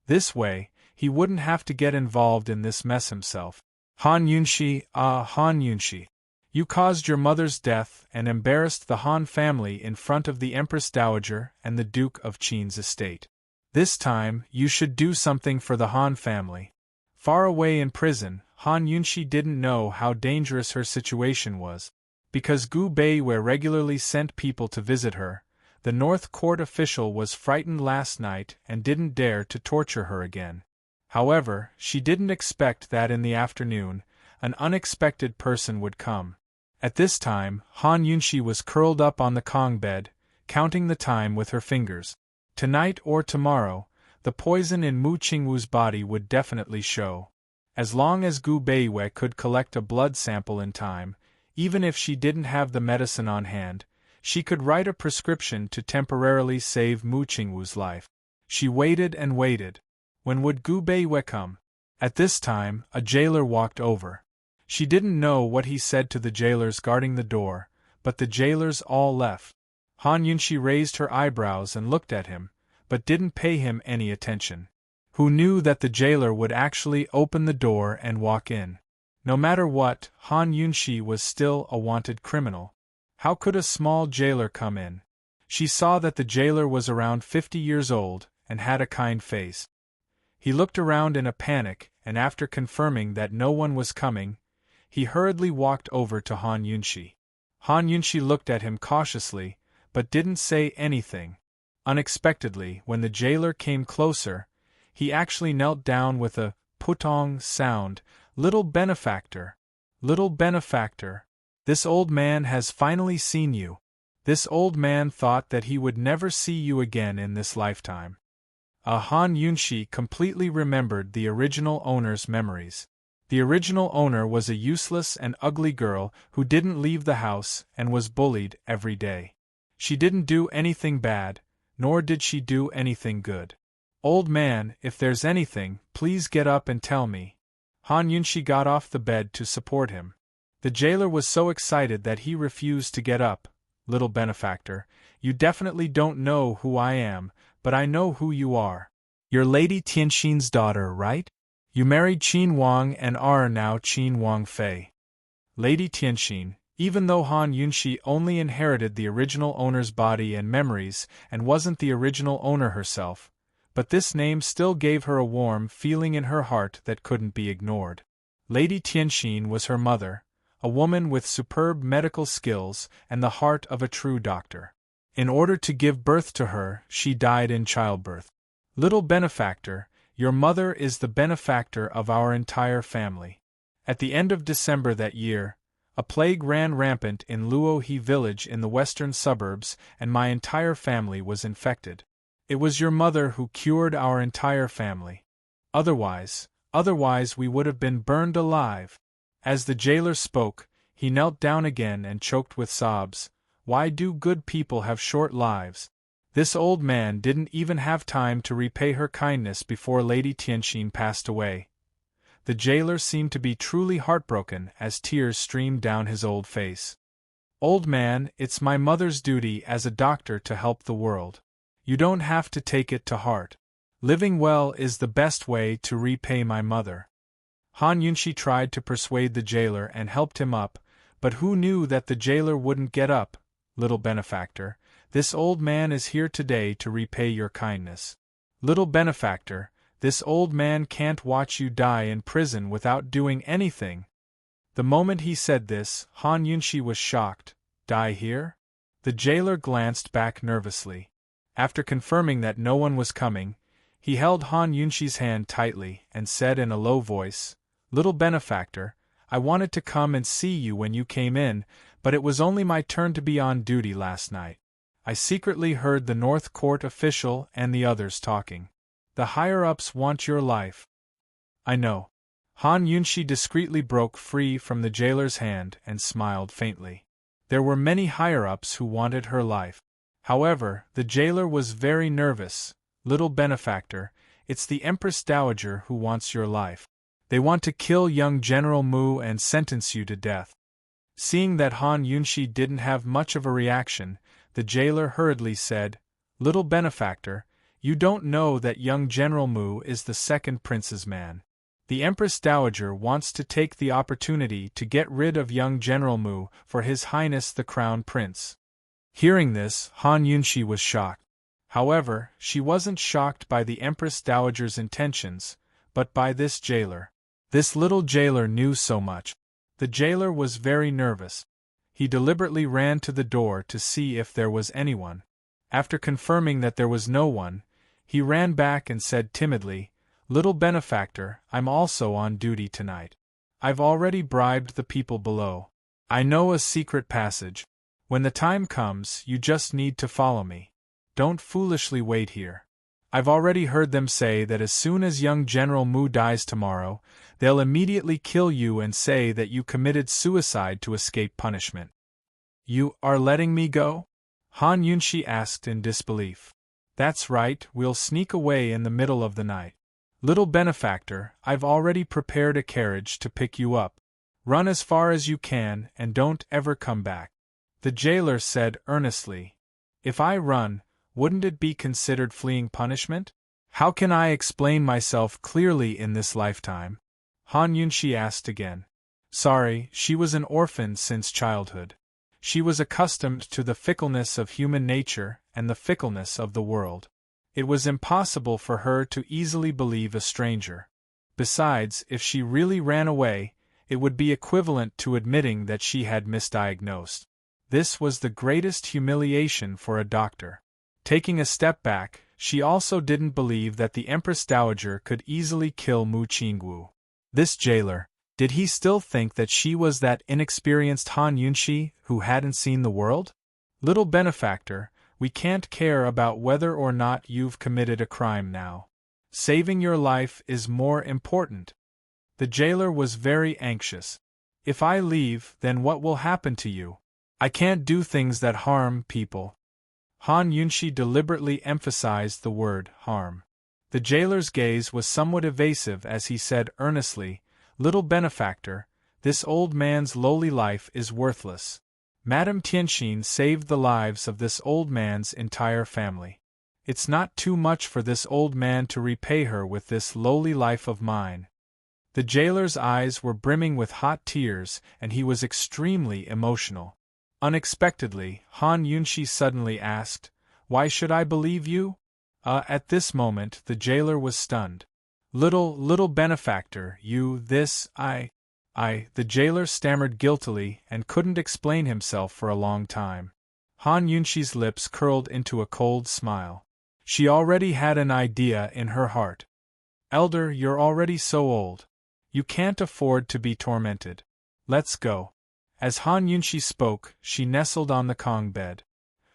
A: This way, he wouldn't have to get involved in this mess himself. Han Yunshi, Han Yunshi. You caused your mother's death and embarrassed the Han family in front of the Empress Dowager and the Duke of Qin's estate. This time, you should do something for the Han family. Far away in prison, Han Yunshi didn't know how dangerous her situation was. Because Gu Beiwei regularly sent people to visit her, the North Court official was frightened last night and didn't dare to torture her again. However, she didn't expect that in the afternoon, an unexpected person would come. At this time, Han Yunshi was curled up on the Kong bed, counting the time with her fingers. Tonight or tomorrow, the poison in Mu Qingwu's body would definitely show. As long as Gu Beiwei could collect a blood sample in time, even if she didn't have the medicine on hand, she could write a prescription to temporarily save Mu Qingwu's life. She waited and waited. When would Gu Beiwei come? At this time, a jailer walked over. She didn't know what he said to the jailers guarding the door, but the jailers all left. Han Yunshi raised her eyebrows and looked at him, but didn't pay him any attention. Who knew that the jailer would actually open the door and walk in? No matter what, Han Yunshi was still a wanted criminal. How could a small jailer come in? She saw that the jailer was around 50 years old and had a kind face. He looked around in a panic, and after confirming that no one was coming, he hurriedly walked over to Han Yunshi. Han Yunshi looked at him cautiously, but didn't say anything. Unexpectedly, when the jailer came closer, he actually knelt down with a putong sound. Little benefactor, this old man has finally seen you. This old man thought that he would never see you again in this lifetime. Han Yunshi completely remembered the original owner's memories. The original owner was a useless and ugly girl who didn't leave the house and was bullied every day. She didn't do anything bad, nor did she do anything good. Old man, if there's anything, please get up and tell me. Han Yunshi got off the bed to support him. The jailer was so excited that he refused to get up. Little benefactor, you definitely don't know who I am, but I know who you are. You're Lady Tianxin's daughter, right? You married Qin Wang and are now Qin Wang Fei. Lady Tianxin, even though Han Yunshi only inherited the original owner's body and memories and wasn't the original owner herself, but this name still gave her a warm feeling in her heart that couldn't be ignored. Lady Tianxin was her mother, a woman with superb medical skills and the heart of a true doctor. In order to give birth to her, she died in childbirth. Little benefactor, your mother is the benefactor of our entire family. At the end of December that year, a plague ran rampant in Luohe village in the western suburbs and my entire family was infected. It was your mother who cured our entire family. Otherwise we would have been burned alive. As the jailer spoke, he knelt down again and choked with sobs. Why do good people have short lives? This old man didn't even have time to repay her kindness before Lady Tianxin passed away. The jailer seemed to be truly heartbroken as tears streamed down his old face. Old man, it's my mother's duty as a doctor to help the world. You don't have to take it to heart. Living well is the best way to repay my mother. Han Yunshi tried to persuade the jailer and helped him up, but who knew that the jailer wouldn't get up? Little benefactor, this old man is here today to repay your kindness. Little benefactor, this old man can't watch you die in prison without doing anything. The moment he said this, Han Yunshi was shocked. Die here? The jailer glanced back nervously. After confirming that no one was coming, he held Han Yunshi's hand tightly and said in a low voice, Little benefactor, I wanted to come and see you when you came in, but it was only my turn to be on duty last night. I secretly heard the North Court official and the others talking. The higher-ups want your life. I know. Han Yunshi discreetly broke free from the jailer's hand and smiled faintly. There were many higher-ups who wanted her life. However, the jailer was very nervous. Little benefactor, it's the Empress Dowager who wants your life. They want to kill young General Mu and sentence you to death. Seeing that Han Yunshi didn't have much of a reaction, the jailer hurriedly said, Little benefactor, you don't know that young General Mu is the second prince's man. The Empress Dowager wants to take the opportunity to get rid of young General Mu for His Highness the Crown Prince. Hearing this, Han Yunshi was shocked. However, she wasn't shocked by the Empress Dowager's intentions, but by this jailer. This little jailer knew so much. The jailer was very nervous. He deliberately ran to the door to see if there was anyone. After confirming that there was no one, he ran back and said timidly, Little benefactor, I'm also on duty tonight. I've already bribed the people below. I know a secret passage. When the time comes, you just need to follow me. Don't foolishly wait here. I've already heard them say that as soon as young General Mu dies tomorrow, they'll immediately kill you and say that you committed suicide to escape punishment. You are letting me go? Han Yunshi asked in disbelief. That's right, we'll sneak away in the middle of the night. Little benefactor, I've already prepared a carriage to pick you up. Run as far as you can and don't ever come back. The jailer said earnestly, If I run, wouldn't it be considered fleeing punishment? How can I explain myself clearly in this lifetime? Han Yunshi asked again. Sorry, she was an orphan since childhood. She was accustomed to the fickleness of human nature and the fickleness of the world. It was impossible for her to easily believe a stranger. Besides, if she really ran away, it would be equivalent to admitting that she had misdiagnosed. This was the greatest humiliation for a doctor. Taking a step back, she also didn't believe that the Empress Dowager could easily kill Mu Qingwu. This jailer, did he still think that she was that inexperienced Han Yunshi who hadn't seen the world? Little benefactor, we can't care about whether or not you've committed a crime now. Saving your life is more important. The jailer was very anxious. If I leave, then what will happen to you? I can't do things that harm people. Han Yunshi deliberately emphasized the word harm. The jailer's gaze was somewhat evasive as he said earnestly, "Little benefactor, this old man's lowly life is worthless. Madame Tianxin saved the lives of this old man's entire family. It's not too much for this old man to repay her with this lowly life of mine." The jailer's eyes were brimming with hot tears, and he was extremely emotional. Unexpectedly, Han Yunshi suddenly asked, "Why should I believe you?" At this moment the jailer was stunned. Little benefactor, the jailer stammered guiltily and couldn't explain himself for a long time. Han Yunshi's lips curled into a cold smile. She already had an idea in her heart. "Elder, you're already so old. You can't afford to be tormented. Let's go." As Han Yunshi spoke, she nestled on the Kong bed.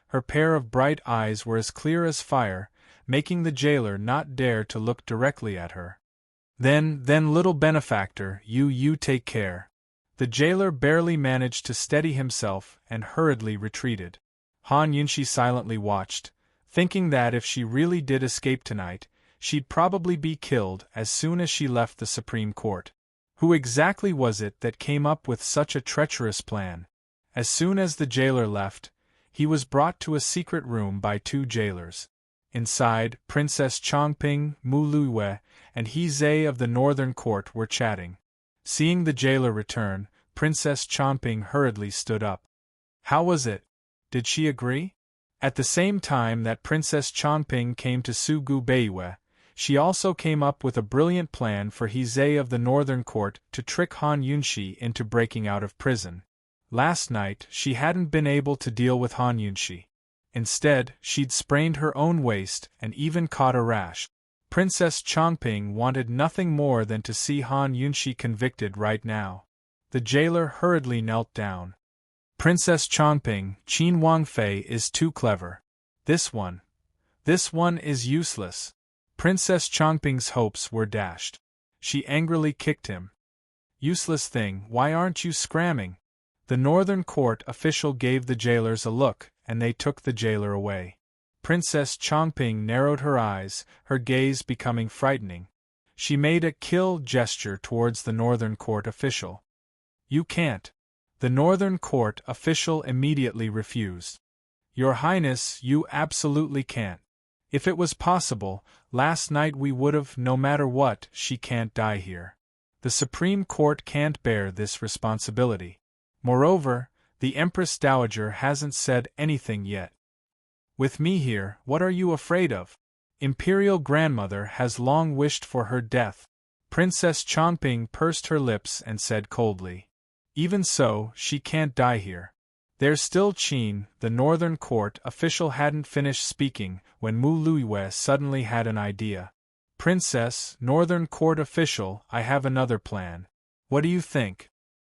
A: Her pair of bright eyes were as clear as fire, making the jailer not dare to look directly at her. Then little benefactor, you take care." The jailer barely managed to steady himself and hurriedly retreated. Han Yunshi silently watched, thinking that if she really did escape tonight, she'd probably be killed as soon as she left the Supreme Court. Who exactly was it that came up with such a treacherous plan? As soon as the jailer left, he was brought to a secret room by two jailers. Inside, Princess Chongping, Mu Luiwei, and He Zhe of the Northern Court were chatting. Seeing the jailer return, Princess Chongping hurriedly stood up. How was it? Did she agree? At the same time that Princess Chongping came to Su Gu Beiwei, she also came up with a brilliant plan for He Zhe of the Northern Court to trick Han Yunshi into breaking out of prison. Last night, she hadn't been able to deal with Han Yunshi. Instead, she'd sprained her own waist and even caught a rash. Princess Chongping wanted nothing more than to see Han Yunshi convicted right now. The jailer hurriedly knelt down. "Princess Chongping, Qin Wangfei is too clever. This one is useless." Princess Chongping's hopes were dashed. She angrily kicked him. "Useless thing, why aren't you scramming?" The Northern Court official gave the jailers a look, and they took the jailer away. Princess Chongping narrowed her eyes, her gaze becoming frightening. She made a kill gesture towards the Northern Court official. "You can't." The Northern Court official immediately refused. "Your Highness, you absolutely can't. If it was possible, last night we would've, no matter what, she can't die here. The Supreme Court can't bear this responsibility. Moreover, the Empress Dowager hasn't said anything yet. With me here, what are you afraid of? Imperial Grandmother has long wished for her death." Princess Chongping pursed her lips and said coldly. "Even so, she can't die here. There's still Qin." The Northern Court official hadn't finished speaking when Mu Luiwei suddenly had an idea. "Princess, Northern Court official, I have another plan. What do you think?"